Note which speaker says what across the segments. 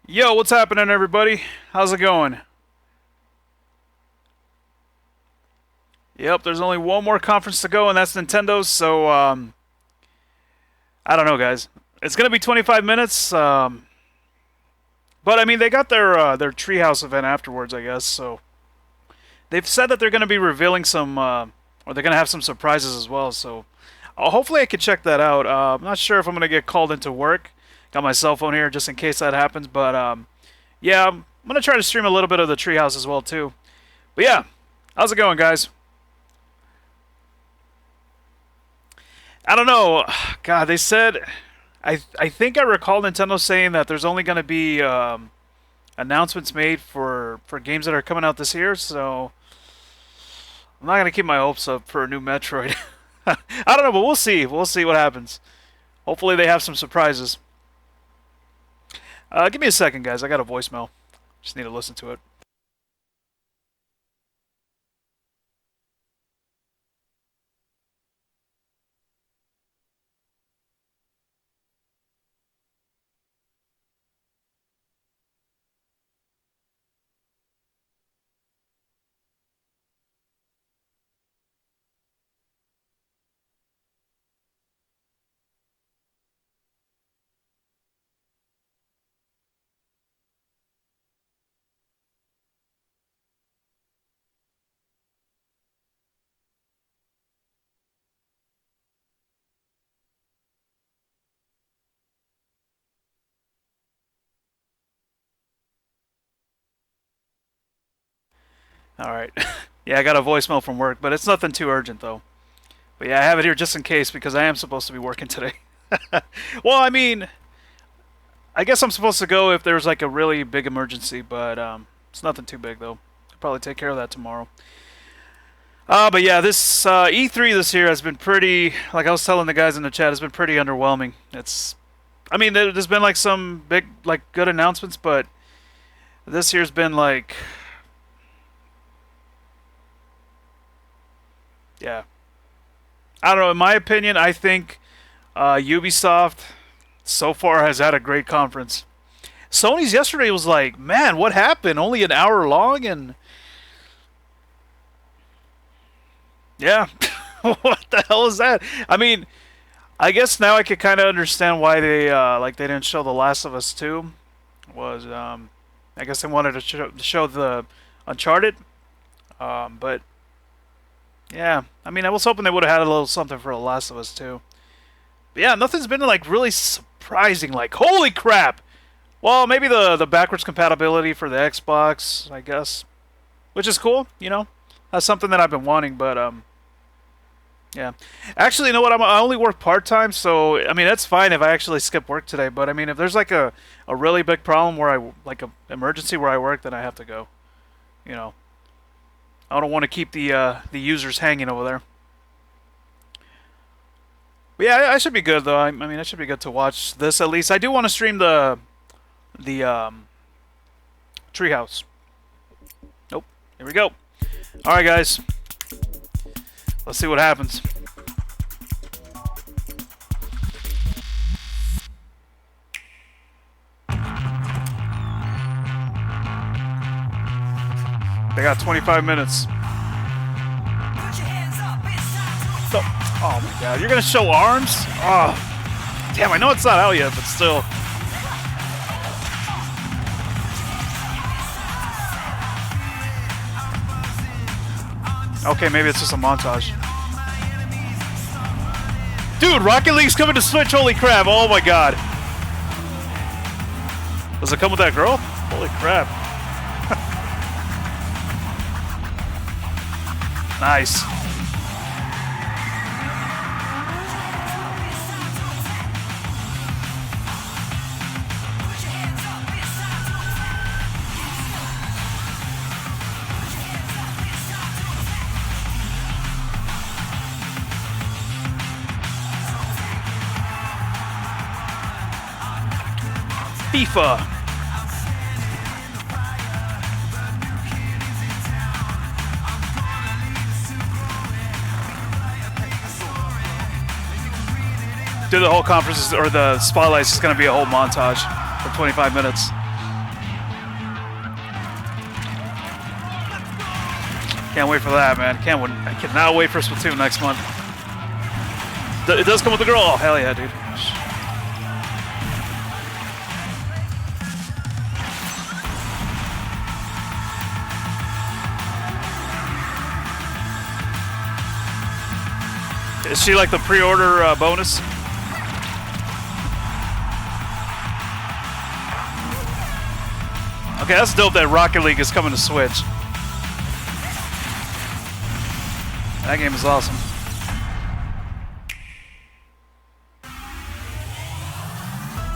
Speaker 1: Yo, what's happening, everybody? How's it going? Yep, there's only one more conference to go, and that's Nintendo's. So, I don't know, guys. It's gonna be 25 minutes. But I mean, they got their Treehouse event afterwards, I guess. So they've said that they're gonna be revealing some, or they're gonna have some surprises as well. So, hopefully, I can check that out. I'm not sure if I'm gonna get called into work. Got my cell phone here just in case that happens. But yeah, I'm gonna try to stream a little bit of the Treehouse as well too. But yeah, how's it going, guys? I don't know. God, they said. I think I recall Nintendo saying that there's only going to be announcements made for games that are coming out this year. So I'm not going to keep my hopes up for a new Metroid. I don't know, but we'll see. We'll see what happens. Hopefully they have some surprises. Give me a second, guys. I got a voicemail. Just need to listen to it. All right. Yeah, I got a voicemail from work, but it's nothing too urgent though. But yeah, I have it here just in case because I am supposed to be working today. Well, I mean, I guess I'm supposed to go if there's like a really big emergency, but it's nothing too big though. I'll probably take care of that tomorrow. But yeah, this E3 this year has been pretty. Like I was telling the guys in the chat, has been pretty underwhelming. I mean, there's been like some big, like good announcements, but this year's been like, yeah, I don't know. In my opinion, I think Ubisoft so far has had a great conference. Sony's yesterday was like, man, what happened? Only an hour long, and yeah, what the hell is that? I mean, I guess now I could kind of understand why they didn't show The Last of Us 2. Was I guess they wanted to show the Uncharted, but yeah, I mean, I was hoping they would have had a little something for The Last of Us 2. But yeah, nothing's been like really surprising. Like, holy crap! Well, maybe the backwards compatibility for the Xbox, I guess, which is cool. That's something that I've been wanting. But yeah. Actually, you know what? I only work part time, so I mean that's fine if I actually skip work today. But I mean, if there's like a really big problem where like a emergency where I work, then I have to go. You know, I don't want to keep the users hanging over there. But yeah, I should be good though. I mean, I should be good to watch this at least. I do want to stream the treehouse. Nope. Here we go. All right, guys. Let's see what happens. They got 25 minutes. Oh my god, you're gonna show arms? Oh, damn, I know it's not out yet, but still. Okay, maybe it's just a montage. Dude, Rocket League's coming to Switch, holy crap, oh my god. Does it come with that girl? Holy crap. Nice. FIFA. Dude, the whole conference or the spotlights is going to be a whole montage for 25 minutes. Can't wait for that, man. I cannot wait for Splatoon next month. It does come with the girl. Oh, hell yeah, dude. Is she like the pre-order bonus? Okay, that's dope that Rocket League is coming to Switch. That game is awesome.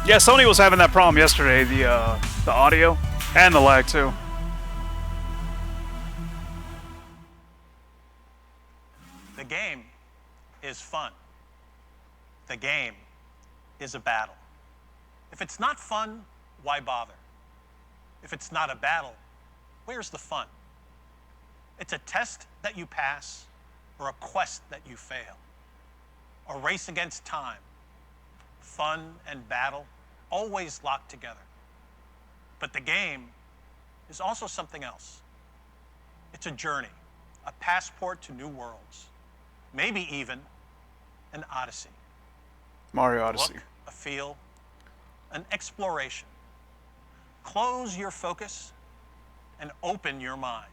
Speaker 1: Yeah, Sony was having that problem yesterday, the audio and the lag too.
Speaker 2: The game is fun. The game is a battle. If it's not fun, why bother? If it's not a battle, where's the fun? It's a test that you pass or a quest that you fail. A race against time. Fun and battle always locked together. But the game is also something else. It's a journey, a passport to new worlds, maybe even an Odyssey.
Speaker 1: Mario Odyssey.
Speaker 2: Look, a feel, an exploration. Close your focus and open your mind.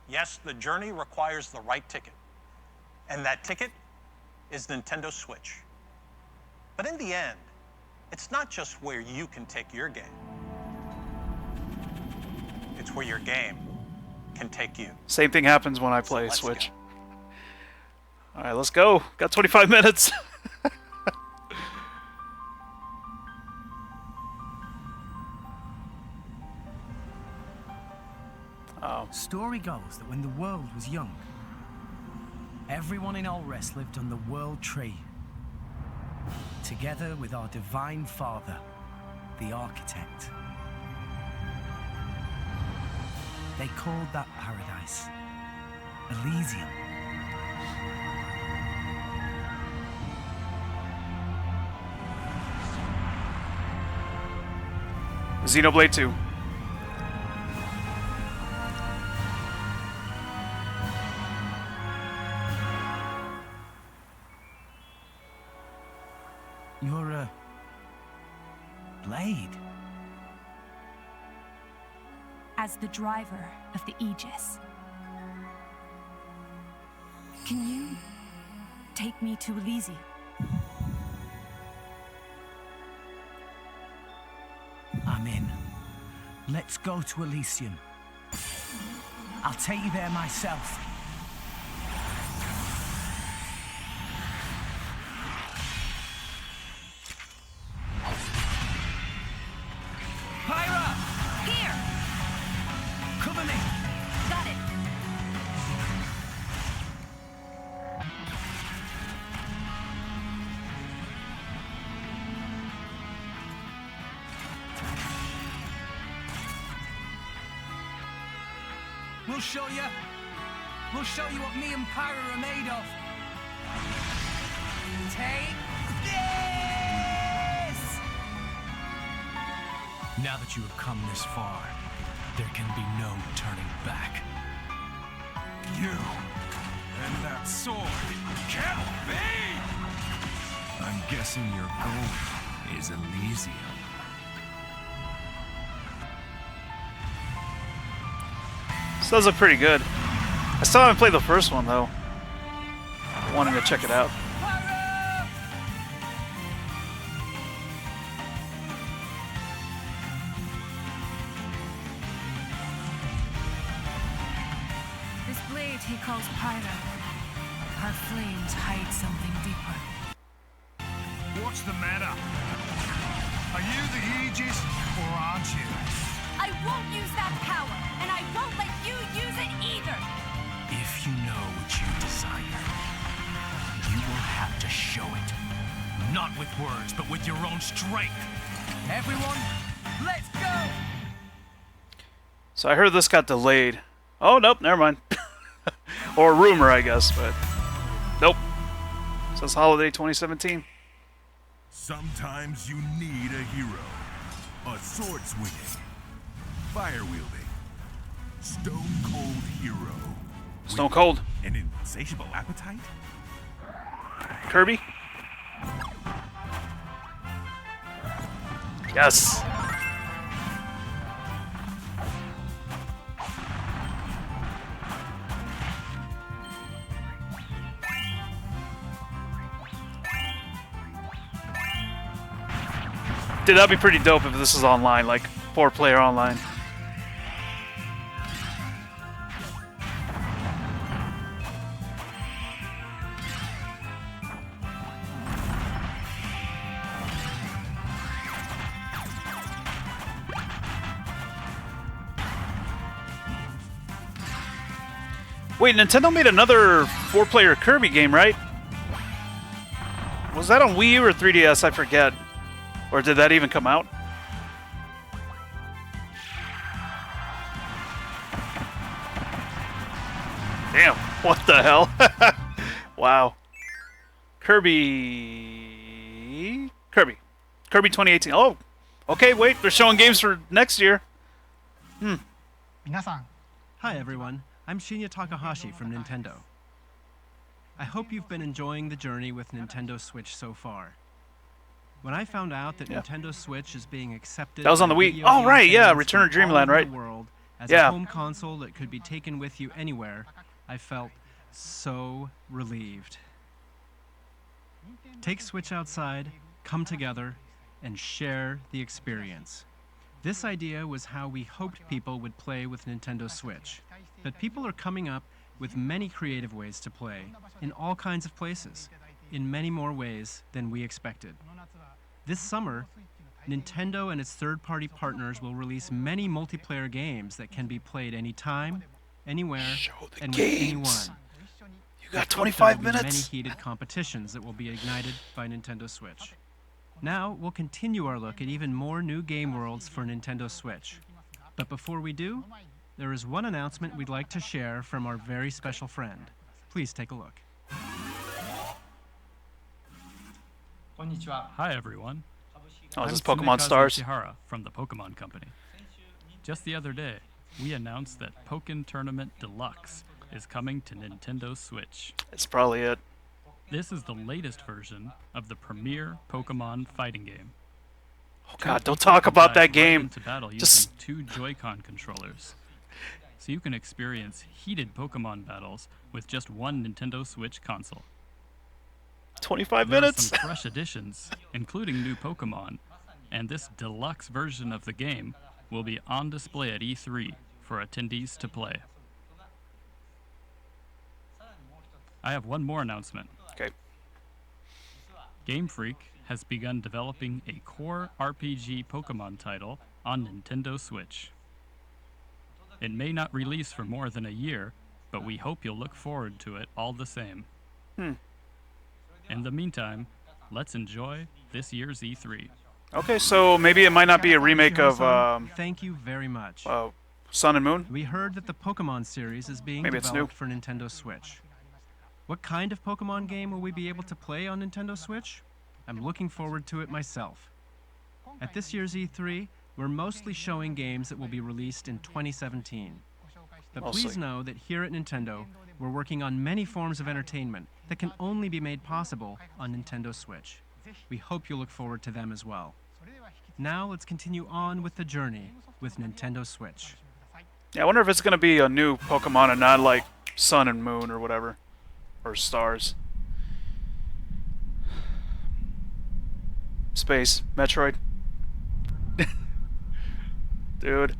Speaker 2: Yes, the journey requires the right ticket. And that ticket is Nintendo Switch. But in the end, it's not just where you can take your game. It's where your game can take you.
Speaker 1: Same thing happens when I play Switch. Alright, let's go. Got 25 minutes. Oh.
Speaker 3: Story goes that when the world was young, everyone in Allrest lived on the World Tree, together with our Divine Father, the Architect. They called that paradise Elysium.
Speaker 1: Xenoblade 2.
Speaker 3: You're a blade.
Speaker 4: As the driver of the Aegis, can you take me to Elysium?
Speaker 3: I'm in. Let's go to Elysium. I'll take you there myself. Pyra!
Speaker 4: Here!
Speaker 3: Cover me!
Speaker 4: Got it!
Speaker 3: We'll show you. We'll show you what me and Pyra are made of. Take this! Now that you have come this far, there can be no turning back.
Speaker 5: You and that sword can't be! I'm guessing your goal is Elysium.
Speaker 1: This does look pretty good. I still haven't played the first one though. Wanting to check it out.
Speaker 4: This blade he calls Pyra. Her flames hide something deeper.
Speaker 5: What's the matter? Are you the Aegis, or aren't you?
Speaker 4: I won't use that power, and I won't let you use it either!
Speaker 3: If you know what you desire, you will have to show it. Not with words, but with your own strength. Everyone, let's go!
Speaker 1: So I heard this got delayed. Oh, nope, never mind. Or rumor, I guess, but nope. It says holiday 2017.
Speaker 5: Sometimes you need a hero. A sword swinging, fire wielding,
Speaker 3: Stone Cold Hero.
Speaker 1: Stone Cold.
Speaker 3: An insatiable appetite?
Speaker 1: Kirby? Yes. Dude, that'd be pretty dope if this is online, like 4-player online. Wait, Nintendo made another 4-player Kirby game, right? Was that on Wii U or 3DS? I forget. Or did that even come out? Damn, what the hell? Wow. Kirby 2018. Oh, okay, wait, they're showing games for next year.
Speaker 6: Hi
Speaker 7: everyone, I'm Shinya Takahashi from Nintendo. I hope you've been enjoying the journey with Nintendo Switch so far. When I found out that Nintendo Switch is being accepted,
Speaker 1: that was on the Wii. Oh right, yeah, Return to Dreamland, right?
Speaker 7: World as a home console that could be taken with you anywhere, I felt so relieved. Take Switch outside, come together, and share the experience. This idea was how we hoped people would play with Nintendo Switch. But people are coming up with many creative ways to play, in all kinds of places, in many more ways than we expected. This summer, Nintendo and its third-party partners will release many multiplayer games that can be played anytime, anywhere, and with anyone.
Speaker 1: You got 25
Speaker 7: There will be
Speaker 1: minutes.
Speaker 7: many heated competitions that will be ignited by Nintendo Switch. Now, we'll continue our look at even more new game worlds for Nintendo Switch. But before we do, there is one announcement we'd like to share from our very special friend. Please take a look.
Speaker 8: Hi everyone.
Speaker 1: Oh, is this
Speaker 8: I'm
Speaker 1: Pokemon
Speaker 8: Tsumikaze
Speaker 1: Stars?
Speaker 8: Ishihara from the Pokemon Company. Just the other day, we announced that Pokken Tournament Deluxe is coming to Nintendo Switch.
Speaker 1: That's probably it.
Speaker 8: This is the latest version of the premier Pokemon fighting game.
Speaker 1: Oh god, don't talk about that game.
Speaker 8: Into battle
Speaker 1: Just
Speaker 8: using 2 Joy-Con controllers. So you can experience heated Pokemon battles with just one Nintendo Switch console.
Speaker 1: 25
Speaker 8: There are
Speaker 1: minutes.
Speaker 8: some fresh additions, including new Pokemon, and this deluxe version of the game will be on display at E3 for attendees to play. I have one more announcement.
Speaker 1: Okay.
Speaker 8: Game Freak has begun developing a core RPG Pokemon title on Nintendo Switch. It may not release for more than a year, but we hope you'll look forward to it all the same. In the meantime, let's enjoy this year's E3.
Speaker 1: Okay, so maybe it might not be a remake of
Speaker 7: Thank you very much.
Speaker 1: Sun and Moon.
Speaker 7: We heard that the Pokemon series is being
Speaker 1: Maybe it's
Speaker 7: developed for Nintendo Switch. What kind of Pokemon game will we be able to play on Nintendo Switch? I'm looking forward to it myself. At this year's E3, we're mostly showing games that will be released in 2017. But please
Speaker 1: Mostly.
Speaker 7: know that here at Nintendo, we're working on many forms of entertainment that can only be made possible on Nintendo Switch. We hope you look forward to them as well. Now let's continue on with the journey with Nintendo Switch.
Speaker 1: Yeah, I wonder if it's gonna be a new Pokemon and not like Sun and Moon or whatever, or Stars. Space, Metroid. Dude.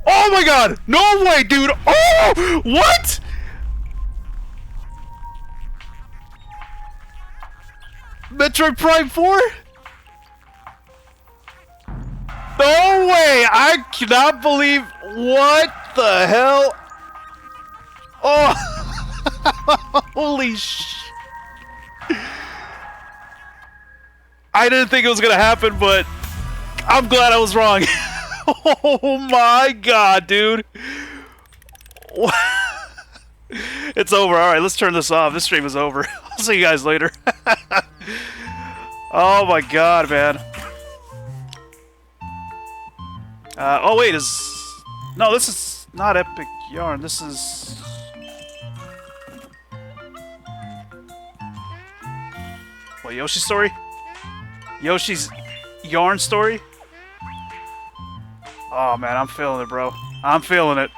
Speaker 1: Oh my god! No way, dude! Oh! What? Metroid Prime 4? No way! I cannot believe... What the hell? Oh! Holy sh... I didn't think it was gonna happen, but... I'm glad I was wrong. Oh my god, dude. It's over. Alright, let's turn this off. This stream is over. I'll see you guys later. Oh my god, man. Oh wait, no, this is not Epic Yarn. This is... What, Yoshi's Story? Yoshi's Yarn Story? Oh man, I'm feeling it, bro. I'm feeling it.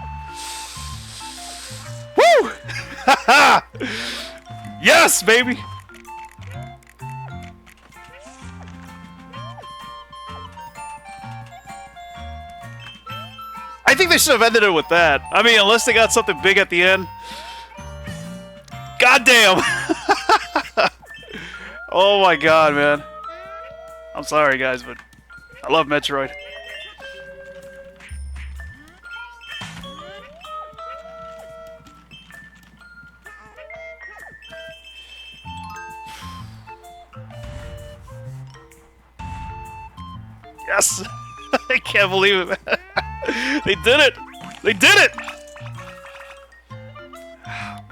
Speaker 1: Woo! Yes, baby! I think they should have ended it with that. I mean, unless they got something big at the end. God damn! Oh my god, man. I'm sorry, guys, but I love Metroid. Yes! I can't believe it, man. They did it! They did it!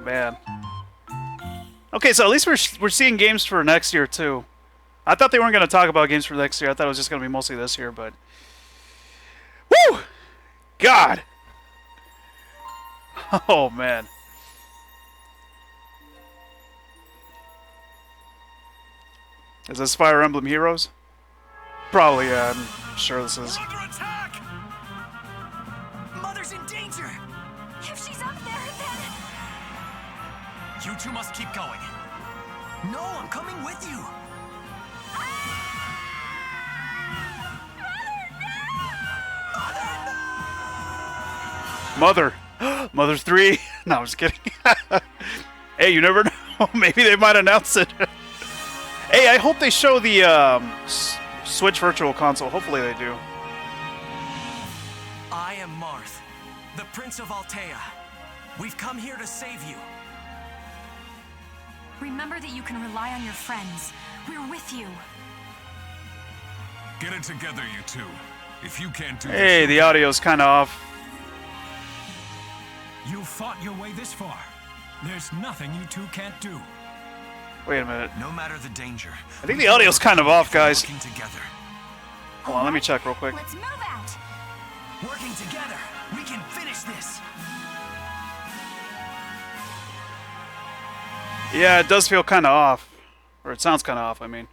Speaker 1: Man. Okay, so at least we're seeing games for next year, too. I thought they weren't going to talk about games for next year. I thought it was just going to be mostly this year, but... Woo! God! Oh, man. Is this Fire Emblem Heroes? Probably, yeah. I'm sure this is.
Speaker 3: Under attack! Mother's in danger!
Speaker 4: If she's up there, then...
Speaker 3: You two must keep going. No, I'm coming with you.
Speaker 1: Mother! Mother 3? No, I'm just kidding. Hey, you never know. Maybe they might announce it. Hey, I hope they show the Switch Virtual Console. Hopefully they do.
Speaker 3: I am Marth, the Prince of Altea. We've come here to save you.
Speaker 4: Remember that you can rely on your friends. We're with you.
Speaker 5: Get it together, you two. If you can't do
Speaker 1: Hey, the audio's kind of off.
Speaker 6: You fought your way this far. There's nothing you two can't do.
Speaker 1: Wait a minute.
Speaker 3: No matter the danger.
Speaker 1: I think the audio's kind of off, guys.
Speaker 3: Working together.
Speaker 1: Hold on, let me check real quick.
Speaker 4: Let's move out.
Speaker 3: Working together, we can finish this.
Speaker 1: Yeah, it does feel kind of off. Or it sounds kind of off, I mean.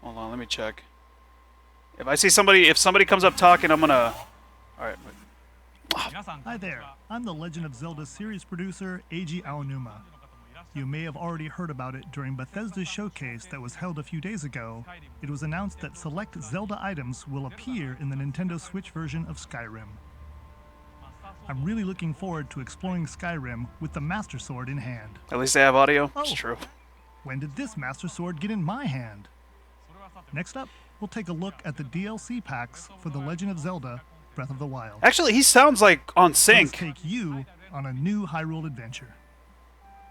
Speaker 1: Hold on, let me check. If I see somebody, if somebody comes up talking, I'm gonna... Alright, wait.
Speaker 9: Hi there, I'm the Legend of Zelda series producer, Eiji Aonuma. You may have already heard about it during Bethesda's showcase that was held a few days ago. It was announced that select Zelda items will appear in the Nintendo Switch version of Skyrim. I'm really looking forward to exploring Skyrim with the Master Sword in hand.
Speaker 1: At least they have audio. It's
Speaker 9: Oh.
Speaker 1: true.
Speaker 9: When did this Master Sword get in my hand? Next up, we'll take a look at the DLC packs for The Legend of Zelda Breath of the Wild.
Speaker 1: Actually, he sounds like on
Speaker 9: Let's
Speaker 1: sync.
Speaker 9: take you on a new Hyrule adventure.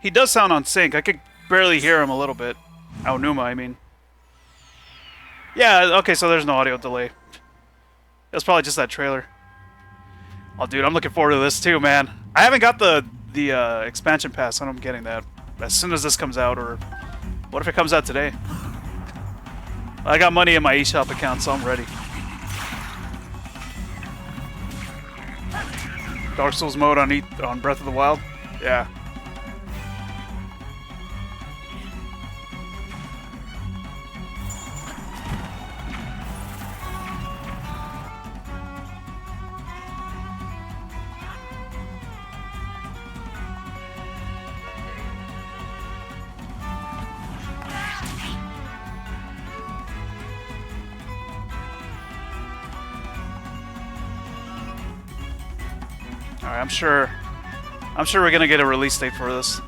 Speaker 1: He does sound on sync. I could barely hear him a little bit. Aonuma, I mean. Yeah, okay, so there's no audio delay. That's probably just that trailer. Oh, dude, I'm looking forward to this too, man. I haven't got the expansion pass, and I'm getting that as soon as this comes out, or what if it comes out today? I got money in my eShop account, so I'm ready. Dark Souls mode on Breath of the Wild? Yeah. Alright, I'm sure we're gonna get a release date for this.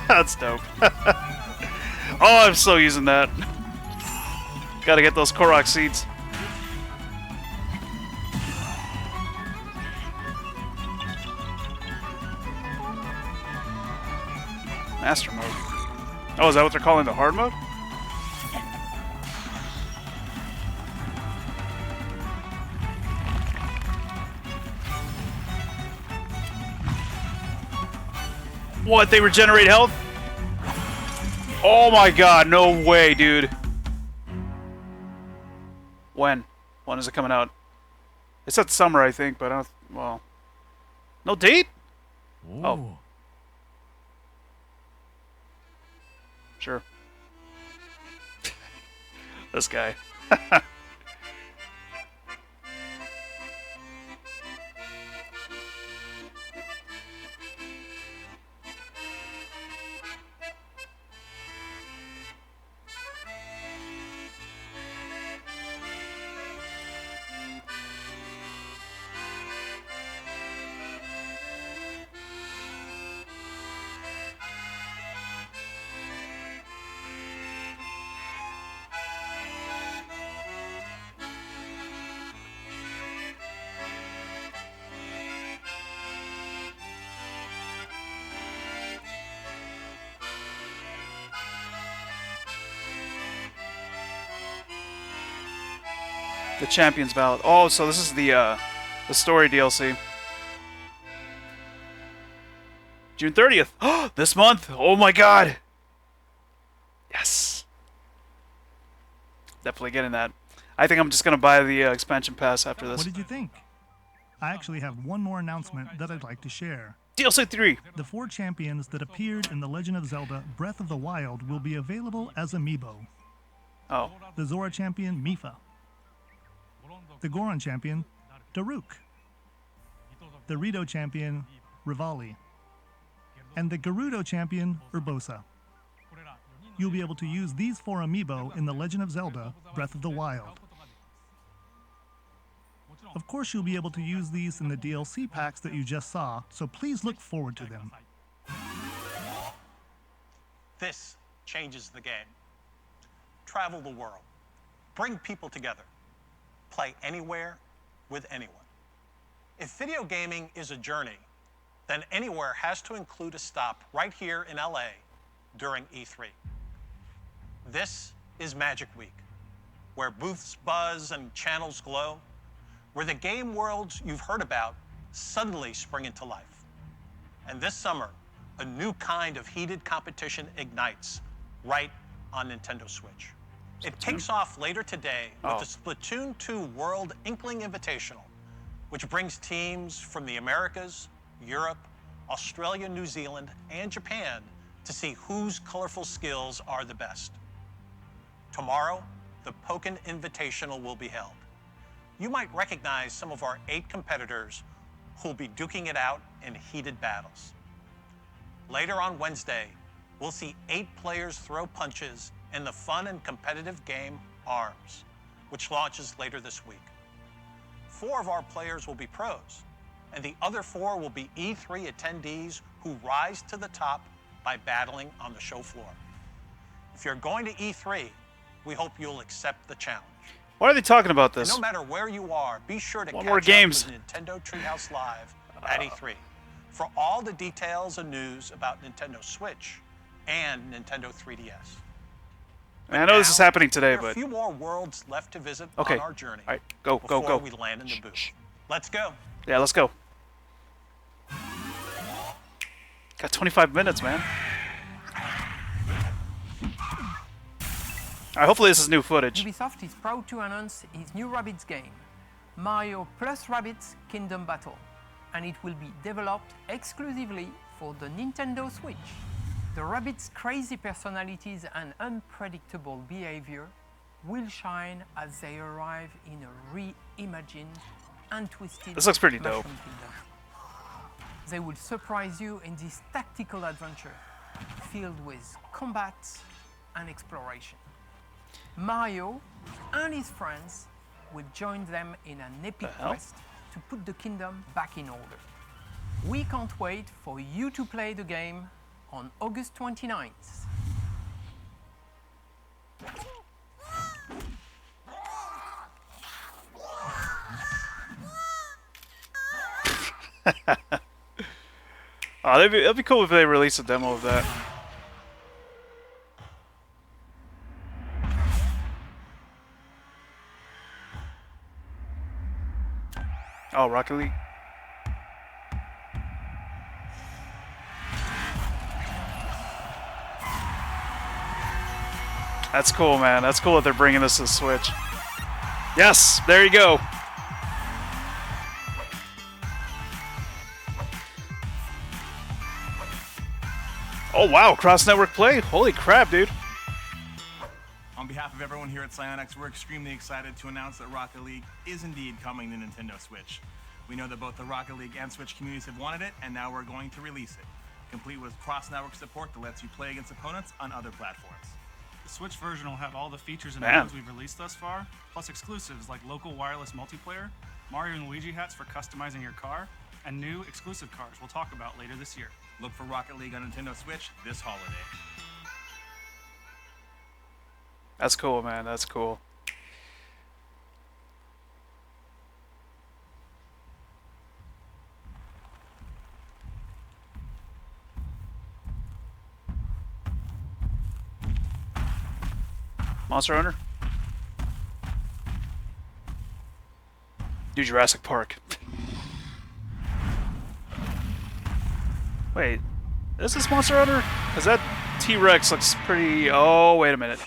Speaker 1: That's dope. Oh, I'm so using that. Gotta get those Korok seeds. Master mode. Oh, is that what they're calling the hard mode? What, they regenerate health? Oh my god, no way, dude. When? When is it coming out? It said summer, I think, but I don't. Well, no date. Oh, sure. This guy. The Champions Ballad. Oh, so this is the story DLC. June 30th. Oh, this month. Oh my god. Yes. Definitely getting that. I think I'm just going to buy the expansion pass after this.
Speaker 9: What did you think? I actually have one more announcement that I'd like to share.
Speaker 1: DLC 3.
Speaker 9: The 4 champions that appeared in The Legend of Zelda Breath of the Wild will be available as amiibo.
Speaker 1: Oh.
Speaker 9: The Zora champion, Mipha. The Goron champion, Daruk. The Rito champion, Rivali. And the Gerudo champion, Urbosa. You'll be able to use these 4 amiibo in The Legend of Zelda Breath of the Wild. Of course, you'll be able to use these in the DLC packs that you just saw, so please look forward to them.
Speaker 2: This changes the game. Travel the world. Bring people together. Play anywhere with anyone. If video gaming is a journey, then anywhere has to include a stop right here in LA during E3. This is Magic Week, where booths buzz and channels glow, where the game worlds you've heard about suddenly spring into life. And this summer, a new kind of heated competition ignites right on Nintendo Switch. It kicks off later today with the Splatoon 2 World Inkling Invitational, which brings teams from the Americas, Europe, Australia, New Zealand, and Japan to see whose colorful skills are the best. Tomorrow, the Pokken Invitational will be held. You might recognize some of our 8 competitors who'll be duking it out in heated battles. Later on Wednesday, we'll see 8 players throw punches in the fun and competitive game ARMS, which launches later this week. 4 of our players will be pros, and the other 4 will be E3 attendees who rise to the top by battling on the show floor. If you're going to E3, we hope you'll accept the challenge.
Speaker 1: Why are they talking about this?
Speaker 2: And no matter where you are, be sure to catch
Speaker 1: more
Speaker 2: up
Speaker 1: games.
Speaker 2: with Nintendo Treehouse Live at E3 for all the details and news about Nintendo Switch and Nintendo 3DS.
Speaker 1: I know this is happening today,
Speaker 2: there are
Speaker 1: but
Speaker 2: a few more worlds left to visit
Speaker 1: okay.
Speaker 2: on our journey.
Speaker 1: All right, go, go,
Speaker 2: before
Speaker 1: go.
Speaker 2: we land in the booth. Let's go.
Speaker 1: Yeah, let's go. Got 25 minutes, man. Alright, hopefully this is new footage.
Speaker 10: Ubisoft is proud to announce its new Rabbids game, Mario plus Rabbids Kingdom Battle, and it will be developed exclusively for the Nintendo Switch. The Rabbids' crazy personalities and unpredictable behavior will shine as they arrive in a reimagined and twisted
Speaker 1: This looks pretty dope.
Speaker 10: Mushroom Kingdom. They will surprise you in this tactical adventure filled with combat and exploration. Mario and his friends will join them in an epic quest to put the kingdom back in order. We can't wait for you to play the game on August 29th.
Speaker 1: Oh, that'd be cool if they released a demo of that. Oh, Rocket League. That's cool, man. That's cool that they're bringing this to the Switch. Yes, there you go. Oh wow, cross-network play? Holy crap, dude.
Speaker 11: On behalf of everyone here at Psyonix, we're extremely excited to announce that Rocket League is indeed coming to Nintendo Switch. We know that both the Rocket League and Switch communities have wanted it, and now we're going to release it, complete with cross-network support that lets you play against opponents on other platforms.
Speaker 12: The Switch version will have all the features and
Speaker 1: Man.
Speaker 12: modes we've released thus far, plus exclusives like local wireless multiplayer, Mario and Luigi hats for customizing your car, and new exclusive cars we'll talk about later this year.
Speaker 11: Look for Rocket League on Nintendo Switch this holiday.
Speaker 1: That's cool, man. That's cool. Monster Hunter? Do Jurassic Park. Wait, is this Monster Hunter? Because that T-Rex looks pretty... Oh, wait a minute.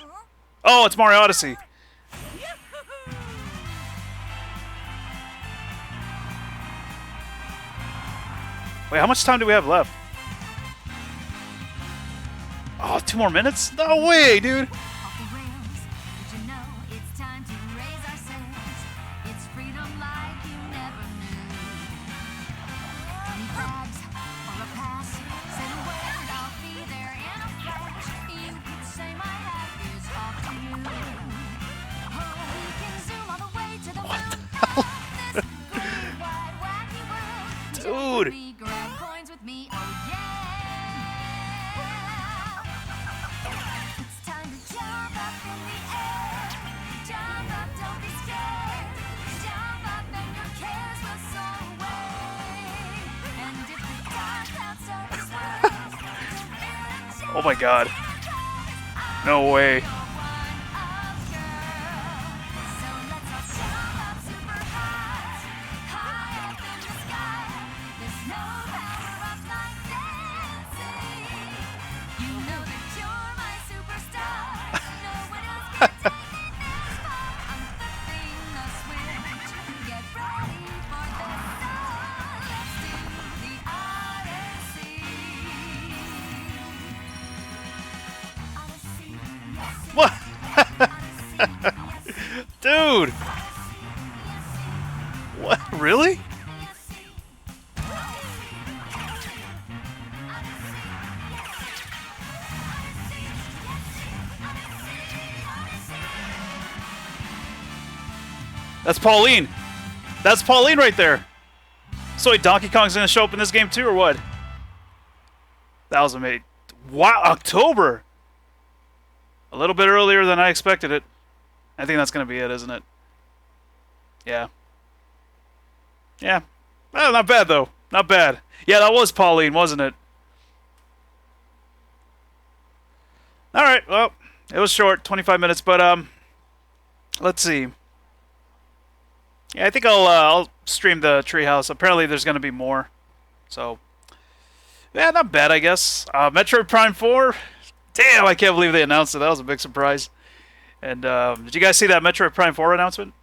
Speaker 1: Oh, it's Mario Odyssey. Wait, how much time do we have left? Oh, 2 more minutes? No way, dude. Dude. Oh my god. No way. What? Dude! What? Really? That's Pauline! That's Pauline right there! So wait, Donkey Kong's gonna show up in this game too, or what? That was amazing. Wow, October! A little bit earlier than I expected it. I think that's going to be it, isn't it? Yeah. Yeah. Well, not bad, though. Not bad. Yeah, that was Pauline, wasn't it? Alright, well, it was short, 25 minutes, but, let's see. Yeah, I think I'll stream the Treehouse. Apparently there's going to be more. So, yeah, not bad, I guess. Metroid Prime 4... Damn, I can't believe they announced it. That was a big surprise. And did you guys see that Metroid Prime 4 announcement?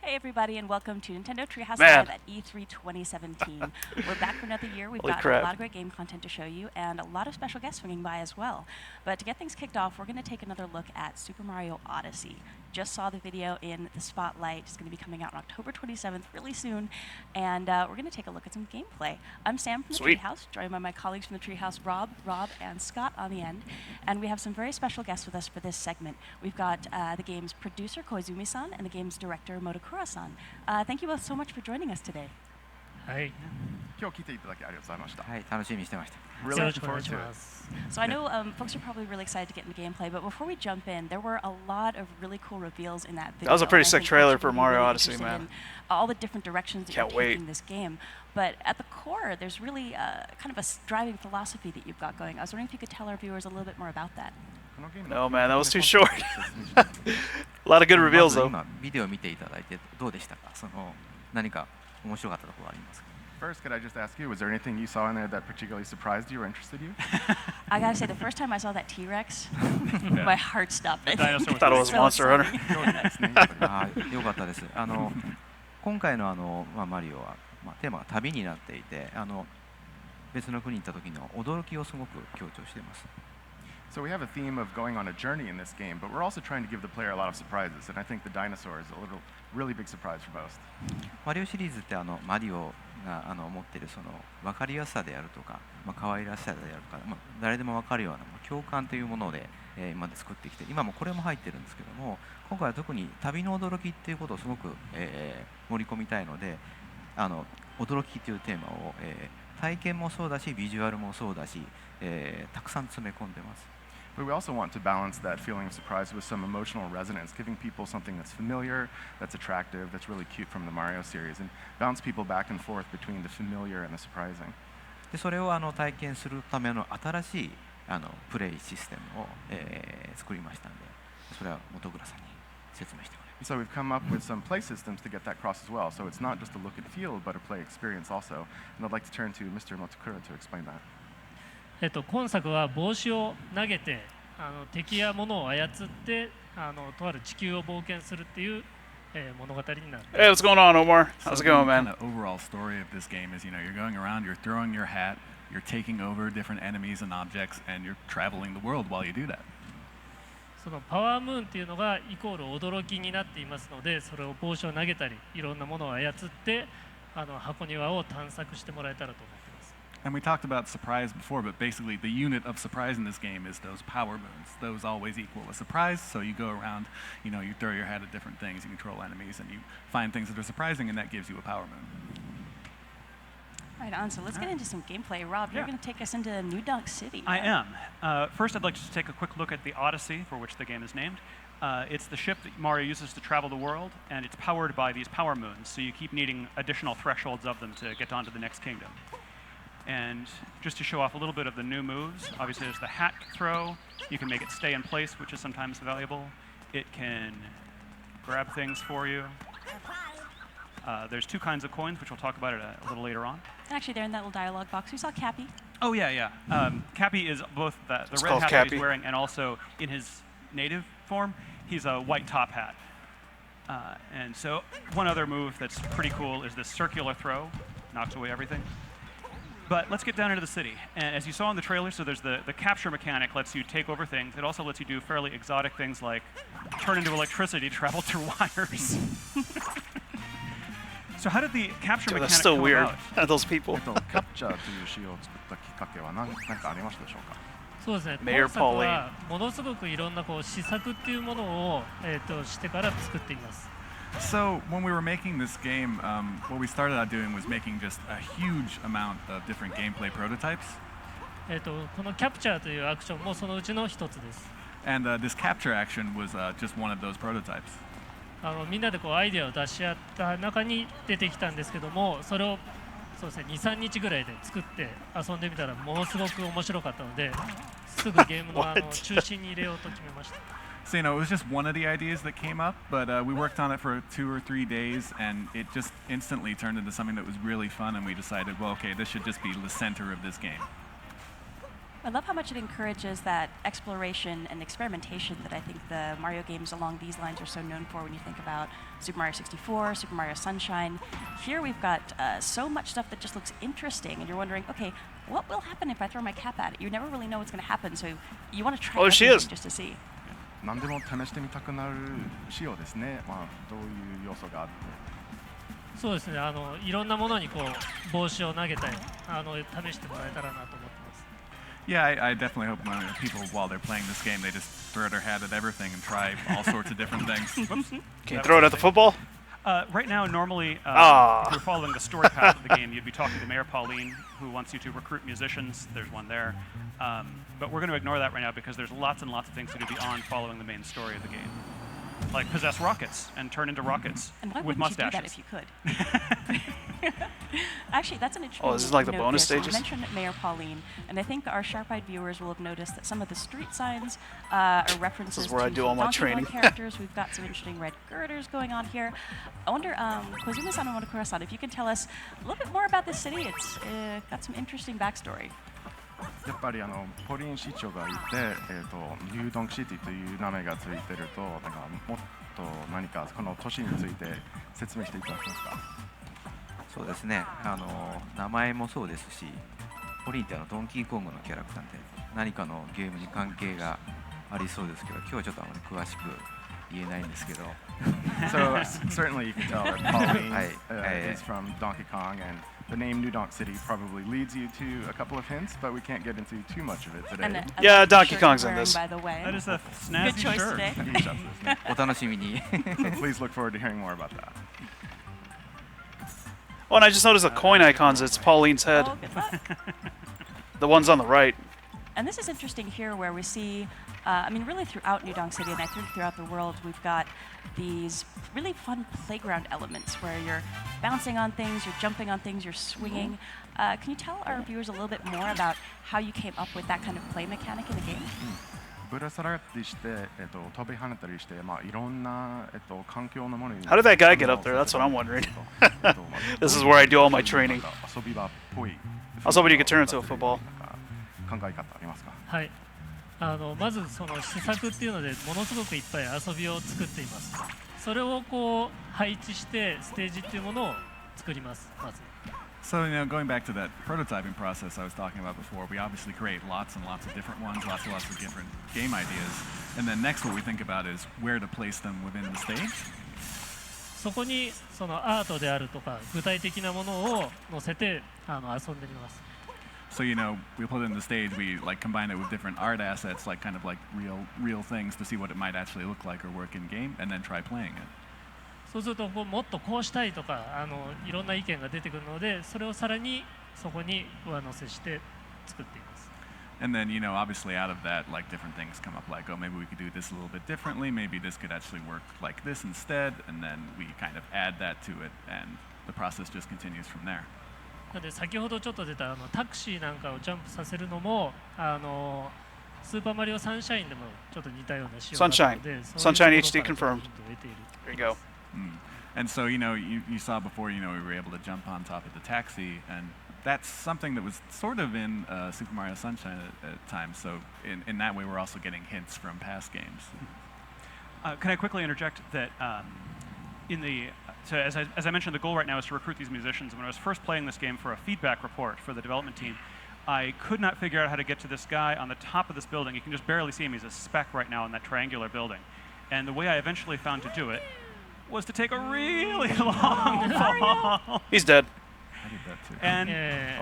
Speaker 13: Hey everybody, and welcome to Nintendo Treehouse
Speaker 1: Man.
Speaker 13: Live at E3 2017. We're back for another year. We've
Speaker 1: Holy
Speaker 13: got
Speaker 1: crap.
Speaker 13: a lot of great game content to show you, and a lot of special guests swinging by as well. But to get things kicked off, we're going to take another look at Super Mario Odyssey. Just saw the video in the Spotlight. It's going to be coming out on October 27th, really soon, and we're going to take a look at some gameplay. I'm Sam from the
Speaker 1: Sweet.
Speaker 13: Treehouse, joined by my colleagues from the Treehouse, Rob, and Scott on the end, and we have some very special guests with us for this segment. We've got the game's producer, Koizumi-san, and the game's director, Motokura-san. Thank you both so much for joining us today.
Speaker 12: はい。
Speaker 14: 今日来ていただきありがとうございました。
Speaker 15: はい、楽しみにしてました。
Speaker 14: Really looking forward to it.
Speaker 13: So I know folks are probably really excited to get into gameplay, but before we jump in, there were a lot of really cool reveals in that video.
Speaker 1: That was a pretty
Speaker 13: and I
Speaker 1: sick
Speaker 13: think
Speaker 1: trailer
Speaker 13: folks
Speaker 1: for
Speaker 13: will be
Speaker 1: Mario
Speaker 13: really
Speaker 1: Odyssey,
Speaker 13: interested
Speaker 1: man.
Speaker 13: in all the different directions that
Speaker 1: Can't
Speaker 13: you're
Speaker 1: wait.
Speaker 13: taking this game. But at the core, there's really kind of a driving philosophy that you've got going. I was wondering if you could tell our viewers a little bit more about that.
Speaker 1: No, man, that was too short. A lot of good reveals, though.
Speaker 15: 今ビデオ見ていただいてどうでしたか？その何か面白かったところありますか？
Speaker 14: First, could I just ask you, was there anything you saw in there that particularly surprised you or interested you?
Speaker 13: I gotta say, the first time I saw that T-Rex, my heart stopped. I
Speaker 1: thought it was Monster Hunter.
Speaker 15: よかったです。今回のマリオはテーマが旅になっていて、別の国に行った時の驚きをすごく強調しています。
Speaker 14: So we have a theme of going on a journey in this game, but we're also trying to give the player a lot of surprises, and I think the dinosaur is a really big surprise for most.
Speaker 15: マリオシリーズってマリオが持っているその分かりやすさであるとか、可愛らしさであるとか、誰でも分かるような共感というもので、今まで作ってきて、今もこれも入ってるんですけども、今回は特に旅の驚きっていうことをすごく、盛り込みたいので、驚きというテーマを、体験もそうだし、ビジュアルもそうだし、たくさん詰め込んでます。
Speaker 14: But we also want to balance that feeling of surprise with some emotional resonance, giving people something that's familiar, that's attractive, that's really cute from the Mario series, and bounce people back and forth between the familiar and the surprising.
Speaker 15: でそれを体験するための新しいプレイシステムを、作りましたので、それは本倉さんに説明してもらいます。
Speaker 14: So we've come up with some play systems to get that across as well. So it's not just a look and feel, but a play experience also. And I'd like to turn to Mr. Motakura to explain that.
Speaker 16: 今作は帽子を投げて敵や物を操ってとある地球を冒険するっていう、物語になる。
Speaker 1: Hey, what's going on, Omar? How's it going, man?
Speaker 17: The overall story of this game is, you're going around, you're throwing your hat, you're taking over different enemies and objects, and you're traveling the world while you do that.
Speaker 16: そのパワームーンっていうのがイコール驚きになっていますので、それを帽子を投げたり、いろんなものを操って箱庭を探索してもらえたらと思っています。
Speaker 17: And we talked about surprise before, but basically the unit of surprise in this game is those power moons. Those always equal a surprise, so you go around, you throw your hat at different things, you control enemies, and you find things that are surprising, and that gives you a power moon.
Speaker 13: Right on, so let's get into some gameplay. Rob, you're going to take us into New Donk City.
Speaker 12: I am. First, I'd like to take a quick look at the Odyssey, for which the game is named. It's the ship that Mario uses to travel the world, and it's powered by these power moons, so you keep needing additional thresholds of them to get onto the next kingdom. And just to show off a little bit of the new moves, obviously there's the hat throw. You can make it stay in place, which is sometimes valuable. It can grab things for you. There's two kinds of coins, which we'll talk about it a little later on.
Speaker 13: Actually, there in that little dialogue box, we saw Cappy.
Speaker 12: Oh, yeah. Cappy is both the red hat that he's wearing and also in his native form, he's a white top hat. And so one other move that's pretty cool is this circular throw. Knocks away everything. But let's get down into the city. And as you saw in the trailer, so there's the capture mechanic lets you take over things. It also lets you do fairly exotic things like turn into electricity, travel through wires. So how did the capture mechanic
Speaker 1: that's still
Speaker 12: come
Speaker 1: weird.
Speaker 12: about?
Speaker 1: Those people.
Speaker 14: キャプチャーという仕様を作ったきっかけは何かありましたでしょうか？
Speaker 16: そうですね。
Speaker 1: Mayor
Speaker 16: 今作はものすごくいろんな試作っていうものをしてから作っています。
Speaker 17: So when we were making this game, what we started out doing was making just a huge amount of different gameplay prototypes.
Speaker 16: このキャプチャーというアクションもそのうちの一つです。
Speaker 17: And this capture action was just one of those prototypes.
Speaker 16: みんなでアイデアを出し合った中に出てきたんですけども、それをそうですね、2、3日ぐらいで作って遊んでみたらものすごく面白かったので、すぐゲームの中心に入れようと決めました。
Speaker 17: So, it was just one of the ideas that came up, but we worked on it for 2 or 3 days, and it just instantly turned into something that was really fun, and we decided, well, okay, this should just be the center of this game.
Speaker 13: I love how much it encourages that exploration and experimentation that I think the Mario games along these lines are so known for when you think about Super Mario 64, Super Mario Sunshine. Here we've got so much stuff that just looks interesting, and you're wondering, okay, what will happen if I throw my cap at it? You never really know what's going to happen, so you want to try everything just to see.
Speaker 14: 何でも試してみたくなる仕様ですね。どういう要素があって。
Speaker 16: そうですね。いろんなものに帽子を投げたり、試してもらえたらなと思ってます。
Speaker 17: Yeah, I definitely hope people, while they're playing this game, they just throw their hat at everything and try all sorts of different things.
Speaker 12: Whoops.
Speaker 1: Can you throw it at the football?
Speaker 12: Right now, normally, if you're following the story path of the game, you'd be talking to Mayor Pauline, who wants you to recruit musicians. There's one there. But we're going to ignore that right now because there's lots and lots of things to do beyond following the main story of the game. like possess rockets and turn into rockets
Speaker 13: And why
Speaker 12: with
Speaker 13: wouldn't you do
Speaker 12: mustaches.
Speaker 13: that if you could? Actually, that's an interesting.
Speaker 1: Oh, this is like the
Speaker 13: note
Speaker 1: bonus
Speaker 13: here. So
Speaker 1: stages?
Speaker 13: you mentioned Mayor Pauline, and I think our sharp-eyed viewers will have noticed that some of the street signs are references
Speaker 1: This is where I
Speaker 13: to
Speaker 1: do all my
Speaker 13: Donkey Kong
Speaker 1: training.
Speaker 13: characters. We've got some interesting red girders going on here. I wonder, Kozuma-san and Monokura-san, if you can tell us a little bit more about this city. It's got some interesting backstory.
Speaker 14: やっぱりポリン市長がいて、ニュードンクシティという名前がついてると、なんかもっと何かこの都市について説明していただけますか。
Speaker 15: そうですね。名前もそうですし、ポリンってドンキーコングのキャラクターで何かのゲームに関係がありそうですけど、今日はちょっとあまり詳しく言えないんですけど。
Speaker 14: So certainly you can tell that Pauline is from Donkey Kong, and the name New Donk City probably leads you to a couple of hints, but we can't get into too much of it today.
Speaker 1: Yeah, Donkey Kong's in this.
Speaker 13: By the way.
Speaker 12: That is a snazzy
Speaker 13: Good choice
Speaker 12: shirt.
Speaker 13: today.
Speaker 15: お楽しみに。
Speaker 14: Please look forward to hearing more about that.
Speaker 1: Oh, and I just noticed the coin icons. It's Pauline's head.
Speaker 13: Oh, good luck.
Speaker 1: The ones on the right.
Speaker 13: And this is interesting here where we see, I mean, really throughout New Donk City and I think throughout the world, we've got these really fun playground elements where you're bouncing on things, you're jumping on things, you're swinging. Can you tell our viewers a little bit more about how you came up with that kind of play mechanic in the game?
Speaker 14: ぶら下がったりして、飛び跳ねたりして、まあいろんな環境のものに。
Speaker 1: How did that guy get up there? That's what I'm wondering. This is where I do all my training.
Speaker 14: 遊び場っぽい。
Speaker 1: I was hoping you could turn it into a football.
Speaker 14: 考え方ありますか。
Speaker 16: はい。まずその施策っていうのでものすごくいっぱい遊びを作っています。それをこう配置してステージっていうものを作ります。まず。
Speaker 17: So, going back to that prototyping process I was talking about before, we obviously create lots and lots of different ones, lots of different game ideas. And then next what we think about is where to place them within the stage.
Speaker 16: そこにそのアートであるとか具体的なものを載せて遊んでみます。
Speaker 17: So, we put it in the stage, we like combine it with different art assets, like kind of like real things to see what it might actually look like or work in game, and then try playing it.
Speaker 16: そうするともっとこうしたいとかいろんな意見が出てくるので、それをさらにそこに上乗せして作っています。
Speaker 17: And then, obviously out of that, like different things come up, like, oh, maybe we could do this a little bit differently, maybe this could actually work like this instead, and then we kind of add that to it, and the process just continues from there.
Speaker 16: なので先ほどちょっと出たタクシーなんかをジャンプさせるのもスーパーマリオサンシャインでもちょっと似たような仕様なので、
Speaker 1: Sunshine HD confirmed. There you go.
Speaker 17: And so, you saw before, we were able to jump on top of the taxi, and that's something that was sort of in Super Mario Sunshine at times. So in that way, we're also getting hints from past games.
Speaker 12: Can I quickly interject that so as I mentioned, the goal right now is to recruit these musicians. When I was first playing this game for a feedback report for the development team, I could not figure out how to get to this guy on the top of this building. You can just barely see him. He's a speck right now in that triangular building. And the way I eventually found to do it was to take a really long fall.
Speaker 1: He's dead.
Speaker 14: I did that too.
Speaker 12: And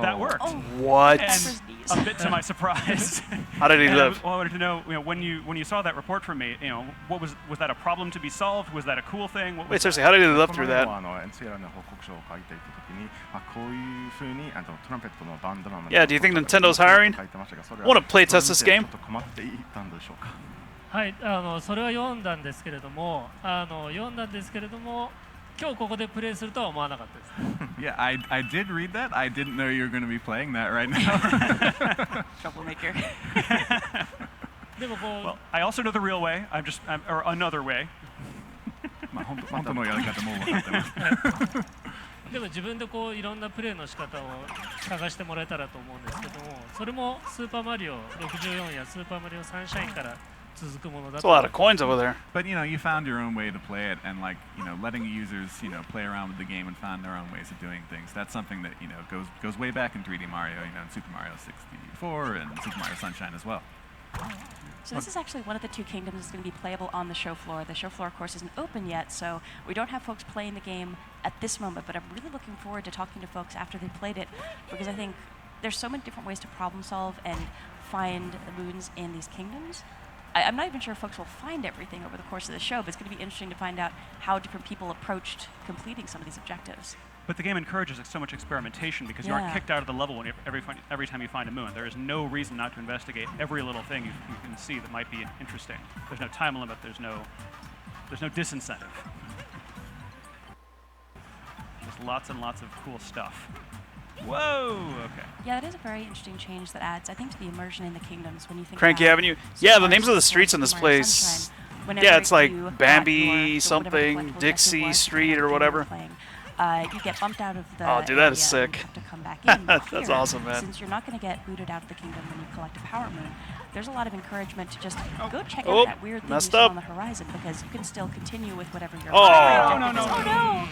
Speaker 12: that worked.
Speaker 1: What?
Speaker 12: And a bit to my surprise.
Speaker 1: How did he live?
Speaker 12: I wanted to know, when you saw that report from me, what was that a problem to be solved? Was that a cool thing? What was
Speaker 1: Wait, seriously, how did he live through that? Yeah, do you think Nintendo's hiring? I want to play test this game.
Speaker 16: はい、それは読んだんですけれども、今日ここでプレイするとは思わなかったです。
Speaker 17: Yeah, I did read that. I didn't know you were going to be playing that right now.
Speaker 13: Troublemaker.
Speaker 12: Well, I also know the real way. Or another way.
Speaker 17: 本当のやり方も分かってます。
Speaker 16: でも自分でいろんなプレイの仕方を探してもらえたらと思うんですけども、それもスーパーマリオ64やスーパーマリオサンシャインから。
Speaker 1: There's a lot of coins over there.
Speaker 17: But you found your own way to play it, and letting users play around with the game and find their own ways of doing things. That's something that goes way back in 3D Mario, in Super Mario 64 and Super Mario Sunshine as well.
Speaker 13: So this is actually one of the two kingdoms that's going to be playable on the show floor. The show floor, of course, isn't open yet, so we don't have folks playing the game at this moment, but I'm really looking forward to talking to folks after they've played it, because I think there's so many different ways to problem solve and find moons in these kingdoms. I'm not even sure if folks will find everything over the course of the show, but it's going to be interesting to find out how different people approached completing some of these objectives.
Speaker 12: But the game encourages so much experimentation because you aren't kicked out of the level every time you find a moon. There is no reason not to investigate every little thing you can see that might be interesting. There's no time limit. There's no There's no disincentive. There's lots and lots of cool stuff. Whoa! Okay.
Speaker 13: Yeah, that is a very interesting change that adds, I think, to the immersion in the kingdoms when you think
Speaker 1: Cranky
Speaker 13: about
Speaker 1: Avenue. Yeah, the names of the streets in this
Speaker 13: Mario
Speaker 1: place.
Speaker 13: Sunshine. Whenever
Speaker 1: Yeah, it's like
Speaker 13: you got
Speaker 1: Bambi
Speaker 13: your- so whatever the
Speaker 1: something,
Speaker 13: collectible
Speaker 1: Dixie
Speaker 13: objective was,
Speaker 1: Street
Speaker 13: depending
Speaker 1: or
Speaker 13: on the game you were
Speaker 1: whatever.
Speaker 13: playing, you get bumped out of the
Speaker 1: Oh, dude, that
Speaker 13: area
Speaker 1: is
Speaker 13: and
Speaker 1: sick.
Speaker 13: you have to come back in. But
Speaker 1: That's
Speaker 13: here,
Speaker 1: awesome, man.
Speaker 13: Since you're not going to get booted out of the kingdom when you collect a power moon, there's a lot of encouragement to just go check
Speaker 1: Oh,
Speaker 13: out that weird thing you
Speaker 1: messed
Speaker 13: saw
Speaker 1: up.
Speaker 13: on the horizon, because you can still continue with whatever your
Speaker 1: Oh.
Speaker 13: no.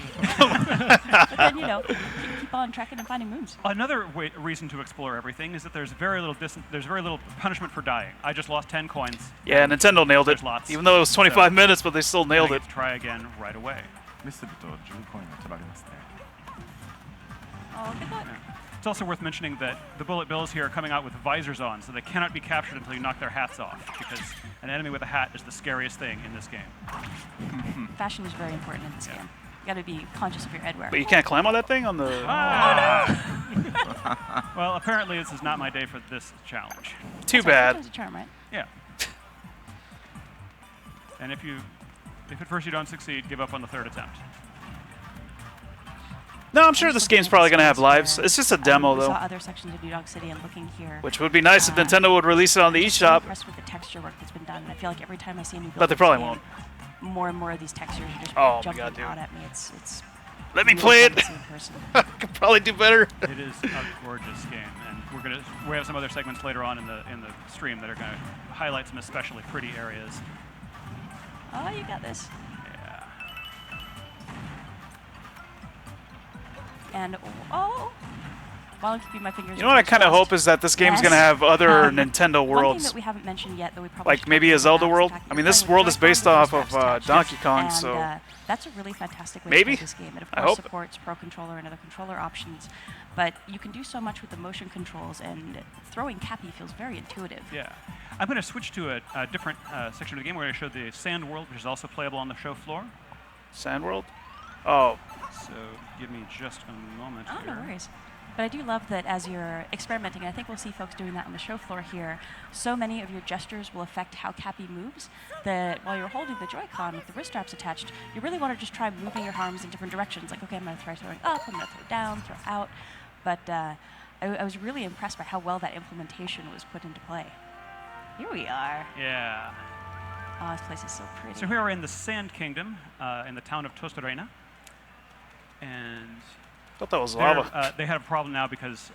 Speaker 13: But then, you know, keep on tracking and finding moons.
Speaker 12: Another reason to explore everything is that there's very little punishment for dying. I just lost 10 coins.
Speaker 1: Yeah, Nintendo nailed it.
Speaker 12: There's lots.
Speaker 1: Even though it was 25
Speaker 12: So,
Speaker 1: minutes, but they still nailed
Speaker 12: I
Speaker 1: it.
Speaker 12: get to try again right away.
Speaker 13: Oh, good luck.
Speaker 12: It's also worth mentioning that the bullet bills here are coming out with visors on, so they cannot be captured until you knock their hats off, because an enemy with a hat is the scariest thing in this game.
Speaker 13: Fashion is very important in this game. You got to be conscious of your headwear.
Speaker 1: But you can't climb on that thing on the...
Speaker 12: Well, apparently this is not my day for this challenge.
Speaker 1: Too bad.
Speaker 13: It's a charm, right?
Speaker 12: Yeah. And if at first you don't succeed, give up on the third attempt.
Speaker 1: No, I'm sure this game's probably going to have lives. It's just a demo,
Speaker 13: We saw
Speaker 1: though.
Speaker 13: other sections of New Dog City and looking here.
Speaker 1: Which would be nice if Nintendo would release it on the
Speaker 13: I'm
Speaker 1: eShop.
Speaker 13: impressed with the texture work that's been done. And I feel like every time I see a new build
Speaker 1: But they
Speaker 13: of
Speaker 1: probably
Speaker 13: this
Speaker 1: won't.
Speaker 13: game, more and more of these textures are just
Speaker 1: Oh my
Speaker 13: jumping
Speaker 1: God, dude.
Speaker 13: out at me. It's
Speaker 1: Let me
Speaker 13: really
Speaker 1: play
Speaker 13: fun
Speaker 1: it.
Speaker 13: to see in person.
Speaker 1: I could probably do better.
Speaker 12: It is a gorgeous game, and we have some other segments later on in the stream that are going to highlight some especially pretty areas.
Speaker 13: Oh, you got this.
Speaker 12: Yeah.
Speaker 13: And while I'm keeping my fingers.
Speaker 1: You know what I kind of hope is that this game's going to have other Nintendo
Speaker 13: One thing
Speaker 1: worlds.
Speaker 13: that we haven't mentioned yet, though we probably
Speaker 1: Like
Speaker 13: should
Speaker 1: maybe
Speaker 13: talk
Speaker 1: a Zelda
Speaker 13: about,
Speaker 1: world.
Speaker 13: is the fact
Speaker 1: I
Speaker 13: that
Speaker 1: mean,
Speaker 13: you're
Speaker 1: this
Speaker 13: playing
Speaker 1: world
Speaker 13: with
Speaker 1: is based
Speaker 13: Joy-Con
Speaker 1: off
Speaker 13: with
Speaker 1: of
Speaker 13: the straps
Speaker 1: Donkey
Speaker 13: attached.
Speaker 1: Kong,
Speaker 13: And,
Speaker 1: so...
Speaker 13: that's a really fantastic way
Speaker 1: Maybe?
Speaker 13: to play this game. It of
Speaker 1: I
Speaker 13: course
Speaker 1: hope.
Speaker 13: supports Pro Controller and other controller options, but you can do so much with the motion controls, and throwing Cappy feels very intuitive.
Speaker 12: Yeah. I'm going to switch to a different section of the game where I show the Sand World, which is also playable on the show floor.
Speaker 1: Sand World? Oh.
Speaker 12: So give me just a moment
Speaker 13: Oh,
Speaker 12: here.
Speaker 13: no worries. But I do love that as you're experimenting, and I think we'll see folks doing that on the show floor here, so many of your gestures will affect how Cappy moves that while you're holding the Joy-Con with the wrist straps attached, you really want to just try moving your arms in different directions. Like, okay, I'm going to try throwing up, I'm going to throw down, throw out. But I was really impressed by how well that implementation was put into play. Here we are.
Speaker 12: Yeah.
Speaker 13: Oh, this place is so pretty.
Speaker 12: So here we're in the Sand Kingdom, in the town of Tostarena. And
Speaker 1: I thought that was lava.
Speaker 12: they have a problem now because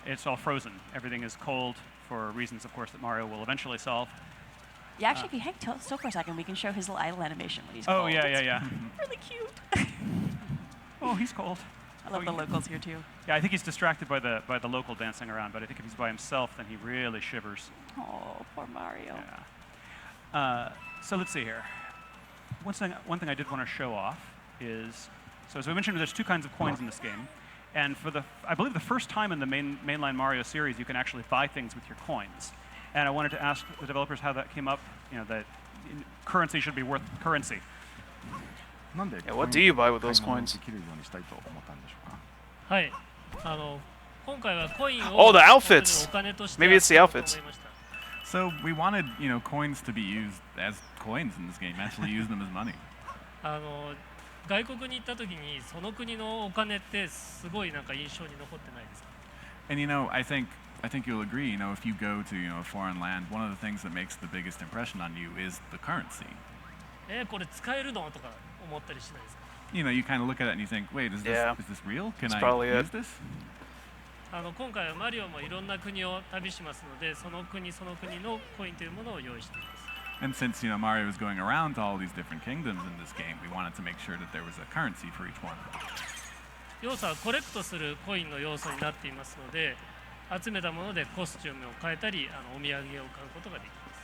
Speaker 12: it's all frozen. Everything is cold for reasons, of course, that Mario will eventually solve.
Speaker 13: Yeah, actually, if you hang still for a second, we can show his little idle animation when he's
Speaker 12: Oh,
Speaker 13: cold.
Speaker 12: yeah,
Speaker 13: It's
Speaker 12: yeah.
Speaker 13: really cute.
Speaker 12: Oh, he's cold.
Speaker 13: I love the locals here, too.
Speaker 12: Yeah, I think he's distracted by the local dancing around, but I think if he's by himself, then he really shivers.
Speaker 13: Oh, poor Mario.
Speaker 12: Yeah. So let's see here. One thing I did want to show off is, so as we mentioned, there's two kinds of coins in this game, and I believe the first time in the mainline Mario series, you can actually buy things with your coins. And I wanted to ask the developers how that came up. You know, that currency should be worth currency.
Speaker 1: Yeah, what do you buy with those coins?
Speaker 16: はい今回はコインを
Speaker 1: Oh, the outfits.
Speaker 16: お金として
Speaker 1: Maybe it's the outfits.
Speaker 17: So we wanted, coins to be used as coins in this game. Actually, use them as money.
Speaker 16: 外国に行った時にその国のお金ってすごいなんか印象に残ってないですか
Speaker 17: And I think you'll agree. If you go to a foreign land, one of the things that makes the biggest impression on you is the currency.
Speaker 16: これ使えるのとか思ったりしないですか
Speaker 17: You kind of look at it and you think, wait, is this real? Can
Speaker 1: That's
Speaker 17: I
Speaker 1: probably
Speaker 17: use
Speaker 1: it.
Speaker 17: this?
Speaker 16: 今回はマリオもいろんな国を旅しますので、その国その国のコインというものを用意しています。
Speaker 17: And since Mario is going around to all these different kingdoms in this game, we wanted to make sure that there was a currency for each one.
Speaker 16: 要素はコレクトするコインの要素になっていますので、集めたものでコスチュームを変えたり、お土産を買うことができます。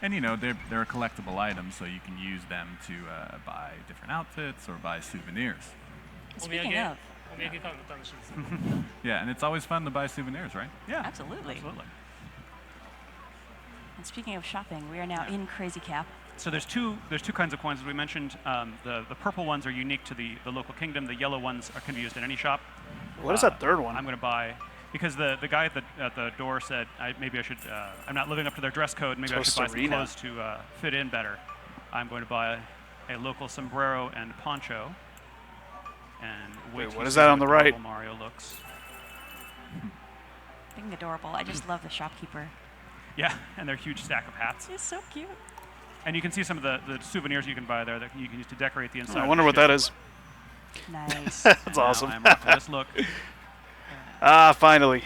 Speaker 17: And they're collectible items, so you can use them to buy different outfits or buy souvenirs.
Speaker 16: お土産買うの楽しいですよ。
Speaker 17: Yeah, and it's always fun to buy souvenirs, right?
Speaker 12: Yeah,
Speaker 13: absolutely.
Speaker 12: Absolutely.
Speaker 13: And speaking of shopping, we are now in Crazy Cap.
Speaker 12: So there's two kinds of coins, as we mentioned. The purple ones are unique to the local kingdom. The yellow ones can be used in any shop.
Speaker 1: What is that third one?
Speaker 12: I'm going to buy, because the guy at the door said maybe I should. I'm not living up to their dress code. Maybe I should buy some
Speaker 1: Tostarena.
Speaker 12: clothes to fit in better. I'm going to buy a local sombrero and poncho. And
Speaker 1: Wait, what is that on the right?
Speaker 12: Mario looks.
Speaker 13: Being adorable. I just love the shopkeeper.
Speaker 12: Yeah, and their huge stack of hats.
Speaker 13: It's so cute.
Speaker 12: And you can see some of the souvenirs you can buy there that you can use to decorate the inside.
Speaker 1: I wonder what that is.
Speaker 13: Nice.
Speaker 1: That's awesome.
Speaker 12: I'm off to this look.
Speaker 1: Ah, finally.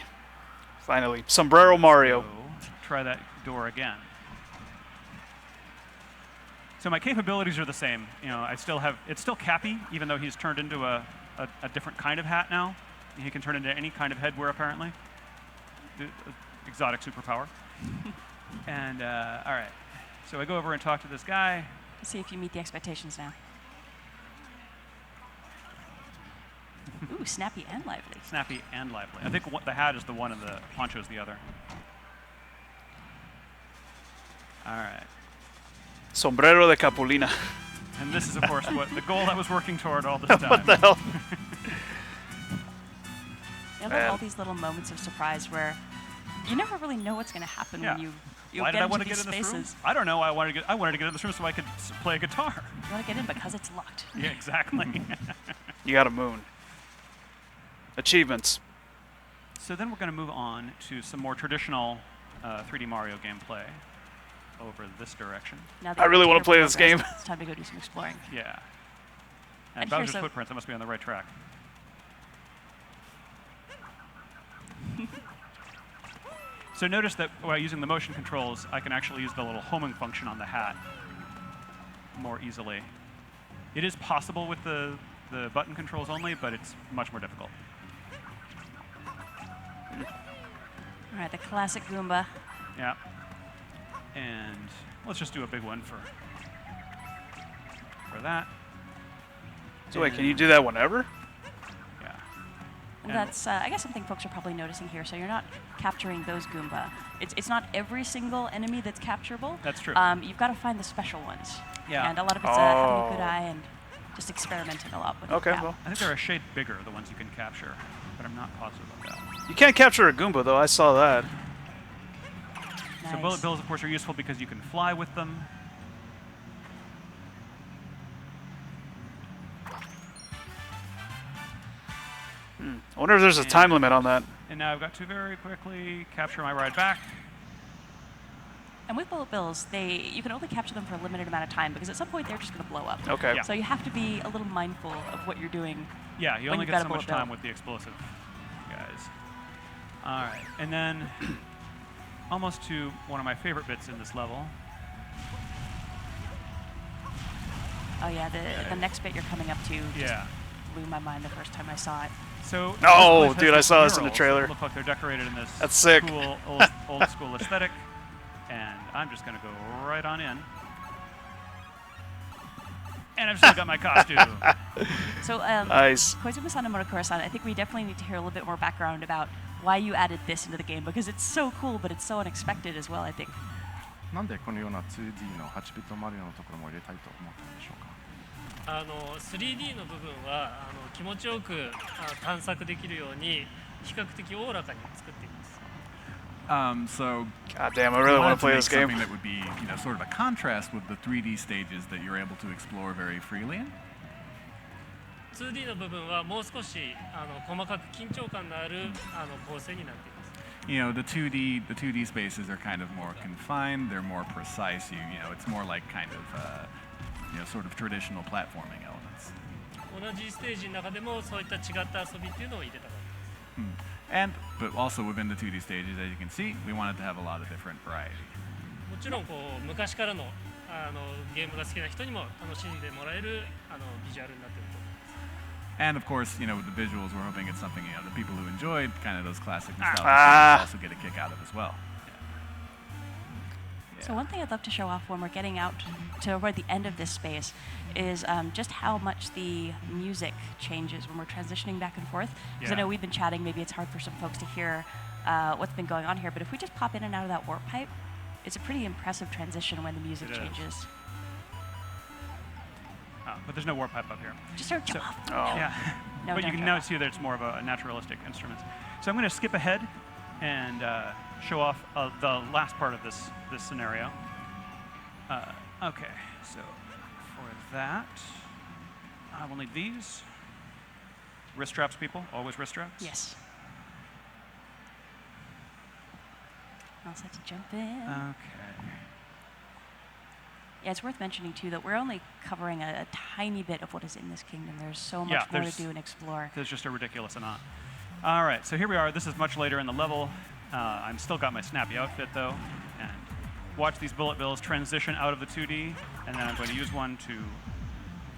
Speaker 1: Finally. Sombrero Mario.
Speaker 12: So, try that door again. So my capabilities are the same. You know, it's still Cappy, even though he's turned into a different kind of hat now. He can turn into any kind of headwear, apparently. Exotic superpower. And, all right. So I go over and talk to this guy.
Speaker 13: Let's see if you meet the expectations now. Ooh, snappy and lively.
Speaker 12: Snappy and lively. I think the hat is the one and the poncho is the other. All right.
Speaker 1: Sombrero de Capulina.
Speaker 12: And this is, of course, the goal I was working toward all this time.
Speaker 1: What the hell?
Speaker 13: I love all these little moments of surprise where you never really know what's going to happen when you
Speaker 12: Why
Speaker 13: get
Speaker 12: did I
Speaker 13: into
Speaker 12: want to
Speaker 13: these
Speaker 12: get in this room?
Speaker 13: spaces.
Speaker 12: I don't know. I wanted to get in this room so I could play a guitar.
Speaker 13: You want to get in because it's locked.
Speaker 12: Yeah, exactly.
Speaker 1: You got a moon. Achievements.
Speaker 12: So then we're going to move on to some more traditional 3D Mario gameplay over this direction.
Speaker 13: Now that
Speaker 1: I really
Speaker 13: you've
Speaker 1: want to
Speaker 13: made
Speaker 1: play
Speaker 13: your
Speaker 1: this game.
Speaker 13: progress, It's time to go do some exploring.
Speaker 12: Yeah.
Speaker 13: And
Speaker 12: And
Speaker 13: here's
Speaker 12: Bowser's
Speaker 13: a-
Speaker 12: footprints, I must be on the right track. So notice that while using the motion controls, I can actually use the little homing function on the hat more easily. It is possible with the button controls only, but it's much more difficult.
Speaker 13: All right, the classic Goomba.
Speaker 12: Yeah. And let's just do a big one for that.
Speaker 1: So wait, can you do that whenever?
Speaker 12: Yeah.
Speaker 13: Well, that's, I guess, something folks are probably noticing here. So you're not capturing those Goomba. It's not every single enemy that's capturable.
Speaker 12: That's true.
Speaker 13: You've got to find the special ones.
Speaker 12: Yeah.
Speaker 13: And a lot of it's having a good eye and just experimenting a lot with
Speaker 1: Okay,
Speaker 13: that.
Speaker 1: well.
Speaker 12: I think they're a shade bigger, the ones you can capture, but I'm not positive about that.
Speaker 1: You can't capture a Goomba, though. I saw that.
Speaker 12: So bullet bills, of course, are useful because you can fly with them.
Speaker 1: I wonder if there's a time limit on that.
Speaker 12: And now I've got to very quickly capture my ride back.
Speaker 13: And with bullet bills, you can only capture them for a limited amount of time because at some point they're just going to blow up.
Speaker 1: Okay.
Speaker 12: Yeah.
Speaker 13: So you have to be a little mindful of what you're doing.
Speaker 12: Yeah, you
Speaker 13: when
Speaker 12: only
Speaker 13: you've
Speaker 12: get
Speaker 13: got
Speaker 12: so
Speaker 13: a
Speaker 12: much
Speaker 13: bullet
Speaker 12: time
Speaker 13: bill.
Speaker 12: with the explosive guys. All right, and then almost to one of my favorite bits in this level.
Speaker 13: Oh yeah, the next bit you're coming up to just
Speaker 12: Yeah.
Speaker 13: blew my mind the first time I saw it.
Speaker 12: So
Speaker 1: No,
Speaker 12: this place has
Speaker 1: dude, I
Speaker 12: these
Speaker 1: saw this in the
Speaker 12: murals
Speaker 1: trailer.
Speaker 12: that Look like they're decorated in this
Speaker 1: That's sick.
Speaker 12: cool old school aesthetic, and I'm just gonna go right on in. And I've still got my costume.
Speaker 13: So,
Speaker 1: Nice.
Speaker 13: Koizumi-san and Monokura-san, I think we definitely need to hear a little bit more background about why you added this into the game because it's so cool, but it's so unexpected as well, I think.
Speaker 14: なんでこのような 2D の8ビットマリオのところも入れたいと思ったんでしょうか。
Speaker 16: 3D の部分は気持ちよく探索できるように比較的おおらかに作っています。
Speaker 17: So,
Speaker 1: God damn, I really want to play this game.
Speaker 17: Something that would be, sort of a contrast with the 3D stages that you're able to explore very freely in.
Speaker 16: 2D の部分はもう少し細かく緊張感のある構成になっています。
Speaker 17: The 2D spaces are kind of more confined. They're more precise. It's more like kind of, sort of traditional platforming elements.
Speaker 16: 同じステージの中でもそういった違った遊びっていうのを入れたかったです。
Speaker 17: But also within the 2D stages, as you can see, we wanted to have a lot of different variety.
Speaker 16: もちろん昔からのゲームが好きな人にも楽しんでもらえるビジュアルになっていると思います。
Speaker 17: And of course, with the visuals, we're hoping it's something the people who enjoyed kind of those classic nostalgic
Speaker 1: Ah.
Speaker 17: games also get a kick out of as well.
Speaker 13: So one thing I'd love to show off when we're getting out toward the end of this space is just how much the music changes when we're transitioning back and forth. Because I
Speaker 12: Yeah.
Speaker 13: know we've been chatting, maybe it's hard for some folks to hear what's been going on here, but if we just pop in and out of that warp pipe, it's a pretty impressive transition when the music
Speaker 12: It is.
Speaker 13: changes.
Speaker 12: But there's no warp pipe up here.
Speaker 13: Just start jump off.
Speaker 12: Yeah.
Speaker 13: No,
Speaker 12: but you
Speaker 13: don't
Speaker 12: can
Speaker 13: jump
Speaker 12: now
Speaker 13: off.
Speaker 12: see that it's more of a naturalistic instrument. So I'm going to skip ahead and show off the last part of this scenario. Okay, so for that, I will need these. Wrist straps, people. Always wrist straps.
Speaker 13: Yes. All set to jump in.
Speaker 12: Okay.
Speaker 13: Yeah, it's worth mentioning too that we're only covering a tiny bit of what is in this kingdom. There's so much more to do and explore.
Speaker 12: There's just a ridiculous amount. All right, so here we are. This is much later in the level. I'm still got my snappy outfit though, and watch these bullet bills transition out of the 2D, and then I'm going to use one to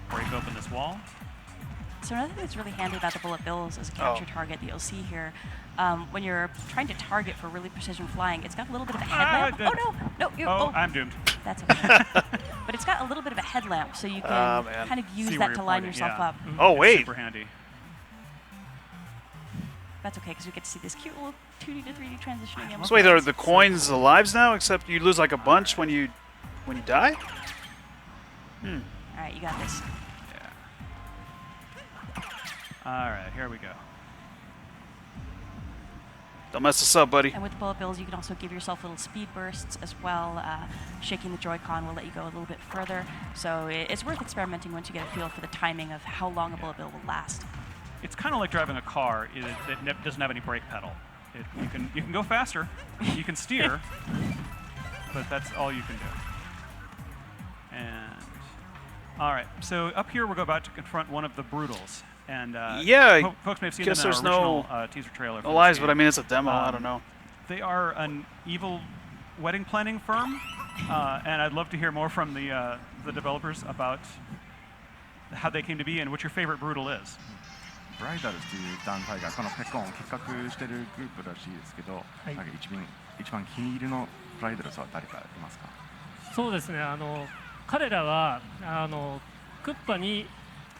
Speaker 12: break open this wall.
Speaker 13: So another thing that's really handy about the bullet bills as a capture target that you'll see here, when you're trying to target for really precision flying, it's got a little bit of a headlamp. Oh no, no,
Speaker 12: I'm doomed.
Speaker 13: That's okay. But it's got a little bit of a headlamp, so you can kind of use that to line yourself up.
Speaker 1: Oh wait.
Speaker 12: Super handy.
Speaker 13: That's okay, because we get to see this cute little 2D to 3D transitioning.
Speaker 1: So wait, are the coins the lives now? Except you lose like a bunch when you die.
Speaker 13: All right, you got this.
Speaker 12: All right, here we go.
Speaker 1: Don't mess us up, buddy.
Speaker 13: And with the bullet bills, you can also give yourself little speed bursts as well. Shaking the Joy-Con will let you go a little bit further. So it's worth experimenting once you get a feel for the timing of how long a bullet bill will last.
Speaker 12: It's kind of like driving a car that doesn't have any brake pedal. You can go faster, you can steer, but that's all you can do. And all right, so up here we're about to confront one of the Brutals. And
Speaker 1: yeah,
Speaker 12: folks may have seen
Speaker 1: guess
Speaker 12: them in
Speaker 1: there's
Speaker 12: our original teaser trailer.
Speaker 1: No lives, but I mean it's a demo. I don't know.
Speaker 12: They are an evil wedding planning firm, and I'd love to hear more from the developers about how they came to be and what your favorite Brutal is.
Speaker 14: ブライダルっていう団体がこのペコンを企画してるグループらしいですけど、なんか一番気に入りのブライダルは誰かいますか？
Speaker 16: そうですね。彼らはクッパに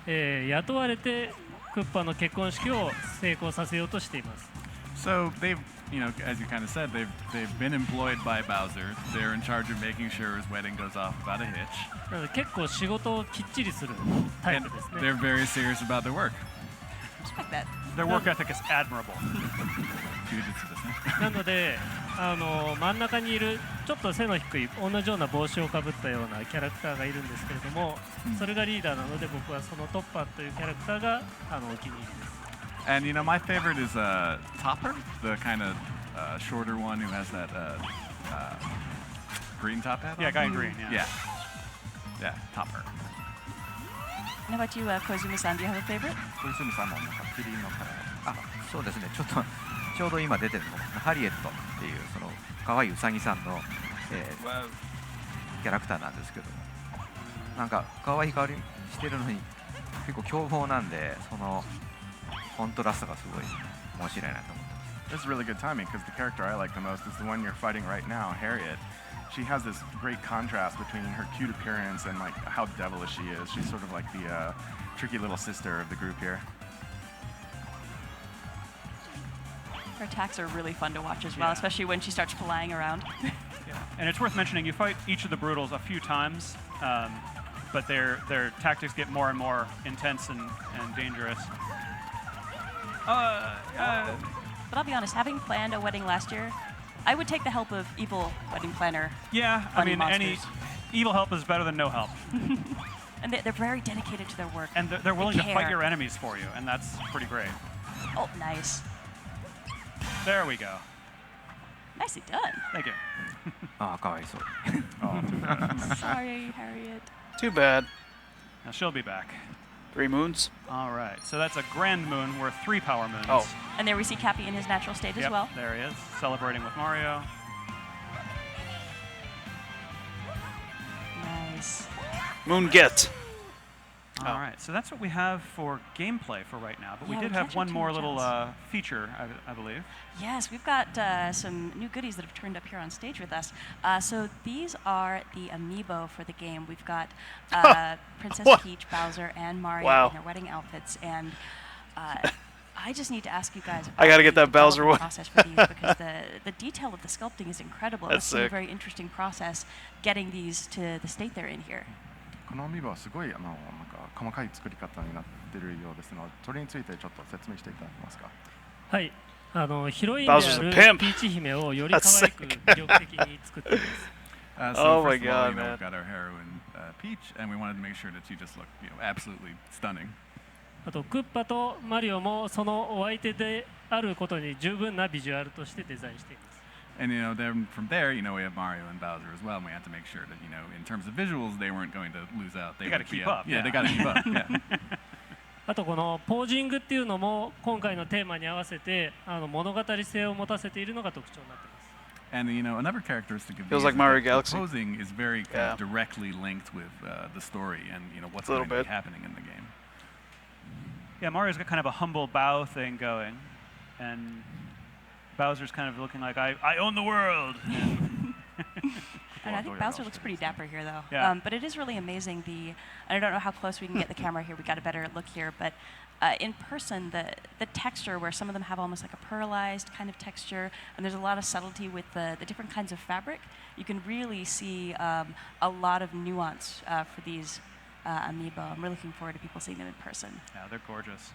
Speaker 16: 雇われてクッパの結婚式を成功させようとしています。
Speaker 17: So they've, as you kind of said, they've been employed by Bowser. They're in charge of making sure his wedding goes off without a hitch.
Speaker 16: なので結構仕事をきっちりするタイプですね。
Speaker 17: They're very serious about their work.
Speaker 13: Respect that.
Speaker 12: Their work ethic is admirable.
Speaker 17: 充実ですね。
Speaker 16: なので真ん中にいるちょっと背の低い同じような帽子をかぶったようなキャラクターがいるんですけれども、それがリーダーなので僕はそのトッパーというキャラクターがお気に入りです。
Speaker 17: And my favorite is Topper, the kind of shorter one who has that green top hat.
Speaker 12: Yeah, guy in green.
Speaker 17: Yeah, Topper.
Speaker 13: How about you, Kozumi-san? Do you have a favorite?
Speaker 15: 小泉さんもなんかキリンのカラー。そうですね。ちょうど今出てるのがハリエットっていうその可愛いウサギさんの、キャラクターなんですけども、なんか可愛い香りしてるのに結構凶暴なんで、そのコントラストがすごい面白いなと思ってます。
Speaker 14: This is really good timing because the character I like the most is the one you're fighting right now, Harriet. She has this great contrast between her cute appearance and like how devilish she is. She's sort of like the tricky little sister of the group here.
Speaker 13: Her attacks are really fun to watch as well, especially when she starts flying around.
Speaker 12: And it's worth mentioning, you fight each of the Brutals a few times, but their tactics get more and more intense and dangerous.
Speaker 13: But I'll be honest, having planned a wedding last year, I would take the help of evil wedding planner.
Speaker 12: Yeah, I mean, any evil help is better than no help.
Speaker 13: And they're very dedicated to their work.
Speaker 12: And they're willing to fight your enemies for you, and that's pretty great.
Speaker 13: Oh, nice.
Speaker 12: There we go.
Speaker 13: Nicely done.
Speaker 12: Thank you.
Speaker 15: かわいそう。
Speaker 13: Sorry, Harriet.
Speaker 1: Too bad.
Speaker 12: Now she'll be back.
Speaker 1: 3 moons.
Speaker 12: All right, so that's a grand moon worth 3 power moons.
Speaker 1: Oh.
Speaker 13: And there we see Cappy in his natural state as well.
Speaker 12: There he is, celebrating with Mario.
Speaker 13: Nice.
Speaker 1: Moon get.
Speaker 12: All right, so that's what we have for gameplay for right now. But we
Speaker 13: Yeah,
Speaker 12: did
Speaker 13: we're
Speaker 12: have one
Speaker 13: catching
Speaker 12: more
Speaker 13: too
Speaker 12: little
Speaker 13: much
Speaker 12: feature, I believe.
Speaker 13: Yes, we've got some new goodies that have turned up here on stage with us. So these are the amiibo for the game. We've got Princess Peach, Bowser, and Mario in their wedding outfits. And I just need to ask you guys about
Speaker 1: I gotta get
Speaker 13: the
Speaker 1: that Bowser one.
Speaker 13: process for these because the detail of the sculpting is incredible.
Speaker 1: That's
Speaker 13: It's been a
Speaker 1: sick.
Speaker 13: very interesting process getting these to the state they're in here.
Speaker 14: このアミーバはすごいなんか細かい作り方になってるようですので、それについてちょっと説明していただけますか。
Speaker 16: はい。ヒロインである
Speaker 1: Bowser's a
Speaker 16: ピ
Speaker 1: pimp.
Speaker 16: ーチ姫をより可愛く魅力的に作っています。
Speaker 17: So
Speaker 1: Oh my
Speaker 17: first of all,
Speaker 1: God,
Speaker 17: we've
Speaker 1: man.
Speaker 17: got our heroine, Peach, and we wanted to make sure that she just looked, absolutely stunning.
Speaker 16: あとクッパとマリオもそのお相手であることに十分なビジュアルとしてデザインしています。
Speaker 17: And then from there, we have Mario and Bowser as well, and we had to make sure that, in terms of visuals, they weren't going to lose out.
Speaker 12: They got to keep up.
Speaker 17: Yeah, they got to keep up. Yeah.
Speaker 16: あとこのポージングっていうのも今回のテーマに合わせて物語性を持たせているのが特徴になっています。
Speaker 17: And another characteristic of
Speaker 1: Feels
Speaker 17: these
Speaker 1: like
Speaker 17: is
Speaker 1: Mario
Speaker 17: that
Speaker 1: Galaxy.
Speaker 17: the posing is very kind of directly linked with the story and what's going to be happening in the game.
Speaker 12: Yeah, Mario's got kind of a humble bow thing going, and Bowser's kind of looking like, I own the world.
Speaker 13: And I think Bowser looks pretty dapper here, though.
Speaker 12: Yeah.
Speaker 13: But it is really amazing. And I don't know how close we can get the camera here. We got a better look here, but in person, the texture, where some of them have almost like a pearlized kind of texture, and there's a lot of subtlety with the different kinds of fabric. You can really see a lot of nuance for these amiibo. I'm really looking forward to people seeing them in person.
Speaker 12: Yeah, they're gorgeous.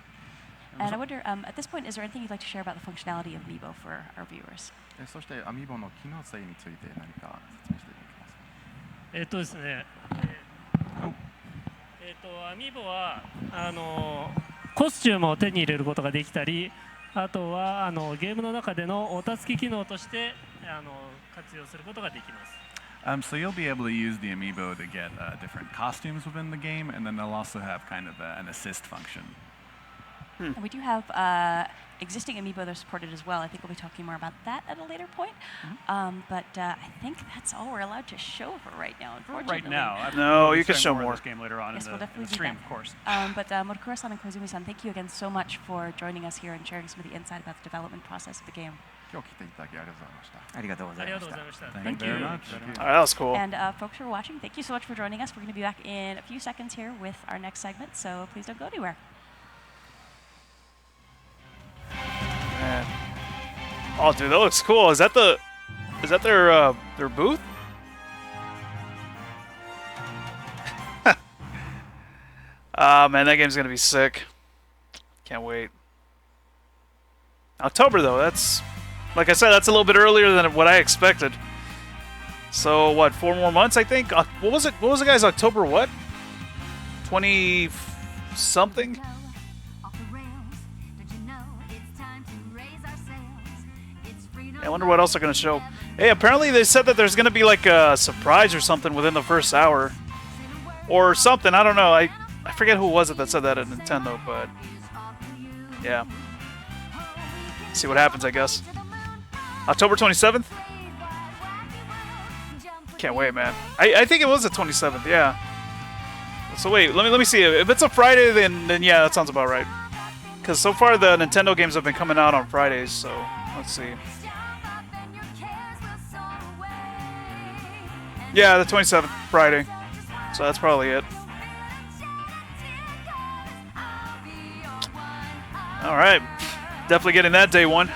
Speaker 13: And I wonder, at this point, is there anything you'd like to share about the functionality of amiibo for our viewers?
Speaker 14: そしてアミーボの機能性について何か説明していただけますか。
Speaker 16: ですね。アミーボはコスチュームを手に入れることができたり、あとはゲームの中でのお助け機能として活用することができます。
Speaker 17: So you'll be able to use the amiibo to get different costumes within the game, and then they'll also have kind of an assist function.
Speaker 13: And we do have existing amiibo that are supported as well. I think we'll be talking more about that at a later point. But I think that's all we're allowed to show for right now, unfortunately.
Speaker 12: Right now.
Speaker 1: No, you can show more.
Speaker 12: This game later on
Speaker 13: yes,
Speaker 12: in
Speaker 13: we'll
Speaker 12: the
Speaker 13: definitely
Speaker 12: stream,
Speaker 13: do that.
Speaker 12: of course.
Speaker 13: But Motokura-san and Koizumi-san, thank you again so much for joining us here and sharing some of the insight about the development process of the game.
Speaker 14: 今日来ていただきありがとうございました。
Speaker 15: ありがとうございました。
Speaker 16: ありがとうございました。
Speaker 17: Thank you very much.
Speaker 1: All right, that was cool.
Speaker 13: And folks who are watching, thank you so much for joining us. We're going to be back in a few seconds here with our next segment, so please don't go anywhere.
Speaker 1: Man. Oh, dude, that looks cool. Is that their booth? Man, that game's gonna be sick. Can't wait. October though, that's like I said, that's a little bit earlier than what I expected. So what, 4 more months I think? What was it guys, October what? 20 something? I wonder what else they're gonna show. Hey, apparently they said that there's gonna be like a surprise or something within the first hour. Or something, I don't know. I forget who was it that said that at Nintendo, but yeah. See what happens, I guess. October 27th? Can't wait, man. I think it was the 27th, yeah. So wait, let me see. If it's a Friday, then yeah, that sounds about right. Because so far the Nintendo games have been coming out on Fridays, so let's see. Yeah, the 27th, Friday. So that's probably it. Alright. Definitely getting that day one.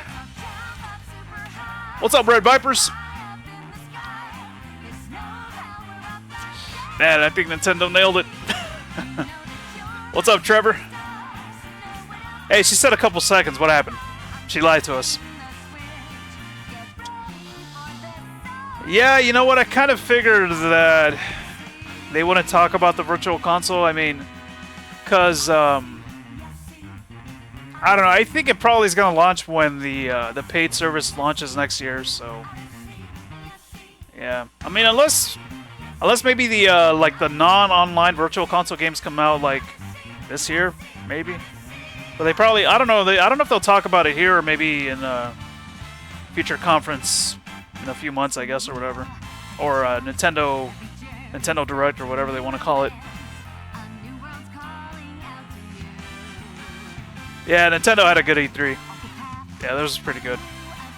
Speaker 1: What's up, Red Vipers? Man, I think Nintendo nailed it. What's up, Trevor? Hey, she said a couple seconds. What happened? She lied to us. Yeah, you know what? I kind of figured that they wouldn't talk about the Virtual Console. I mean, because I don't know. I think it probably is going to launch when the paid service launches next year. So yeah, I mean, unless maybe the like the non-online Virtual Console games come out like this year, maybe. But they probably, I don't know. I don't know if they'll talk about it here or maybe in a future conference in a few months, I guess, or whatever, or Nintendo Direct or whatever they want to call it. Yeah, Nintendo had a good E3. Yeah, theirs was pretty good.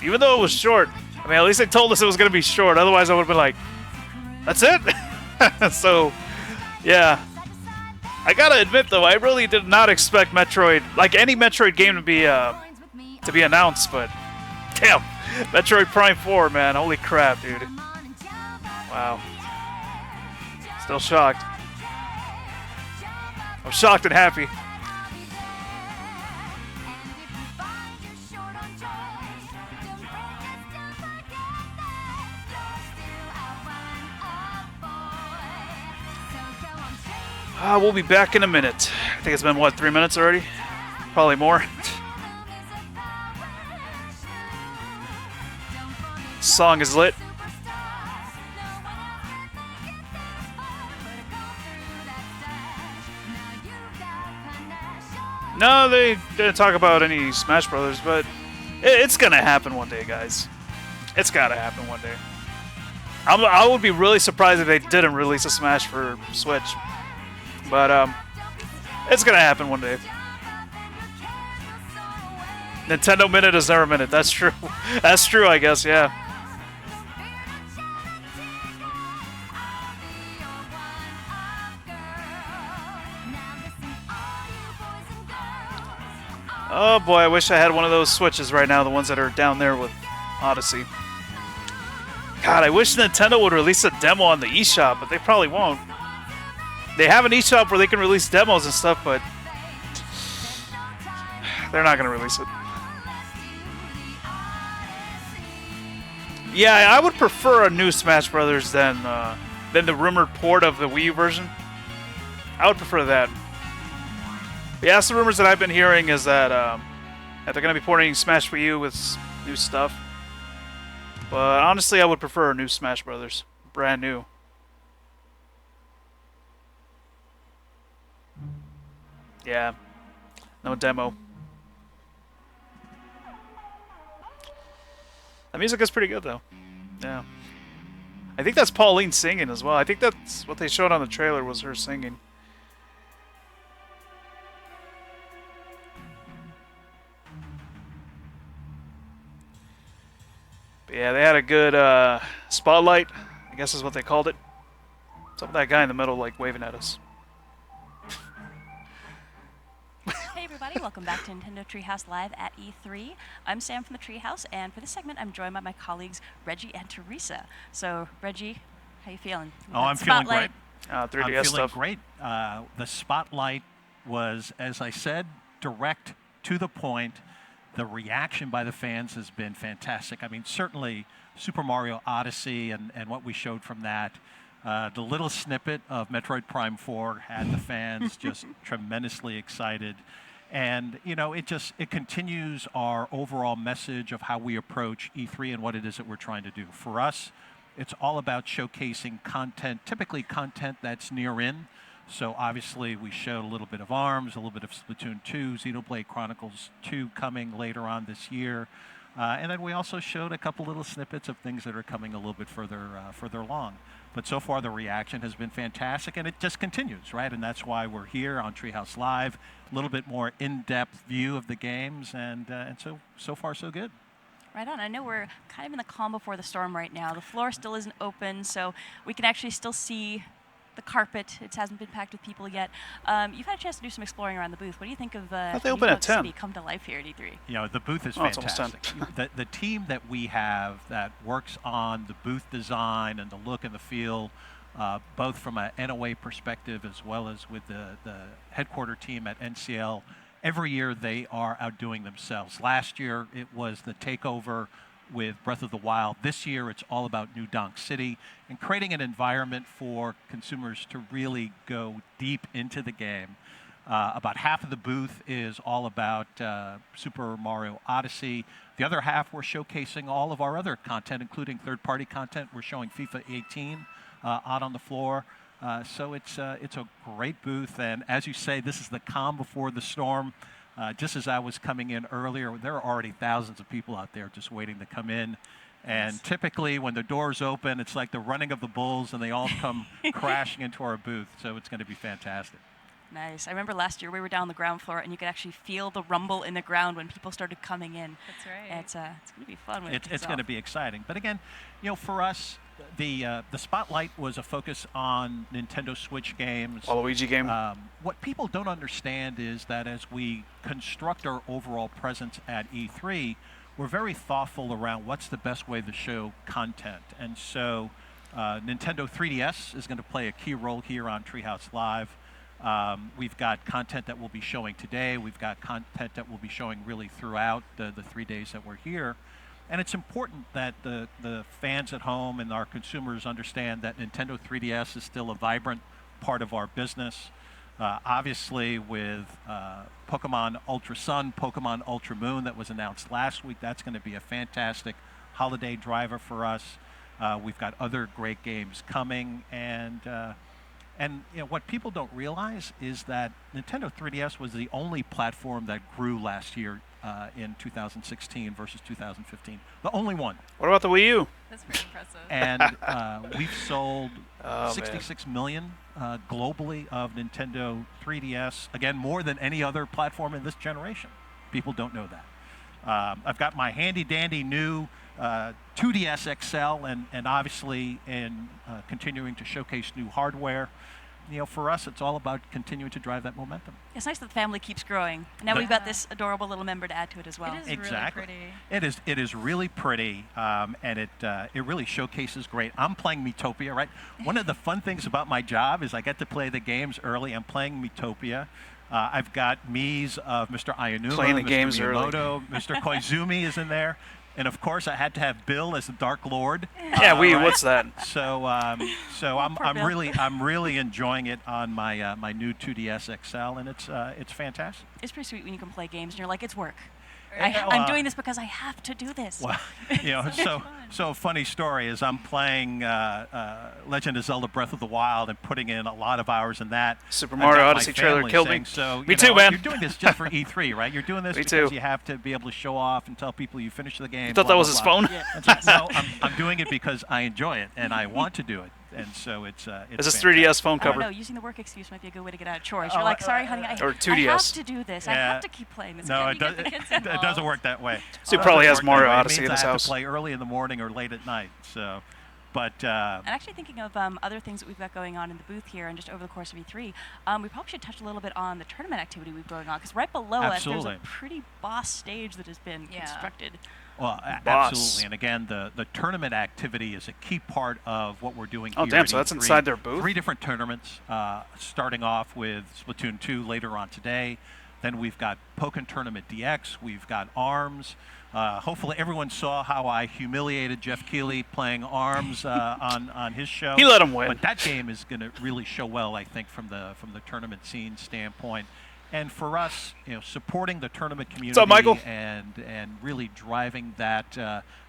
Speaker 1: Even though it was short. I mean, at least they told us it was going to be short. Otherwise, I would have been like, that's it? So, yeah. I gotta admit, though, I really did not expect Metroid, like any Metroid game to be announced, but damn, Metroid Prime 4, man. Holy crap, dude. Wow. Still shocked. I'm shocked and happy. We'll be back in a minute. I think it's been, what, 3 minutes already? Probably more. Song is lit. No, they didn't talk about any Smash Brothers, but it's gonna happen one day, guys. It's gotta happen one day. I would be really surprised if they didn't release a Smash for Switch. But, it's gonna happen one day. Nintendo Minute is never minute. That's true. That's true, I guess, yeah. Oh boy, I wish I had one of those Switches right now, the ones that are down there with Odyssey. God, I wish Nintendo would release a demo on the eShop, but they probably won't. They have an eShop where they can release demos and stuff, but they're not going to release it. Yeah, I would prefer a new Smash Brothers than the rumored port of the Wii U version. I would prefer that. Yeah, that's the rumors that I've been hearing is that they're going to be porting Smash Wii U with new stuff. But honestly, I would prefer a new Smash Brothers. Brand new. Yeah. No demo. The music is pretty good, though. Yeah. I think that's Pauline singing as well. I think that's what they showed on the trailer was her singing. But yeah, they had a good spotlight, I guess is what they called it. What's up with that guy in the middle, like, waving at us?
Speaker 13: Hey everybody, welcome back to Nintendo Treehouse Live at E3. I'm Sam from the Treehouse, and for this segment I'm joined by my colleagues Reggie and Teresa. So, Reggie, how you feeling?
Speaker 2: Oh, I'm feeling great.
Speaker 1: 3DS
Speaker 2: I'm feeling
Speaker 1: stuff.
Speaker 2: great. The spotlight was, as I said, direct, to the point. The reaction by the fans has been fantastic. I mean, certainly Super Mario Odyssey and what we showed from that. The little snippet of Metroid Prime 4 had the fans just tremendously excited. And, you know, it continues our overall message of how we approach E3 and what it is that we're trying to do. For us, it's all about showcasing content, typically content that's near in. So obviously we showed a little bit of ARMS, a little bit of Splatoon 2, Xenoblade Chronicles 2 coming later on this year. And then we also showed a couple little snippets of things that are coming a little bit further along. But so far the reaction has been fantastic, and it just continues, right? And that's why we're here on Treehouse Live, a little bit more in-depth view of the games, and so far so good.
Speaker 13: Right on. I know we're kind of in the calm before the storm right now. The floor still isn't open, so we can actually still see the carpet. It hasn't been packed with people yet. You've had a chance to do some exploring around the booth. What do you think of
Speaker 1: they open at 10.
Speaker 13: City come to life here at E3?
Speaker 2: You know, the booth is fantastic. The team that we have that works on the booth design and the look and the feel, both from an NOA perspective as well as with the headquarter team at NCL, every year they are outdoing themselves. Last year it was the takeover with Breath of the Wild. This year it's all about New Donk City and creating an environment for consumers to really go deep into the game. About half of the booth is all about Super Mario Odyssey. The other half we're showcasing all of our other content, including third-party content. We're showing FIFA 18 out on the floor. So it's a great booth, and as you say, this is the calm before the storm. Just as I was coming in earlier, there are already thousands of people out there just waiting to come in. And typically when the doors open, it's like the running of the bulls and they all come crashing into our booth. So it's going to be fantastic.
Speaker 13: Nice. I remember last year we were down on the ground floor and you could actually feel the rumble in the ground when people started coming in.
Speaker 18: That's right.
Speaker 13: It's going to be fun when
Speaker 2: It's going to be exciting. But again, you know, for us, the spotlight was a focus on Nintendo Switch games.
Speaker 1: Waluigi game.
Speaker 2: What people don't understand is that as we construct our overall presence at E3, we're very thoughtful around what's the best way to show content. And so Nintendo 3DS is going to play a key role here on Treehouse Live. We've got content that we'll be showing today. We've got content that we'll be showing really throughout the 3 days that we're here. And it's important that the fans at home and our consumers understand that Nintendo 3DS is still a vibrant part of our business.
Speaker 18: Obviously, with Pokemon Ultra Sun, Pokemon Ultra Moon that was announced last week, that's going to be a fantastic holiday driver for us. We've got other great games coming, and what people don't realize is that Nintendo 3DS was the only platform that grew last year in 2016 versus 2015. The only one.
Speaker 1: What about the Wii U?
Speaker 19: That's pretty impressive.
Speaker 18: And we've sold
Speaker 1: Oh,
Speaker 18: 66 million globally of Nintendo 3DS. Again, more than any other platform in this generation. People don't know that. I've got my handy-dandy new 2DS XL, and obviously in continuing to showcase new hardware. For us, it's all about continuing to drive that momentum.
Speaker 13: It's nice that the family keeps growing. Now we've got this adorable little member to add to it as well.
Speaker 19: It is
Speaker 18: Exactly.
Speaker 19: really pretty.
Speaker 18: It is really pretty, and it really showcases great. I'm playing Miitopia, right? One of the fun things about my job is I get to play the games early. I'm playing Miitopia. I've got Mii's of Mr. Ayanuma,
Speaker 1: Playing the
Speaker 18: Mr.
Speaker 1: games early.
Speaker 18: Miyamoto, Mr. Koizumi is in there. And of course, I had to have Bill as the Dark Lord.
Speaker 1: Yeah, what's that?
Speaker 18: So, I'm really enjoying it on my my new 2DS XL, and it's fantastic.
Speaker 13: It's pretty sweet when you can play games and you're like, it's work.
Speaker 18: Yeah,
Speaker 13: I'm doing this because I have to do this.
Speaker 18: Well, so a funny story is I'm playing Legend of Zelda Breath of the Wild and putting in a lot of hours in that.
Speaker 1: Super
Speaker 18: I've
Speaker 1: Mario
Speaker 18: got my
Speaker 1: Odyssey trailer
Speaker 18: family
Speaker 1: killed
Speaker 18: saying,
Speaker 1: me.
Speaker 18: So,
Speaker 1: Me too, man.
Speaker 18: You're doing this just for E3, right? You're doing this
Speaker 1: Me
Speaker 18: because
Speaker 1: too.
Speaker 18: you have to be able to show off and tell people you finished the game.
Speaker 1: You thought
Speaker 18: blah,
Speaker 1: that was
Speaker 18: blah,
Speaker 1: his
Speaker 18: blah.
Speaker 1: phone?
Speaker 13: Yeah.
Speaker 18: And so, no, I'm doing it because I enjoy it and I want to do it. And so it's
Speaker 1: Is this
Speaker 18: fantastic.
Speaker 1: 3DS phone
Speaker 13: I don't
Speaker 1: cover?
Speaker 13: know, using the work excuse might be a good way to get out of chores. You're like, sorry, honey, I
Speaker 1: Or
Speaker 13: have
Speaker 1: 2DS.
Speaker 13: to do this. I
Speaker 18: Yeah.
Speaker 13: have to keep playing this
Speaker 18: No,
Speaker 13: game.
Speaker 18: it doesn't work that way.
Speaker 1: So he
Speaker 18: It
Speaker 1: probably
Speaker 18: doesn't
Speaker 1: has
Speaker 18: work
Speaker 1: Mario
Speaker 18: that way. It
Speaker 1: Odyssey
Speaker 18: means
Speaker 1: in his
Speaker 18: I have
Speaker 1: house.
Speaker 18: to play early in the morning or late at night. So, but
Speaker 13: And actually thinking of other things that we've got going on in the booth here and just over the course of E3, we probably should touch a little bit on the tournament activity we've going on, because right below us there's
Speaker 18: Absolutely.
Speaker 13: a pretty boss stage that has been constructed.
Speaker 18: Well,
Speaker 1: Boss.
Speaker 18: absolutely. And again, the tournament activity is a key part of what we're doing
Speaker 1: Oh,
Speaker 18: here.
Speaker 1: damn,
Speaker 18: at
Speaker 1: so that's
Speaker 18: E3.
Speaker 1: inside their booth?
Speaker 18: 3 different tournaments, starting off with Splatoon 2 later on today. Then we've got Pokken Tournament DX. We've got ARMS. Hopefully everyone saw how I humiliated Jeff Keighley playing ARMS on his show.
Speaker 1: He let him win.
Speaker 18: But that game is going to really show well, I think, from the tournament scene standpoint. And for us, supporting the tournament community
Speaker 1: up, Michael?
Speaker 18: and really driving that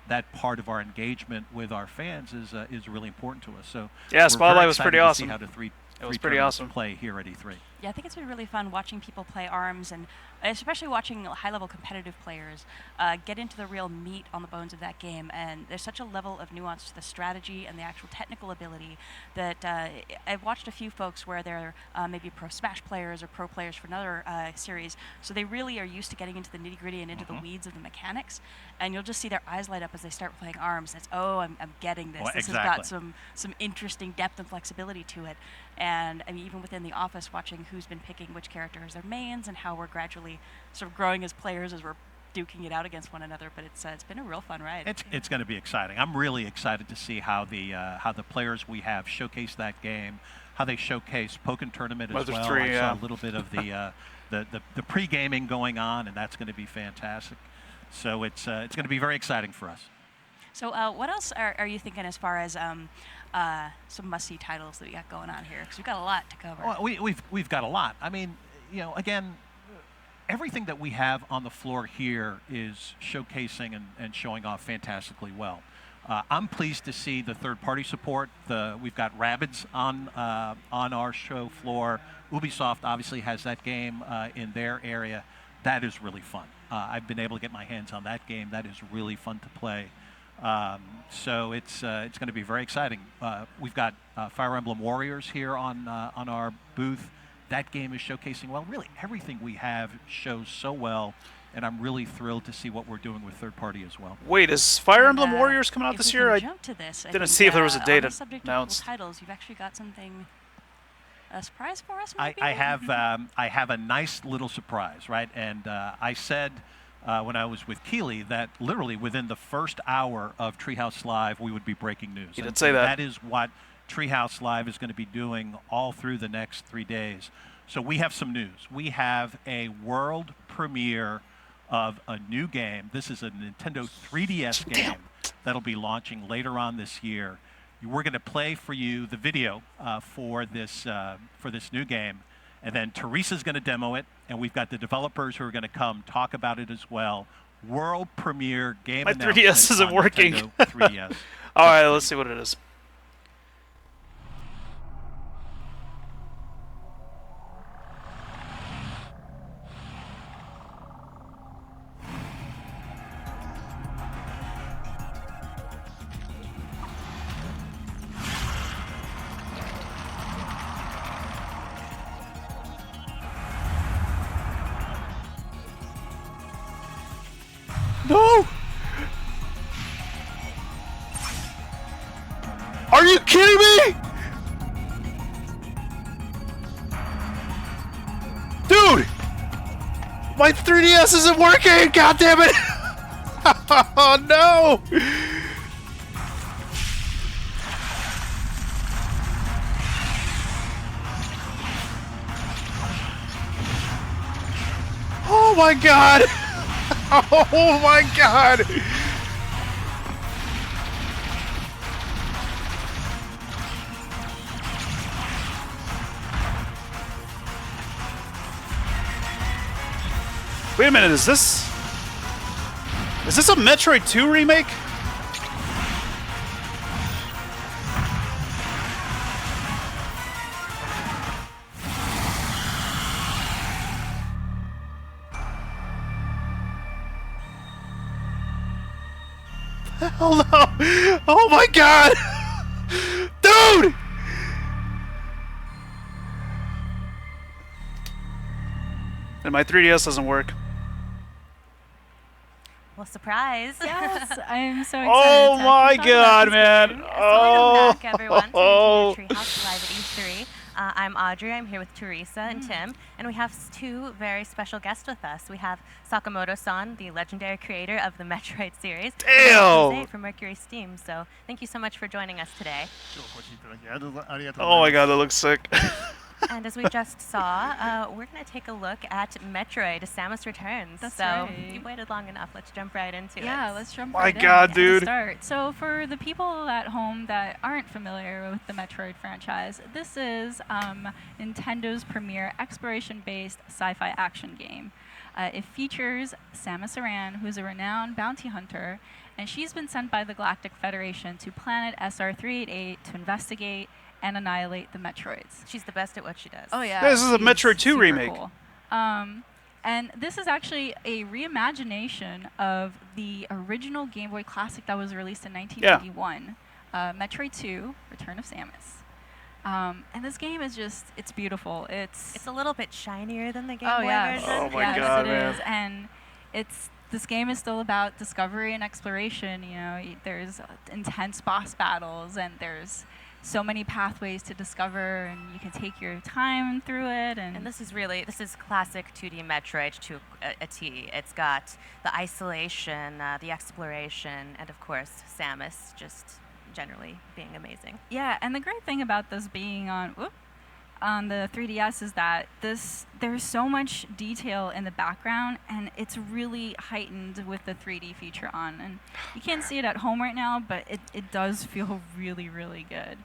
Speaker 18: that part of our engagement with our fans is really important to us. So
Speaker 1: Yeah,
Speaker 18: we're
Speaker 1: Spotlight
Speaker 18: very
Speaker 1: was
Speaker 18: excited
Speaker 1: pretty
Speaker 18: to
Speaker 1: awesome.
Speaker 18: See how the three
Speaker 1: was
Speaker 18: three
Speaker 1: pretty
Speaker 18: tournaments
Speaker 1: awesome.
Speaker 18: play here at E3.
Speaker 13: Yeah, I think it's been really fun watching people play ARMS, and especially watching high-level competitive players get into the real meat on the bones of that game. And there's such a level of nuance to the strategy and the actual technical ability that I've watched a few folks where they're maybe pro Smash players or pro players for another series, so they really are used to getting into the nitty-gritty and into the weeds of the mechanics. And you'll just see their eyes light up as they start playing ARMS. It's, I'm getting this.
Speaker 18: Well,
Speaker 13: This
Speaker 18: exactly.
Speaker 13: has got some interesting depth and flexibility to it. And I mean, even within the office, watching who's been picking which character as their mains and how we're gradually sort of growing as players as we're duking it out against one another. But it's been a real fun ride.
Speaker 18: It's going to be exciting. I'm really excited to see how the players we have showcase that game, how they showcase Pokken Tournament as
Speaker 1: Mother
Speaker 18: well.
Speaker 1: 3,
Speaker 18: I
Speaker 1: yeah.
Speaker 18: saw a little bit of the pre-gaming going on, and that's going to be fantastic. So it's going to be very exciting for us.
Speaker 13: So what else are you thinking as far as some must-see titles that we got going on here? Because we've got a lot to cover.
Speaker 18: Well, we've got a lot. I mean, again, everything that we have on the floor here is showcasing and showing off fantastically well. I'm pleased to see the third-party support. We've got Rabbids on our show floor. Ubisoft obviously has that game in their area. That is really fun. I've been able to get my hands on that game. That is really fun to play. So it's going to be very exciting. We've got Fire Emblem Warriors here on our booth. That game is showcasing well. Really, everything we have shows so well, and I'm really thrilled to see what we're doing with third party as well.
Speaker 1: Wait, is Fire Emblem Warriors coming out
Speaker 13: if
Speaker 1: this
Speaker 13: we
Speaker 1: year?
Speaker 13: can
Speaker 1: I
Speaker 13: jump to this, I
Speaker 1: didn't
Speaker 13: think,
Speaker 1: see if there was a
Speaker 13: on
Speaker 1: date
Speaker 13: the subject of
Speaker 1: announced.
Speaker 13: titles, you've actually got something, a surprise for us,
Speaker 18: I
Speaker 13: maybe?
Speaker 18: I have a nice little surprise, right? And I said when I was with Keighley that literally within the first hour of Treehouse Live we would be breaking news.
Speaker 1: You did
Speaker 18: And
Speaker 1: say that.
Speaker 18: That is what Treehouse Live is going to be doing all through the next 3 days. So we have some news. We have a world premiere of a new game. This is a Nintendo 3DS game that'll be launching later on this year. We're going to play for you the video for this new game, And then Teresa's going to demo it, and we've got the developers who are going to come talk about it as well. World premiere game
Speaker 1: My
Speaker 18: announcement
Speaker 1: 3DS isn't
Speaker 18: on
Speaker 1: working.
Speaker 18: Nintendo 3DS.
Speaker 1: All right, let's see what it is. No! Are you kidding me? Dude! My 3DS isn't working! God damn it! Oh no! Oh my god! Oh my god! Wait a minute, is this a Metroid 2 remake? Hell no! Oh my god! Dude! And my 3DS doesn't work.
Speaker 19: Well, surprise!
Speaker 20: Yes, I am so excited.
Speaker 1: Oh
Speaker 20: to
Speaker 1: my
Speaker 20: actually talk
Speaker 1: god,
Speaker 20: about
Speaker 1: man!
Speaker 20: this game.
Speaker 1: Oh!
Speaker 19: Welcome back, everyone, to Nintendo Treehouse Live at E3. I'm Audrey. I'm here with Teresa and Tim, and we have two very special guests with us. We have Sakamoto-san, the legendary creator of the Metroid series.
Speaker 1: Damn!
Speaker 19: And Jose from Mercury Steam. So thank you so much for joining us today.
Speaker 1: Oh my god, that looks sick.
Speaker 19: And as we just saw, we're going to take a look at Metroid, Samus Returns.
Speaker 20: That's
Speaker 19: so
Speaker 20: right.
Speaker 19: you've waited long enough. Let's jump right into it.
Speaker 20: Yeah, let's jump
Speaker 1: My
Speaker 20: right in.
Speaker 1: God,
Speaker 20: to
Speaker 1: dude.
Speaker 20: Start. So for the people at home that aren't familiar with the Metroid franchise, this is Nintendo's premier exploration-based sci-fi action game. It features Samus Aran, who's a renowned bounty hunter, and she's been sent by the Galactic Federation to planet SR388 to investigate and annihilate the Metroids.
Speaker 19: She's the best at what she does.
Speaker 20: Oh yeah.
Speaker 1: This is a
Speaker 20: she's
Speaker 1: Metroid 2
Speaker 20: super
Speaker 1: remake.
Speaker 20: Cool. And this is actually a reimagination of the original Game Boy Classic that was released in 1991, Metroid 2: Return of Samus. And this game is just—it's beautiful. It's
Speaker 19: a little bit shinier than the Game
Speaker 20: oh
Speaker 19: Boy
Speaker 20: yes.
Speaker 19: version.
Speaker 1: Oh my
Speaker 20: yes,
Speaker 1: god,
Speaker 20: it
Speaker 1: man.
Speaker 20: is. And this game is still about discovery and exploration. You know, there's intense boss battles, and there's so many pathways to discover, and you can take your time through it. And
Speaker 19: this is classic 2D Metroid to a T. It's got the isolation, the exploration, and of course Samus just generally being amazing.
Speaker 20: yeah, and the great thing about this being on the 3DS is that there's so much detail in the background, and it's really heightened with the 3D feature on. And you can't see it at home right now, but it does feel really, really good.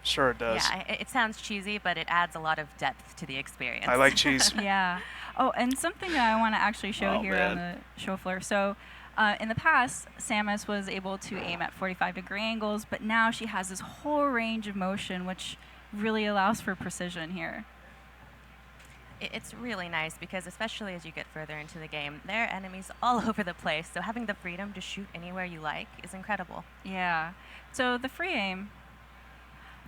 Speaker 1: Sure it does.
Speaker 19: Yeah, it sounds cheesy, but it adds a lot of depth to the experience.
Speaker 1: I like cheese.
Speaker 20: Yeah. Oh, and something that I want to actually show here on the show floor. So, in the past, Samus was able to aim at 45-degree angles, but now she has this whole range of motion, which really allows for precision here.
Speaker 19: It's really nice because, especially as you get further into the game, there are enemies all over the place. So having the freedom to shoot anywhere you like is incredible.
Speaker 20: Yeah. So the free aim.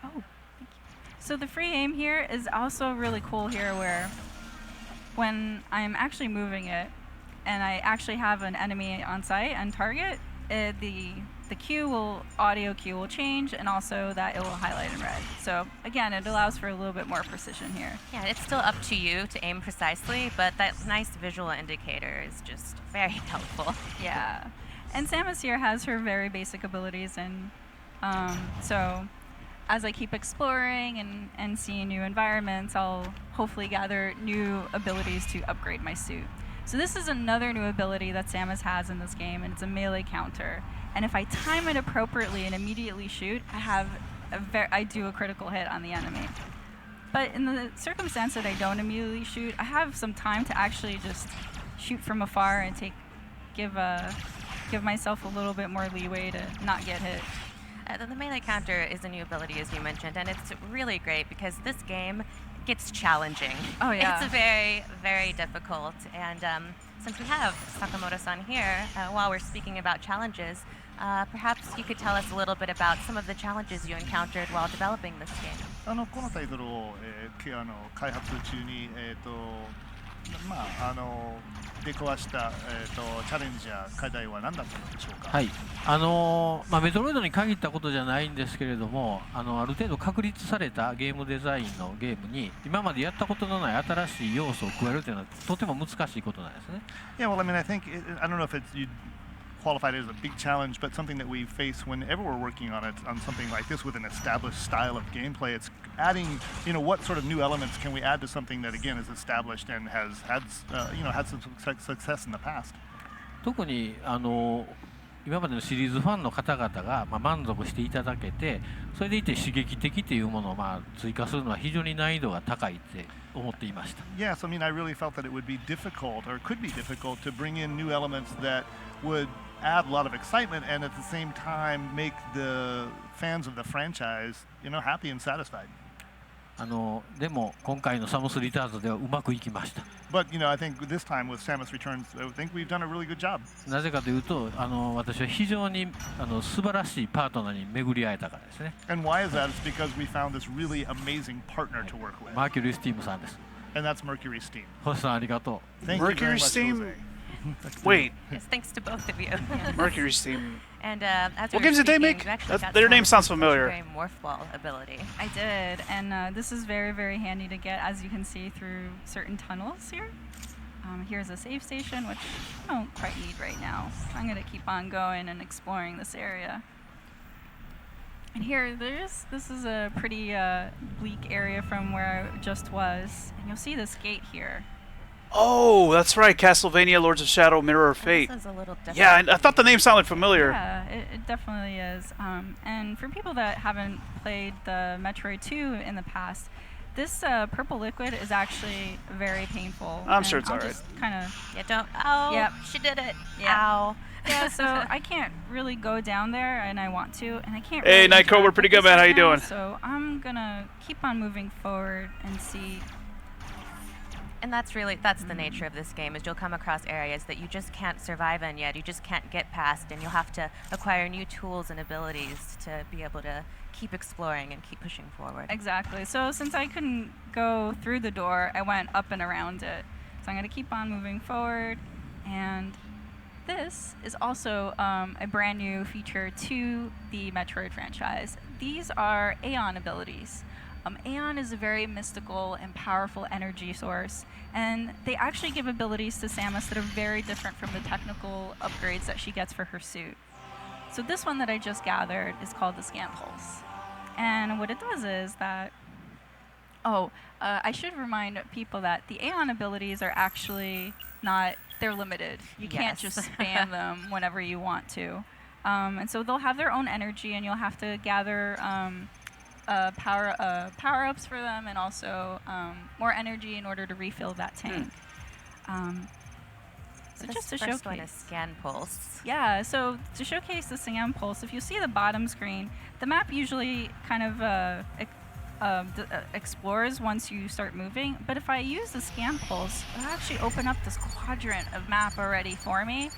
Speaker 20: Oh, thank you. So the free aim here is also really cool here, where when I'm actually moving it, and I actually have an enemy on sight and target, the audio cue will change, and also that it will highlight in red. So again, it allows for a little bit more precision here.
Speaker 19: Yeah, it's still up to you to aim precisely, but that nice visual indicator is just very helpful.
Speaker 20: Yeah, and Samus here has her very basic abilities, and so as I keep exploring and seeing new environments, I'll hopefully gather new abilities to upgrade my suit. So this is another new ability that Samus has in this game, and it's a melee counter. And if I time it appropriately and immediately shoot, I do a critical hit on the enemy. But in the circumstance that I don't immediately shoot, I have some time to actually just shoot from afar and give myself a little bit more leeway to not get hit.
Speaker 19: The melee counter is a new ability, as you mentioned, and it's really great because this game gets challenging.
Speaker 20: Oh, yeah.
Speaker 19: It's very, very difficult. And since we have Sakamoto-san here, while we're speaking about challenges, perhaps you could tell us a little bit about some of the challenges you encountered while developing this game.
Speaker 9: このタイトルを、開発中に、出くわした、チャレンジや課題は何だったのでしょうか。
Speaker 21: はい、メトロイドに限ったことじゃないんですけれども、ある程度確立されたゲームデザインのゲームに今までやったことのない新しい要素を加えるというのはとても難しいことなんですね。
Speaker 9: Yeah, well, I mean, I don't know if you'd qualify it as a big challenge, but something that we face whenever we're working on something like this with an established style of gameplay. It's adding, what sort of new elements can we add to something that again is established and has had some success in the past.
Speaker 21: 特に今までのシリーズファンの方々が満足していただけて、それでいて刺激的というものを追加するのは非常に難易度が高いって思っていました。
Speaker 9: Yes, I mean, I really felt that it would be difficult, or could be difficult, to bring in new elements that would add a lot of excitement and at the same time make the fans of the franchise, happy and satisfied.
Speaker 21: でも今回のサムスリターンズではうまくいきました。
Speaker 9: But I think this time with Samus Returns, I think we've done a really good job.
Speaker 21: なぜかというと、私は非常に素晴らしいパートナーに巡り会えたからですね。
Speaker 9: And why is that? It's because we found this really amazing partner to work with.
Speaker 21: マーキュリー・スティームさんです。
Speaker 9: And that's Mercury Steam.
Speaker 21: 星さんありがとう。
Speaker 9: Thank you very
Speaker 1: Mercury
Speaker 9: much,
Speaker 1: Steam.
Speaker 9: Jose.
Speaker 1: Wait.
Speaker 19: Yes, thanks to both of you.
Speaker 1: Mercury Steam.
Speaker 19: And as
Speaker 1: What
Speaker 19: we were
Speaker 1: games did they
Speaker 19: speaking,
Speaker 1: make?
Speaker 19: you actually got
Speaker 1: Their name
Speaker 19: Samus'
Speaker 1: sounds familiar.
Speaker 19: legendary Morph Ball ability.
Speaker 20: I did, and this is very, very handy to get, as you can see through certain tunnels here. Here's a save station, which I don't quite need right now. I'm going to keep on going and exploring this area. And here, this is a pretty bleak area from where I just was. And you'll see this gate here.
Speaker 1: Oh, that's right. Castlevania, Lords of Shadow, Mirror of Fate.
Speaker 19: This is a little different.
Speaker 1: Yeah, I thought the name sounded familiar.
Speaker 20: Yeah, it definitely is. And for people that haven't played the Metroid 2 in the past, this purple liquid is actually very painful.
Speaker 1: I'm sure it's alright.
Speaker 19: Yeah, don't. Oh,
Speaker 20: Yep.
Speaker 19: She did it.
Speaker 20: Yeah.
Speaker 19: Ow.
Speaker 20: Yeah, so I can't really go down there, and I want to, and I can't.
Speaker 1: Hey,
Speaker 20: really
Speaker 1: Nightcrow, we're
Speaker 20: interact
Speaker 1: pretty
Speaker 20: with
Speaker 1: good, man.
Speaker 20: this
Speaker 1: How you
Speaker 20: right now,
Speaker 1: doing?
Speaker 20: So I'm gonna keep on moving forward and see.
Speaker 19: And that's the nature of this game, is you'll come across areas that you just can't survive in yet, you just can't get past, and you'll have to acquire new tools and abilities to be able to keep exploring and keep pushing forward.
Speaker 20: Exactly. So since I couldn't go through the door, I went up and around it. So I'm gonna keep on moving forward, and this is also a brand new feature to the Metroid franchise. These are Aeon abilities. Aeon is a very mystical and powerful energy source, and they actually give abilities to Samus that are very different from the technical upgrades that she gets for her suit. So this one that I just gathered is called the Scan Pulse. And what it does is that, I should remind people that the Aeon abilities are actually they're limited. You can't just spam them whenever you want to. And so they'll have their own energy, and you'll have to gather power-ups for them, and also more energy in order to refill that tank. So just to
Speaker 19: first one
Speaker 20: showcase.
Speaker 19: is Scan Pulse.
Speaker 20: Yeah, so to showcase the Scan Pulse, if you see the bottom screen, the map usually kind of explores once you start moving. But if I use the Scan Pulse, it'll actually open up this quadrant of map already for me.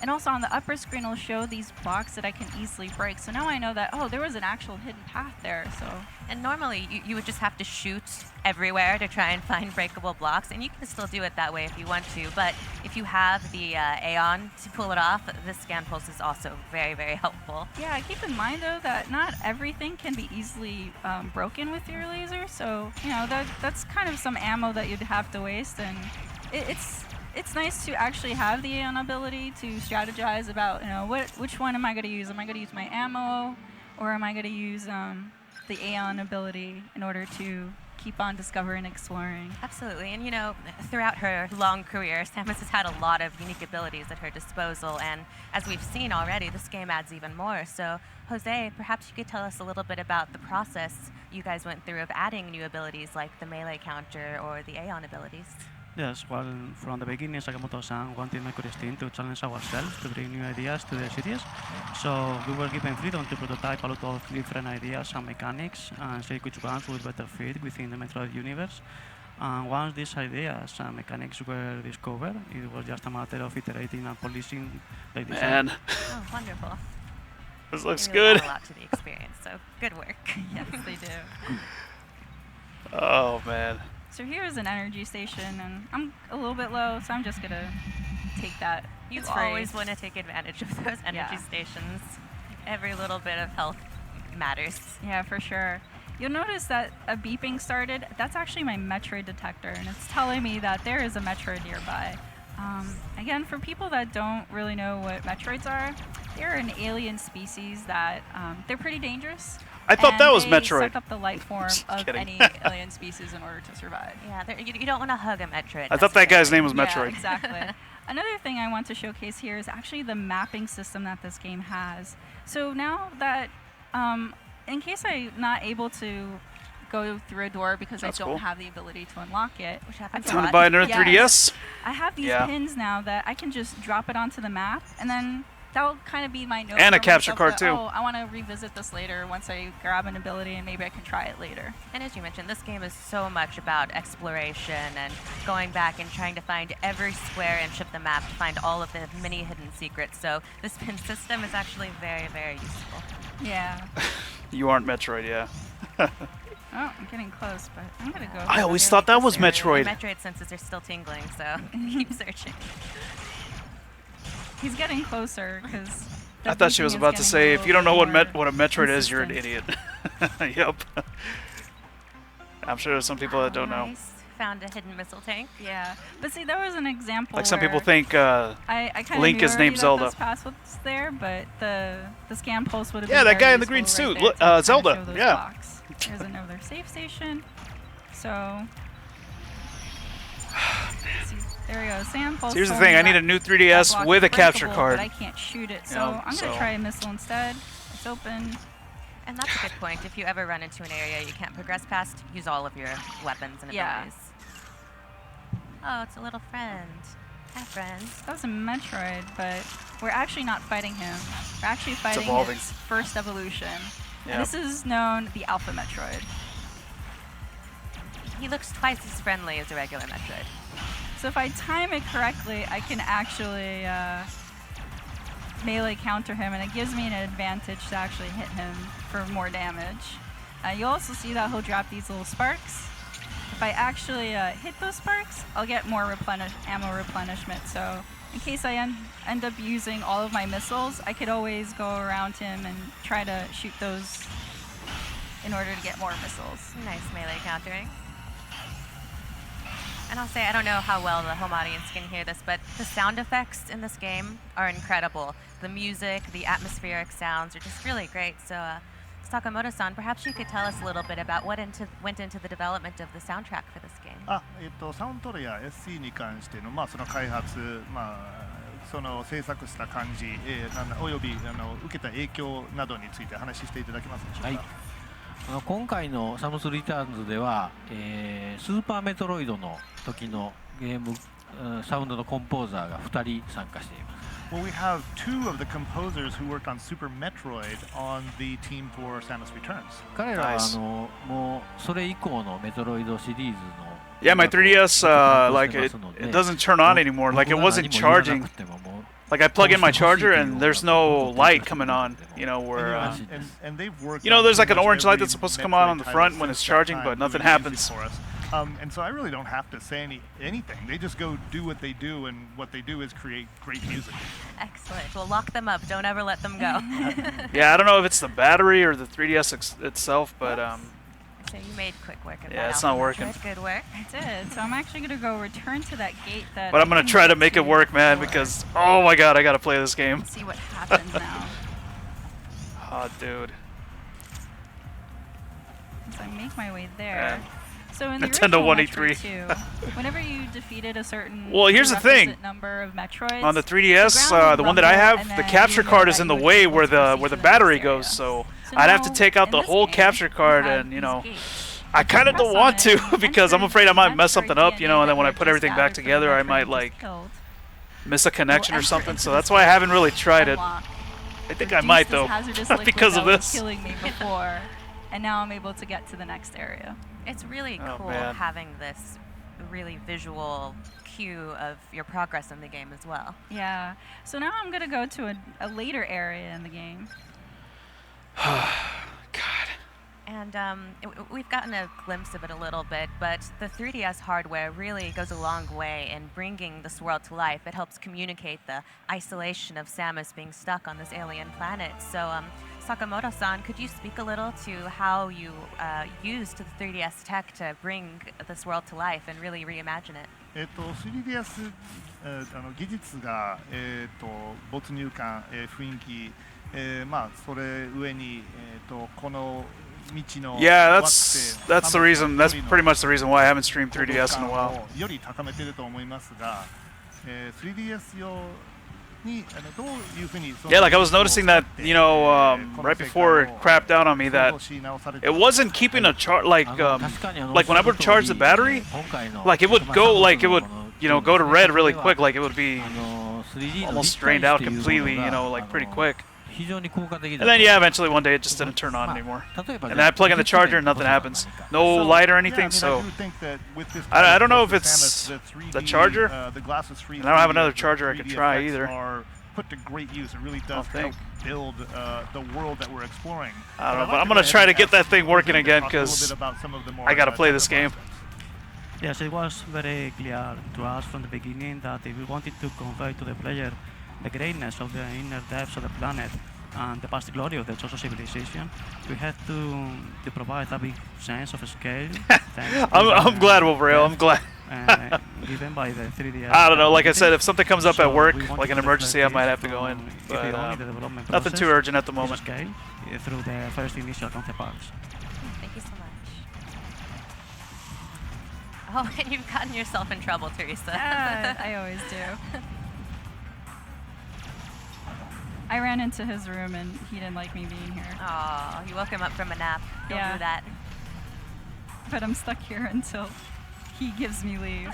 Speaker 20: And also on the upper screen, it'll show these blocks that I can easily break. So now I know that, there was an actual hidden path there. So.
Speaker 19: And normally, you would just have to shoot everywhere to try and find breakable blocks, and you can still do it that way if you want to. But if you have the Aeon to pull it off, the Scan Pulse is also very, very helpful.
Speaker 20: Yeah, keep in mind, though, that not everything can be easily broken with your laser. So, that's kind of some ammo that you'd have to waste. And it's nice to actually have the Aeon ability to strategize about, which one am I going to use? Am I going to use my ammo, or am I going to use the Aeon ability in order to keep on discovering and exploring.
Speaker 19: Absolutely. And you know, throughout her long career, Samus has had a lot of unique abilities at her disposal. And as we've seen already, this game adds even more. So, Jose, perhaps you could tell us a little bit about the process you guys went through of adding new abilities like the melee counter or the Aeon abilities.
Speaker 8: Yes, well, from the beginning, Sakamoto-san wanted Metroid team to challenge ourselves to bring new ideas to the series. So we were given freedom to prototype a lot of different ideas and mechanics and see which ones would better fit within the Metroid universe. And once these ideas and mechanics were discovered, it was just a matter of iterating and polishing the design.
Speaker 1: Man.
Speaker 19: Oh, wonderful.
Speaker 1: This looks
Speaker 19: They really
Speaker 1: good.
Speaker 19: add a lot to the experience, so good work.
Speaker 20: Yes, they do.
Speaker 1: Oh, man.
Speaker 20: So here's an energy station, and I'm a little bit low, so I'm just gonna take that.
Speaker 19: You
Speaker 20: It's free.
Speaker 19: always want to take advantage of those energy stations. Every little bit of health matters.
Speaker 20: Yeah, for sure. You'll notice that a beeping started. That's actually my Metroid detector, and it's telling me that there is a Metroid nearby. Again, for people that don't really know what Metroids are, they're an alien species that they're pretty dangerous.
Speaker 1: I thought that was
Speaker 20: they
Speaker 1: Metroid.
Speaker 20: Suck up the life form of
Speaker 1: kidding.
Speaker 20: any alien species in order to survive.
Speaker 19: Yeah, you don't want to hug a Metroid.
Speaker 1: I thought that guy's name was Metroid.
Speaker 20: Yeah, exactly. Another thing I want to showcase here is actually the mapping system that this game has. So now that, in case I'm not able to go through a door because
Speaker 1: That's
Speaker 20: I don't
Speaker 1: cool.
Speaker 20: have the ability to unlock it, which happens
Speaker 1: Time to buy another 3DS?
Speaker 20: I have these
Speaker 1: Yeah.
Speaker 20: pins now that I can just drop it onto the map, and then that'll kind of be my note.
Speaker 1: And a
Speaker 20: for
Speaker 1: capture
Speaker 20: myself
Speaker 1: card,
Speaker 20: that,
Speaker 1: too.
Speaker 20: Oh, I want to revisit this later once I grab an ability, and maybe I can try it later.
Speaker 19: And as you mentioned, this game is so much about exploration and going back and trying to find every square inch of the map to find all of the many hidden secrets. So this pin system is actually very, very useful.
Speaker 20: Yeah.
Speaker 1: You aren't Metroid, yeah.
Speaker 20: Oh, I'm getting close, but I'm gonna go.
Speaker 1: I always thought that was Metroid.
Speaker 19: The Metroid senses are still tingling, so keep searching.
Speaker 20: He's getting closer because.
Speaker 1: I thought she was about to say, if you don't know what a Metroid is, you're an idiot. Yep. I'm sure there's some people that don't know.
Speaker 19: Nice. Found a hidden missile tank.
Speaker 20: Yeah, but see, there was an example.
Speaker 1: Like some people
Speaker 20: where
Speaker 1: think
Speaker 20: I kinda
Speaker 1: Link
Speaker 20: knew
Speaker 1: is named
Speaker 20: already that
Speaker 1: Zelda.
Speaker 20: This pass was there, but the scan pulse would have.
Speaker 1: Yeah,
Speaker 20: been
Speaker 1: that
Speaker 20: very
Speaker 1: guy in the green
Speaker 20: useful
Speaker 1: suit,
Speaker 20: right there to kinda
Speaker 1: Zelda,
Speaker 20: show those
Speaker 1: yeah.
Speaker 20: blocks. There's another safe station. So. See, there we go. Sand pulse.
Speaker 1: So here's the
Speaker 20: told
Speaker 1: thing,
Speaker 20: me
Speaker 1: I need
Speaker 20: that
Speaker 1: a new
Speaker 20: that
Speaker 1: 3DS
Speaker 20: block
Speaker 1: with
Speaker 20: is
Speaker 1: a capture
Speaker 20: breakable,
Speaker 1: card.
Speaker 20: But I can't shoot it, so
Speaker 1: Yeah,
Speaker 20: I'm gonna
Speaker 1: so-
Speaker 20: try a missile instead. It's open.
Speaker 19: And that's a good point. If you ever run into an area you can't progress past, use all of your weapons and
Speaker 20: Yeah.
Speaker 19: abilities. Oh, it's a little friend. Hi, friend.
Speaker 20: That was a Metroid, but we're actually not fighting him. We're actually fighting
Speaker 1: evolving.
Speaker 20: its first evolution.
Speaker 1: Yep.
Speaker 20: And this is known the Alpha Metroid.
Speaker 19: He looks twice as friendly as a regular Metroid.
Speaker 20: So if I time it correctly, I can actually melee counter him, and it gives me an advantage to actually hit him for more damage. You'll also see that he'll drop these little sparks. If I actually hit those sparks, I'll get more ammo replenishment. So in case I end up using all of my missiles, I could always go around him and try to shoot those in order to get more missiles.
Speaker 19: Nice melee countering. And I'll say, I don't know how well the home audience can hear this, but the sound effects in this game are incredible. The music, the atmospheric sounds are just really great. So Sakamoto-san, perhaps you could tell us a little bit about what went into the development of the soundtrack for this game.
Speaker 9: サウンドトレや SC に関しての、その開発、その制作した感じ、および受けた影響などについて話していただけますでしょうか。
Speaker 21: 今回のサムスリターンズでは、スーパーメトロイドの時のゲームサウンドのコンポーザーが2人参加しています。
Speaker 9: Well, we have two of the composers who worked on Super Metroid on the team for Samus Returns.
Speaker 21: 彼らはもうそれ以降のメトロイドシリーズの
Speaker 1: Yeah, my 3DS, like it doesn't turn on anymore. Like it wasn't charging. Like I plug in my charger and there's no light coming on. You know where,
Speaker 9: and they've worked.
Speaker 1: you know, there's like an
Speaker 9: on
Speaker 1: orange light
Speaker 9: every
Speaker 1: that's supposed to come on the
Speaker 9: Metroid
Speaker 1: front
Speaker 9: title
Speaker 1: when it's
Speaker 9: since
Speaker 1: charging,
Speaker 9: that
Speaker 1: but
Speaker 9: time,
Speaker 1: nothing
Speaker 9: moving
Speaker 1: happens.
Speaker 9: music for us. And so I really don't have to say anything. They just go do what they do, and what they do is create great music.
Speaker 19: Excellent. Well, lock them up. Don't ever let them go.
Speaker 1: Yeah, I don't know if it's the battery or the 3DS itself, but
Speaker 19: So you made quick work of that.
Speaker 1: yeah, it's not
Speaker 19: Alpha
Speaker 1: working.
Speaker 19: Metroid. Good work.
Speaker 20: I did. So I'm actually going to go return to that gate that.
Speaker 1: But I'm gonna
Speaker 20: I
Speaker 1: try to
Speaker 20: couldn't
Speaker 1: make
Speaker 20: get
Speaker 1: it work, man,
Speaker 20: before.
Speaker 1: because oh my god, I gotta play this game.
Speaker 20: Let's see what happens now.
Speaker 1: Oh, dude.
Speaker 20: As I make my way there.
Speaker 1: Man.
Speaker 20: So in the
Speaker 1: Nintendo
Speaker 20: original
Speaker 1: 183.
Speaker 20: Metroid 2, whenever you defeated a certain
Speaker 1: Well, here's the thing.
Speaker 20: number of Metroids,
Speaker 1: On the 3DS,
Speaker 20: ground
Speaker 1: the
Speaker 20: would
Speaker 1: one that I
Speaker 20: rumble,
Speaker 1: have,
Speaker 20: and
Speaker 1: the
Speaker 20: then
Speaker 1: capture
Speaker 20: you know
Speaker 1: card is
Speaker 20: that
Speaker 1: in
Speaker 20: you
Speaker 1: the
Speaker 20: would
Speaker 1: way
Speaker 20: be able
Speaker 1: where
Speaker 20: to
Speaker 1: the
Speaker 20: proceed to
Speaker 1: battery
Speaker 20: next
Speaker 1: goes.
Speaker 20: area.
Speaker 1: So I'd have to
Speaker 20: now,
Speaker 1: take out
Speaker 20: in
Speaker 1: the
Speaker 20: this
Speaker 1: whole
Speaker 20: game,
Speaker 1: capture card,
Speaker 20: you have
Speaker 1: and you
Speaker 20: these
Speaker 1: know,
Speaker 20: gates.
Speaker 1: I kind of
Speaker 20: Press
Speaker 1: don't
Speaker 20: on
Speaker 1: want
Speaker 20: it,
Speaker 1: to because I'm afraid I might mess something up, you know, and then when I put everything back together, I might like miss a connection or something. So that's why I haven't really tried it. I think I might though, because of this.
Speaker 20: Killing me before, and now I'm able to get to the next area.
Speaker 19: It's really
Speaker 1: Oh,
Speaker 19: cool
Speaker 1: man.
Speaker 19: having this really visual cue of your progress in the game as well.
Speaker 20: Yeah. So now I'm gonna go to a later area in the game.
Speaker 19: And we've gotten a glimpse of it a little bit, but the 3DS hardware really goes a long way in bringing this world to life. It helps communicate the isolation of Samus being stuck on this alien planet. So, Sakamoto-san, could you speak a little to how you used the 3DS tech to bring this world to life and really reimagine it?
Speaker 9: 3DS 技術が没入感、雰囲気、まあそれ上にこの
Speaker 1: Yeah, that's the reason. That's pretty much the reason why I haven't streamed 3DS in a while.
Speaker 9: より高めてると思いますが、3DS 用にどういうふうに
Speaker 1: Yeah, like I was noticing that, you know, right before it crapped out on me that it wasn't keeping a charge, like when I would charge the battery, like it would go, like it would, you know, go to red really quick, like it would be almost drained out completely, you know, like pretty quick. And then, yeah, eventually one day it just didn't turn on anymore. And then I plug in the charger and nothing happens. No light or anything, so I don't know if it's the charger. And I don't have another charger I could try either.
Speaker 9: Put to great use. It really does help build the world that we're exploring.
Speaker 1: I don't know, but I'm going to try to get that thing working again because I got to play this game.
Speaker 8: Yes, it was very clear to us from the beginning that if we wanted to convey to the player the greatness of the inner depths of the planet and the past glory of the Joso civilization, we had to provide a big sense of scale.
Speaker 1: I'm glad, Wolverine. I'm glad.
Speaker 8: Given by the 3DS.
Speaker 1: I don't know. Like I said, if something comes up at work, like an emergency, I might have to go in. But nothing too urgent at the moment.
Speaker 8: Scale through the first initial concept parts.
Speaker 19: Thank you so much. Oh, and you've gotten yourself in trouble, Teresa.
Speaker 20: I always do. I ran into his room and he didn't like me being here.
Speaker 19: Oh, you woke him up from a nap. Don't do that.
Speaker 20: But I'm stuck here until he gives me leave.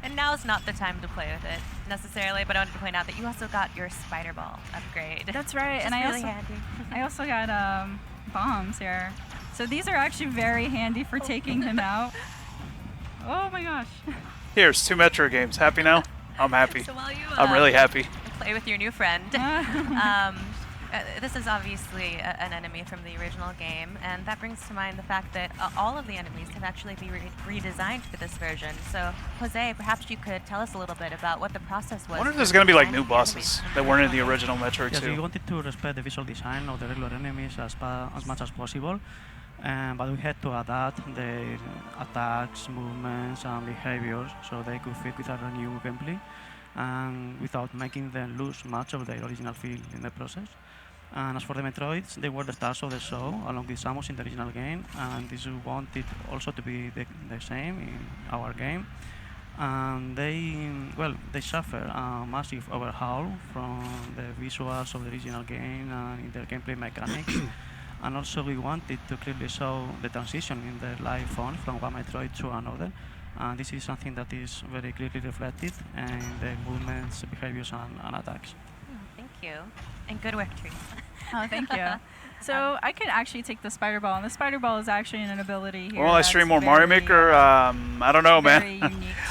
Speaker 19: And now's not the time to play with it necessarily, but I wanted to point out that you also got your spider ball upgrade.
Speaker 20: That's right, and
Speaker 19: really
Speaker 20: I also got bombs here. So these are actually very handy for taking him out. Oh my gosh.
Speaker 1: Here's 2 Metro games. Happy now? I'm happy.
Speaker 19: So while you,
Speaker 1: I'm really happy.
Speaker 19: Play with your new friend. This is obviously an enemy from the original game, and that brings to mind the fact that all of the enemies have actually been redesigned for this version. So, Jose, perhaps you could tell us a little bit about what the process was.
Speaker 1: I wonder if there's going to be like new bosses that weren't in the original Metroid 2.
Speaker 8: Yes, we wanted to respect the visual design of the regular enemies as much as possible, but we had to adapt their attacks, movements, and behaviors so they could fit with our new gameplay, and without making them lose much of their original feel in the process. And as for the Metroids, they were the stars of the show, along with Samus in the original game, and this we wanted also to be the same in our game. And they suffer a massive overhaul from the visuals of the original game and in their gameplay mechanics. And also we wanted to clearly show the transition in the life form from one Metroid to another. And this is something that is very clearly reflected in the movements, behaviors, and attacks.
Speaker 19: Thank you. And good work, Teresa.
Speaker 20: Oh, thank you. So I could actually take the spider ball, and the spider ball is actually an ability here.
Speaker 1: Well, I stream more Mario Maker. I don't know, man.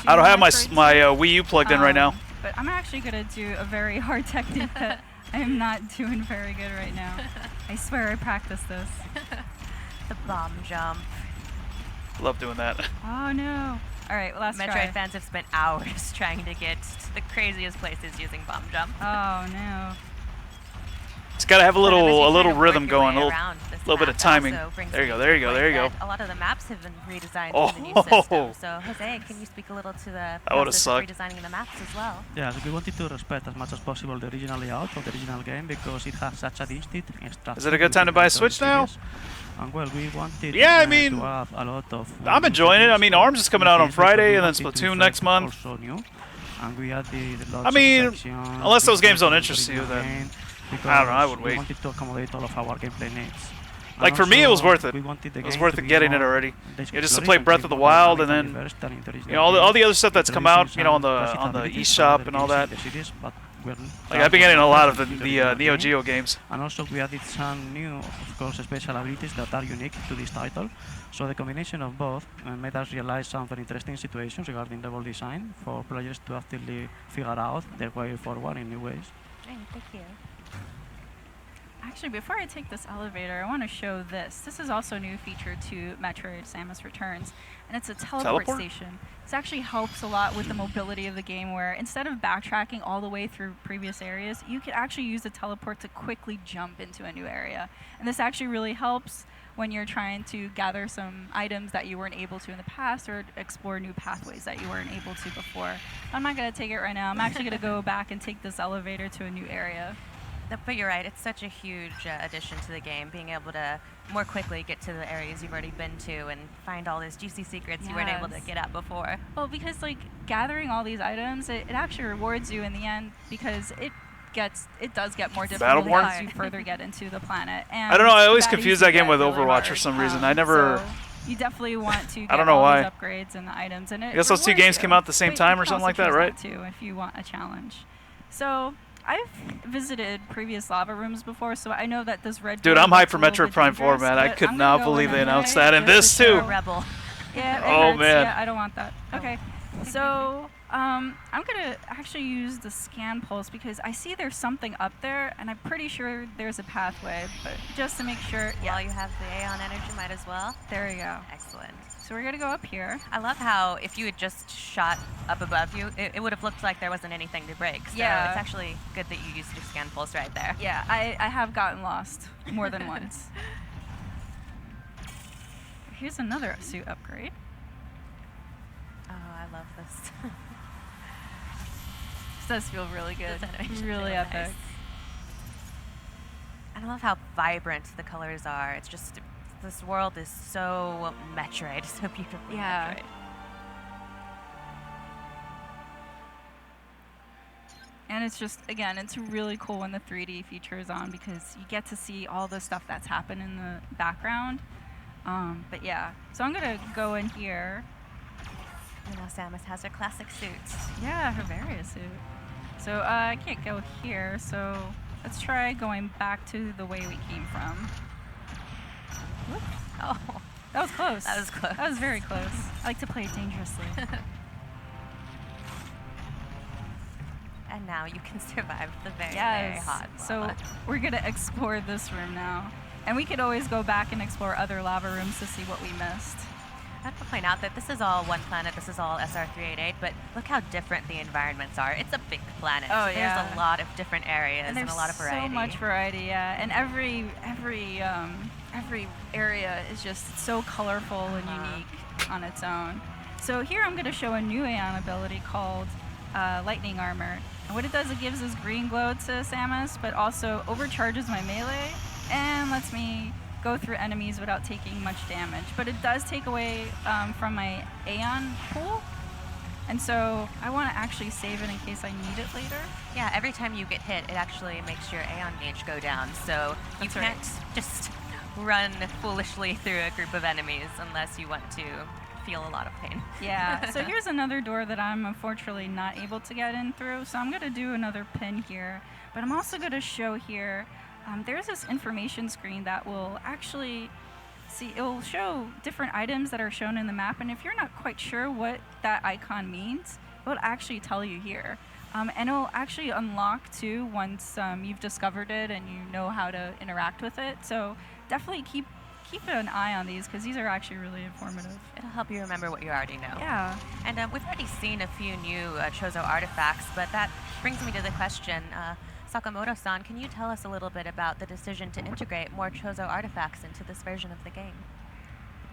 Speaker 1: I don't have my Wii U plugged in right now.
Speaker 20: But I'm actually going to do a very hard technique that I am not doing very good right now. I swear I practiced this.
Speaker 19: The bomb jump.
Speaker 1: Love doing that.
Speaker 20: Oh, no. All right, well, let's
Speaker 19: Metroid
Speaker 20: try.
Speaker 19: fans have spent hours trying to get to the craziest places using bomb jump.
Speaker 20: Oh, no.
Speaker 1: It's gotta have a
Speaker 19: But as you
Speaker 1: little
Speaker 19: kind of
Speaker 1: rhythm
Speaker 19: work your
Speaker 1: going,
Speaker 19: way
Speaker 1: a
Speaker 19: around this
Speaker 1: little bit
Speaker 19: map,
Speaker 1: of timing.
Speaker 19: it also brings
Speaker 1: There you
Speaker 19: me
Speaker 1: go,
Speaker 19: to
Speaker 1: there
Speaker 19: the
Speaker 1: you go,
Speaker 19: point
Speaker 1: there you go.
Speaker 19: that a lot of the maps have been redesigned
Speaker 1: Oh.
Speaker 19: for the new system. So Jose, can you speak a little to the
Speaker 1: That would've
Speaker 19: process of
Speaker 1: sucked.
Speaker 19: redesigning the maps as well?
Speaker 8: Yeah, we wanted to respect as much as possible the original layout of the original game because it has such a distinct structure.
Speaker 1: Is it a good time to buy a Switch now?
Speaker 8: And well, we wanted
Speaker 1: Yeah, I mean,
Speaker 8: to have a lot of.
Speaker 1: I'm enjoying it. I mean, ARMS is coming out on Friday, and then Splatoon next month.
Speaker 8: Also new, and we added lots
Speaker 1: I mean,
Speaker 8: of sections,
Speaker 1: unless those games don't
Speaker 8: different
Speaker 1: interest you, then
Speaker 8: game,
Speaker 1: I don't know. I would
Speaker 8: we
Speaker 1: wait.
Speaker 8: wanted to accommodate all of our gameplay needs. And
Speaker 1: Like for me, it was
Speaker 8: also,
Speaker 1: worth it.
Speaker 8: we wanted the
Speaker 1: It was
Speaker 8: game
Speaker 1: worth
Speaker 8: to
Speaker 1: it
Speaker 8: be
Speaker 1: getting it
Speaker 8: more
Speaker 1: already.
Speaker 8: basic
Speaker 1: Yeah, just to play
Speaker 8: exploration,
Speaker 1: Breath of the
Speaker 8: be more
Speaker 1: Wild, and
Speaker 8: dynamic
Speaker 1: then
Speaker 8: diverse than in the
Speaker 1: you know all the other stuff that's come out. You know, on
Speaker 8: introducing
Speaker 1: the
Speaker 8: some
Speaker 1: eShop
Speaker 8: possibilities
Speaker 1: and all
Speaker 8: for
Speaker 1: that.
Speaker 8: the series, but we're
Speaker 1: Like I've been getting a lot of the
Speaker 8: original
Speaker 1: Neo
Speaker 8: game.
Speaker 1: Geo games.
Speaker 8: And also we added some new, of course, special abilities that are unique to this title. So the combination of both made us realize some very interesting situations regarding level design for players to actively figure out their way forward in new ways.
Speaker 19: Great, thank you.
Speaker 20: Actually, before I take this elevator, I want to show this. This is also a new feature to Metroid Samus Returns, and it's a teleport station. This actually helps a lot with the mobility of the game, where instead of backtracking all the way through previous areas, you could actually use the teleport to quickly jump into a new area. And this actually really helps when you're trying to gather some items that you weren't able to in the past or explore new pathways that you weren't able to before. I'm not going to take it right now. I'm actually going to go back and take this elevator to a new area.
Speaker 19: But you're right, it's such a huge addition to the game, being able to more quickly get to the areas you've already been to and find all those juicy secrets you weren't able to get at before.
Speaker 20: Well, because like gathering all these items, it actually rewards you in the end because it does get more difficult as you further get into the planet. And
Speaker 1: I don't know. I always
Speaker 20: battle
Speaker 1: confuse
Speaker 20: can
Speaker 1: that game
Speaker 20: get
Speaker 1: with
Speaker 20: really
Speaker 1: Overwatch for
Speaker 20: hard.
Speaker 1: some reason. I never.
Speaker 20: So you definitely want to get
Speaker 1: I don't know
Speaker 20: all
Speaker 1: why.
Speaker 20: these upgrades and the items, and it
Speaker 1: I guess those two
Speaker 20: rewards
Speaker 1: games
Speaker 20: you.
Speaker 1: came out at the same
Speaker 20: But
Speaker 1: time
Speaker 20: you
Speaker 1: or
Speaker 20: can
Speaker 1: something
Speaker 20: also
Speaker 1: like that,
Speaker 20: choose
Speaker 1: right?
Speaker 20: Too, if you want a challenge. So I've visited previous lava rooms before, so I know that this red.
Speaker 1: Dude,
Speaker 20: door
Speaker 1: I'm hyped
Speaker 20: looks
Speaker 1: for
Speaker 20: a little
Speaker 1: Metroid
Speaker 20: bit
Speaker 1: Prime 4,
Speaker 20: dangerous,
Speaker 1: man. I
Speaker 20: but
Speaker 1: could
Speaker 20: I'm
Speaker 1: not
Speaker 20: gonna go
Speaker 1: believe
Speaker 20: in
Speaker 1: they announced
Speaker 20: anyway
Speaker 1: that, and
Speaker 20: just
Speaker 1: this
Speaker 20: to show-
Speaker 1: too.
Speaker 19: Rebel.
Speaker 20: Yeah, it
Speaker 1: Oh,
Speaker 20: hurts.
Speaker 1: man.
Speaker 20: Yeah, I don't want that. Okay, so I'm gonna actually use the scan pulse because I see there's something up there, and I'm pretty sure there's a pathway. But just to make sure,
Speaker 19: While you have the Aeon energy, might as well.
Speaker 20: There we go.
Speaker 19: Excellent.
Speaker 20: So we're gonna go up here.
Speaker 19: I love how if you had just shot up above you, it would have looked like there wasn't anything to break. So
Speaker 20: Yeah.
Speaker 19: it's actually good that you used your scan pulse right there.
Speaker 20: Yeah, I have gotten lost more than once. Here's another suit upgrade.
Speaker 19: Oh, I love this.
Speaker 20: This does feel really good.
Speaker 19: This animation's
Speaker 20: Really
Speaker 19: really
Speaker 20: epic.
Speaker 19: nice. And I love how vibrant the colors are. It's just, this world is so Metroid, so beautifully
Speaker 20: Yeah.
Speaker 19: Metroid.
Speaker 20: And it's just, again, it's really cool when the 3D feature is on because you get to see all the stuff that's happened in the background. But yeah, so I'm gonna go in here.
Speaker 19: And now Samus has her classic suits.
Speaker 20: Yeah, her various suit. So I can't go here, so let's try going back to the way we came from. Whoop.
Speaker 19: Oh,
Speaker 20: that was close.
Speaker 19: That was close.
Speaker 20: That was very close. I like to play dangerously.
Speaker 19: And now you can survive the very,
Speaker 20: Yes.
Speaker 19: very hot
Speaker 20: So
Speaker 19: lava.
Speaker 20: we're gonna explore this room now. And we could always go back and explore other lava rooms to see what we missed.
Speaker 19: I have to point out that this is all one planet, this is all SR388, but look how different the environments are. It's a big planet.
Speaker 20: Oh,
Speaker 19: so there's
Speaker 20: yeah.
Speaker 19: a lot of different areas
Speaker 20: And
Speaker 19: and,
Speaker 20: there's
Speaker 19: a lot of variety.
Speaker 20: so much variety, yeah. And every area is just so colorful and unique on its own. So here I'm going to show a new Aeon ability called Lightning Armor. And what it does, it gives this green glow to Samus, but also overcharges my melee and lets me go through enemies without taking much damage. But it does take away from my Aeon pool. And so I want to actually save it in case I need it later.
Speaker 19: Yeah, every time you get hit, it actually makes your Aeon gauge go down. So you
Speaker 20: That's right.
Speaker 19: can't just run foolishly through a group of enemies unless you want to feel a lot of pain.
Speaker 20: Yeah, so here's another door that I'm unfortunately not able to get in through. So I'm going to do another pin here. But I'm also going to show here, there's this information screen that will actually see, it will show different items that are shown in the map. And if you're not quite sure what that icon means, it will actually tell you here. And it'll actually unlock too once you've discovered it and you know how to interact with it. So definitely keep an eye on these because these are actually really informative.
Speaker 19: It'll help you remember what you already know.
Speaker 20: Yeah.
Speaker 19: And we've already seen a few new Chozo artifacts, but that brings me to the question, Sakamoto-san, can you tell us a little bit about the decision to integrate more Chozo artifacts into this version of the game?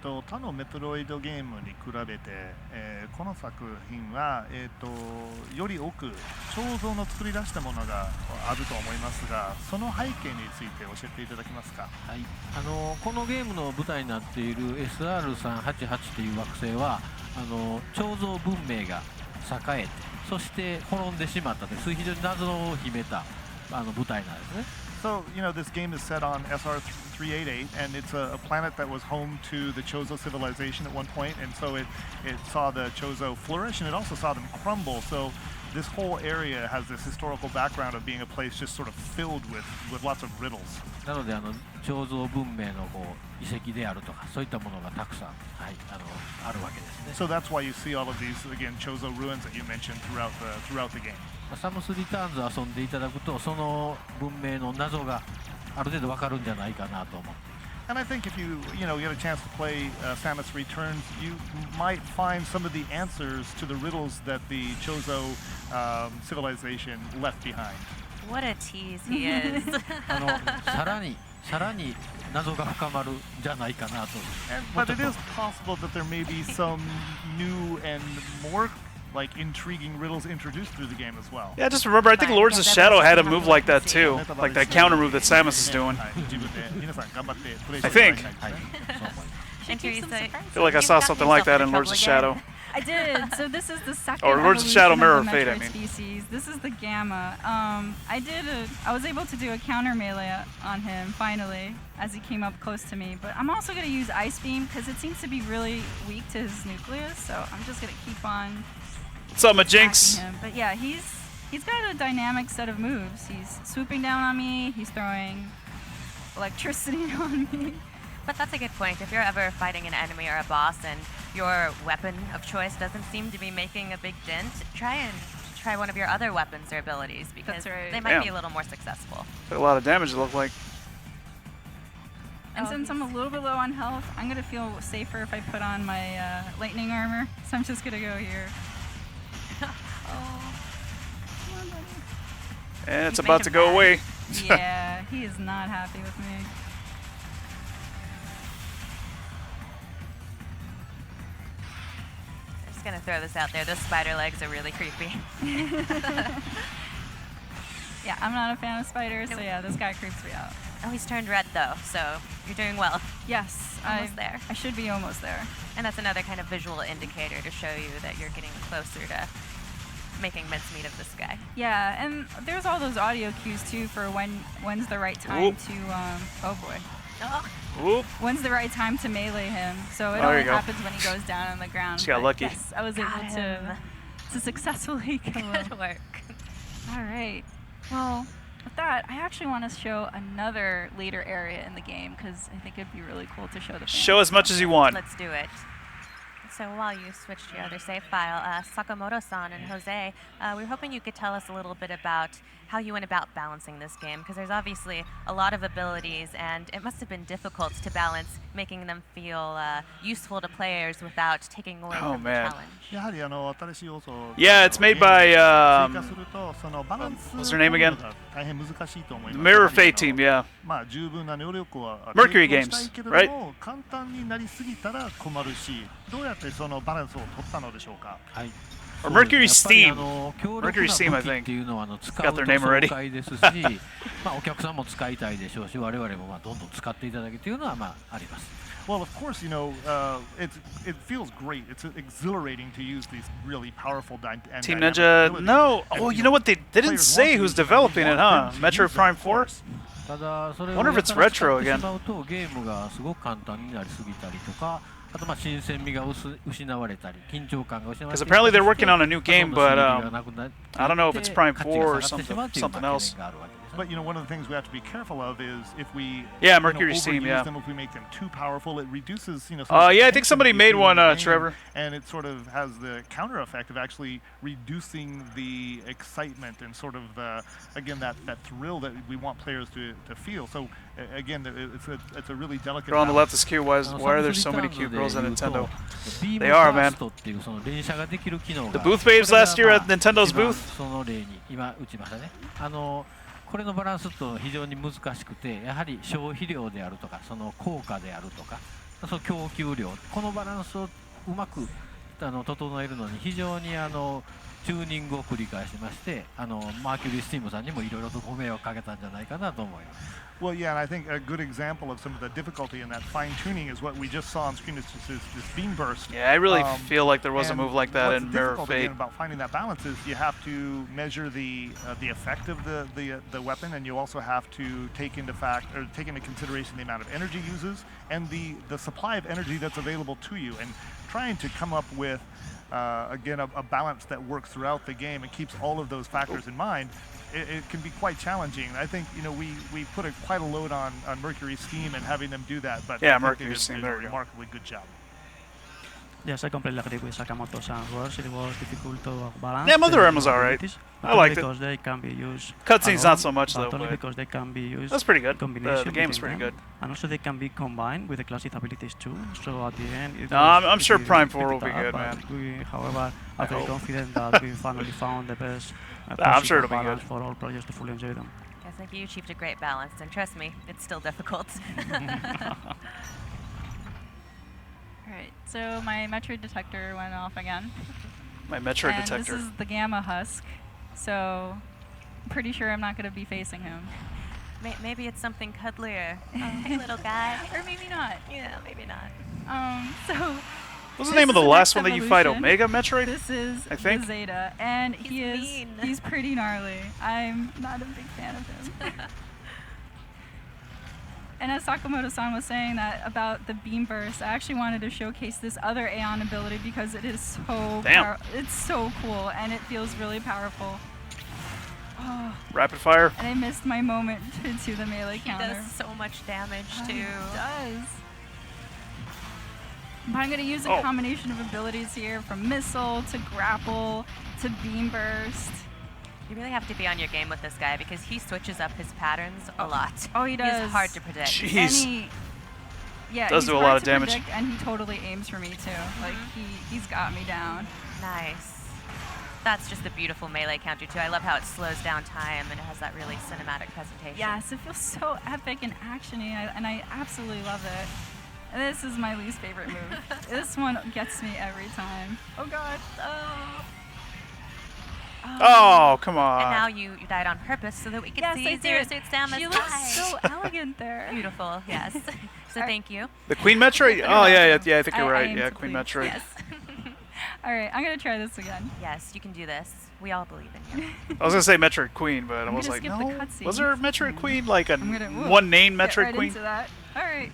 Speaker 9: 他のメトロイドゲームに比べて、この作品は、より多く彫像の作り出したものがあると思いますが、その背景について教えていただけますか。
Speaker 21: はい、このゲームの舞台になっている SR388 という惑星は彫像文明が栄えて、そして滅んでしまったという非常に謎を秘めた舞台なんですね。
Speaker 9: So, this game is set on SR388, and it's a planet that was home to the Chozo civilization at one point, and so it saw the Chozo flourish, and it also saw them crumble. So this whole area has this historical background of being a place just sort of filled with lots of riddles.
Speaker 21: なので彫像文明の遺跡であるとかそういったものがたくさん、はい、あるわけですね。
Speaker 9: So that's why you see all of these again Chozo ruins that you mentioned throughout the game.
Speaker 21: サムスリターンズ遊んでいただくとその文明の謎がある程度わかるんじゃないかなと思って。
Speaker 9: And I think if you get a chance to play Samus Returns, you might find some of the answers to the riddles that the Chozo civilization left behind.
Speaker 19: What a tease he is.
Speaker 21: さらに謎が深まるんじゃないかなと。
Speaker 9: But it is possible that there may be some new and more intriguing riddles introduced through the game as well.
Speaker 1: Yeah, just remember, I think Lords of Shadow had a move like that too, like that counter move that Samus is doing. I think.
Speaker 19: And Teresa,
Speaker 1: I feel like I saw something like that in Lords of Shadow.
Speaker 20: I did. So this is the second
Speaker 1: Or Lords of Shadow
Speaker 20: evolution
Speaker 1: Mirror
Speaker 20: of the
Speaker 1: of Fate, I
Speaker 20: Metroid
Speaker 1: mean.
Speaker 20: species. This is the Gamma. I was able to do a counter melee on him finally as he came up close to me. But I'm also going to use Ice Beam because it seems to be really weak to his nucleus. So I'm just going to keep on.
Speaker 1: What's up, my Jinx?
Speaker 20: Him. But yeah, he's got a dynamic set of moves. He's swooping down on me. He's throwing electricity on me.
Speaker 19: But that's a good point. If you're ever fighting an enemy or a boss and your weapon of choice doesn't seem to be making a big dent, try one of your other weapons or abilities because they might be a little more successful.
Speaker 1: Took a lot of damage, it looked like.
Speaker 20: And since I'm a little bit low on health, I'm going to feel safer if I put on my lightning armor. So I'm just going to go here. Oh. Come on, buddy.
Speaker 1: And it's about to go away.
Speaker 20: Yeah, he is not happy with me.
Speaker 19: Just gonna throw this out there. Those spider legs are really creepy.
Speaker 20: Yeah, I'm not a fan of spiders, so yeah, this guy creeps me out.
Speaker 19: Oh, he's turned red though, so you're doing well.
Speaker 20: Yes,
Speaker 19: almost there.
Speaker 20: I should be almost there.
Speaker 19: And that's another kind of visual indicator to show you that you're getting closer to making mincemeat of this guy.
Speaker 20: Yeah, and there's all those audio cues too for when's the right time to oh boy.
Speaker 19: Oh.
Speaker 20: When's the right time to melee him? So it only happens when he goes down on the ground.
Speaker 1: She got lucky.
Speaker 20: Yes, I was able to successfully kill him.
Speaker 19: Good work.
Speaker 20: All right. Well, with that, I actually want to show another later area in the game because I think it'd be really cool to show the fans.
Speaker 1: Show as much as you want.
Speaker 19: Let's do it. So while you switch to your other save file, Sakamoto-san and Jose, we were hoping you could tell us a little bit about how you went about balancing this game, because there's obviously a lot of abilities, and it must have been difficult to balance making them feel useful to players without taking away from the challenge.
Speaker 1: Yeah, it's made by, what's her name again? The Mirror of Fate team, yeah. Mercury Games, right? Or Mercury Steam. Mercury Steam, I think. Got their name already.
Speaker 21: お客さんも使いたいでしょうし、我々もどんどん使っていただけというのはあります。
Speaker 9: Well, of course, it feels great. It's exhilarating to use these really powerful
Speaker 1: Team Ninja. No. Oh, you know what? They didn't say who's developing it, huh? Metroid Prime 4? I wonder if it's retro again.
Speaker 21: ゲームがすごく簡単になりすぎたりとか。
Speaker 1: Because apparently they're working on a new game, but I don't know if it's Prime 4 or something else.
Speaker 9: But one of the things we have to be careful of is if we
Speaker 1: Mercury Steam,
Speaker 9: them, if we make them too powerful, it reduces
Speaker 1: yeah, I think somebody made one, Trevor.
Speaker 9: And it sort of has the counter effect of actually reducing the excitement and sort of again that thrill that we want players to feel. So again, it's a really delicate.
Speaker 1: Girl on the left is cute. Why are there so many cute girls at Nintendo? They are, man. The booth babes last year at Nintendo's booth.
Speaker 21: これのバランスと非常に難しくて、やはり消費量であるとかその効果であるとかその供給量、このバランスをうまく整えるのに非常にチューニングを繰り返しまして、マーキュリースティームさんにもいろいろとご迷惑かけたんじゃないかなと思います。
Speaker 9: Well, yeah, and I think a good example of some of the difficulty in that fine tuning is what we just saw on screen. This beam burst.
Speaker 1: Yeah, I really feel like there was a move like that in Mirror
Speaker 9: What's
Speaker 1: Fate.
Speaker 9: difficult about finding that balance is you have to measure the effect of the weapon, and you also have to take into consideration the amount of energy uses and the supply of energy that's available to you, and trying to come up with again a balance that works throughout the game and keeps all of those factors in mind. It can be quite challenging. I think we put quite a load on Mercury Steam and having them do that, but
Speaker 1: yeah,
Speaker 9: I think
Speaker 1: Mercury Steam,
Speaker 9: did a remarkably good job.
Speaker 8: Yes, I completely agree with Sakamoto's words. It was difficult to balance.
Speaker 1: Yeah, Mother M was alright. I liked it.
Speaker 8: Because they can be used.
Speaker 1: Cutscenes not so much though.
Speaker 8: Only
Speaker 1: But
Speaker 8: because they can be used.
Speaker 1: that's pretty good.
Speaker 8: The
Speaker 1: game's pretty good.
Speaker 8: And also they can be combined with the classic abilities too. So at the end,
Speaker 1: I'm sure Prime 4 will be good, man.
Speaker 8: However, I'm very confident that we finally found the best.
Speaker 1: I'm sure it'll be good
Speaker 8: for all players to fully enjoy them.
Speaker 19: I think you achieved a great balance, and trust me, it's still difficult.
Speaker 20: Alright, so my Metroid detector went off again.
Speaker 1: My Metroid
Speaker 20: and
Speaker 1: detector.
Speaker 20: This is the Gamma Husk, so I'm pretty sure I'm not going to be facing him.
Speaker 19: Maybe it's something cuddlier. Oh, little guy.
Speaker 20: Or maybe not.
Speaker 19: Yeah, maybe not.
Speaker 20: So...
Speaker 1: What's the name of the last one that you fight? Omega Metroid?
Speaker 20: This is
Speaker 1: I think.
Speaker 20: the Zeta, and he's pretty gnarly. I'm not a big fan of him. And as Sakamoto-san was saying that about the beam burst, I actually wanted to showcase this other Aeon ability because it is so it's so cool and it feels really powerful. Oh.
Speaker 1: Rapid fire.
Speaker 20: And I missed my moment to the melee counter.
Speaker 19: He does so much damage too.
Speaker 20: He does. But I'm going to use a combination of abilities here, from missile to grapple to beam burst.
Speaker 19: You really have to be on your game with this guy because he switches up his patterns a lot.
Speaker 20: Oh, he does.
Speaker 19: He's hard to predict.
Speaker 1: Jeez.
Speaker 20: Does
Speaker 1: do a lot of damage.
Speaker 20: And he totally aims for me too. Like he's got me down.
Speaker 19: Nice. That's just a beautiful melee counter too. I love how it slows down time and it has that really cinematic presentation.
Speaker 20: Yes, it feels so epic and actiony, and I absolutely love it. And this is my least favorite move. This one gets me every time. Oh god.
Speaker 1: Oh, come on.
Speaker 19: And now you died on purpose so that we could see Zero Suit Samus.
Speaker 20: She looks so elegant there.
Speaker 19: Beautiful, yes. So thank you.
Speaker 1: The Queen Metroid? Oh, yeah, I think you're right. Yeah, Queen Metroid.
Speaker 19: Yes.
Speaker 20: Alright, I'm going to try this again.
Speaker 19: Yes, you can do this. We all believe in you.
Speaker 1: I was going to say Metroid Queen, but I was like, no. Was there a Metroid Queen? Like a one-name Metroid Queen?
Speaker 20: Into that. Alright.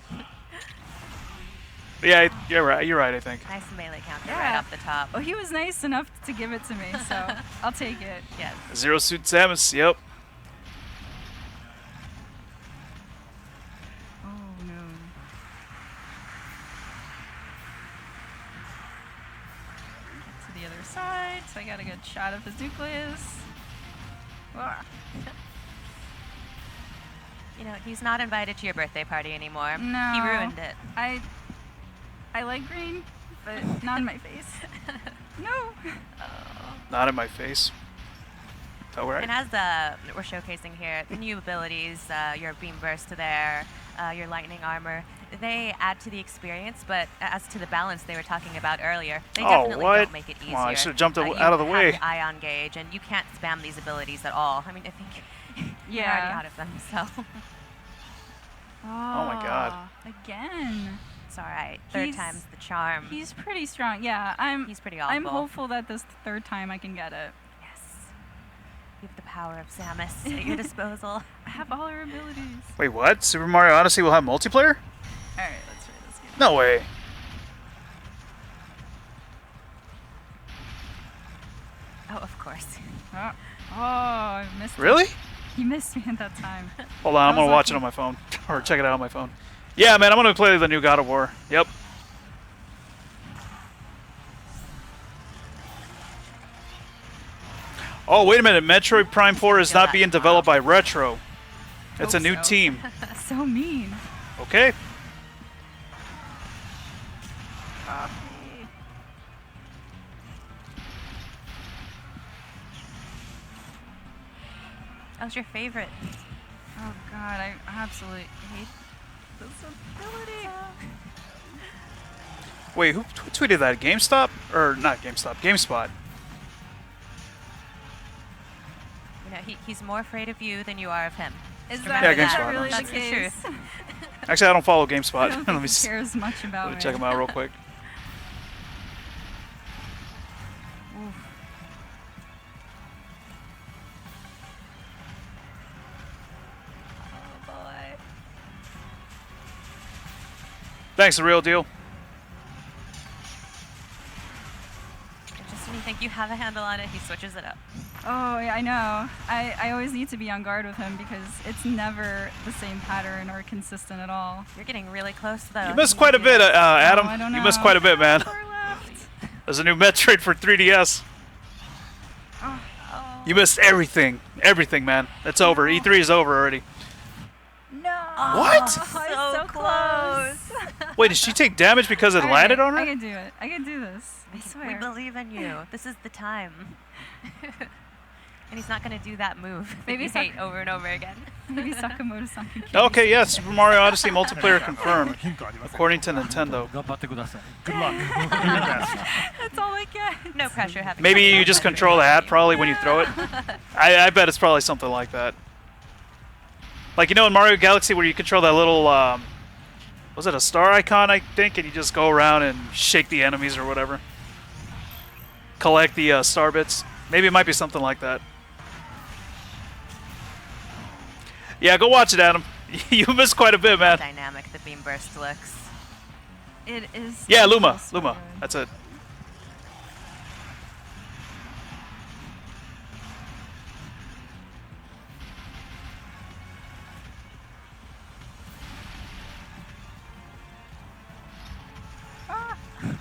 Speaker 1: Yeah, you're right, I think.
Speaker 19: Nice melee counter right off the top.
Speaker 20: Oh, he was nice enough to give it to me, so I'll take it.
Speaker 19: Yes.
Speaker 1: Zero Suit Samus, yep.
Speaker 20: Oh, no. To the other side, so I got a good shot of his nucleus.
Speaker 19: You know, he's not invited to your birthday party anymore.
Speaker 20: No.
Speaker 19: He ruined it.
Speaker 20: I like green, but not in my face. No.
Speaker 1: Not in my face. Oh, right.
Speaker 19: And as we're showcasing here, the new abilities, your beam burst there, your lightning armor, they add to the experience, but as to the balance they were talking about earlier, they definitely don't make it easier.
Speaker 1: Well, I should have jumped out of the way.
Speaker 19: You have the ion gauge, and you can't spam these abilities at all. I mean, I think you're already out of them, so.
Speaker 1: Oh my god.
Speaker 20: Again.
Speaker 19: It's alright. Third time's the charm.
Speaker 20: He's pretty strong. Yeah,
Speaker 19: he's pretty awful.
Speaker 20: I'm hopeful that this third time I can get it.
Speaker 19: Yes. You have the power of Samus at your disposal.
Speaker 20: I have all her abilities.
Speaker 1: Wait, what? Super Mario Odyssey will have multiplayer?
Speaker 20: Alright, let's try this game.
Speaker 1: No way.
Speaker 19: Oh, of course.
Speaker 20: Oh, I missed
Speaker 1: Really?
Speaker 20: it. He missed me at that time.
Speaker 1: Hold on, I'm going to watch it on my phone. Or check it out on my phone. Yeah, man, I'm going to play the new God of War. Yep. Oh, wait a minute. Metroid Prime 4 is not being developed by Retro. It's a new team.
Speaker 20: So mean.
Speaker 1: Okay.
Speaker 19: How's your favorite?
Speaker 20: Oh god, I absolutely hate this ability.
Speaker 1: Wait, who tweeted that? GameStop? Or not GameStop, GameSpot.
Speaker 19: You know, he's more afraid of you than you are of him.
Speaker 20: Is
Speaker 19: Just
Speaker 20: that,
Speaker 19: remember
Speaker 1: Yeah, GameSpot,
Speaker 20: really
Speaker 19: That's
Speaker 20: the
Speaker 19: the
Speaker 20: case?
Speaker 19: truth.
Speaker 1: Actually, I don't follow
Speaker 20: I
Speaker 1: GameSpot.
Speaker 20: don't
Speaker 1: Let
Speaker 20: think
Speaker 1: me
Speaker 20: he cares much about
Speaker 1: let me
Speaker 20: me.
Speaker 1: check them out real quick.
Speaker 20: Oof.
Speaker 19: Oh boy.
Speaker 1: Thanks, the real deal.
Speaker 19: Just when you think you have a handle on it, he switches it up.
Speaker 20: Oh, yeah, I know. I always need to be on guard with him because it's never the same pattern or consistent at all.
Speaker 19: You're getting really close though.
Speaker 1: You missed quite a bit, Adam.
Speaker 20: I don't
Speaker 1: You missed
Speaker 20: know.
Speaker 1: quite a bit, man. There's a new Metroid for 3DS.
Speaker 20: Oh.
Speaker 1: You missed everything. Everything, man. It's over. E3 is over already.
Speaker 20: No.
Speaker 1: What?
Speaker 19: So close.
Speaker 1: Wait, did she take damage because it
Speaker 20: Alright,
Speaker 1: landed on her?
Speaker 20: I can do it. I can do this. I
Speaker 19: We
Speaker 20: swear.
Speaker 19: believe in you. This is the time. And he's not going to do that move that
Speaker 20: Maybe
Speaker 19: you hate over and over again.
Speaker 20: Maybe Sakamoto-san can kill
Speaker 1: Okay,
Speaker 20: me.
Speaker 1: yeah, Super Mario Odyssey multiplayer confirmed, according to Nintendo.
Speaker 9: Good luck.
Speaker 20: That's all I get.
Speaker 19: No pressure having.
Speaker 1: Maybe you just control the hat probably when you throw it. I bet it's probably something like that. Like, you know, in Mario Galaxy where you control that little, was it a star icon, I think, and you just go around and shake the enemies or whatever. Collect the star bits. Maybe it might be something like that. Yeah, go watch it, Adam. You missed quite a bit, man.
Speaker 19: Dynamic the beam burst looks.
Speaker 20: It is.
Speaker 1: Yeah, Luma. Luma. That's it.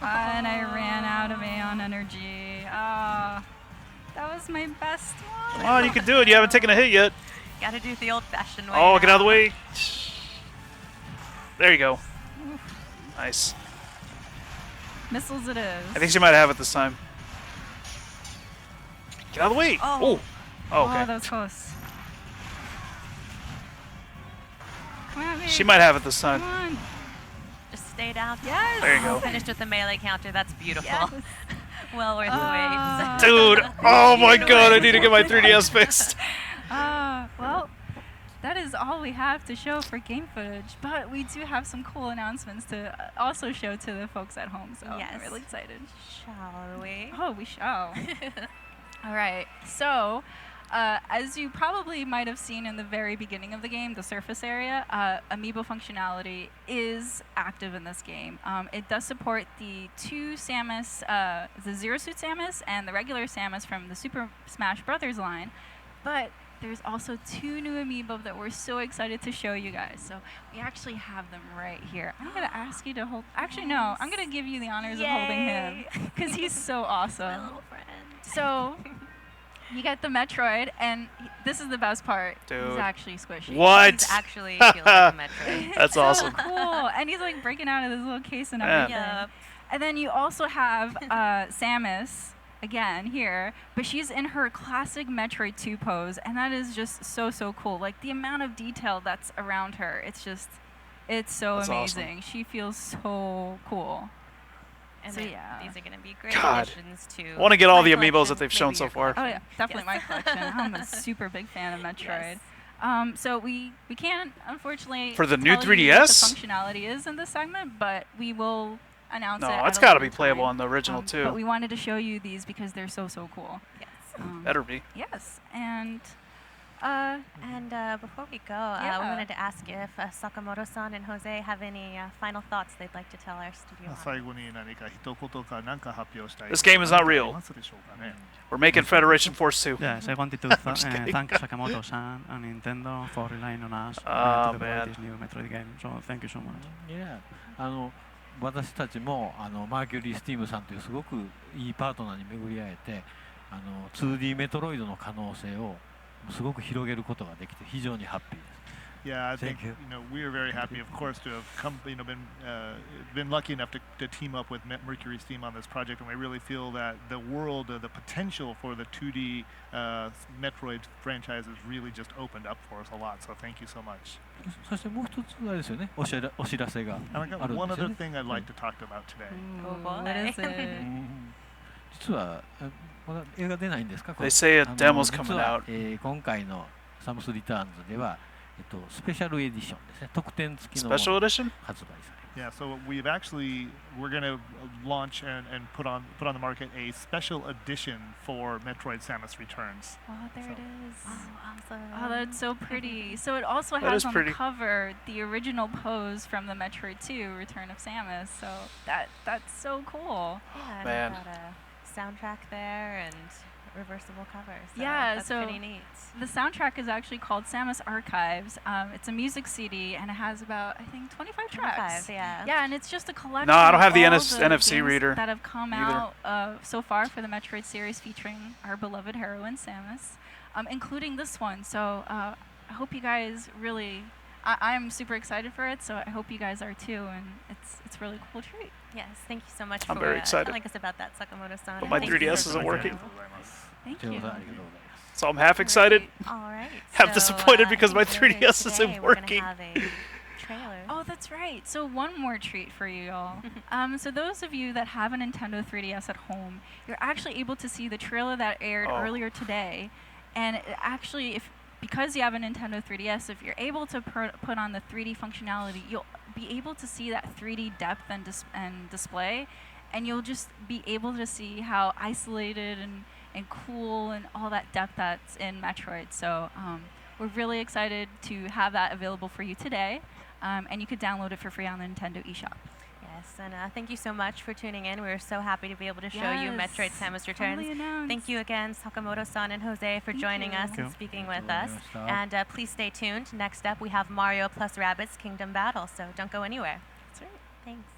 Speaker 20: And I ran out of Aeon energy. Ah, that was my best one.
Speaker 1: Come on, you can do it. You haven't taken a hit yet.
Speaker 19: Gotta do it the old-fashioned way.
Speaker 1: Oh, get out of the
Speaker 19: now.
Speaker 1: way. There you go. Nice.
Speaker 20: Missiles it is.
Speaker 1: I think she might have it this time. Get out of the way.
Speaker 20: Oh.
Speaker 1: Oh, okay.
Speaker 20: Oh, that was close. Come on, babe.
Speaker 1: She might have it this time.
Speaker 20: Come on.
Speaker 19: Just stay down.
Speaker 20: Yes.
Speaker 1: There you go.
Speaker 19: Finished with the melee counter. That's beautiful.
Speaker 20: Yes.
Speaker 19: Well worth the wait.
Speaker 1: Dude, oh my god, I need to get my 3DS fixed.
Speaker 20: Well, that is all we have to show for game footage, but we do have some cool announcements to also show to the folks at home, so
Speaker 19: Yes.
Speaker 20: I'm really excited.
Speaker 19: Shall we?
Speaker 20: Oh, we shall. All right, so as you probably might have seen in the very beginning of the game, the surface area, amiibo functionality is active in this game. It does support the two Samus, the Zero Suit Samus and the regular Samus from the Super Smash Bros. Line, but there's also two new amiibo that we're so excited to show you guys. So we actually have them right here. I'm going to ask you to hold... Actually, no. I'm going to give you the honors of holding him because he's so awesome.
Speaker 19: My little friend.
Speaker 20: So you get the Metroid, and this is the best part.
Speaker 1: Dude.
Speaker 20: He's actually squishy.
Speaker 1: What?
Speaker 19: He's actually feeling like a Metroid.
Speaker 1: That's
Speaker 20: so
Speaker 1: awesome.
Speaker 20: cool. And he's like breaking out of this little case and
Speaker 1: Yeah.
Speaker 20: everything.
Speaker 19: Yep.
Speaker 20: And then you also have Samus again here, but she's in her classic Metroid 2 pose, and that is just so cool. Like the amount of detail that's around her, it's so
Speaker 1: That's
Speaker 20: amazing. She feels so cool.
Speaker 19: And
Speaker 20: So
Speaker 19: then
Speaker 20: yeah.
Speaker 19: these are going to be great
Speaker 1: God.
Speaker 19: additions to
Speaker 1: I want to get all
Speaker 19: my
Speaker 1: the amiibos
Speaker 19: collection,
Speaker 1: that they've shown
Speaker 19: maybe
Speaker 1: so
Speaker 19: your
Speaker 1: far.
Speaker 20: Oh yeah, definitely
Speaker 19: Yes.
Speaker 20: my collection. I'm a super big fan of Metroid.
Speaker 19: Yes.
Speaker 20: So we can't unfortunately
Speaker 1: For the new
Speaker 20: tell you what
Speaker 1: 3DS?
Speaker 20: the functionality is in this segment, but we will announce it.
Speaker 1: No,
Speaker 20: at
Speaker 1: it's
Speaker 20: a
Speaker 1: got to
Speaker 20: later
Speaker 1: be playable
Speaker 20: time.
Speaker 1: on the original
Speaker 20: But
Speaker 1: too.
Speaker 20: we wanted to show you these because they're so cool.
Speaker 19: Yes.
Speaker 1: Better be.
Speaker 20: Yes, and
Speaker 19: Before we go,
Speaker 20: Yeah.
Speaker 19: we wanted to ask if Sakamoto-san and Jose have any final thoughts they'd like to tell our studio.
Speaker 9: 最後に何か一言か何か発表したい
Speaker 1: This game is not real.
Speaker 9: ありますでしょうかね
Speaker 1: We're making Federation Force 2.
Speaker 8: Yes, I wanted to
Speaker 1: I'm just kidding.
Speaker 8: thank Sakamoto-san and Nintendo for relying on us
Speaker 1: Oh,
Speaker 8: to develop
Speaker 1: man.
Speaker 8: this new Metroid game. So thank you so much.
Speaker 21: Yeah. 私たちもマーキュリー・スティームさんというすごくいいパートナーに巡り会えて2D メトロイドの可能性をすごく広げることができて非常にハッピーです。
Speaker 9: Yeah, I
Speaker 21: Thank
Speaker 9: think
Speaker 21: you.
Speaker 9: We are very happy, of course, to have been lucky enough to team up with Mercury Steam on this project, and we really feel that the world, the potential for the 2D Metroid franchise has really just opened up for us a lot. So thank you so much.
Speaker 21: そしてもう一つあれですよね、お知らせが
Speaker 9: And I
Speaker 21: あ
Speaker 9: got
Speaker 21: るん
Speaker 9: one
Speaker 21: ですよ
Speaker 9: other
Speaker 21: ね。
Speaker 9: thing I'd like to talk about today.
Speaker 19: Oh boy.
Speaker 20: What is it?
Speaker 21: 実はまだ映画出ないんですか？
Speaker 1: They say a demo's
Speaker 21: 実
Speaker 1: coming
Speaker 21: は
Speaker 1: out.
Speaker 21: 今回のサムスリターンズではスペシャルエディションですね、特典付きのもの
Speaker 1: Special edition?
Speaker 21: 発売され
Speaker 9: Yeah, so we're going to launch and put on the market a special edition for Metroid Samus Returns.
Speaker 19: Oh, there it is.
Speaker 20: Oh, awesome. Oh, that's so pretty. So it also
Speaker 1: That
Speaker 20: has
Speaker 1: is
Speaker 20: on
Speaker 1: pretty.
Speaker 20: the cover the original pose from the Metroid 2 Return of Samus. So that's so cool.
Speaker 19: Yeah, and
Speaker 1: Man.
Speaker 19: we've got a soundtrack there and reversible covers. So
Speaker 20: Yeah,
Speaker 19: that's
Speaker 20: so
Speaker 19: pretty neat.
Speaker 20: the soundtrack is actually called Samus Archives. It's a music CD and it has about, I think, 25 tracks.
Speaker 19: 25, yeah.
Speaker 20: Yeah, and it's just a collection.
Speaker 1: No, I don't have
Speaker 20: of
Speaker 1: the
Speaker 20: all
Speaker 1: NFC
Speaker 20: games
Speaker 1: reader
Speaker 20: that have come
Speaker 1: either.
Speaker 20: out so far for the Metroid series, featuring our beloved heroine Samus, including this one. So I hope you guys really. I'm super excited for it, so I hope you guys are too, and it's really a cool treat.
Speaker 19: Yes, thank you so much
Speaker 1: I'm
Speaker 19: for
Speaker 1: very excited.
Speaker 19: telling us about that, Sakamoto-san.
Speaker 1: But
Speaker 19: and
Speaker 1: my
Speaker 19: thank you
Speaker 1: 3DS
Speaker 19: for
Speaker 1: isn't
Speaker 19: the
Speaker 1: working.
Speaker 19: info.
Speaker 20: Thank
Speaker 21: という
Speaker 20: you.
Speaker 21: ことでありがとうございます。
Speaker 1: So I'm half excited.
Speaker 19: All right.
Speaker 1: I'm
Speaker 19: so,
Speaker 1: disappointed because my
Speaker 19: later
Speaker 1: 3DS
Speaker 19: today,
Speaker 1: isn't
Speaker 19: we're gonna
Speaker 1: working.
Speaker 19: have a trailer.
Speaker 20: Oh, that's right. So one more treat for you all. So those of you that have a Nintendo 3DS at home, you're actually able to see the trailer that aired
Speaker 1: Oh.
Speaker 20: earlier today. And it actually, because you have a Nintendo 3DS, if you're able to put on the 3D functionality, you'll be able to see that 3D depth and display, and you'll just be able to see how isolated and cool and all that depth that's in Metroid. So we're really excited to have that available for you today, and you could download it for free on the Nintendo eShop.
Speaker 19: Yes, and thank you so much for tuning in. We're so happy to be able to show you
Speaker 20: Yes,
Speaker 19: Metroid Samus Returns.
Speaker 20: totally announced.
Speaker 19: Thank you again, Sakamoto-san and Jose, for
Speaker 20: Thank
Speaker 19: joining
Speaker 20: you.
Speaker 19: us
Speaker 20: Thank
Speaker 19: and
Speaker 20: you.
Speaker 19: speaking with us.
Speaker 21: Thank you.
Speaker 19: And please stay tuned. Next up, we have Mario plus Rabbids Kingdom Battle, so don't go anywhere.
Speaker 20: That's right.
Speaker 19: Thanks.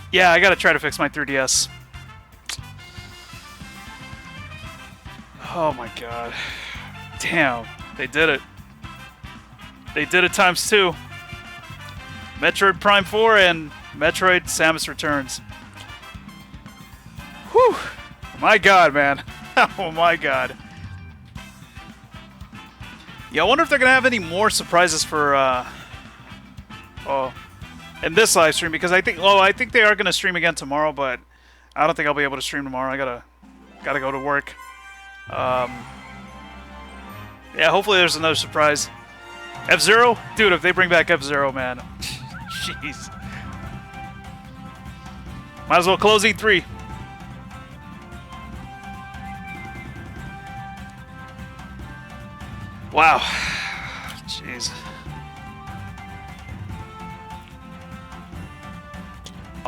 Speaker 1: Yeah, I gotta try to fix my 3DS. Oh my god. Damn, they did it. They did it times 2. Metroid Prime 4 and Metroid Samus Returns. Whew. My god, man. Oh my god. Yeah, I wonder if they're gonna have any more surprises for in this live stream, because I think they are gonna stream again tomorrow, but I don't think I'll be able to stream tomorrow. I gotta go to work. Yeah, hopefully there's another surprise. F-Zero? Dude, if they bring back F-Zero, man. Jeez. Might as well close E3. Wow. Jeez.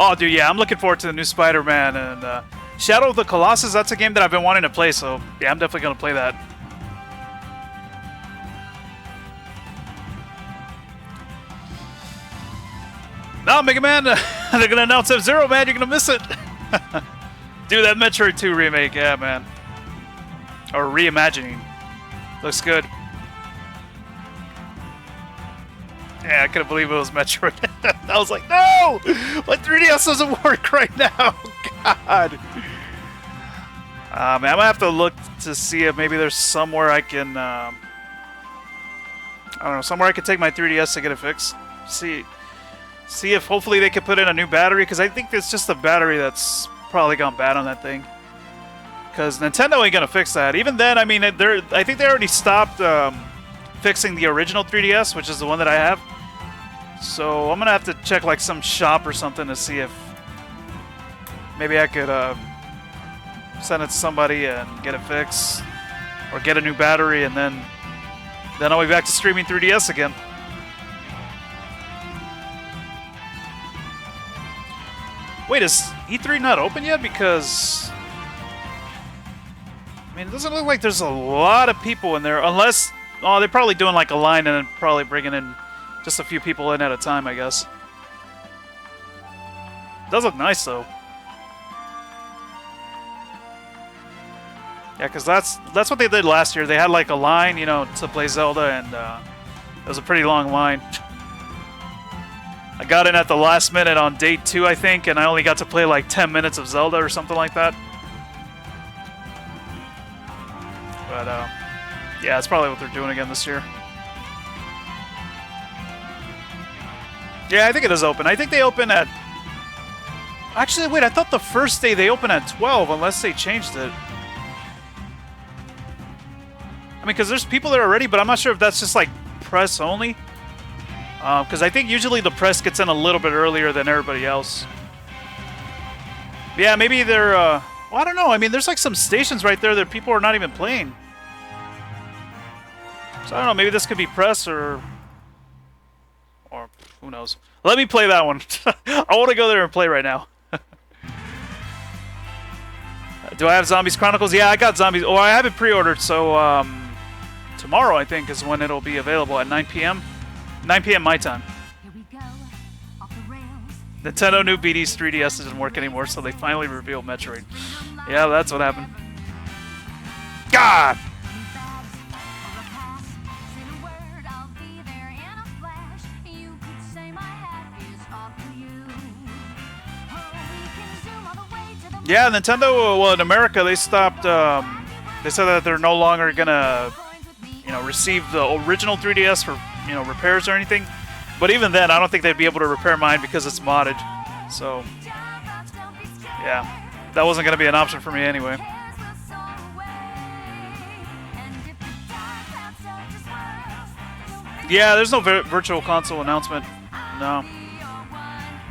Speaker 1: Oh, dude, yeah, I'm looking forward to the new Spider-Man, and Shadow of the Colossus, that's a game that I've been wanting to play, so yeah, I'm definitely going to play that. No, Mega Man, they're going to announce F-Zero, man, you're going to miss it. Dude, that Metroid 2 remake, yeah, man. Or reimagining. Looks good. Yeah, I couldn't believe it was Metroid. I was like, no! My 3DS doesn't work right now. God. Man, I'm gonna have to look to see if maybe there's somewhere I can, I don't know, somewhere I can take my 3DS to get it fixed. See if hopefully they can put in a new battery, because I think it's just the battery that's probably gone bad on that thing. Because Nintendo ain't gonna fix that. Even then, I mean, I think they already stopped fixing the original 3DS, which is the one that I have. So I'm gonna have to check like some shop or something to see if maybe I could send it to somebody and get it fixed, or get a new battery, and then I'll be back to streaming 3DS again. Wait, is E3 not open yet? Because It doesn't look like there's a lot of people in there, unless... Oh, they're probably doing like a line and then probably bringing in just a few people in at a time, I guess. It does look nice, though. Yeah, because that's what they did last year. They had like a line, you know, to play Zelda, and it was a pretty long line. I got in at the last minute on day 2, I think, and I only got to play like 10 minutes of Zelda or something like that. But, yeah, that's probably what they're doing again this year. Yeah, I think it is open. I think they open at... Actually, wait, I thought the first day they open at 12, unless they changed it. I mean, because there's people there already, but I'm not sure if that's just, like, press only. Because I think usually the press gets in a little bit earlier than everybody else. Yeah, maybe they're... well, I don't know. I mean, there's, like, some stations right there that people are not even playing. So, I don't know. Maybe this could be press or who knows. Let me play that one. I want to go there and play right now. Do I have Zombies Chronicles? Yeah, I got Zombies. Oh, I have it pre-ordered, so tomorrow, I think, is when it'll be available at 9 p.m. 9 p.m. my time. Nintendo knew BD's 3DS doesn't work anymore, so they finally revealed Metroid. Yeah, that's what happened. God! Yeah, Nintendo, well, in America, they stopped, they said that they're no longer gonna, you know, receive the original 3DS for, you know, repairs or anything. But even then, I don't think they'd be able to repair mine because it's modded. So, yeah, that wasn't gonna be an option for me anyway. Yeah, there's no virtual console announcement. No.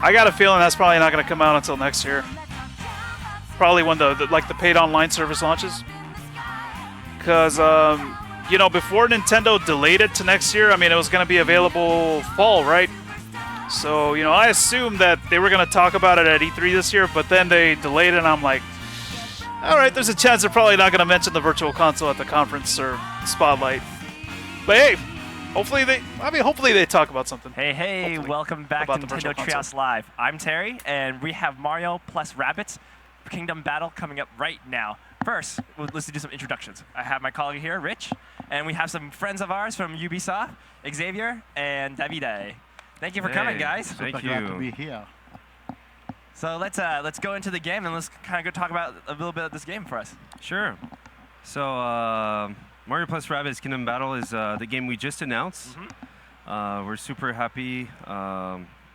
Speaker 1: I got a feeling that's probably not gonna come out until next year. Probably when the paid online service launches. Because, you know, before Nintendo delayed it to next year, I mean, it was going to be available fall, right? So, you know, I assumed that they were going to talk about it at E3 this year, but then they delayed it, and I'm like, all right, there's a chance they're probably not going to mention the virtual console at the conference or Spotlight. But hey, hopefully they talk about something.
Speaker 7: Hey,
Speaker 1: hopefully,
Speaker 7: welcome back to Nintendo Treehouse Live. I'm Terry, and we have Mario plus Rabbids Kingdom Battle coming up right now. First, let's do some introductions. I have my colleague here, Rich, and we have some friends of ours from Ubisoft, Xavier and Davide. Thank you for coming, guys.
Speaker 22: Thank you. Glad to be here.
Speaker 7: So let's go into the game and let's kind of go talk about a little bit of this game for us.
Speaker 23: Sure. So Mario plus Rabbids Kingdom Battle is the game we just announced. We're super happy.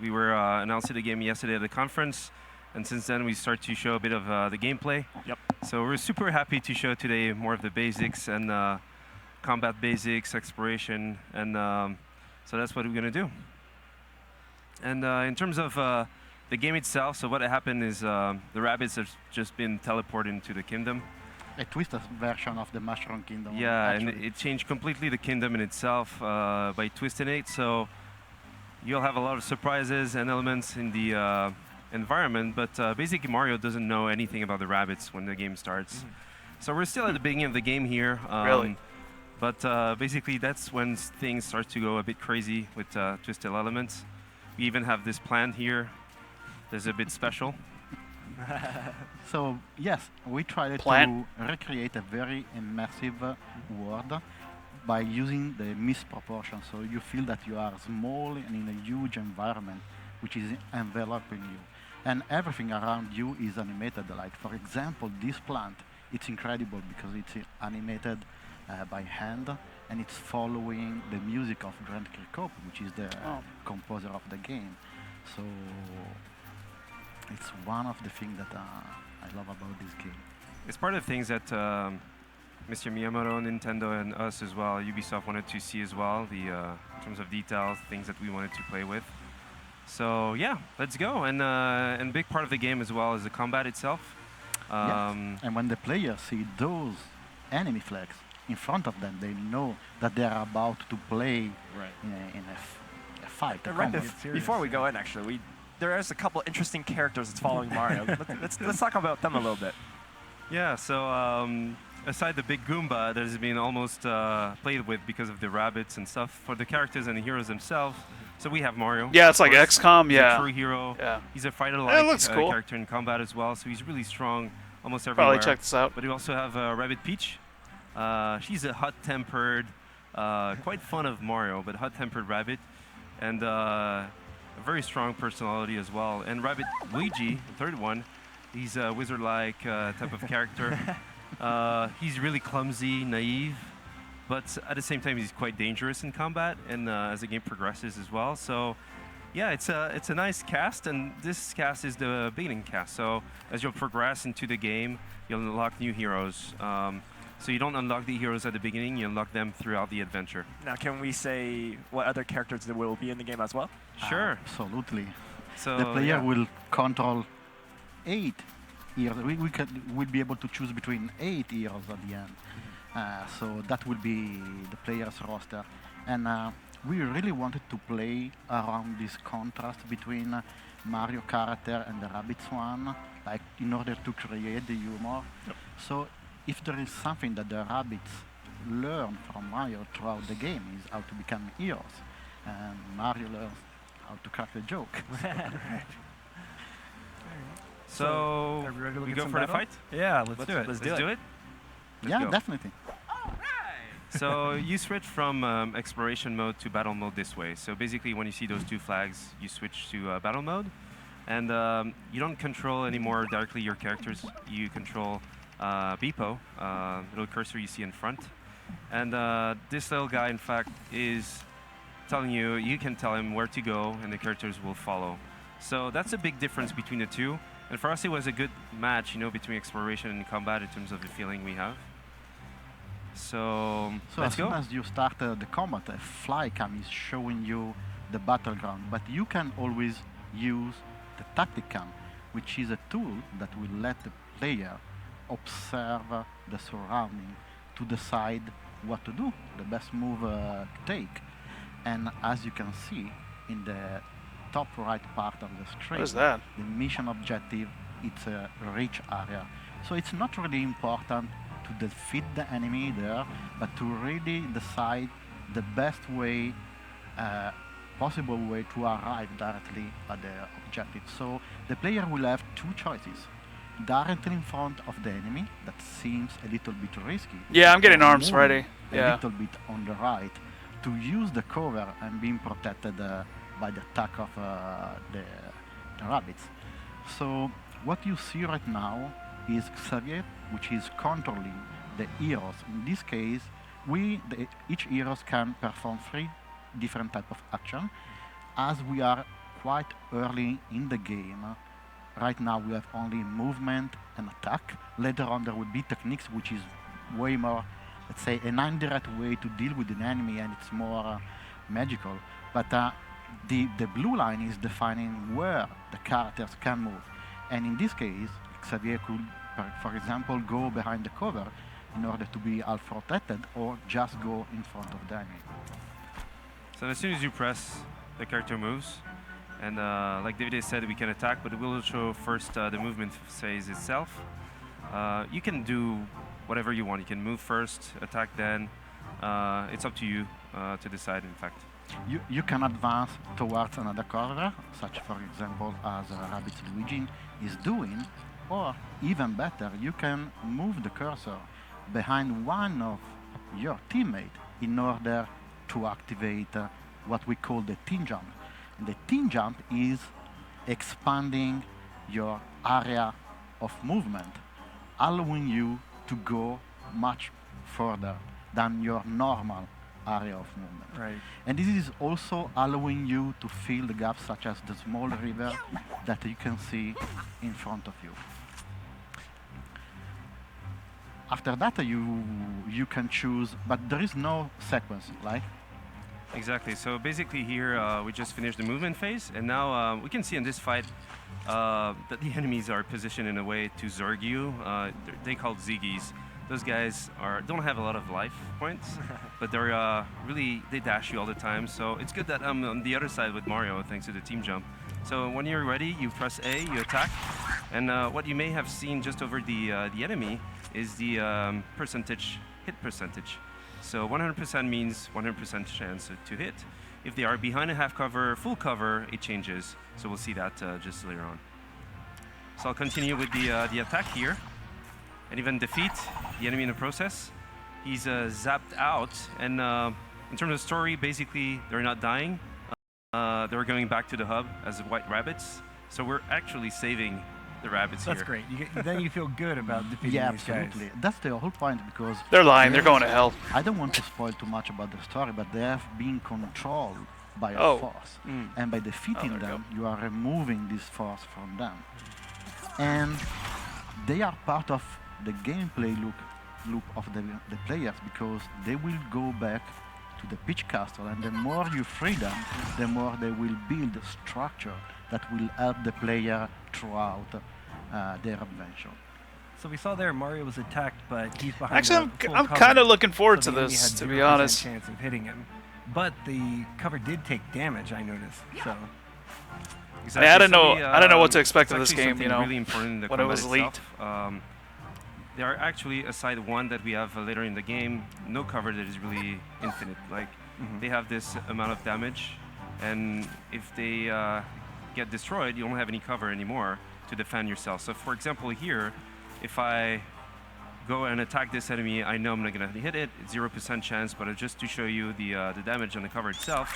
Speaker 23: We were announcing the game yesterday at the conference. And since then, we start to show a bit of the gameplay.
Speaker 7: Yep.
Speaker 23: So we're super happy to show today more of the basics and combat basics, exploration, and so that's what we're going to do. And in terms of the game itself, so what happened is the rabbits have just been teleported into the kingdom.
Speaker 22: A twisted version of the Mushroom Kingdom.
Speaker 23: Yeah,
Speaker 22: actually.
Speaker 23: and it changed completely the kingdom in itself by twisting it. So you'll have a lot of surprises and elements in the environment, but basically Mario doesn't know anything about the rabbits when the game starts. So we're still at the beginning of the game here.
Speaker 1: Really?
Speaker 23: But basically that's when things start to go a bit crazy with twisted elements. We even have this plant here. That's a bit special.
Speaker 22: So yes, we tried to recreate a very immersive world by using the misproportion. So you feel that you are small and in a huge environment which is enveloping you. And everything around you is animated. Like, for example, this plant, it's incredible because it's animated by hand, and it's following the music of Grant Kirkhope, which is the composer of the game. So it's one of the things that I love about this game.
Speaker 23: It's part of the things that Mr. Miyamoto, Nintendo, and us as well, Ubisoft wanted to see as well, the in terms of details, things that we wanted to play with. So yeah, let's go. And a big part of the game as well is the combat itself.
Speaker 22: Yes. And when the players see those enemy flags in front of them, they know that they are about to play in a fight.
Speaker 7: Before we go in, actually, there is a couple interesting characters that's following Mario. Let's talk about them a little bit.
Speaker 23: Yeah. So aside the big Goomba that has been almost played with because of the rabbits and stuff, for the characters and the heroes themselves, so we have Mario.
Speaker 1: Yeah, it's like
Speaker 23: of course.
Speaker 1: XCOM,
Speaker 23: He's
Speaker 1: yeah.
Speaker 23: a true hero.
Speaker 1: Yeah.
Speaker 23: He's a fighter
Speaker 1: Yeah,
Speaker 23: like
Speaker 1: it looks cool.
Speaker 23: character in combat as well, so he's really strong almost everywhere.
Speaker 1: Probably check this out.
Speaker 23: But we also have Rabbit Peach. She's a hot-tempered, quite fun of Mario, but hot-tempered rabbit, and a very strong personality as well. And Rabbit Luigi, the third one, he's a wizard-like type of character. He's really clumsy, naive, but at the same time he's quite dangerous in combat, and as the game progresses as well. So yeah, it's a nice cast, and this cast is the beginning cast. So as you'll progress into the game, you'll unlock new heroes. So you don't unlock the heroes at the beginning, you unlock them throughout the adventure.
Speaker 7: Now, can we say what other characters there will be in the game as well?
Speaker 23: Sure.
Speaker 22: Absolutely.
Speaker 23: So
Speaker 22: The player
Speaker 23: yeah.
Speaker 22: will control 8 heroes. We'll be able to choose between 8 heroes at the end. So that will be the player's roster. And we really wanted to play around this contrast between Mario character and the Rabbids one, like in order to create the humor.
Speaker 1: Yep.
Speaker 22: So if there is something that the Rabbids learn from Mario throughout the game is how to become heroes. And Mario learns how to crack the joke.
Speaker 23: So
Speaker 7: are we ready to look
Speaker 23: we
Speaker 7: at
Speaker 23: go
Speaker 7: some
Speaker 23: for the
Speaker 7: battle?
Speaker 23: fight?
Speaker 7: Yeah, let's do it.
Speaker 23: Let's do it.
Speaker 22: Yeah,
Speaker 23: go.
Speaker 22: definitely.
Speaker 23: So you switch from exploration mode to battle mode this way. So basically, when you see those two flags, you switch to battle mode, and you don't control anymore directly your characters. You control Beepo, little cursor you see in front, and this little guy, in fact, is telling you. You can tell him where to go, and the characters will follow. So that's a big difference between the two. And for us, it was a good match, between exploration and combat in terms of the feeling we have. So let's
Speaker 22: as
Speaker 23: go.
Speaker 22: soon as you start the combat, a fly cam is showing you the battleground, but you can always use the tactic cam, which is a tool that will let the player observe the surrounding to decide what to do, the best move to take. And as you can see in the top right part of the screen,
Speaker 1: What is that?
Speaker 22: the mission objective, it's a rich area. So it's not really important to defeat the enemy there, but to really decide the best way, possible way to arrive directly at the objective. So the player will have two choices. Directly in front of the enemy, that seems a little bit risky.
Speaker 1: Yeah, I'm getting
Speaker 22: or
Speaker 1: arms
Speaker 22: moving
Speaker 1: ready.
Speaker 22: A
Speaker 1: Yeah.
Speaker 22: little bit on the right to use the cover and being protected by the attack of the rabbits. So what you see right now is Xavier, which is controlling the heroes. In this case, each heroes can perform 3 different type of action. As we are quite early in the game, right now we have only movement and attack. Later on there will be techniques, which is way more, let's say, an indirect way to deal with an enemy, and it's more magical. But the blue line is defining where the characters can move. And in this case, Xavier could, for example, go behind the cover in order to be half protected, or just go in front of the enemy.
Speaker 23: So as soon as you press, the character moves. And like David said, we can attack, but it will show first the movement phase itself. You can do whatever you want. You can move first, attack then. It's up to you to decide, in fact.
Speaker 22: You can advance towards another corner, such, for example, as Rabbit Luigi is doing, or even better, you can move the cursor behind one of your teammates in order to activate what we call the team jump. And the team jump is expanding your area of movement, allowing you to go much further than your normal area of movement.
Speaker 7: Right.
Speaker 22: And this is also allowing you to fill the gaps, such as the small river that you can see in front of you. After that, you can choose, but there is no sequence, right?
Speaker 23: Exactly. So basically here, we just finished the movement phase, and now we can see in this fight that the enemies are positioned in a way to zerg you. They called Ziggies. Those guys don't have a lot of life points, but they're they dash you all the time. So it's good that I'm on the other side with Mario, thanks to the team jump. So when you're ready, you press A, you attack, and what you may have seen just over the enemy is the hit percentage. So 100% means 100% chance to hit. If they are behind a half cover, full cover, it changes. So we'll see that just later on. So I'll continue with the attack here, and even defeat the enemy in the process. He's zapped out, and in terms of story, basically they're not dying. They're going back to the hub as white rabbits. So we're actually saving the rabbits
Speaker 4: That's
Speaker 23: here.
Speaker 4: great. Then you feel good about defeating
Speaker 22: Yeah,
Speaker 4: these guys.
Speaker 22: absolutely. That's the whole point, because
Speaker 1: They're lying. They're going to hell.
Speaker 22: I don't want to spoil too much about the story, but they have been controlled by a
Speaker 1: Oh.
Speaker 22: force,
Speaker 1: Mm.
Speaker 22: and by defeating
Speaker 1: there you
Speaker 22: them, you are removing this force from them, and they are part of the gameplay loop of the players, because they will go back to the Peach Castle, and the more you free them, the more they will build a structure that will help the player throughout their adventure.
Speaker 4: So we saw there Mario was attacked, but he's behind.
Speaker 1: Actually,
Speaker 4: the full
Speaker 1: I'm
Speaker 4: cover,
Speaker 1: kind of looking forward
Speaker 4: so
Speaker 1: to
Speaker 4: the enemy
Speaker 1: this,
Speaker 4: had
Speaker 1: to be
Speaker 4: 0%
Speaker 1: honest.
Speaker 4: chance of hitting him, but the cover did take damage. I noticed. So.
Speaker 23: Exactly.
Speaker 1: I don't
Speaker 23: So
Speaker 1: know.
Speaker 23: we,
Speaker 1: I don't know what to expect
Speaker 23: it's
Speaker 1: of this
Speaker 23: actually
Speaker 1: game. You
Speaker 23: something
Speaker 1: know,
Speaker 23: really important in the
Speaker 1: when it
Speaker 23: combat
Speaker 1: was leaked.
Speaker 23: itself. There are actually, aside one that we have later in the game, no cover that is really infinite. Like they have this amount of damage, and if they get destroyed, you don't have any cover anymore to defend yourself. So, for example, here, if I go and attack this enemy, I know I'm not gonna hit it. It's 0% chance, but just to show you the damage on the cover itself,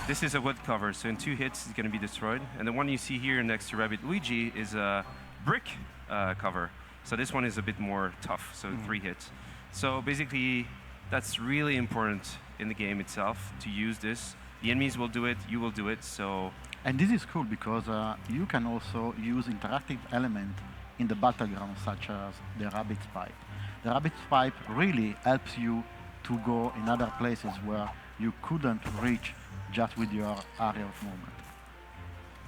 Speaker 23: this is a wood cover, so in 2 hits it's gonna be destroyed. And the one you see here next to Rabbit Luigi is a brick cover. So this one is a bit more tough, so 3 hits. So basically, that's really important in the game itself to use this. The enemies will do it, you will do it, so...
Speaker 22: And this is cool because you can also use interactive elements in the battleground, such as the rabbit's pipe. The rabbit's pipe really helps you to go in other places where you couldn't reach just with your area of movement.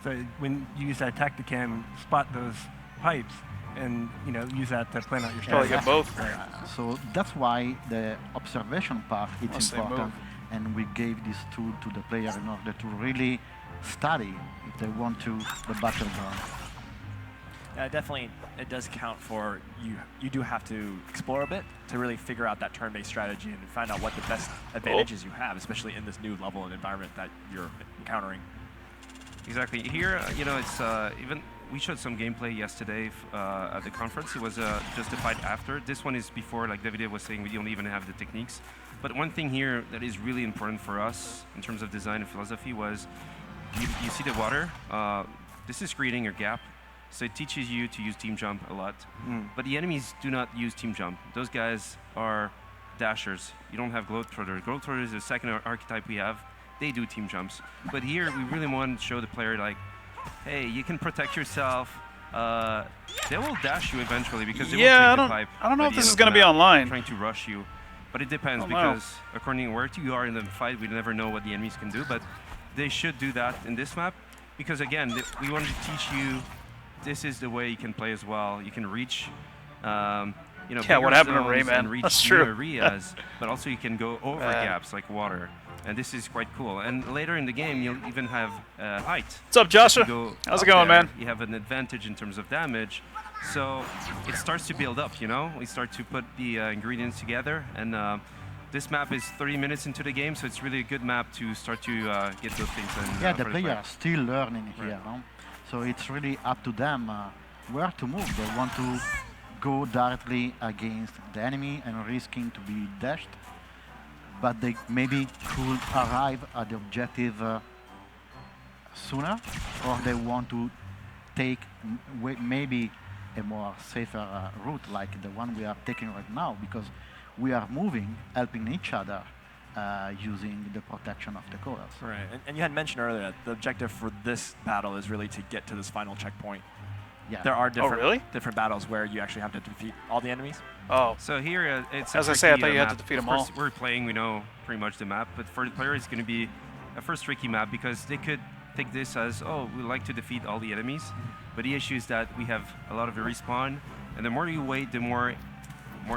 Speaker 4: So when you use that Tacticam, spot those pipes, and use that to plan out your strategy.
Speaker 1: Probably get both.
Speaker 22: So that's why the observation part is
Speaker 1: Once they
Speaker 22: important,
Speaker 1: move.
Speaker 22: and we gave this tool to the player in order to really study, if they want to, the battleground.
Speaker 7: Definitely, it does count for you. You do have to explore a bit to really figure out that turn-based strategy and find out what the best advantages you have, especially in this new level and environment that you're encountering.
Speaker 23: Exactly. Here, it's even we showed some gameplay yesterday at the conference. It was just a fight after. This one is before, like David was saying, we don't even have the techniques. But one thing here that is really important for us in terms of design and philosophy was you see the water. This is creating a gap. So it teaches you to use team jump a lot. But the enemies do not use team jump. Those guys are dashers. You don't have Globetrotter. Globetrotter is the second archetype we have. They do team jumps. But here, we really want to show the player, like, hey, you can protect yourself. They will dash you eventually because they will take the pipe.
Speaker 1: I don't know
Speaker 23: by
Speaker 1: if
Speaker 23: the
Speaker 1: this
Speaker 23: end
Speaker 1: is
Speaker 23: of
Speaker 1: going to
Speaker 23: the
Speaker 1: be
Speaker 23: map,
Speaker 1: online.
Speaker 23: trying to rush you. But it depends
Speaker 1: Oh, wow.
Speaker 23: because according to where you are in the fight, we never know what the enemies can do. But they should do that in this map because, again, we wanted to teach you this is the way you can play as well. You can reach,
Speaker 1: Yeah,
Speaker 23: bigger
Speaker 1: what happened to
Speaker 23: zones
Speaker 1: Rayman?
Speaker 23: and reach
Speaker 1: That's
Speaker 23: new
Speaker 1: true.
Speaker 23: areas, but also you can go over gaps like water. And this is quite cool. And later in the game, you'll even have height.
Speaker 1: What's up, Joshua?
Speaker 23: If you go
Speaker 1: How's it
Speaker 23: up
Speaker 1: going,
Speaker 23: there,
Speaker 1: man?
Speaker 23: You have an advantage in terms of damage. So it starts to build up, We start to put the ingredients together. And this map is 30 minutes into the game, so it's really a good map to start to get those things in.
Speaker 22: Yeah, the
Speaker 23: for
Speaker 22: player
Speaker 23: fight.
Speaker 22: are still learning here, so it's really up to them where to move. They want to go directly against the enemy and risking to be dashed, but they maybe could arrive at the objective sooner, or they want to take maybe a more safer route like the one we are taking right now, because we are moving, helping each other, using the protection of the cores.
Speaker 7: Right, and you had mentioned earlier that the objective for this battle is really to get to this final checkpoint.
Speaker 22: Yeah.
Speaker 7: There are different,
Speaker 1: really?
Speaker 7: different battles where you actually have to defeat all the enemies.
Speaker 1: Oh.
Speaker 23: So here, it's
Speaker 1: As
Speaker 23: a
Speaker 1: I say, I
Speaker 23: tricky,
Speaker 1: thought you had to
Speaker 23: map.
Speaker 1: defeat
Speaker 23: Of
Speaker 1: them
Speaker 23: course,
Speaker 1: all.
Speaker 23: We're playing, we know pretty much the map, but for the player, it's going to be a first tricky map because they could take this as, oh, we like to defeat all the enemies, but the issue is that we have a lot of the respawn, and the more you wait, the more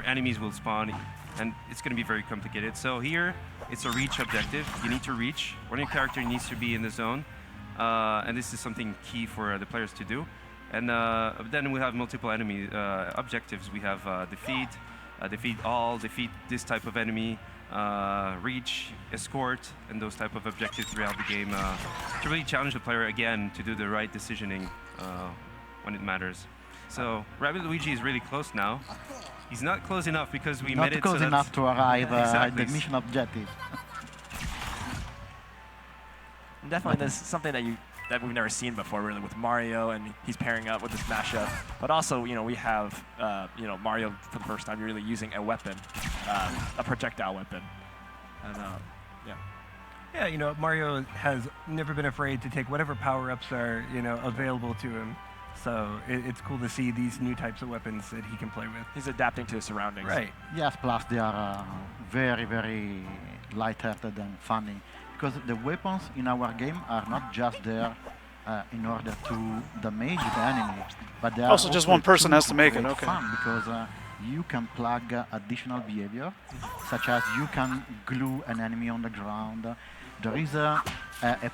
Speaker 23: enemies will spawn, and it's going to be very complicated. So here, it's a reach objective. You need to reach. One of your character needs to be in the zone, and this is something key for the players to do. And then we have multiple enemy objectives. We have defeat all, defeat this type of enemy, reach, escort, and those type of objectives throughout the game to really challenge the player again to do the right decisioning when it matters. So Rabbit Luigi is really close now. He's not close enough because we made it
Speaker 22: close
Speaker 23: so
Speaker 22: enough to arrive
Speaker 23: exactly.
Speaker 22: at the mission objective.
Speaker 7: Definitely, this is something that we've never seen before, really, with Mario, and he's pairing up with this mashup. But also, you know, we have, you know, Mario for the first time really using a weapon, a projectile weapon, and yeah.
Speaker 4: Yeah, you know, Mario has never been afraid to take whatever power-ups are, you know, available to him. So it's cool to see these new types of weapons that he can play with.
Speaker 7: He's adapting to his surroundings.
Speaker 4: Right.
Speaker 22: Yes, plus they are very, very light-hearted and funny. Because the weapons in our game are not just there in order to damage the enemy, but they are
Speaker 1: Also, just one person has to make it,
Speaker 22: create
Speaker 1: okay.
Speaker 22: fun because you can plug additional behavior, such as you can glue an enemy on the ground. There is a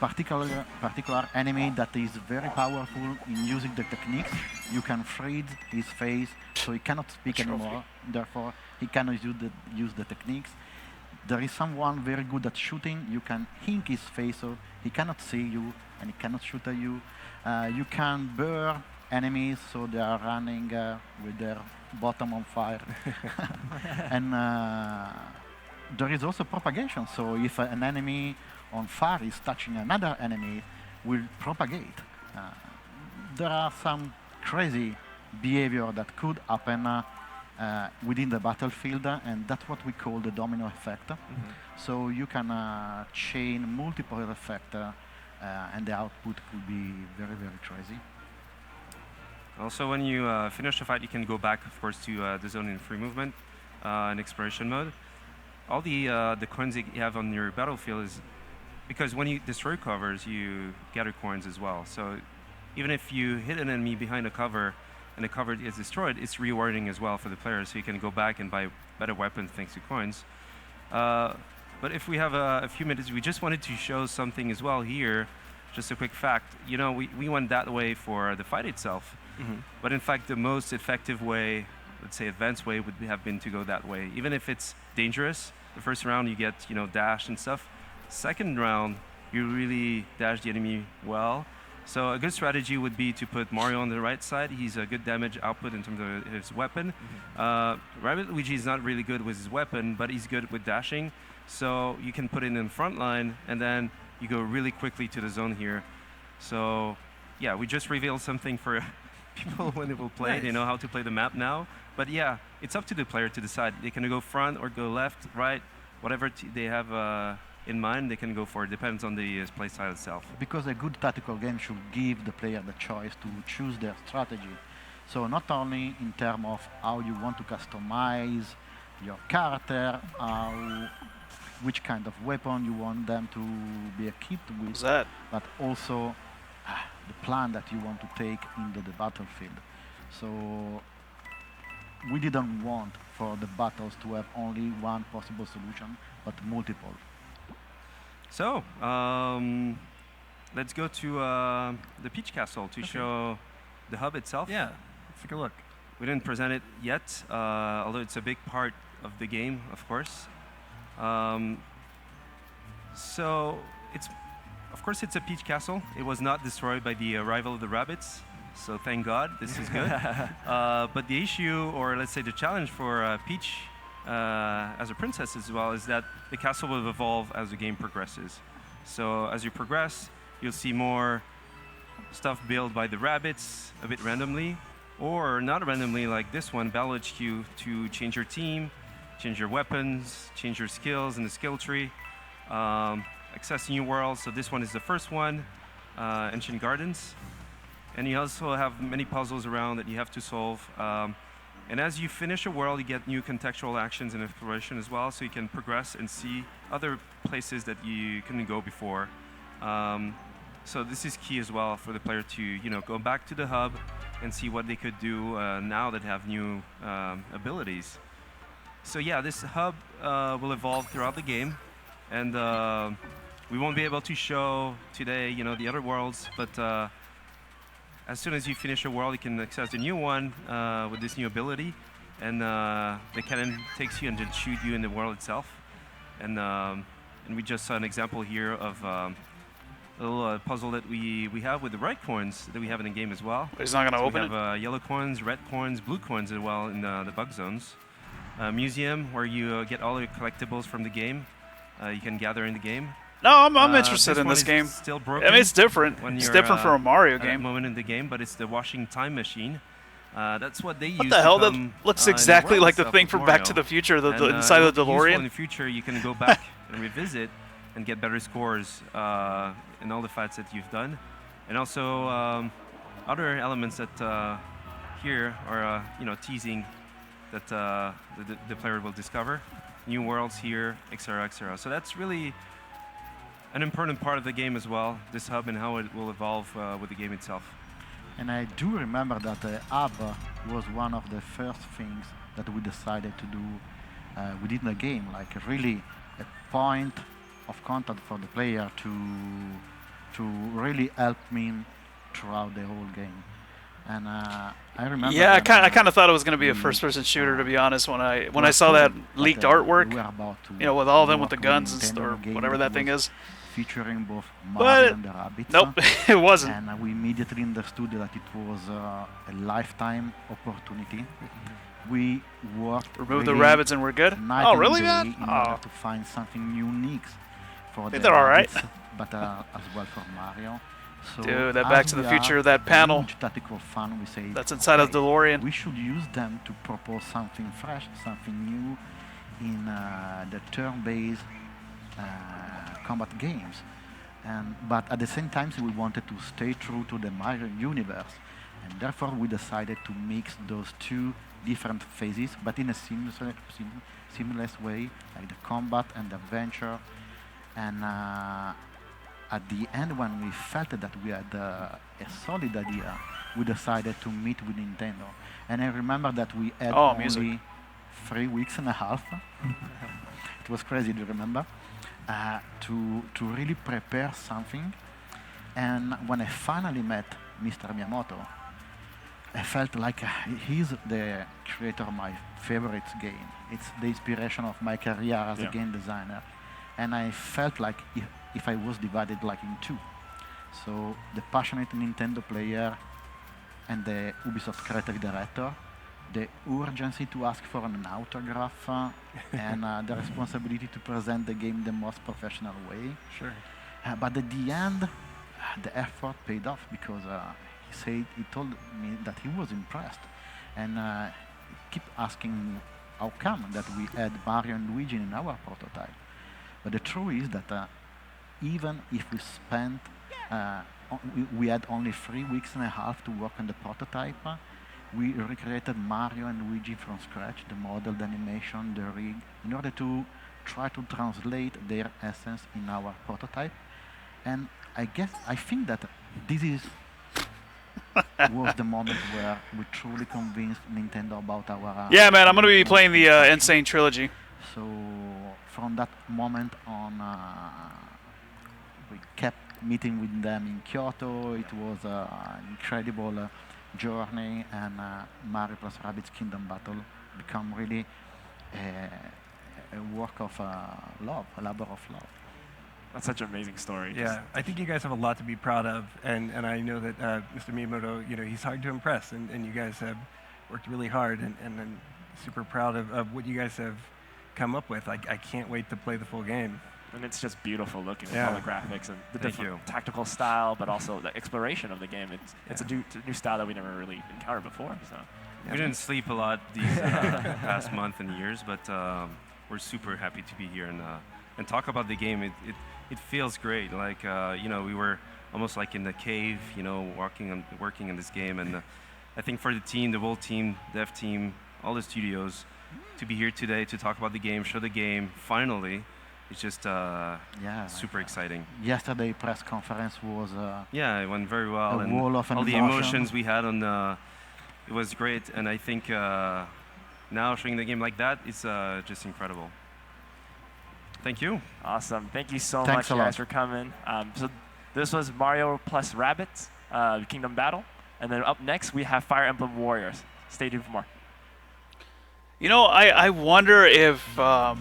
Speaker 22: particular enemy that is very powerful in using the techniques. You can freeze his face so he cannot speak anymore, therefore he cannot use the techniques. There is someone very good at shooting. You can hink his face so he cannot see you and he cannot shoot at you. You can burn enemies so they are running with their bottom on fire. And there is also propagation. So if an enemy on fire is touching another enemy, will propagate. There are some crazy behavior that could happen within the battlefield, and that's what we call the domino effect. So you can chain multiple effects, and the output could be very, very crazy.
Speaker 23: Also, when you finish the fight, you can go back, of course, to the zone in free movement and exploration mode. All the coins that you have on your battlefield is because when you destroy covers, you gather coins as well. So even if you hit an enemy behind a cover and the cover is destroyed, it's rewarding as well for the player, so you can go back and buy better weapons thanks to coins. But if we have a few minutes, we just wanted to show something as well here. Just a quick fact. You know, we went that way for the fight itself. But in fact, the most effective way, let's say advanced way, would have been to go that way. Even if it's dangerous, the first round you get, you know, dash and stuff. Second round, you really dash the enemy well. So a good strategy would be to put Mario on the right side. He's a good damage output in terms of his weapon. Rabbit Luigi is not really good with his weapon, but he's good with dashing. So you can put it in the front line, and then you go really quickly to the zone here. So yeah, we just revealed something for people when they will play.
Speaker 4: Nice.
Speaker 23: They know how to play the map now. But yeah, it's up to the player to decide. They can go front or go left, right, whatever they have in mind, they can go for it. Depends on the playstyle itself.
Speaker 22: Because a good tactical game should give the player the choice to choose their strategy. So not only in terms of how you want to customize your character, which kind of weapon you want them to be equipped with, but also the plan that you want to take into the battlefield. So we didn't want for the battles to have only one possible solution, but multiple.
Speaker 23: So, let's go to the Peach Castle to show the hub itself.
Speaker 4: Yeah, let's take a look.
Speaker 23: We didn't present it yet, although it's a big part of the game, of course. So, of course, it's a Peach Castle. It was not destroyed by the arrival of the rabbits, so thank God, this is good. But the issue, or let's say the challenge for Peach as a princess as well, is that the castle will evolve as the game progresses. So as you progress, you'll see more stuff built by the rabbits a bit randomly, or not randomly like this one, Battle HQ, to change your team, change your weapons, change your skills in the skill tree, access new worlds. So this one is the first one, Ancient Gardens. And you also have many puzzles around that you have to solve. And as you finish a world, you get new contextual actions and exploration as well, so you can progress and see other places that you couldn't go before. So this is key as well for the player to, you know, go back to the hub and see what they could do now that have new abilities. So yeah, this hub will evolve throughout the game, and we won't be able to show today, you know, the other worlds, but as soon as you finish a world, you can access the new one with this new ability, and the cannon takes you and then shoot you in the world itself. And we just saw an example here of a little puzzle that we have with the red coins that we have in the game as well.
Speaker 1: He's not gonna open
Speaker 23: it? We have yellow coins, red coins, blue coins as well in the bug zones. Museum where you get all your collectibles from the game. You can gather in the game.
Speaker 1: No, I'm interested in this game.
Speaker 23: Still broken.
Speaker 1: I mean, it's different. It's different from a Mario game.
Speaker 23: At that moment in the game, but it's the washing time machine. That's what they use.
Speaker 1: What the hell? That looks exactly like the thing from Back to the Future, the inside of the DeLorean.
Speaker 23: In the future, you can go back and revisit and get better scores in all the fights that you've done, and also other elements that here are teasing that the player will discover, new worlds here, etc., etc. So that's really an important part of the game as well, this hub and how it will evolve with the game itself.
Speaker 22: And I do remember that the hub was one of the first things that we decided to do within the game, like really a point of contact for the player to really help me throughout the whole game. And I remember.
Speaker 1: Yeah, I kind of thought it was going to be a first-person shooter, to be honest. When I saw that leaked artwork, with all of them with the guns or whatever that thing is.
Speaker 22: Featuring both Mario and the Rabbids.
Speaker 1: Nope, it wasn't.
Speaker 22: And we immediately understood that it was a lifetime opportunity. We worked.
Speaker 1: Remove the rabbits and we're good. Oh, really, man?
Speaker 22: In order to find something unique for the
Speaker 1: they're all right.
Speaker 22: Rabbids, but as well for Mario. So
Speaker 1: dude, that Back to the Future, that panel.
Speaker 22: Fun, we say,
Speaker 1: that's inside of DeLorean.
Speaker 22: We should use them to propose something fresh, something new in the turn-based combat games, but at the same time we wanted to stay true to the Mario universe, and therefore we decided to mix those two different phases, but in a seamless way, like the combat and the adventure. And at the end, when we felt that we had a solid idea, we decided to meet with Nintendo. And I remember that we had only 3 weeks and a half. It was crazy, do you remember? To really prepare something. And when I finally met Mr. Miyamoto, I felt like he's the creator of my favorite game. It's the inspiration of my career as a game designer. And I felt like if I was divided like in two. So the passionate Nintendo player and the Ubisoft creative director, the urgency to ask for an autograph and the responsibility to present the game the most professional way.
Speaker 1: Sure.
Speaker 22: But at the end, the effort paid off because he told me that he was impressed, and keep asking how come that we had Mario and Luigi in our prototype. But the truth is that even if we spent, we had only 3 weeks and a half to work on the prototype. We recreated Mario and Luigi from scratch, the model, the animation, the rig, in order to try to translate their essence in our prototype. And I think that this was the moment where we truly convinced Nintendo about our...
Speaker 1: yeah, man, I'm going to be playing the Insane Trilogy.
Speaker 22: So from that moment on, we kept meeting with them in Kyoto. It was an incredible journey, and Mario plus Rabbids Kingdom Battle become really a work of love, a labor of love.
Speaker 7: That's such an amazing story.
Speaker 4: Yeah, I think you guys have a lot to be proud of, and I know that Mr. Miyamoto, he's hard to impress, and you guys have worked really hard, and I'm super proud of what you guys have come up with. I can't wait to play the full game.
Speaker 7: And it's just beautiful looking with all the graphics and the different tactical style, but also the exploration of the game. It's a new style that we never really encountered before. So
Speaker 23: we didn't sleep a lot these past month and years, but we're super happy to be here and talk about the game. It feels great. Like we were almost like in the cave, working on this game. And I think for the team, the whole team, dev team, all the studios, to be here today to talk about the game, show the game, finally. It's just super exciting.
Speaker 22: Yesterday press conference was
Speaker 23: it went very well, and
Speaker 22: wall of
Speaker 23: all the
Speaker 22: emotion.
Speaker 23: emotions we had on it was great. And I think now showing the game like that is just incredible. Thank you.
Speaker 7: Awesome. Thank you so
Speaker 22: Thanks
Speaker 7: much, guys, for coming. So this was Mario plus Rabbids Kingdom Battle. And then up next, we have Fire Emblem Warriors. Stay tuned for more.
Speaker 1: You know, I wonder if that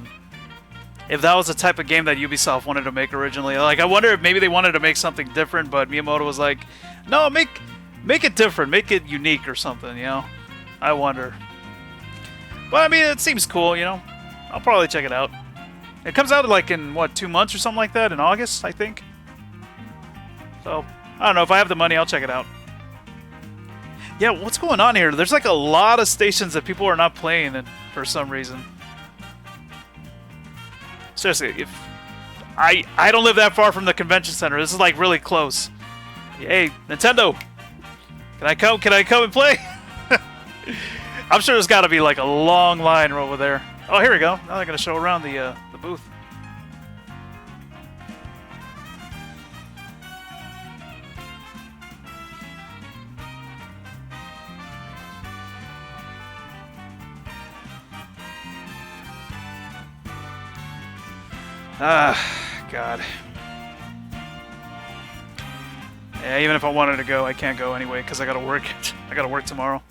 Speaker 1: was the type of game that Ubisoft wanted to make originally. Like, I wonder if maybe they wanted to make something different, but Miyamoto was like, no, make it different, make it unique or something, you know? I wonder. But, I mean, it seems cool, you know? I'll probably check it out. It comes out, like, in, what, 2 months or something like that? In August, I think? So, I don't know. If I have the money, I'll check it out. Yeah, what's going on here? There's, like, a lot of stations that people are not playing in for some reason. Seriously, if... I don't live that far from the convention center. This is, like, really close. Hey, Nintendo! Can I come and play? I'm sure there's got to be, like, a long line over there. Oh, here we go. Now they're going to show around the booth. Ah, God. Yeah, even if I wanted to go, I can't go anyway because I gotta work. I gotta work tomorrow.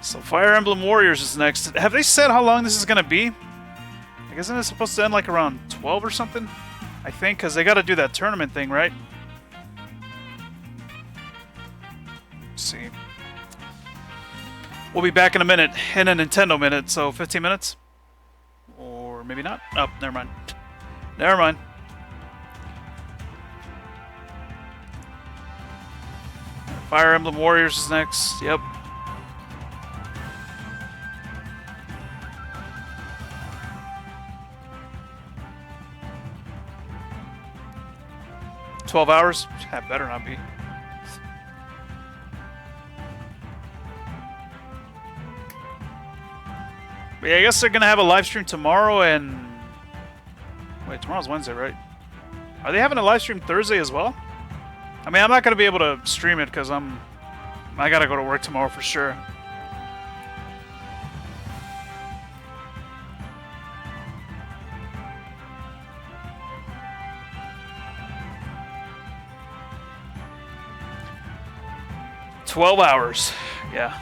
Speaker 1: So Fire Emblem Warriors is next. Have they said how long this is gonna be? I guess it's supposed to end like around 12 or something. I think because they gotta do that tournament thing, right? Let's see. We'll be back in a minute, in a Nintendo minute. So 15 minutes. Or maybe not. Oh, never mind. Never mind. Fire Emblem Warriors is next. Yep. $12 hours? That better not be. But yeah, I guess they're gonna have a live stream tomorrow and... Wait, tomorrow's Wednesday, right? Are they having a live stream Thursday as well? I mean, I'm not gonna be able to stream it because I gotta go to work tomorrow for sure. $12 hours, yeah.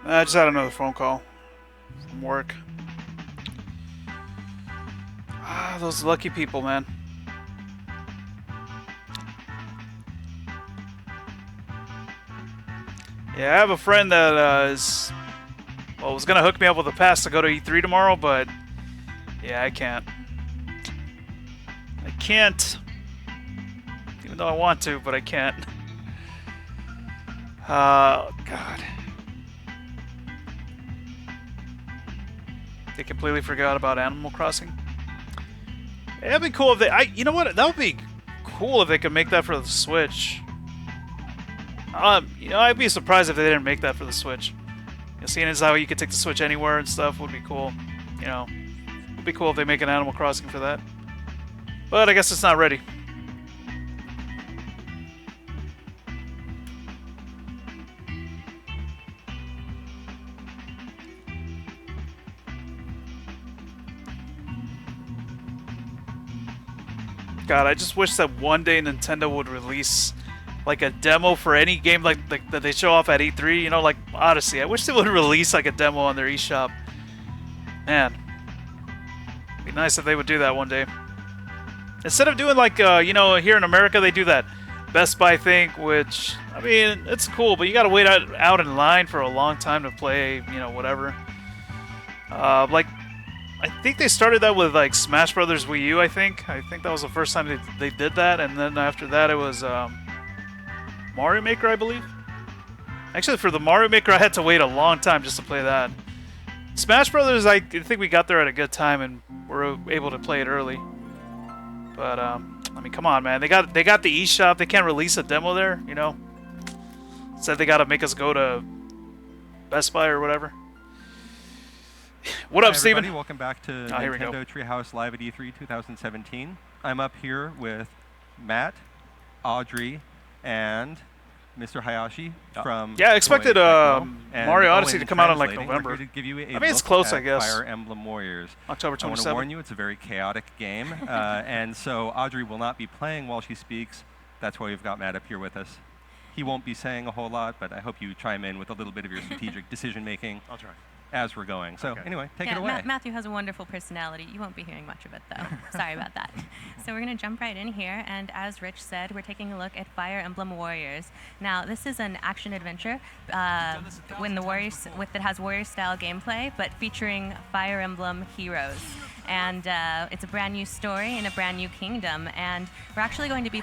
Speaker 1: I just had another phone call from work. Ah, those lucky people, man. Yeah, I have a friend that was gonna hook me up with a pass to go to E3 tomorrow, but yeah, I can't. I can't. Even though I want to, but I can't. Oh, God. They completely forgot about Animal Crossing. It'd be cool if they... you know what? That would be cool if they could make that for the Switch. You know, I'd be surprised if they didn't make that for the Switch. You know, seeing as how you could take the Switch anywhere and stuff would be cool. You know, it would be cool if they make an Animal Crossing for that. But I guess it's not ready. God, I just wish that one day Nintendo would release like a demo for any game like that they show off at E3. You know, like Odyssey. I wish they would release like a demo on their eShop. Man, it'd be nice if they would do that one day. Instead of doing like you know, here in America they do that Best Buy thing, which I mean it's cool, but you gotta wait out in line for a long time to play. You know, whatever. Like. I think they started that with like Smash Brothers Wii U. I think that was the first time they did that, and then after that it was Mario Maker, I believe. Actually, for the Mario Maker, I had to wait a long time just to play that. Smash Brothers, I think we got there at a good time and were able to play it early. But I mean, come on, man. They got the eShop. They can't release a demo there, you know. Said they got to make us go to Best Buy or whatever. What up,
Speaker 3: Hi,
Speaker 1: Steven?
Speaker 3: everybody. Welcome back to Nintendo Treehouse Live at E3 2017. I'm up here with Matt, Audrey, and Mr. Hayashi from
Speaker 1: I expected Mario Odyssey to come out in like
Speaker 3: translating,
Speaker 1: November.
Speaker 3: we're here to give you a
Speaker 1: I mean, it's
Speaker 3: look
Speaker 1: close,
Speaker 3: at
Speaker 1: I guess.
Speaker 3: Fire Emblem Warriors.
Speaker 1: October 27th.
Speaker 3: I want to warn you, it's a very chaotic game, and so Audrey will not be playing while she speaks. That's why we've got Matt up here with us. He won't be saying a whole lot, but I hope you chime in with a little bit of your strategic decision making.
Speaker 5: I'll try.
Speaker 3: As we're going. So anyway, take it away.
Speaker 19: Matthew has a wonderful personality. You won't be hearing much of it, though. Sorry about that. So we're going to jump right in here, and as Rich said, we're taking a look at Fire Emblem Warriors. Now, this is an action-adventure that has Warrior-style gameplay, but featuring Fire Emblem heroes. And it's a brand new story in a brand new kingdom. And we're actually going to be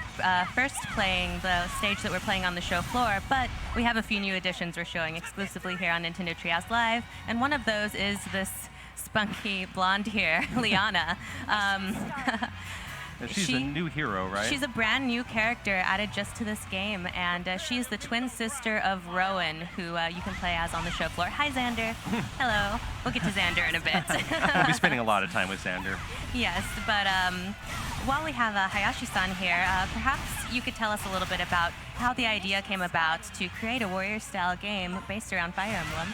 Speaker 19: first playing the stage that we're playing on the show floor, but we have a few new additions we're showing exclusively here on Nintendo Treehouse Live. And one of those is this spunky blonde here, Liana.
Speaker 3: She's a new hero, right?
Speaker 19: She's a brand new character added just to this game, and she's the twin sister of Rowan, who you can play as on the show floor. Hi, Xander. Hello. We'll get to Xander in a bit.
Speaker 3: We'll be spending a lot of time with Xander.
Speaker 19: Yes, but while we have Hayashi-san here, perhaps you could tell us a little bit about how the idea came about to create a warrior-style game based around Fire Emblem.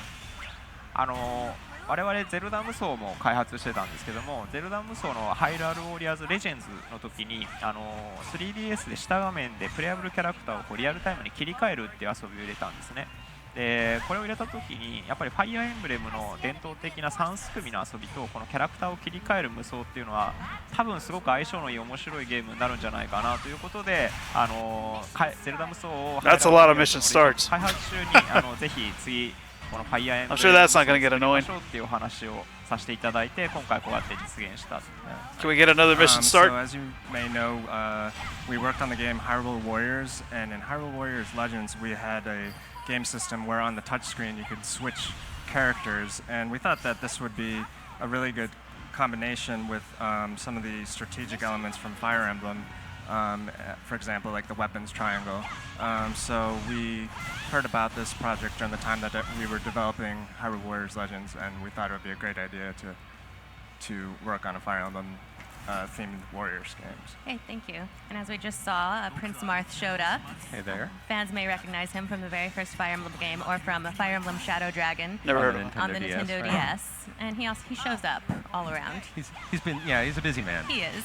Speaker 6: 我々ゼルダ無双も開発してたんですけども、ゼルダ無双のハイラルウォリアーズレジェンズの時に3DS で下画面でプレイアブルキャラクターをこうリアルタイムに切り替えるっていう遊びを入れたんですね。でこれを入れた時にやっぱりファイアーエンブレムの伝統的な3すくみの遊びとこのキャラクターを切り替える無双っていうのは多分すごく相性のいい面白いゲームになるんじゃないかなということでゼルダ無双を開発中にぜひ次
Speaker 1: I'm sure that's not going to get annoying. Can we get another mission start?
Speaker 24: So as you may know, we worked on the game Hyrule Warriors, and in Hyrule Warriors Legends we had a game system where on the touchscreen you could switch characters, and we thought that this would be a really good combination with some of the strategic elements from Fire Emblem. For example, like the weapons triangle. So we heard about this project during the time that we were developing Hyrule Warriors Legends, and we thought it would be a great idea to work on a Fire Emblem themed Warriors games.
Speaker 19: Hey, thank you. And as we just saw, Prince Marth showed up.
Speaker 3: Hey there.
Speaker 19: Fans may recognize him from the very first Fire Emblem game or from Fire Emblem Shadow Dragon.
Speaker 1: Never heard of him.
Speaker 19: On the Nintendo DS. And he shows up all around.
Speaker 3: He's a busy man.
Speaker 19: He is.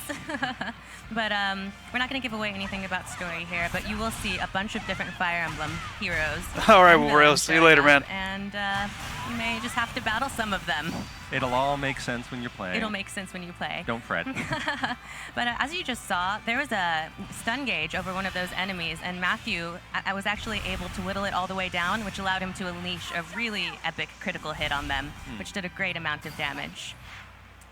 Speaker 19: But we're not going to give away anything about story here, but you will see a bunch of different Fire Emblem heroes.
Speaker 1: All right, well, we'll see you later, man.
Speaker 19: And you may just have to battle some of them.
Speaker 3: It'll all make sense when you're playing.
Speaker 19: It'll make sense when you play.
Speaker 3: Don't fret.
Speaker 19: But as you just saw, there was a stun gauge over one of those enemies, and Matthew was actually able to whittle it all the way down, which allowed him to unleash a really epic critical hit on them, which did a great amount of damage.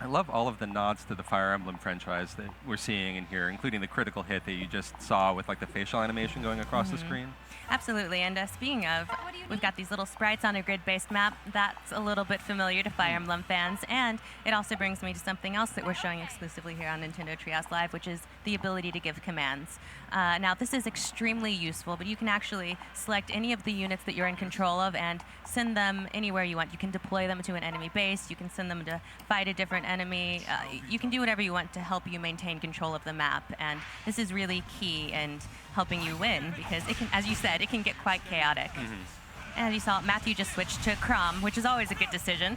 Speaker 3: I love all of the nods to the Fire Emblem franchise that we're seeing in here, including the critical hit that you just saw with like the facial animation going across the screen.
Speaker 19: Absolutely, and speaking of, we've got these little sprites on a grid-based map. That's a little bit familiar to Fire Emblem fans, and it also brings me to something else that we're showing exclusively here on Nintendo Treehouse Live, which is the ability to give commands. Now, this is extremely useful, but you can actually select any of the units that you're in control of and send them anywhere you want. You can deploy them to an enemy base, you can send them to fight a different enemy, you can do whatever you want to help you maintain control of the map, and this is really key in helping you win, because it can, as you said, it can get quite chaotic. And as you saw, Matthew just switched to Chrom, which is always a good decision.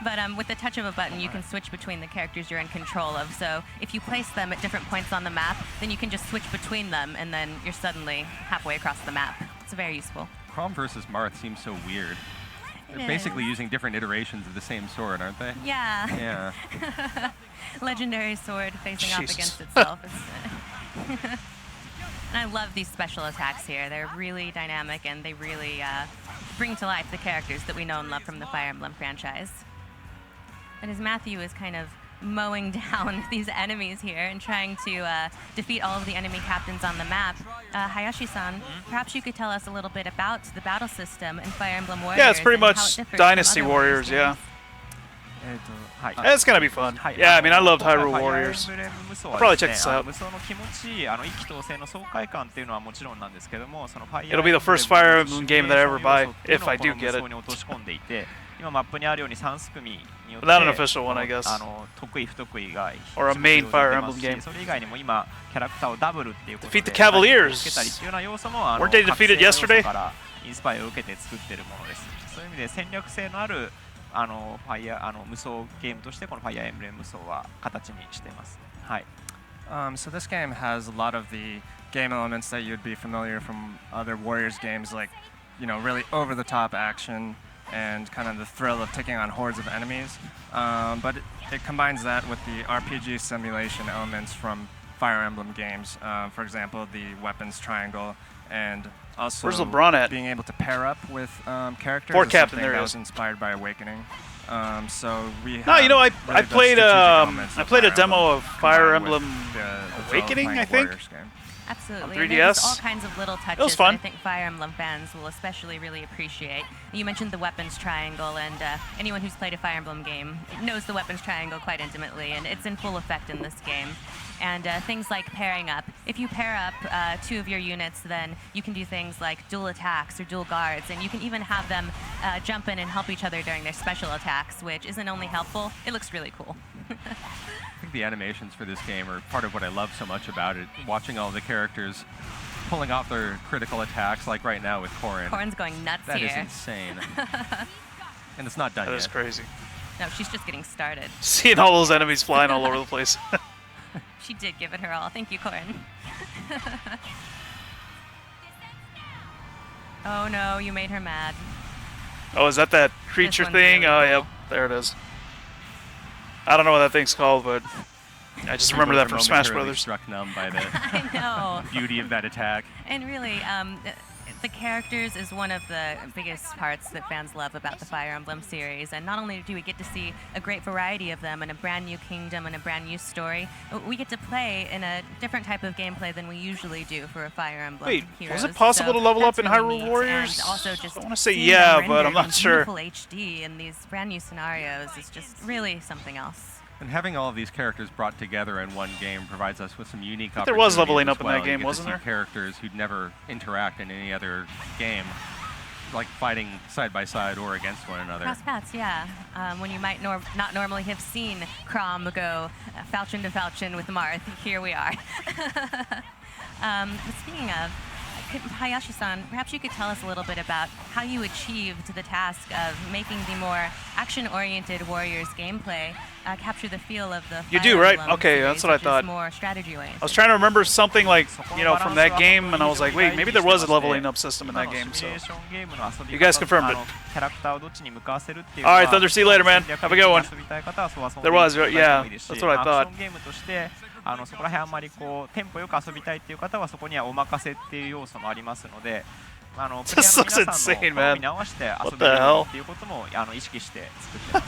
Speaker 19: But with the touch of a button, you can switch between the characters you're in control of. So if you place them at different points on the map, then you can just switch between them, and then you're suddenly halfway across the map. It's very useful.
Speaker 3: Chrom versus Marth seems so weird. They're
Speaker 19: It
Speaker 3: basically
Speaker 19: is.
Speaker 3: using different iterations of the same sword, aren't they?
Speaker 19: Yeah.
Speaker 3: Yeah.
Speaker 19: Legendary sword facing off
Speaker 3: Jesus.
Speaker 19: against itself. And I love these special attacks here. They're really dynamic, and they really bring to life the characters that we know and love from the Fire Emblem franchise. And as Matthew is kind of mowing down these enemies here and trying to defeat all of the enemy captains on the map, Hayashi-san, perhaps you could tell us a little bit about the battle system in Fire Emblem Warriors.
Speaker 1: Yeah, it's pretty
Speaker 19: and how it
Speaker 1: much
Speaker 19: differs from
Speaker 1: Dynasty
Speaker 19: other
Speaker 1: Warriors,
Speaker 19: games.
Speaker 1: It's gonna be fun. Yeah, I mean, I loved Hyrule Warriors. I'll probably check this out. It'll be the first Fire Emblem game that I ever buy, if I do get it. Not an official one, I guess. Or a main Fire Emblem game. Defeat the Cavaliers! Weren't they defeated yesterday?
Speaker 24: 無双ゲームとしてこのファイアーエンブレム無双は形にしています。はい。So this game has a lot of the game elements that you'd be familiar from other Warriors games, like, you know, really over-the-top action and kind of the thrill of taking on hordes of enemies. But it combines that with the RPG simulation elements from Fire Emblem games. For example, the weapons triangle, and also
Speaker 1: Where's LeBron at?
Speaker 24: being able to pair up with characters
Speaker 1: Fort
Speaker 24: is
Speaker 1: Captain,
Speaker 24: something
Speaker 1: there
Speaker 24: that
Speaker 1: he
Speaker 24: was
Speaker 1: is.
Speaker 24: inspired by Awakening. So we
Speaker 1: No, you know, I
Speaker 24: really
Speaker 1: played
Speaker 24: those strategic elements
Speaker 1: I
Speaker 24: of
Speaker 1: played a
Speaker 24: Fire
Speaker 1: demo
Speaker 24: Emblem
Speaker 1: of Fire
Speaker 24: combined with
Speaker 1: Emblem
Speaker 24: the
Speaker 1: Awakening,
Speaker 24: playing
Speaker 1: I think.
Speaker 24: Warriors game.
Speaker 19: Absolutely.
Speaker 1: On
Speaker 19: And there's
Speaker 1: 3DS.
Speaker 19: all kinds of little touches
Speaker 1: It was fun.
Speaker 19: that I think Fire Emblem fans will especially really appreciate. You mentioned the weapons triangle, and anyone who's played a Fire Emblem game knows the weapons triangle quite intimately, and it's in full effect in this game. And things like pairing up. If you pair up two of your units, then you can do things like dual attacks or dual guards, and you can even have them jump in and help each other during their special attacks, which isn't only helpful, it looks really cool.
Speaker 3: I think the animations for this game are part of what I love so much about it. Watching all the characters pulling off their critical attacks, like right now with Corrin.
Speaker 19: Corrin's going nuts
Speaker 3: That
Speaker 19: here.
Speaker 3: is insane. And it's not done
Speaker 1: That
Speaker 3: yet.
Speaker 1: is crazy.
Speaker 19: No, she's just getting started.
Speaker 1: Seeing all those enemies flying all over the place.
Speaker 19: She did give it her all. Thank you, Corrin. Oh no, you made her mad.
Speaker 1: Oh, is that creature
Speaker 19: one's
Speaker 1: thing?
Speaker 19: really
Speaker 1: Oh,
Speaker 19: cool.
Speaker 1: yep. There it is. I don't know what that thing's called, but I just remember that from Smash
Speaker 3: Momentarily
Speaker 1: Brothers.
Speaker 3: Struck numb by the
Speaker 19: I know.
Speaker 3: beauty of that attack.
Speaker 19: And really, the characters is one of the biggest parts that fans love about the Fire Emblem series. And not only do we get to see a great variety of them and a brand new kingdom and a brand new story, we get to play in a different type of gameplay than we usually do for a Fire Emblem
Speaker 1: Wait,
Speaker 19: Heroes.
Speaker 1: was it possible
Speaker 19: So
Speaker 1: to level
Speaker 19: that's
Speaker 1: up in
Speaker 19: really
Speaker 1: Hyrule
Speaker 19: neat.
Speaker 1: Warriors?
Speaker 19: And also just
Speaker 1: I want to say
Speaker 19: seeing
Speaker 1: yeah,
Speaker 19: them
Speaker 1: but I'm
Speaker 19: rendered
Speaker 1: not
Speaker 19: in
Speaker 1: sure.
Speaker 19: Beautiful HD in these brand new scenarios is just really something else.
Speaker 3: And having all of these characters brought together in one game provides us with some unique
Speaker 1: There was
Speaker 3: opportunities
Speaker 1: leveling
Speaker 3: as
Speaker 1: up in that
Speaker 3: well. You
Speaker 1: game,
Speaker 3: get to
Speaker 1: wasn't
Speaker 3: see
Speaker 1: there?
Speaker 3: characters who'd never interact in any other game, like fighting side by side or against one another.
Speaker 19: Cross paths, yeah. When you might not normally have seen Chrom go falchion to falchion with Marth, here we are. Speaking of, Hayashi-san, perhaps you could tell us a little bit about how you achieved the task of making the more action-oriented Warriors gameplay capture the feel of the
Speaker 1: You
Speaker 19: Fire
Speaker 1: do, right?
Speaker 19: Emblem
Speaker 1: Okay,
Speaker 19: series,
Speaker 1: that's what I
Speaker 19: which is
Speaker 1: thought.
Speaker 19: more strategy-oriented.
Speaker 1: I was trying to remember something like, you know, from that game, and I was like, wait, maybe there was a leveling up system in that game, so. You guys confirmed it. Alright, Thunder, see you later, man. Have a good one. There was, yeah, that's what I thought.
Speaker 6: そこら辺あんまりこうテンポよく遊びたいっていう方はそこにはお任せっていう要素もありますので、プレイヤーの皆さんの好みに合わせて遊べるっていうことも意識して作ってま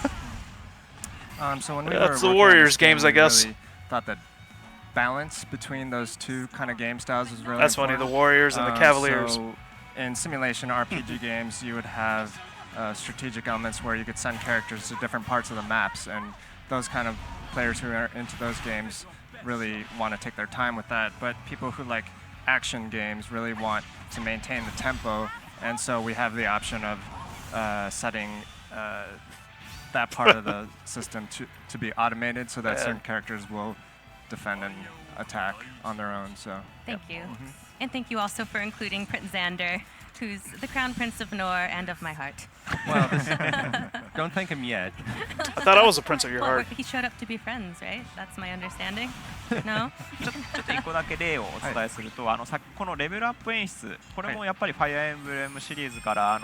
Speaker 6: す。
Speaker 24: So when we
Speaker 1: That's the
Speaker 24: were working on
Speaker 1: Warriors
Speaker 24: this game,
Speaker 1: games, I
Speaker 24: we
Speaker 1: guess.
Speaker 24: really thought that balance between those two kind of game styles was really
Speaker 1: That's funny,
Speaker 24: important.
Speaker 1: the Warriors and the Cavaliers.
Speaker 24: So in simulation RPG games, you would have strategic elements where you could send characters to different parts of the maps, and those kind of players who are into those games really want to take their time with that. But people who like action games really want to maintain the tempo, and so we have the option of setting that part of the system to be automated so that certain characters will defend and attack on their own. So
Speaker 19: Thank you. And thank you also for including Prince Xander, who's the crown prince of Nor and of my heart.
Speaker 3: Well, don't thank him yet.
Speaker 1: I thought I was a prince of your
Speaker 19: Well,
Speaker 1: heart.
Speaker 19: he showed up to be friends, right? That's my understanding. No?
Speaker 6: ちょっと1個だけ例をお伝えすると、このレベルアップ演出、これもやっぱりファイアーエンブレムシリーズから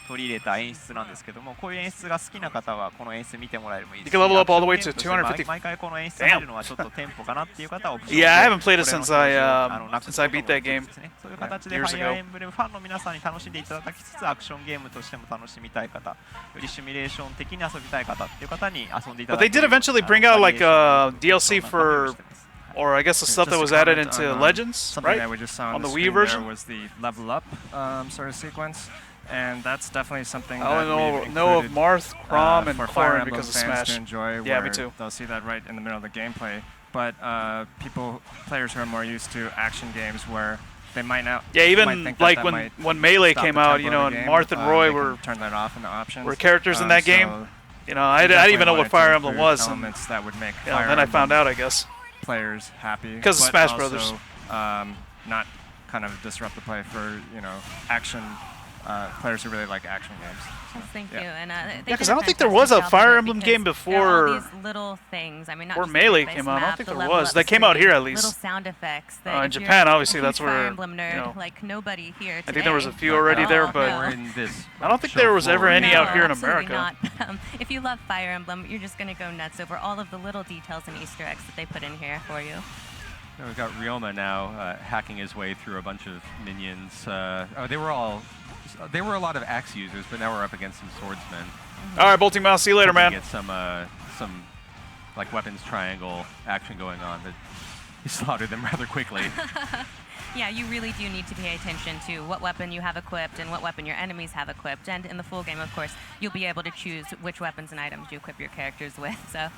Speaker 6: 取り入れた演出なんですけども、こういう演出が好きな方はこの演出見てもらえればいいです。
Speaker 1: You can level up all the way to 250.
Speaker 6: 毎回この演出見るのはちょっとテンポかなっていう方はオプション
Speaker 1: Yeah, I haven't played it since I beat that game
Speaker 6: そういう形でフ
Speaker 1: years
Speaker 6: ァイアー
Speaker 1: ago.
Speaker 6: エンブレムファンの皆さんに楽しんでいただきつつ、アクションゲームとしても楽しみたい方、よりシミュレーション的に遊びたい方っていう方に遊んでいた
Speaker 1: But
Speaker 6: だ
Speaker 1: they
Speaker 6: く
Speaker 1: did eventually bring out like DLC for, or I guess the stuff that was added into Legends,
Speaker 24: Something
Speaker 1: right?
Speaker 24: that we just saw
Speaker 1: On the
Speaker 24: screen
Speaker 1: Wii version.
Speaker 24: there was the level up sort of sequence. And that's definitely something
Speaker 1: I
Speaker 24: that
Speaker 1: only
Speaker 24: we've
Speaker 1: know of
Speaker 24: included,
Speaker 1: Marth, Chrom, and
Speaker 24: for Fire
Speaker 1: Corrin
Speaker 24: Emblem
Speaker 1: because of
Speaker 24: fans
Speaker 1: Smash.
Speaker 24: to enjoy,
Speaker 1: Yeah,
Speaker 24: where
Speaker 1: me too.
Speaker 24: they'll see that right in the middle of the gameplay. But players who are more used to action games where they might not.
Speaker 1: Yeah, even
Speaker 24: might think
Speaker 1: like
Speaker 24: that
Speaker 1: when
Speaker 24: might
Speaker 1: Melee
Speaker 24: stop
Speaker 1: came
Speaker 24: the
Speaker 1: out,
Speaker 24: tempo
Speaker 1: you
Speaker 24: of
Speaker 1: know,
Speaker 24: the
Speaker 1: and
Speaker 24: game,
Speaker 1: Marth and Roy
Speaker 24: they can
Speaker 1: were
Speaker 24: turn that off in the options.
Speaker 1: characters in that game.
Speaker 24: So
Speaker 1: You know, I
Speaker 24: we
Speaker 1: didn't even
Speaker 24: definitely
Speaker 1: know what
Speaker 24: wanted to
Speaker 1: Fire Emblem
Speaker 24: include
Speaker 1: was. And,
Speaker 24: elements that would make
Speaker 1: you know,
Speaker 24: Fire
Speaker 1: then I
Speaker 24: Emblem
Speaker 1: found out, I guess.
Speaker 24: players happy.
Speaker 1: Because of
Speaker 24: but
Speaker 1: Smash Brothers.
Speaker 24: also, not kind of disrupt the play for action players who really like action games.
Speaker 19: Yes, thank
Speaker 24: Yeah.
Speaker 19: you. And
Speaker 1: Yeah,
Speaker 19: they
Speaker 1: 'cause
Speaker 19: did
Speaker 1: I don't think there was
Speaker 19: fantastic
Speaker 1: a
Speaker 19: job of
Speaker 1: Fire
Speaker 19: it
Speaker 1: Emblem
Speaker 19: because
Speaker 1: game
Speaker 19: there are
Speaker 1: before-
Speaker 19: all these little things. I mean, not
Speaker 1: Or
Speaker 19: just the
Speaker 1: Melee
Speaker 19: base
Speaker 1: came out. I don't
Speaker 19: map,
Speaker 1: think
Speaker 19: the
Speaker 1: there
Speaker 19: level
Speaker 1: was.
Speaker 19: up
Speaker 1: They came out
Speaker 19: screen,
Speaker 1: here at least.
Speaker 19: Little sound effects. That
Speaker 1: In
Speaker 19: if you're
Speaker 1: Japan,
Speaker 19: a
Speaker 1: obviously, that's
Speaker 19: huge
Speaker 1: where,
Speaker 19: Fire Emblem nerd,
Speaker 1: you know,
Speaker 19: like nobody here today.
Speaker 1: I think there was a few already there, but
Speaker 19: No.
Speaker 1: I don't think there was ever any out here in
Speaker 19: absolutely
Speaker 1: America.
Speaker 19: Not. If you love Fire Emblem, you're just going to go nuts over all of the little details and Easter eggs that they put in here for you.
Speaker 3: We've got Ryoma now hacking his way through a bunch of minions. They were a lot of axe users, but now we're up against some swordsmen.
Speaker 1: All right, Bolting Mouse, see you later, man.
Speaker 3: Get some like weapons triangle action going on, but he slaughtered them rather quickly.
Speaker 19: Yeah, you really do need to pay attention to what weapon you have equipped and what weapon your enemies have equipped. And in the full game, of course, you'll be able to choose which weapons and items you equip your characters with. So.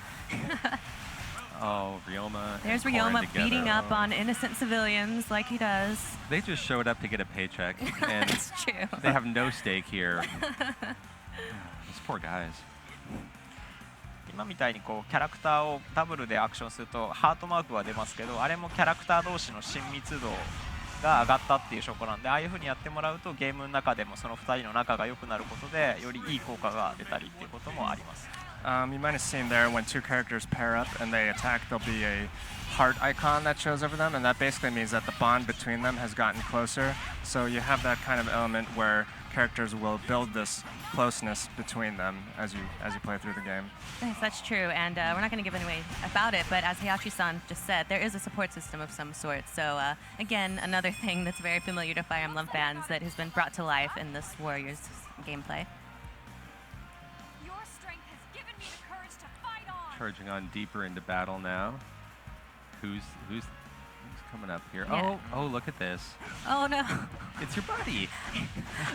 Speaker 3: Oh, Ryoma.
Speaker 19: There's
Speaker 3: and Corrin
Speaker 19: Ryoma
Speaker 3: together.
Speaker 19: beating up on innocent civilians like he does.
Speaker 3: They just showed up to get a paycheck, and
Speaker 19: It's true.
Speaker 3: they have no stake here. These poor guys.
Speaker 6: 今みたいにこうキャラクターをダブルでアクションするとハートマークは出ますけど、あれもキャラクター同士の親密度が上がったっていう証拠なんで、ああいう風にやってもらうとゲームの中でもその2人の仲が良くなることでよりいい効果が出たりっていうこともあります。
Speaker 24: You might have seen there when two characters pair up and they attack, there'll be a heart icon that shows over them, and that basically means that the bond between them has gotten closer. So you have that kind of element where characters will build this closeness between them as you play through the game.
Speaker 19: Yes, that's true, and we're not going to give away about it, but as Hayashi-san just said, there is a support system of some sort. So again, another thing that's very familiar to Fire Emblem fans that has been brought to life in this Warriors gameplay.
Speaker 3: Charging on deeper into battle now. Who's coming up here?
Speaker 19: Yeah.
Speaker 3: Oh, look at this.
Speaker 19: Oh no.
Speaker 3: It's your buddy.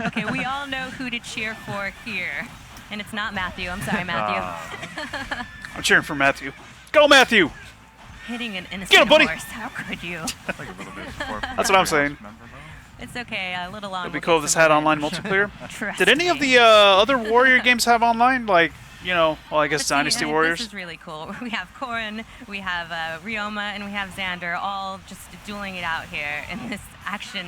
Speaker 19: Okay, we all know who to cheer for here. And it's not Matthew. I'm sorry, Matthew.
Speaker 1: I'm cheering for Matthew. Go, Matthew!
Speaker 19: Hitting an innocent
Speaker 1: Get him, buddy!
Speaker 19: horse. How could you?
Speaker 1: That's what I'm saying.
Speaker 19: It's okay. A little on.
Speaker 1: It'd be cool if this had online multiplayer.
Speaker 19: Trust
Speaker 1: Did any of
Speaker 19: me.
Speaker 1: the other Warrior games have online? Like, you know, well, I guess
Speaker 19: But see,
Speaker 1: Dynasty Warriors.
Speaker 19: This is really cool. We have Corrin, we have Ryoma, and we have Xander all just dueling it out here in this action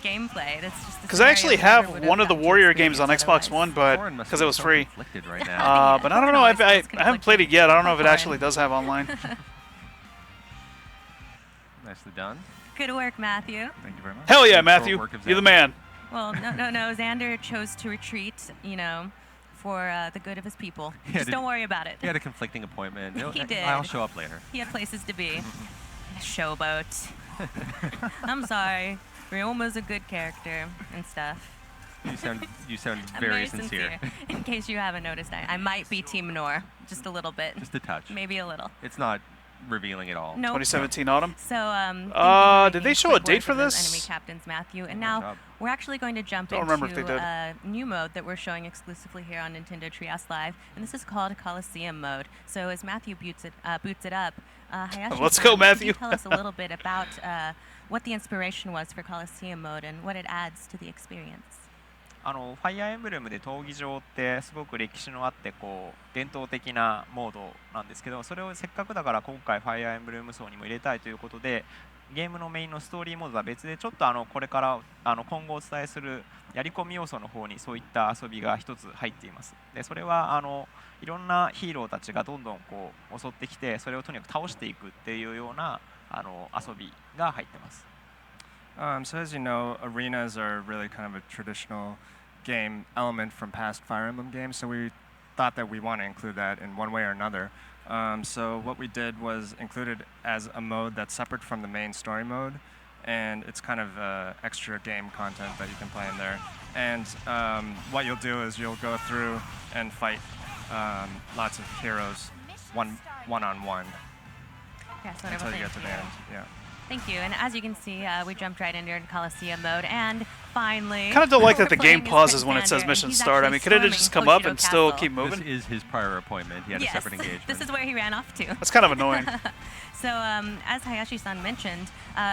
Speaker 19: gameplay. That's just
Speaker 1: Because I actually have one of the Warrior games on Xbox One, but because it was free.
Speaker 3: Right now.
Speaker 1: But I don't know. I haven't played it yet. I don't know if it actually does have online.
Speaker 3: Nicely done.
Speaker 19: Good work, Matthew.
Speaker 14: Thank you very much.
Speaker 1: Hell yeah, Matthew. You're the man.
Speaker 19: Well, no. Xander chose to retreat, you know, for the good of his people.
Speaker 3: Yeah,
Speaker 19: Just don't worry about it.
Speaker 3: He had a conflicting appointment.
Speaker 19: He did.
Speaker 3: I'll show up later.
Speaker 19: He had places to be. Showboat. I'm sorry. Ryoma's a good character and stuff.
Speaker 3: You sound
Speaker 19: I'm
Speaker 3: very sincere.
Speaker 19: In case you haven't noticed, I might be Team Nor, just a little bit.
Speaker 3: Just a touch.
Speaker 19: Maybe a little.
Speaker 3: It's not revealing at all.
Speaker 19: Nope.
Speaker 1: 2017 autumn.
Speaker 19: So
Speaker 1: did they show a date for this?
Speaker 19: Enemy captains Matthew, and now we're actually going to jump
Speaker 1: Don't remember if
Speaker 19: into
Speaker 1: they did.
Speaker 19: a new mode that we're showing exclusively here on Nintendo Treehouse Live, and this is called Coliseum mode. So as Matthew boots it up, Hayashi,
Speaker 1: Let's go,
Speaker 19: could
Speaker 1: Matthew.
Speaker 19: you tell us a little bit about what the inspiration was for Coliseum mode and what it adds to the experience?
Speaker 6: ファイアーエンブレムで闘技場ってすごく歴史のあってこう伝統的なモードなんですけど、それをせっかくだから今回ファイアーエンブレム層にも入れたいということで、ゲームのメインのストーリーモードとは別でちょっとこれから今後お伝えするやり込み要素の方にそういった遊びが一つ入っています。でそれはいろんなヒーローたちがどんどんこう襲ってきてそれをとにかく倒していくっていうような遊びが入ってます。
Speaker 24: So as you know, arenas are really kind of a traditional game element from past Fire Emblem games. So we thought that we want to include that in one way or another. So what we did was include it as a mode that's separate from the main story mode, and it's kind of extra game content that you can play in there. And what you'll do is you'll go through and fight lots of heroes one-on-one until you get to the end. Yeah.
Speaker 19: Thank you. And as you can see, we jumped right into Coliseum mode, and finally,
Speaker 1: Kind of don't like that the
Speaker 19: we're
Speaker 1: game
Speaker 19: playing as
Speaker 1: pauses
Speaker 19: Prince
Speaker 1: when it says
Speaker 19: Xander,
Speaker 1: mission
Speaker 19: and he's
Speaker 1: start. I
Speaker 19: actually
Speaker 1: mean, could it have just come up
Speaker 19: storming
Speaker 1: and still
Speaker 19: Koshido
Speaker 1: keep moving?
Speaker 3: This is his prior appointment. He had a
Speaker 19: Yes,
Speaker 3: separate engagement.
Speaker 19: this is where he ran off to.
Speaker 1: That's kind of annoying.
Speaker 19: So, as Hayashi-san mentioned,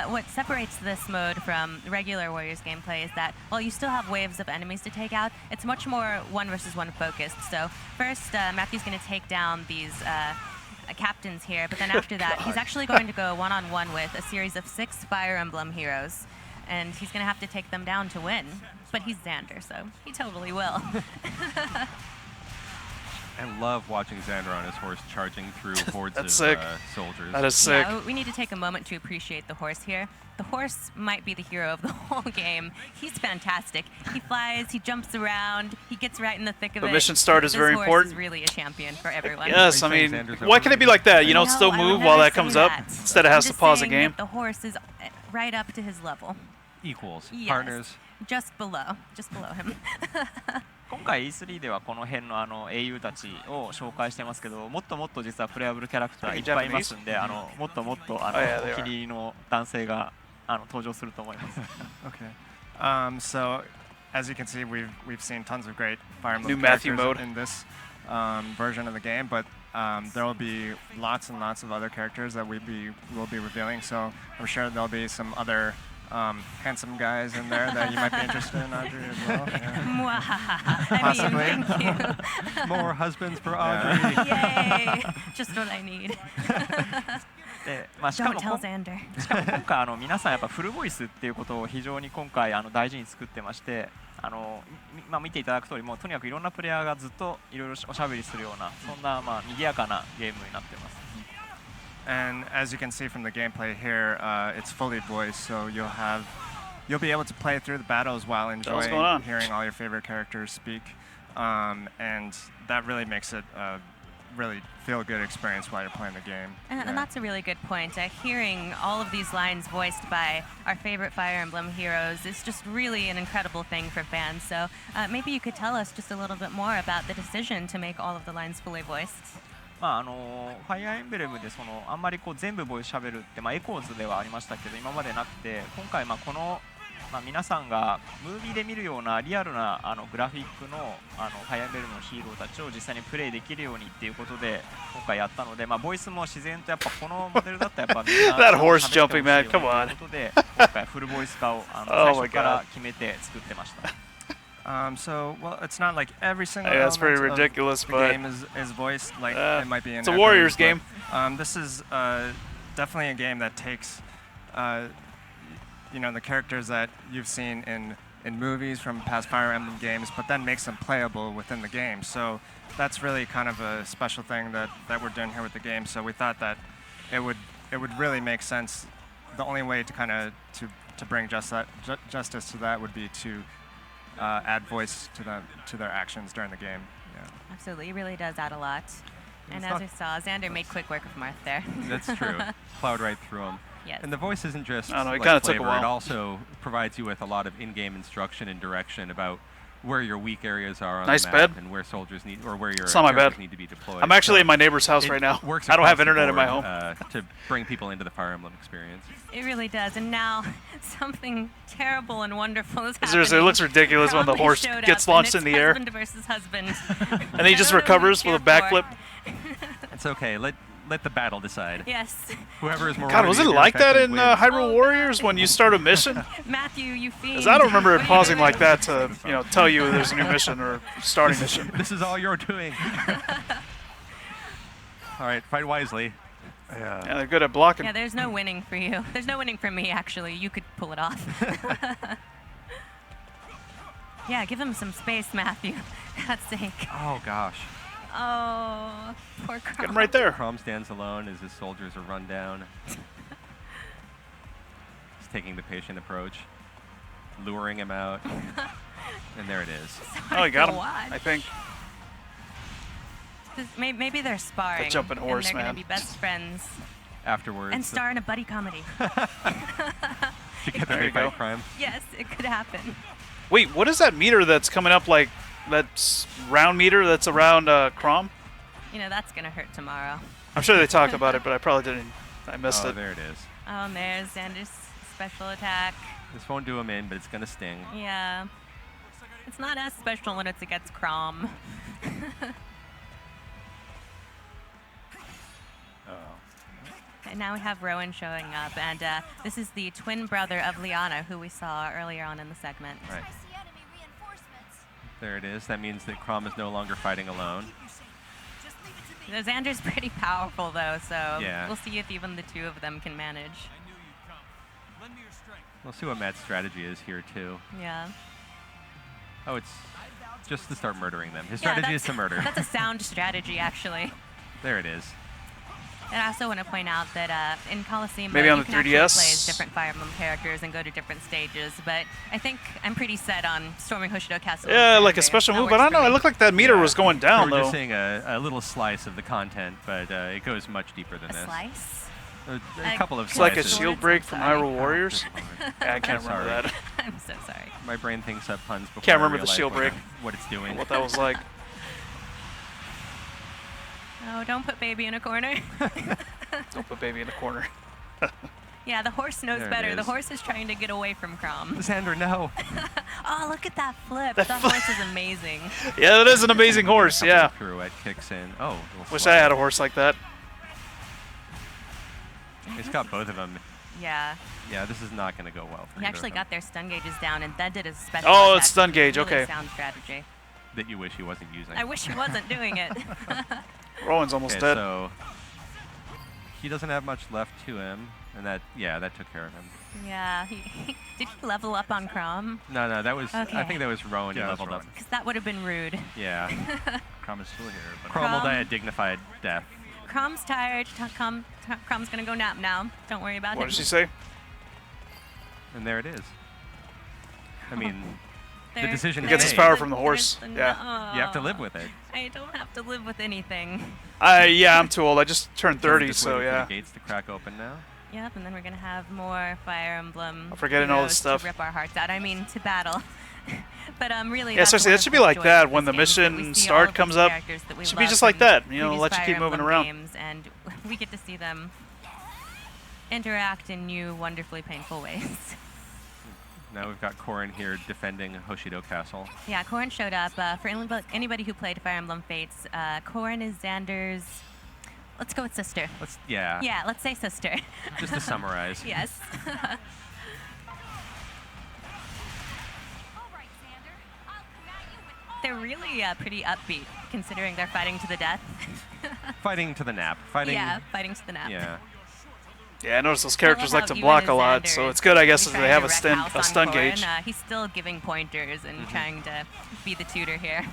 Speaker 19: what separates this mode from regular Warriors gameplay is that while you still have waves of enemies to take out, it's much more one versus one focused. So first, Matthew's going to take down these captains here, but then after that, he's actually going to go one-on-one with a series of 6 Fire Emblem heroes, and he's going to have to take them down to win. But he's Xander, so he totally will.
Speaker 3: I love watching Xander on his horse charging through hordes of soldiers.
Speaker 1: That is sick.
Speaker 19: Yeah, we need to take a moment to appreciate the horse here. The horse might be the hero of the whole game. He's fantastic. He flies, he jumps around, he gets right in the thick of it.
Speaker 1: The mission start is very
Speaker 19: This horse
Speaker 1: important.
Speaker 19: is really a champion for everyone.
Speaker 1: Yes, I mean, why can it be like that? You don't still
Speaker 19: No, I would
Speaker 1: move while
Speaker 19: never
Speaker 1: that comes
Speaker 19: say
Speaker 1: up
Speaker 19: that.
Speaker 1: instead of
Speaker 19: I'm
Speaker 1: has to
Speaker 19: just
Speaker 1: pause the
Speaker 19: saying
Speaker 1: game.
Speaker 19: that the horse is right up to his level.
Speaker 3: Equals,
Speaker 19: Yes.
Speaker 3: partners.
Speaker 19: Just below him.
Speaker 6: 今回 E3 ではこの辺の英雄たちを紹介してますけど、もっともっと実はプレイアブルキャラクターいっぱいいますんで、もっともっとお気に入りの男性が登場すると思います。
Speaker 24: Okay. So as you can see, we've seen tons of great Fire Emblem
Speaker 1: New Matthew
Speaker 24: characters
Speaker 1: mode.
Speaker 24: in this version of the game, but there will be lots and lots of other characters that we'll be revealing. So I'm sure there'll be some other handsome guys in there that you might be interested in, Audrey, as well. Yeah. Possibly.
Speaker 19: Thank you.
Speaker 3: More husbands for Audrey.
Speaker 19: Yay! Just what I need.
Speaker 6: でしかも
Speaker 19: Don't tell Xander.
Speaker 6: しかも今回皆さんやっぱフルボイスっていうことを非常に今回大事に作ってまして見ていただく通りもうとにかくいろんなプレイヤーがずっといろいろおしゃべりするようなそんな賑やかなゲームになってます。
Speaker 24: And as you can see from the gameplay here, it's fully voiced, so you'll be able to play through the battles while enjoying hearing all your favorite characters speak, and that really makes it a really feel-good experience while you're playing the game.
Speaker 19: And that's a really good point. Hearing all of these lines voiced by our favorite Fire Emblem heroes is just really an incredible thing for fans. So maybe you could tell us just a little bit more about the decision to make all of the lines fully voiced.
Speaker 6: ファイアーエンブレムであんまり全部ボイスしゃべるってエコーズではありましたけど今までなくて今回この皆さんがムービーで見るようなリアルなグラフィックのファイアーエンブレムのヒーローたちを実際にプレイできるようにっていうことで今回やったのでボイスも自然とやっぱこのモデルだったらやっぱみんな
Speaker 1: That horse jumping, man, come on.
Speaker 6: ということで今回フルボイス化を最初から決めて作ってました。
Speaker 24: So, well, it's not like every single
Speaker 1: Hey, that's pretty
Speaker 24: element
Speaker 1: ridiculous,
Speaker 24: of the
Speaker 1: but
Speaker 24: game is voiced like it might be in
Speaker 1: it's a Warriors game.
Speaker 24: This is definitely a game that takes, the characters that you've seen in movies from past Fire Emblem games, but then makes them playable within the game. So that's really kind of a special thing that we're doing here with the game. So we thought that it would really make sense. The only way to kind of to bring justice to that would be to add voice to their actions during the game. Yeah.
Speaker 19: Absolutely, it really does add a lot. And as we saw, Xander made quick work of Marth there.
Speaker 3: That's true. Plowed right through them.
Speaker 19: Yes.
Speaker 3: And the voice isn't just
Speaker 1: I don't know, it
Speaker 3: like
Speaker 1: kinda took a
Speaker 3: flavor,
Speaker 1: while.
Speaker 3: it also provides you with a lot of in-game instruction and direction about where your weak areas are on
Speaker 1: Nice
Speaker 3: the map
Speaker 1: bed.
Speaker 3: and where soldiers need or where your
Speaker 1: It's not my
Speaker 3: characters
Speaker 1: bed.
Speaker 3: need to be deployed.
Speaker 1: I'm actually
Speaker 3: So
Speaker 1: in my neighbor's house
Speaker 3: it
Speaker 1: right now.
Speaker 3: works
Speaker 1: I don't have
Speaker 3: across the
Speaker 1: internet in my
Speaker 3: board,
Speaker 1: home.
Speaker 3: to bring people into the Fire Emblem experience.
Speaker 19: It really does. And now something terrible and wonderful is happening.
Speaker 1: Seriously, it looks ridiculous when the
Speaker 19: Promptly
Speaker 1: horse
Speaker 19: showed
Speaker 1: gets
Speaker 19: up, and
Speaker 1: launched
Speaker 19: it's
Speaker 1: in the air.
Speaker 19: Husband versus husband.
Speaker 1: And he just recovers with a backflip.
Speaker 3: It's okay. Let the battle decide.
Speaker 19: Yes.
Speaker 3: Whoever is more.
Speaker 1: God, was it like that in Hyrule Warriors when you start a mission?
Speaker 19: Matthew, you fiend.
Speaker 1: Because I don't remember it
Speaker 19: What are you
Speaker 1: pausing
Speaker 19: doing?
Speaker 1: like that to tell you there's a new mission or starting mission.
Speaker 3: This is all you're doing. All right, fight wisely.
Speaker 1: Yeah, they're good at blocking.
Speaker 19: Yeah, there's no winning for you. There's no winning for me, actually. You could pull it off. Yeah, give him some space, Matthew. God's sake.
Speaker 3: Oh, gosh.
Speaker 19: Oh, poor Crom.
Speaker 1: Get him right there.
Speaker 3: Crom stands alone as his soldiers are run down. He's taking the patient approach, luring him out. And there it is.
Speaker 1: Oh, he got him,
Speaker 19: Watch.
Speaker 1: I think.
Speaker 19: Maybe they're sparring.
Speaker 1: That jumping horse,
Speaker 19: and they're
Speaker 1: man.
Speaker 19: gonna be best friends.
Speaker 3: Afterwards.
Speaker 19: And star in a buddy comedy.
Speaker 3: Together
Speaker 1: There
Speaker 3: they
Speaker 1: you go.
Speaker 3: fight crime.
Speaker 19: Yes, it could happen.
Speaker 1: Wait, what is that meter that's coming up like that round meter that's around Crom?
Speaker 19: You know, that's gonna hurt tomorrow.
Speaker 1: I'm sure they talked about it, but I probably didn't. I missed
Speaker 3: Oh,
Speaker 1: it.
Speaker 3: there it is.
Speaker 19: Oh, and there's Xander's special attack.
Speaker 3: This won't do him in, but it's going to sting.
Speaker 19: Yeah. It's not as special when it's against Crom. And now we have Rowan showing up, and this is the twin brother of Liana, who we saw earlier on in the segment.
Speaker 3: Right. There it is. That means that Crom is no longer fighting alone.
Speaker 19: Xander's pretty powerful, though, so
Speaker 3: Yeah.
Speaker 19: we'll see if even the two of them can manage.
Speaker 3: We'll see what Matt's strategy is here, too.
Speaker 19: Yeah.
Speaker 3: Oh, it's just to start murdering them. His
Speaker 19: Yeah,
Speaker 3: strategy is to murder.
Speaker 19: That's a sound strategy, actually.
Speaker 3: There it is.
Speaker 19: And I also want to point out that in Coliseum,
Speaker 1: Maybe on
Speaker 19: you
Speaker 1: the
Speaker 19: can actually
Speaker 1: 3DS?
Speaker 19: play as different Fire Emblem characters and go to different stages. But I think I'm pretty set on storming Hoshido Castle.
Speaker 1: Yeah,
Speaker 19: with
Speaker 1: like a
Speaker 19: Xander.
Speaker 1: special
Speaker 19: That
Speaker 1: move, but I
Speaker 19: works
Speaker 1: don't know.
Speaker 19: for
Speaker 1: It
Speaker 19: me.
Speaker 1: looked like that meter was going down,
Speaker 3: We're
Speaker 1: though.
Speaker 3: just seeing a little slice of the content, but it goes much deeper than
Speaker 19: A
Speaker 3: this.
Speaker 19: slice?
Speaker 3: A couple of
Speaker 1: It's
Speaker 3: slices.
Speaker 1: like a shield break from Hyrule Warriors. Yeah, I can't remember
Speaker 3: Sorry.
Speaker 1: that.
Speaker 19: I'm so sorry.
Speaker 3: My brain thinks up puns before
Speaker 1: Can't
Speaker 3: I
Speaker 1: remember the
Speaker 3: realize
Speaker 1: shield break.
Speaker 3: what it's doing.
Speaker 1: What that was like.
Speaker 19: Oh, don't put baby in a corner.
Speaker 1: Don't put baby in the corner.
Speaker 19: Yeah, the horse knows
Speaker 3: There it
Speaker 19: better. The
Speaker 3: is.
Speaker 19: horse is trying to get away from Crom.
Speaker 3: Xander, no.
Speaker 19: Oh, look at that flip. That horse is amazing.
Speaker 1: Yeah, that is an amazing horse, yeah.
Speaker 3: Pirouette kicks in. Oh, little
Speaker 1: Wish
Speaker 3: slide.
Speaker 1: I had a horse like that.
Speaker 3: He's got both of them.
Speaker 19: Yeah.
Speaker 3: Yeah, this is not going to go well for
Speaker 19: He
Speaker 3: either
Speaker 19: actually
Speaker 3: of them.
Speaker 19: got their stun gauges down and then did his special
Speaker 1: Oh,
Speaker 19: attack.
Speaker 1: it's stun gauge,
Speaker 19: Really
Speaker 1: okay.
Speaker 19: sound strategy.
Speaker 3: That you wish he wasn't using.
Speaker 19: I wish he wasn't doing it.
Speaker 1: Rowan's almost
Speaker 3: Okay,
Speaker 1: dead.
Speaker 3: so he doesn't have much left to him, and that took care of him.
Speaker 19: Yeah. Did he level up on Crom?
Speaker 3: No, that was I
Speaker 19: Okay.
Speaker 3: think that was Rowan who
Speaker 17: Yeah, that's
Speaker 3: leveled up.
Speaker 19: Because that would have been rude.
Speaker 3: Yeah.
Speaker 17: Crom is still here. But
Speaker 3: Crom will
Speaker 19: Crom-
Speaker 3: die a dignified death.
Speaker 19: Crom's tired. Crom's gonna go nap now. Don't worry about it.
Speaker 1: What did she say?
Speaker 3: And there it is. I mean, the
Speaker 19: There-
Speaker 3: decision
Speaker 1: He gets
Speaker 3: is
Speaker 1: his
Speaker 3: made.
Speaker 1: power from the horse.
Speaker 19: there's the-
Speaker 1: Yeah.
Speaker 3: You have to live with it.
Speaker 19: I don't have to live with anything.
Speaker 1: Yeah, I'm too old. I just turned 30,
Speaker 3: Just
Speaker 1: so
Speaker 3: waiting for
Speaker 1: yeah.
Speaker 3: the gates to crack open now.
Speaker 19: Yep, and then we're gonna have more Fire Emblem.
Speaker 1: I'm forgetting all
Speaker 19: heroes
Speaker 1: this stuff.
Speaker 19: To rip our hearts out. I mean, to battle. But really,
Speaker 1: Yeah,
Speaker 19: that's
Speaker 1: seriously,
Speaker 19: one
Speaker 1: that
Speaker 19: of
Speaker 1: should
Speaker 19: the
Speaker 1: be like
Speaker 19: joys
Speaker 1: that
Speaker 19: of
Speaker 1: when the
Speaker 19: this game, is that we
Speaker 1: mission
Speaker 19: see all
Speaker 1: start
Speaker 19: of
Speaker 1: comes
Speaker 19: these
Speaker 1: up.
Speaker 19: characters that we
Speaker 1: Should be
Speaker 19: love
Speaker 1: just like
Speaker 19: from
Speaker 1: that, you know,
Speaker 19: previous
Speaker 1: let you
Speaker 19: Fire
Speaker 1: keep moving
Speaker 19: Emblem
Speaker 1: around.
Speaker 19: Games, and we get to see them interact in new, wonderfully painful ways.
Speaker 3: Now we've got Corrin here defending Hoshido Castle.
Speaker 19: Yeah, Corrin showed up. For anybody who played Fire Emblem Fates, Corrin is Xander's. Let's go with sister.
Speaker 3: Yeah.
Speaker 19: Yeah, let's say sister.
Speaker 3: Just to summarize.
Speaker 19: Yes. They're really pretty upbeat, considering they're fighting to the death.
Speaker 3: Fighting to the nap. Fighting.
Speaker 19: Yeah, fighting to the nap.
Speaker 3: Yeah.
Speaker 1: Yeah, I noticed those characters
Speaker 19: I
Speaker 1: like
Speaker 19: love
Speaker 1: to
Speaker 19: how
Speaker 1: block
Speaker 19: even
Speaker 1: a lot,
Speaker 19: Xander
Speaker 1: so
Speaker 19: is
Speaker 1: it's good, I guess, if
Speaker 19: trying
Speaker 1: they have
Speaker 19: to
Speaker 1: a
Speaker 19: wreak
Speaker 1: stun,
Speaker 19: house
Speaker 1: a
Speaker 19: on
Speaker 1: stun
Speaker 19: Corrin.
Speaker 1: gauge.
Speaker 19: He's still giving pointers and trying to be the tutor here.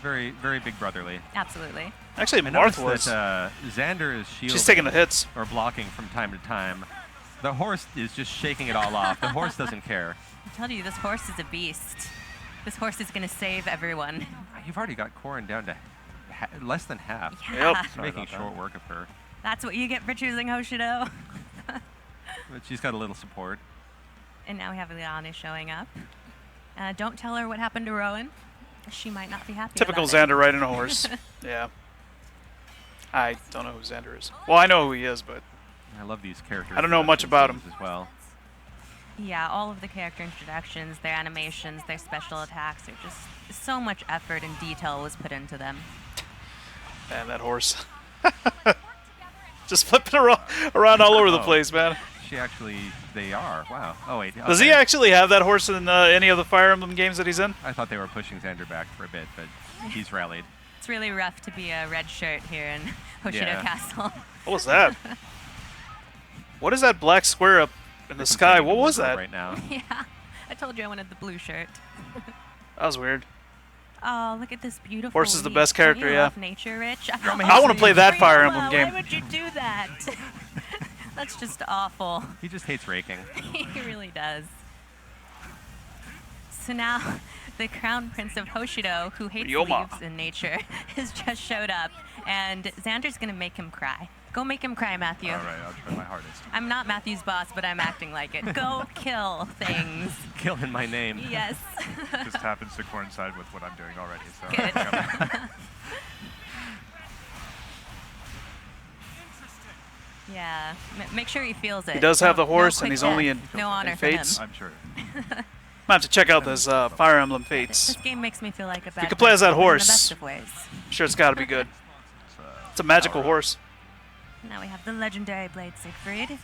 Speaker 3: Very, very big brotherly.
Speaker 19: Absolutely.
Speaker 1: Actually,
Speaker 3: I
Speaker 1: Marth
Speaker 3: noticed
Speaker 1: was.
Speaker 3: that Xander is shielding.
Speaker 1: She's taking the hits.
Speaker 3: Or blocking from time to time. The horse is just shaking it all off. The horse doesn't care.
Speaker 19: I told you, this horse is a beast. This horse is going to save everyone.
Speaker 3: You've already got Corrin down to less than half.
Speaker 19: Yeah. Yep.
Speaker 3: He's making short work of her.
Speaker 19: That's what you get for choosing Hoshido.
Speaker 3: But she's got a little support.
Speaker 19: And now we have Liana showing up. Don't tell her what happened to Rowan. She might not be happy.
Speaker 1: Typical
Speaker 19: about it.
Speaker 1: Xander riding a horse. Yeah. I don't know who Xander is. Well, I know who he is, but
Speaker 3: I love these characters.
Speaker 1: I don't know much about him.
Speaker 3: as well.
Speaker 19: Yeah, all of the character introductions, their animations, their special attacks, they're just so much effort and detail was put into them.
Speaker 1: Man, that horse. Just flipping around all over the place, man.
Speaker 3: She actually, they are. Wow. Oh, wait.
Speaker 1: Does he actually have that horse in any of the Fire Emblem games that he's in?
Speaker 3: I thought they were pushing Xander back for a bit, but he's rallied.
Speaker 19: It's really rough to be a red shirt here in Hoshido Castle.
Speaker 1: What was that? What is that black square up in the sky? What was that?
Speaker 3: Right now.
Speaker 19: Yeah, I told you I wanted the blue shirt.
Speaker 1: That was weird.
Speaker 19: Oh, look at this beautiful
Speaker 1: Horse is the
Speaker 19: leaf.
Speaker 1: best
Speaker 19: Don't
Speaker 1: character,
Speaker 19: you
Speaker 1: yeah.
Speaker 19: love nature, Rich?
Speaker 1: I want to play that Fire Emblem game.
Speaker 19: Why would you do that? That's just awful.
Speaker 3: He just hates raking.
Speaker 19: He really does. So now, the Crown Prince of Hoshido, who hates
Speaker 1: Ryoma.
Speaker 19: leaves and nature, has just showed up, and Xander's gonna make him cry. Go make him cry, Matthew.
Speaker 14: All right, I'll try my hardest.
Speaker 19: I'm not Matthew's boss, but I'm acting like it. Go kill things.
Speaker 3: Kill in my name.
Speaker 19: Yes.
Speaker 5: Just happens to coincide with what I'm doing already. So.
Speaker 19: Good. Yeah, make sure he feels it.
Speaker 1: He does have the
Speaker 19: No
Speaker 1: horse,
Speaker 19: quick
Speaker 1: and he's
Speaker 19: death.
Speaker 1: only in
Speaker 19: no honor
Speaker 1: Fates.
Speaker 19: for him.
Speaker 14: I'm sure.
Speaker 1: Might have to check out this Fire Emblem Fates.
Speaker 19: This game makes me feel like a bad
Speaker 1: You could play as that
Speaker 19: person in the
Speaker 1: horse.
Speaker 19: best of ways.
Speaker 1: I'm sure it's got to be good. It's a magical horse.
Speaker 19: Now we have the legendary Blade Siegfried.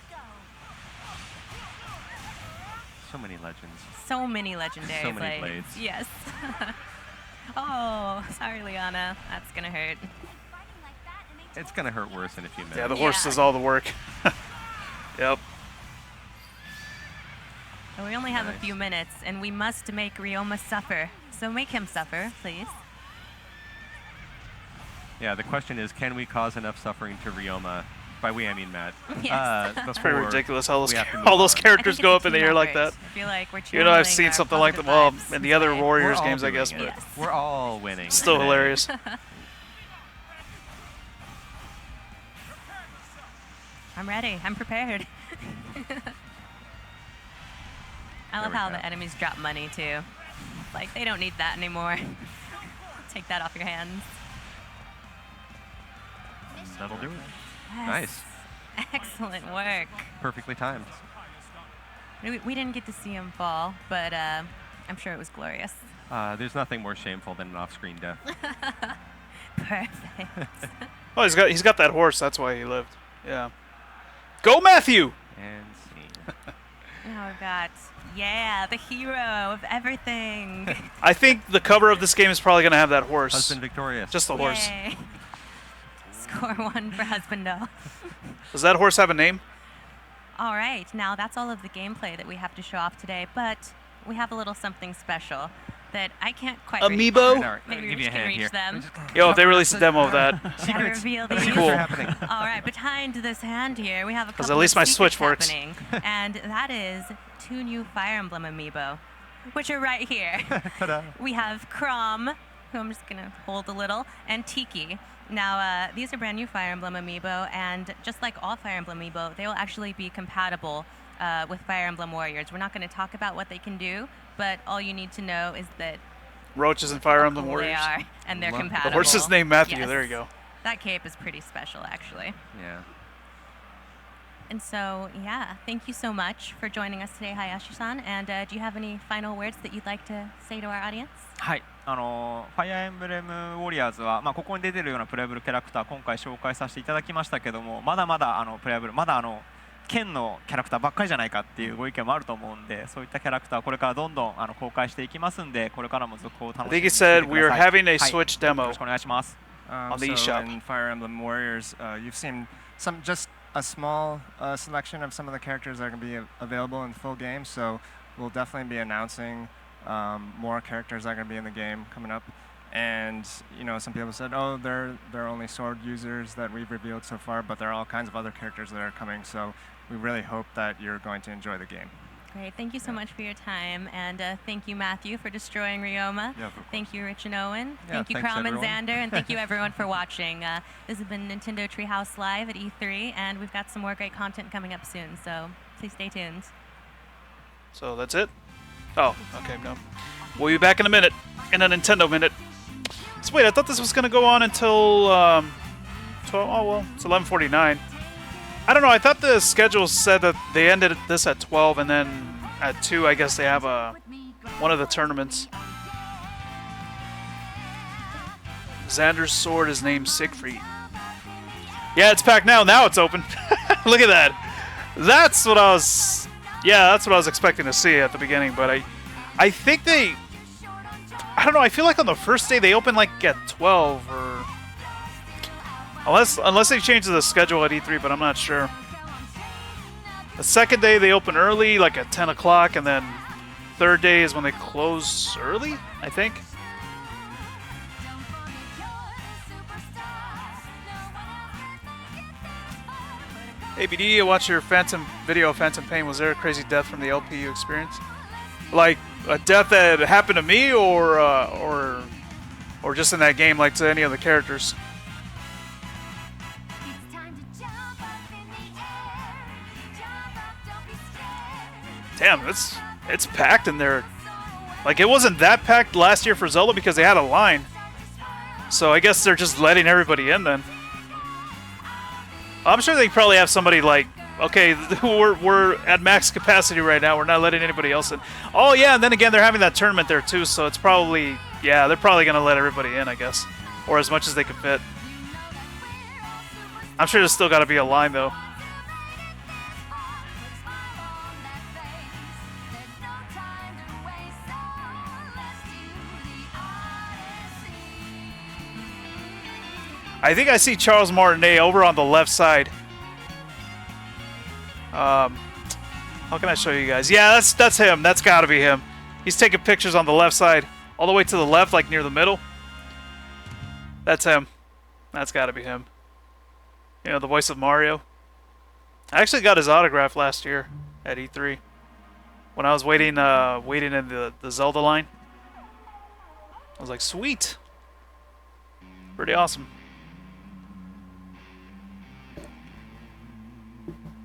Speaker 3: So many legends.
Speaker 19: So many legendary
Speaker 3: So many blades.
Speaker 19: Yes. Oh, sorry, Liana. That's gonna hurt.
Speaker 3: It's gonna hurt worse in a few minutes.
Speaker 1: Yeah, the horse does all the work. Yep.
Speaker 19: But we only have a few minutes, and we must make Ryoma suffer. So make him suffer, please.
Speaker 3: Yeah, the question is, can we cause enough suffering to Ryoma? By we, I mean Matt.
Speaker 19: Yes.
Speaker 1: That's pretty ridiculous how those,
Speaker 3: we have to move
Speaker 1: all those
Speaker 3: on.
Speaker 1: characters go up in the air like that.
Speaker 19: I feel like we're
Speaker 1: You know, I've
Speaker 19: channeling
Speaker 1: seen
Speaker 19: our
Speaker 1: something like that.
Speaker 19: positive
Speaker 1: Well,
Speaker 19: vibes
Speaker 1: in the other
Speaker 19: today.
Speaker 1: Warriors
Speaker 3: We're all
Speaker 1: games, I guess,
Speaker 3: doing
Speaker 1: but
Speaker 3: it. We're all winning.
Speaker 1: still
Speaker 3: today.
Speaker 1: hilarious.
Speaker 19: I'm ready. I'm prepared. I love
Speaker 3: we
Speaker 19: how
Speaker 3: go.
Speaker 19: the enemies drop money too. Like they don't need that anymore. Take that off your hands.
Speaker 3: That'll do it.
Speaker 19: Yes.
Speaker 3: Nice.
Speaker 19: Excellent work.
Speaker 3: Perfectly timed.
Speaker 19: We didn't get to see him fall, but I'm sure it was glorious.
Speaker 3: There's nothing more shameful than an off-screen death.
Speaker 19: Perfect.
Speaker 1: Oh, he's got that horse. That's why he lived. Yeah. Go, Matthew!
Speaker 3: And scene.
Speaker 19: Now we've got, the hero of everything.
Speaker 1: I think the cover of this game is probably going to have that horse.
Speaker 3: Husband victorious.
Speaker 1: Just the horse.
Speaker 19: Yay. Score 1 for Husbando.
Speaker 1: Does that horse have a name?
Speaker 19: All right, now that's all of the gameplay that we have to show off today, but we have a little something special that I can't quite reach.
Speaker 1: Amiibo?
Speaker 19: Maybe
Speaker 3: I'll
Speaker 19: we
Speaker 3: give you a
Speaker 19: just can
Speaker 3: hand
Speaker 19: reach
Speaker 3: here.
Speaker 19: them.
Speaker 1: Yo, if they release a demo of that.
Speaker 19: Gotta reveal
Speaker 1: That'd be
Speaker 19: these.
Speaker 1: cool.
Speaker 19: All right, behind this hand here, we have a
Speaker 1: 'Cause
Speaker 19: couple
Speaker 1: at least
Speaker 19: of
Speaker 1: my
Speaker 19: secrets
Speaker 1: Switch works.
Speaker 19: happening, and that is 2 new Fire Emblem amiibo, which are right here. We have Crom, who I'm just gonna hold a little, and Tiki. Now, these are brand new Fire Emblem amiibo, and just like all Fire Emblem amiibo, they will actually be compatible with Fire Emblem Warriors. We're not going to talk about what they can do, but all you need to know is that
Speaker 1: Roaches and Fire Emblem
Speaker 19: cool
Speaker 1: Warriors.
Speaker 19: they are, and they're compatible.
Speaker 1: The horse is named Matthew.
Speaker 19: Yes.
Speaker 1: There you go.
Speaker 19: That cape is pretty special, actually.
Speaker 3: Yeah.
Speaker 19: And so, thank you so much for joining us today, Hayashi-san. And do you have any final words that you'd like to say to our audience?
Speaker 6: はい、ファイアーエンブレムウォリアーズは、ここに出てるようなプレイブルキャラクター今回紹介させていただきましたけども、まだまだプレイブルまだ剣のキャラクターばっかりじゃないかっていうご意見もあると思うんで、そういったキャラクターこれからどんどん公開していきますんで、これからも続報を楽しみ
Speaker 1: I
Speaker 6: に
Speaker 1: think
Speaker 6: して
Speaker 1: he
Speaker 6: いて
Speaker 1: said
Speaker 6: く
Speaker 1: we
Speaker 6: だ
Speaker 1: are
Speaker 6: さい。
Speaker 1: having a
Speaker 6: はい
Speaker 1: Switch
Speaker 6: よ
Speaker 1: demo
Speaker 6: ろしくお願いします。
Speaker 1: on the
Speaker 24: So
Speaker 1: eShop.
Speaker 24: in Fire Emblem Warriors, you've seen just a small selection of some of the characters that are going to be available in the full game. So we'll definitely be announcing more characters that are going to be in the game coming up. And some people said, oh, they're only sword users that we've revealed so far, but there are all kinds of other characters that are coming. So we really hope that you're going to enjoy the game.
Speaker 19: Great. Thank you so much for your time. And thank you, Matthew, for destroying Ryoma.
Speaker 24: Yeah, of course.
Speaker 19: Thank you, Rich and Owen.
Speaker 24: Yeah,
Speaker 19: thank you,
Speaker 24: thanks,
Speaker 19: Crom and
Speaker 24: everyone.
Speaker 19: Xander. And thank you, everyone, for watching. This has been Nintendo Treehouse Live at E3, and we've got some more great content coming up soon. So please stay tuned.
Speaker 1: So that's it? Oh, okay, no. We'll be back in a minute. In a Nintendo minute. So wait, I thought this was going to go on until 12. Oh, well, it's 11:49. I don't know. I thought the schedule said that they ended this at 12, and then at 2, I guess they have one of the tournaments. Xander's sword is named Siegfried. Yeah, it's packed now. Now it's open. Look at that. That's what I was. Yeah, that's what I was expecting to see at the beginning. But I think they. I don't know. I feel like on the first day they open like at 12 or Unless they change the schedule at E3, but I'm not sure. The second day they open early, like at 10 o'clock, and then third day is when they close early, I think. ABD, I watched your video of Phantom Pain. Was there a crazy death from the LP you experienced? Like a death that happened to me, or just in that game, like to any of the characters? Damn, it's packed in there. Like, it wasn't that packed last year for Zelda because they had a line. So I guess they're just letting everybody in then. I'm sure they probably have somebody like, okay, we're at max capacity right now. We're not letting anybody else in. Oh yeah, and then again, they're having that tournament there too. So it's probably, yeah, they're probably gonna let everybody in, I guess, or as much as they can fit. I'm sure there's still got to be a line though. I think I see Charles Martinet over on the left side. How can I show you guys? Yeah, that's him. That's got to be him. He's taking pictures on the left side, all the way to the left, like near the middle. That's him. That's got to be him. You know, the voice of Mario. I actually got his autograph last year at E3 when I was waiting in the Zelda line. I was like, sweet. Pretty awesome.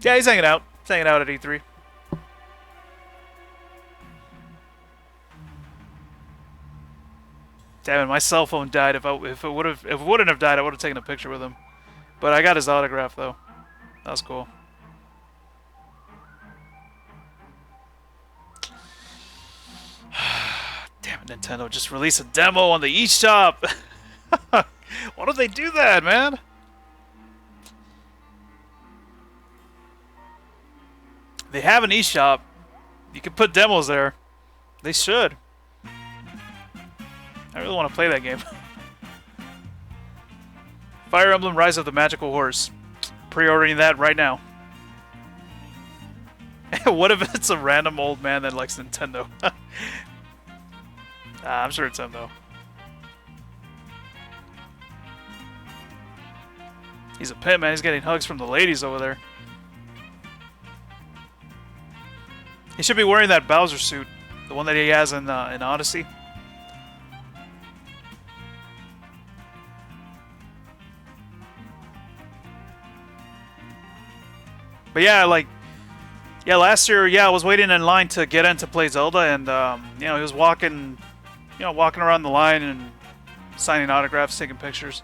Speaker 1: Yeah, he's hanging out. He's hanging out at E3. Damn it, my cell phone died. If it wouldn't have died, I would have taken a picture with him. But I got his autograph though. That was cool. Damn it, Nintendo just released a demo on the eShop. Why don't they do that, man? They have an eShop. You can put demos there. They should. I really want to play that game. Fire Emblem Rise of the Magical Horse. Pre-ordering that right now. What if it's a random old man that likes Nintendo? I'm sure it's him though. He's a pimp, man. He's getting hugs from the ladies over there. He should be wearing that Bowser suit, the one that he has in Odyssey. But yeah, like, yeah, last year, yeah, I was waiting in line to get in to play Zelda, and you know, he was walking around the line and signing autographs, taking pictures.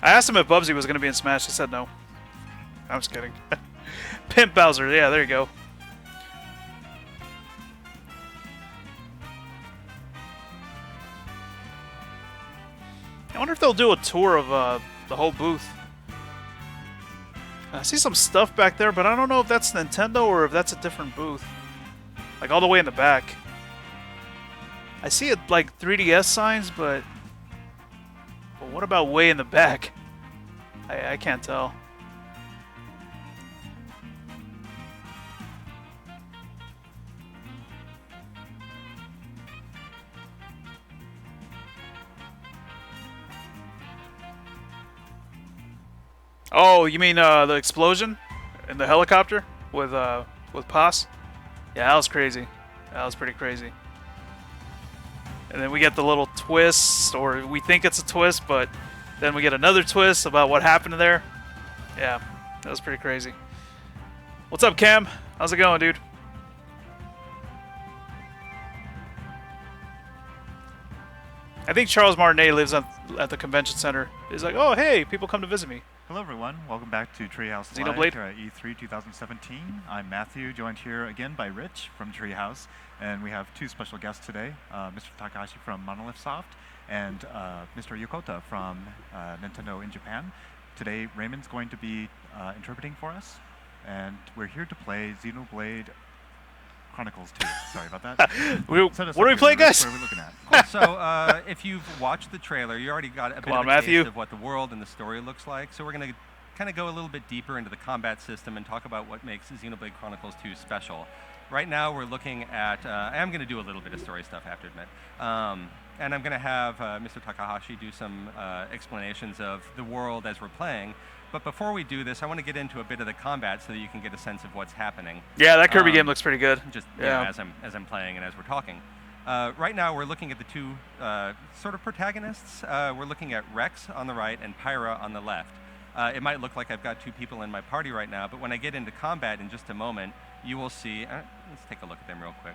Speaker 1: I asked him if Bubsy was going to be in Smash. He said no. I'm just kidding. Pimp Bowser. Yeah, there you go. I wonder if they'll do a tour of the whole booth. I see some stuff back there, but I don't know if that's Nintendo or if that's a different booth. Like all the way in the back. I see it like 3DS signs, but what about way in the back? I can't tell. Oh, you mean the explosion in the helicopter with Paz? Yeah, that was crazy. That was pretty crazy. And then we get the little twist, or we think it's a twist, but then we get another twist about what happened there. Yeah, that was pretty crazy. What's up, Cam? How's it going, dude? I think Charles Martinet lives at the convention center. He's like, oh, hey, people come to visit me.
Speaker 5: Hello, everyone. Welcome back to Treehouse
Speaker 1: Xenoblade.
Speaker 5: Live E3 2017. I'm Matthew, joined here again by Rich from Treehouse. And we have two special guests today, Mr. Takahashi from Monolith Soft and Mr. Yokota from Nintendo in Japan. Today, Raymond's going to be interpreting for us. and we're here to play Xenoblade Chronicles 2. Sorry about that.
Speaker 1: What do we play, guys?
Speaker 5: What are we looking at?
Speaker 3: Cool. So if you've watched the trailer, you already got a bit of a
Speaker 1: Matthew.
Speaker 3: taste of what the world and the story looks like. So we're going to kind of go a little bit deeper into the combat system and talk about what makes Xenoblade Chronicles 2 special. Right now we're looking at, I am going to do a little bit of story stuff, I have to admit. And I'm going to have Mr. Takahashi do some explanations of the world as we're playing. But before we do this, I want to get into a bit of the combat so that you can get a sense of what's happening.
Speaker 1: Yeah, that Kirby game looks pretty good.
Speaker 3: Just you know, as I'm playing and as we're talking. Right now we're looking at the two sort of protagonists. We're looking at Rex on the right and Pyra on the left. It might look like I've got two people in my party right now, but when I get into combat in just a moment, you will see, let's take a look at them real quick.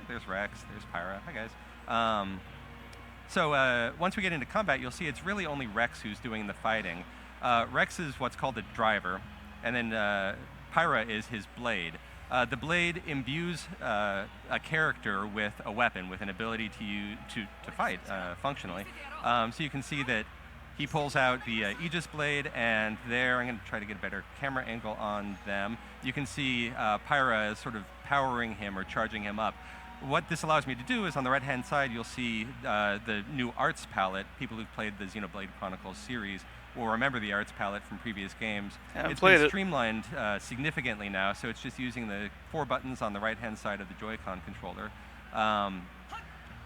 Speaker 3: There's Rex, there's Pyra, hi guys. So once we get into combat, you'll see it's really only Rex who's doing the fighting. Rex is what's called a driver, and then Pyra is his blade. The blade imbues a character with a weapon, with an ability to fight functionally. So you can see that he pulls out the Aegis blade, and there, I'm going to try to get a better camera angle on them. You can see Pyra is sort of powering him or charging him up. What this allows me to do is on the right-hand side, you'll see the new arts palette. People who've played the Xenoblade Chronicles series will remember the arts palette from previous games. It's been streamlined significantly now, so it's just using the 4 buttons on the right-hand side of the Joy-Con controller.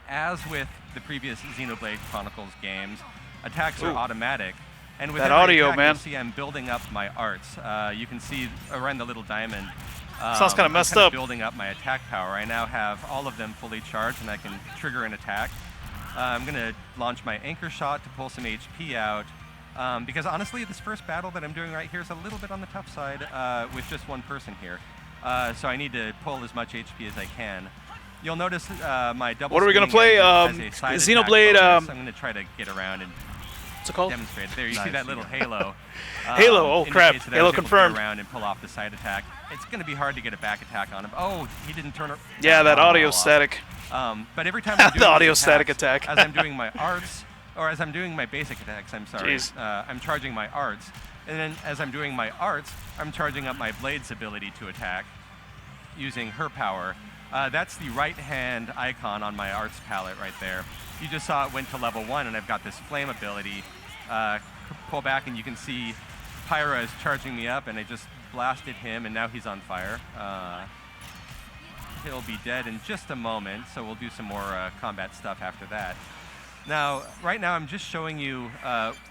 Speaker 3: As with the previous Xenoblade Chronicles games, attacks are automatic, and with
Speaker 1: that
Speaker 3: every
Speaker 1: audio,
Speaker 3: attack,
Speaker 1: man.
Speaker 3: you'll see I'm building up my arts. You can see around the little diamond.
Speaker 1: Sounds kind of messed
Speaker 3: I'm
Speaker 1: up.
Speaker 3: Building up my attack power. I now have all of them fully charged, and I can trigger an attack. I'm going to launch my anchor shot to pull some HP out, because honestly, this first battle that I'm doing right here is a little bit on the tough side with just one person here. So I need to pull as much HP as I can. You'll notice my double.
Speaker 1: What are we gonna play? Xenoblade.
Speaker 3: I'm going to try to get around and
Speaker 1: what's it called?
Speaker 3: Demonstrate. There, you see that little halo.
Speaker 1: Halo. Oh crap! Halo confirmed.
Speaker 3: Around and pull off the side attack. It's going to be hard to get a back attack on him. Oh, he didn't turn it.
Speaker 1: Yeah, that audio static.
Speaker 3: But every time I'm doing
Speaker 1: the audio
Speaker 3: attacks,
Speaker 1: static attack.
Speaker 3: as I'm doing my arts, or as I'm doing my basic attacks, I'm sorry. I'm charging my arts, and then as I'm doing my arts, I'm charging up my blade's ability to attack, using her power. That's the right-hand icon on my arts palette right there. You just saw it went to level 1, and I've got this flame ability. Pull back, and you can see Pyra is charging me up, and I just blasted him, and now he's on fire. He'll be dead in just a moment, so we'll do some more combat stuff after that. Now, right now, I'm just showing you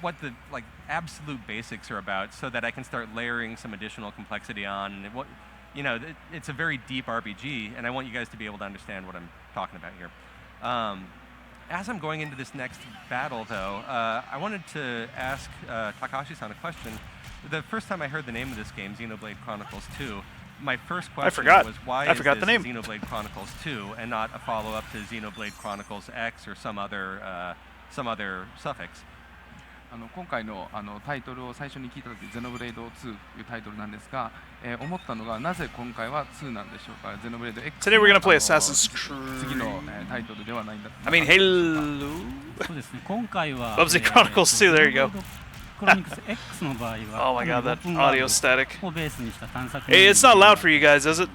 Speaker 3: what the absolute basics are about, so that I can start layering some additional complexity on. And it's a very deep RPG, and I want you guys to be able to understand what I'm talking about here. As I'm going into this next battle, though, I wanted to ask Takahashi-san a question. The first time I heard the name of this game, Xenoblade Chronicles 2, my first question was, why is this Xenoblade Chronicles 2 and not a follow-up to Xenoblade Chronicles X or some other suffix?
Speaker 10: 今回のタイトルを最初に聞いた時、ゼノブレイド2というタイトルなんですが、思ったのがなぜ今回は2なんでしょうか。ゼノブレイド X。Today
Speaker 1: we're gonna play Assassin's Creed.
Speaker 10: 次のタイトルではないんだ。
Speaker 1: I mean, Halo.
Speaker 8: そうですね。今回は。
Speaker 1: Bubsy Chronicles 2. There you go.
Speaker 8: Chronicles X の場合は。
Speaker 1: Oh my God, that audio static.
Speaker 8: をベースにした探索。
Speaker 1: Hey, it's not loud for you guys, is it?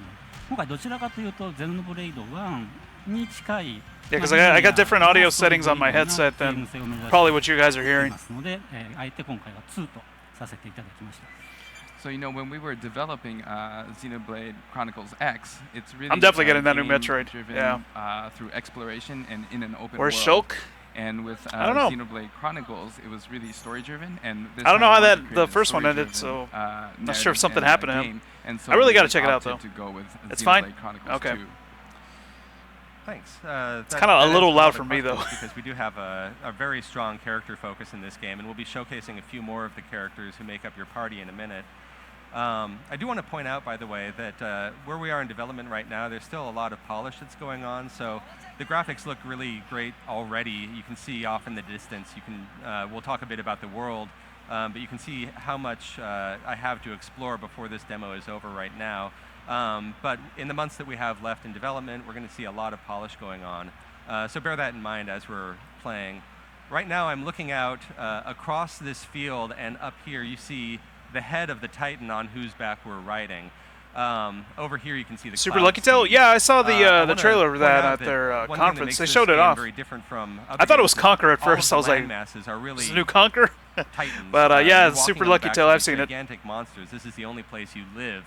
Speaker 8: 今回どちらかというとゼノブレイド1に近い。
Speaker 1: Yeah, because I got different audio settings on my headset than probably what you guys are hearing.
Speaker 10: So when we were developing Xenoblade Chronicles X, it's really
Speaker 1: I'm definitely getting that new Metroid.
Speaker 10: Driven, through exploration and in an open
Speaker 1: Where's
Speaker 10: world.
Speaker 1: Shulk?
Speaker 10: And with
Speaker 1: I don't know.
Speaker 10: Xenoblade Chronicles, it was really story driven. And this
Speaker 1: I don't know how
Speaker 10: that
Speaker 1: the first one ended, so I'm not sure if something happened to him. I really got to check it out though. It's fine. Okay.
Speaker 3: Thanks.
Speaker 1: It's kind of a little loud for me, though.
Speaker 3: Because we do have a very strong character focus in this game, and we'll be showcasing a few more of the characters who make up your party in a minute. I do want to point out, by the way, that where we are in development right now, there's still a lot of polish that's going on, so the graphics look really great already. You can see off in the distance. We'll talk a bit about the world, but you can see how much I have to explore before this demo is over right now. But in the months that we have left in development, we're going to see a lot of polish going on. So bear that in mind as we're playing. Right now, I'm looking out across this field, and up here you see the head of the Titan on whose back we're riding. Over here you can see the
Speaker 1: Super
Speaker 3: cloud
Speaker 1: Lucky Tail?
Speaker 3: speed.
Speaker 1: Yeah, I saw the
Speaker 3: wanna
Speaker 1: trailer of
Speaker 3: point
Speaker 1: that
Speaker 3: out
Speaker 1: at their
Speaker 3: one thing that
Speaker 1: conference.
Speaker 3: makes
Speaker 1: They
Speaker 3: this
Speaker 1: showed it
Speaker 3: game
Speaker 1: off.
Speaker 3: very different from
Speaker 1: I thought it was
Speaker 3: other games
Speaker 1: Conquer at
Speaker 3: is all of
Speaker 1: first.
Speaker 3: the
Speaker 1: I was like,
Speaker 3: land masses are really
Speaker 1: is it a new Conquer?
Speaker 3: Titans.
Speaker 1: But yeah,
Speaker 3: you're
Speaker 1: Super
Speaker 3: walking on the
Speaker 1: Lucky
Speaker 3: backs
Speaker 1: Tail,
Speaker 3: of
Speaker 1: I've
Speaker 3: these
Speaker 1: seen it.
Speaker 3: gigantic monsters. This is the only place you live.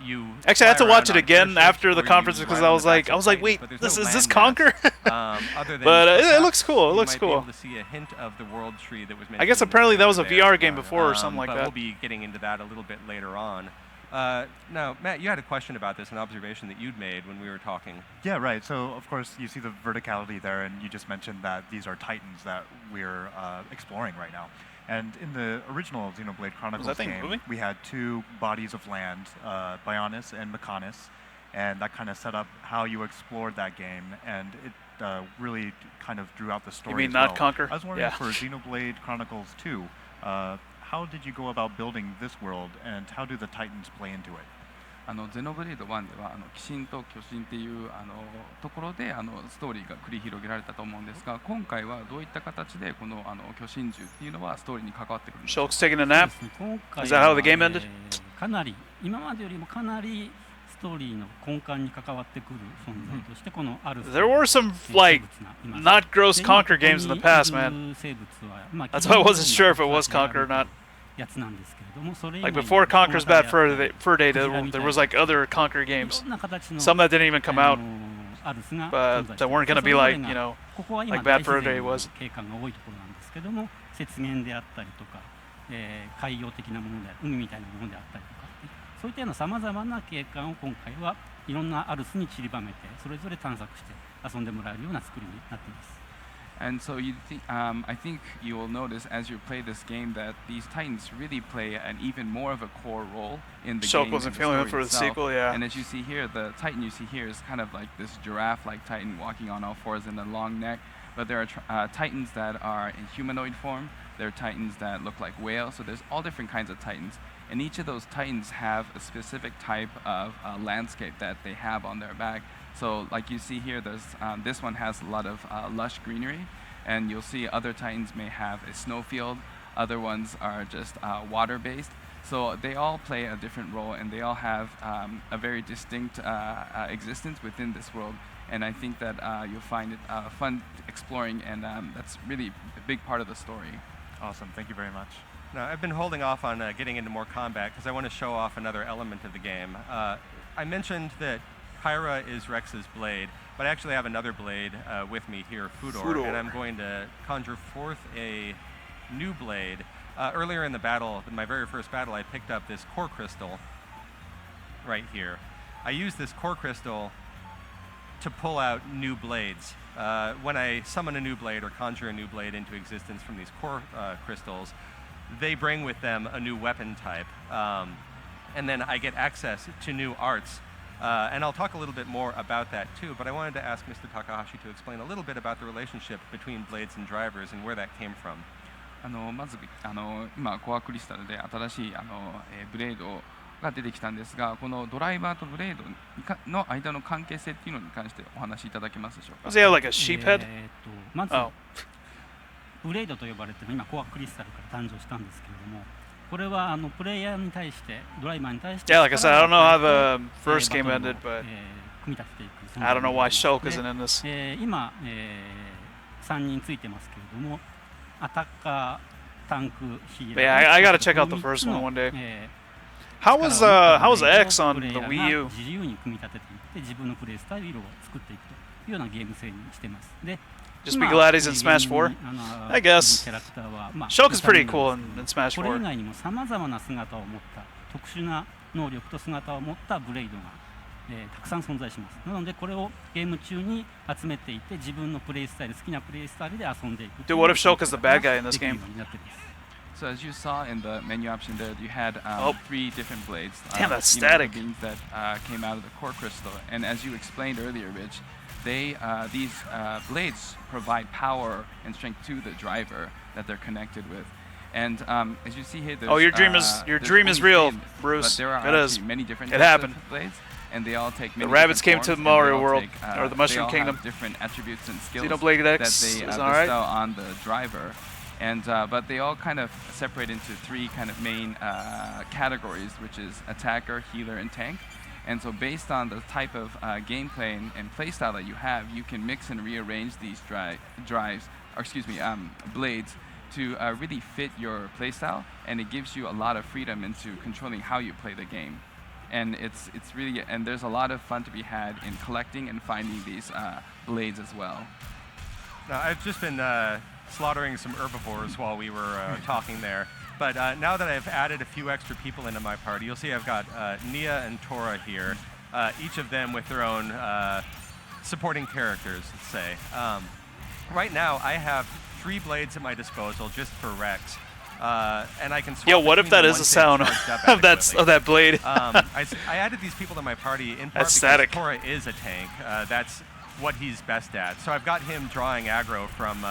Speaker 3: You
Speaker 1: Actually, I had to
Speaker 3: fly
Speaker 1: watch
Speaker 3: around
Speaker 1: it
Speaker 3: on
Speaker 1: again
Speaker 3: airships
Speaker 1: after the
Speaker 3: or you
Speaker 1: conference because
Speaker 3: ride
Speaker 1: I
Speaker 3: on
Speaker 1: was
Speaker 3: the backs
Speaker 1: like,
Speaker 3: of
Speaker 1: wait,
Speaker 3: Titans, but
Speaker 1: this
Speaker 3: there's
Speaker 1: is
Speaker 3: no
Speaker 1: this
Speaker 3: land
Speaker 1: Conquer?
Speaker 3: mass. Other than
Speaker 1: But it
Speaker 3: perhaps
Speaker 1: looks cool. It
Speaker 3: you
Speaker 1: looks
Speaker 3: might be
Speaker 1: cool.
Speaker 3: able to see a hint of the world tree that was
Speaker 1: I guess
Speaker 3: mentioned in the
Speaker 1: apparently that was a
Speaker 3: trailer
Speaker 1: VR game
Speaker 3: there.
Speaker 1: before or something like
Speaker 3: but
Speaker 1: that.
Speaker 3: we'll be getting into that a little bit later on. Now, Matt, you had a question about this, an observation that you'd made when we were talking.
Speaker 5: Yeah, right. So, of course, you see the verticality there, and you just mentioned that these are titans that we're exploring right now. And in the original Xenoblade Chronicles game, we had two bodies of land, Bionis and Mechanis, and that kind of set up how you explored that game, and it really kind of drew out the story.
Speaker 1: You mean
Speaker 5: as
Speaker 1: not
Speaker 5: well.
Speaker 1: Conquer?
Speaker 5: I was wondering
Speaker 1: Yeah.
Speaker 5: for Xenoblade Chronicles 2, how did you go about building this world, and how do the titans play into it?
Speaker 10: ゼノブレイド1では鬼神と巨神っていうところでストーリーが繰り広げられたと思うんですが、今回はどういった形でこの巨神獣っていうのはストーリーに関わってくるんですか。
Speaker 1: Shulk's taking a nap.
Speaker 8: 今回
Speaker 1: Is that how the game ended?
Speaker 8: かなり今までよりもかなりストーリーの根幹に関わってくる存在としてこのアルフ
Speaker 1: There were some like not gross Conquer games in the past, man. That's why I wasn't sure if it was Conquer or not.
Speaker 8: やつなんですけれども、それ以
Speaker 1: Like
Speaker 8: 外に
Speaker 1: before Conquer's Bad Fur Day,
Speaker 8: クジラみた
Speaker 1: there
Speaker 8: いな
Speaker 1: was like other Conquer games.
Speaker 8: いろんな形の
Speaker 1: Some that didn't even come out,
Speaker 8: アルスが
Speaker 1: but
Speaker 8: 存在して
Speaker 1: that
Speaker 8: います
Speaker 1: weren't gonna be
Speaker 8: それぞ
Speaker 1: like,
Speaker 8: れが
Speaker 1: you know,
Speaker 8: ここは今
Speaker 1: like
Speaker 8: 大
Speaker 1: Bad
Speaker 8: 自
Speaker 1: Fur
Speaker 8: 然
Speaker 1: Day
Speaker 8: の
Speaker 1: was.
Speaker 8: 景観が多いところなんですけども、雪原であったりとか、海洋的なものである、海みたいなものであったりとか、そういったようなさまざまな景観を今回はいろんなアルスに散りばめて、それぞれ探索して遊んでもらえるような作りになっています。
Speaker 10: And so I think you will notice as you play this game that these titans really play an even more of a core role in the
Speaker 1: Shulk
Speaker 10: game.
Speaker 1: wasn't
Speaker 10: and the
Speaker 1: feeling it
Speaker 10: story
Speaker 1: for the
Speaker 10: itself.
Speaker 1: sequel, yeah.
Speaker 10: And as you see here, the titan you see here is kind of like this giraffe-like titan walking on all fours in a long neck. But there are titans that are in humanoid form. There are titans that look like whales. So there's all different kinds of titans. And each of those titans have a specific type of landscape that they have on their back. So like you see here, there's this one has a lot of lush greenery, and you'll see other titans may have a snowfield. Other ones are just water-based. So they all play a different role, and they all have a very distinct existence within this world. And I think that you'll find it fun exploring, and that's really a big part of the story.
Speaker 5: Awesome, thank you very much.
Speaker 3: Now, I've been holding off on getting into more combat because I want to show off another element of the game. I mentioned that Pyra is Rex's blade, but I actually have another blade with me here, Fudor, and I'm going to conjure forth a new blade. Earlier in the battle, in my very first battle, I picked up this core crystal right here. I used this core crystal to pull out new blades. When I summon a new blade or conjure a new blade into existence from these core crystals, they bring with them a new weapon type. And then I get access to new arts. And I'll talk a little bit more about that too, but I wanted to ask Mr. Takahashi to explain a little bit about the relationship between blades and drivers and where that came from.
Speaker 10: まず今コアクリスタルで新しいブレードが出てきたんですが、このドライバーとブレードの間の関係性っていうのに関してお話しいただけますでしょうか。
Speaker 1: Does he have like a sheep head?
Speaker 8: まずブレードと呼ばれている今コアクリスタルから誕生したんですけれども、これはプレイヤーに対してドライバーに対して
Speaker 1: Yeah, like I said, I don't know how the first game ended, but
Speaker 8: 組み立てていく。
Speaker 1: I don't know why Shulk isn't in this.
Speaker 8: 今3人ついてますけれども、アタッカー、タンク、ヒーラー。
Speaker 1: Yeah, I gotta check out the first one one day. How was X on the Wii U?
Speaker 8: 自由に組み立てていって自分のプレイスタイルを作っていくというようなゲーム性にしてます。で
Speaker 1: Just be glad he's in Smash 4? I guess. Shulk is pretty cool in Smash 4.
Speaker 8: これ以外にも様々な姿を持った特殊な能力と姿を持ったブレイドが、たくさん存在します。なのでこれをゲーム中に集めていって自分のプレイスタイル、好きなプレイスタイルで遊んでいく。
Speaker 1: Dude, what if Shulk is the bad guy in this game?
Speaker 10: So as you saw in the menu option there, you had 3 different blades.
Speaker 1: Damn, that's static.
Speaker 10: Beams that came out of the core crystal. And as you explained earlier, Rich, these blades provide power and strength to the driver that they're connected with. And as you see here, there's,
Speaker 1: your dream is real, Bruce.
Speaker 10: There are
Speaker 1: it is.
Speaker 10: Many different
Speaker 1: it happened.
Speaker 10: Blades, and they all take
Speaker 1: the
Speaker 10: many
Speaker 1: rabbits came
Speaker 10: forms,
Speaker 1: to the Mario World
Speaker 10: take,
Speaker 1: or the Mushroom
Speaker 10: they all
Speaker 1: Kingdom.
Speaker 10: Have different attributes and skills
Speaker 1: Xenoblade X
Speaker 10: that they
Speaker 1: is
Speaker 10: bestow on the driver. And but they all kind of separate into three kind of main categories, which is attacker, healer, and tank. And so based on the type of gameplay and playstyle that you have, you can mix and rearrange these blades to really fit your playstyle, and it gives you a lot of freedom into controlling how you play the game. And it's really, and there's a lot of fun to be had in collecting and finding these blades as well.
Speaker 3: Now, I've just been slaughtering some herbivores while we were talking there. But now that I've added a few extra people into my party, you'll see I've got Nia and Tora here, each of them with their own supporting characters, let's say. Right now, I have 3 blades at my disposal just for Rex. And I can swap.
Speaker 1: Yeah, what if that is a sound of that blade?
Speaker 3: I added these people to my party in part because Tora is a tank. That's what he's best at. So I've got him drawing aggro from.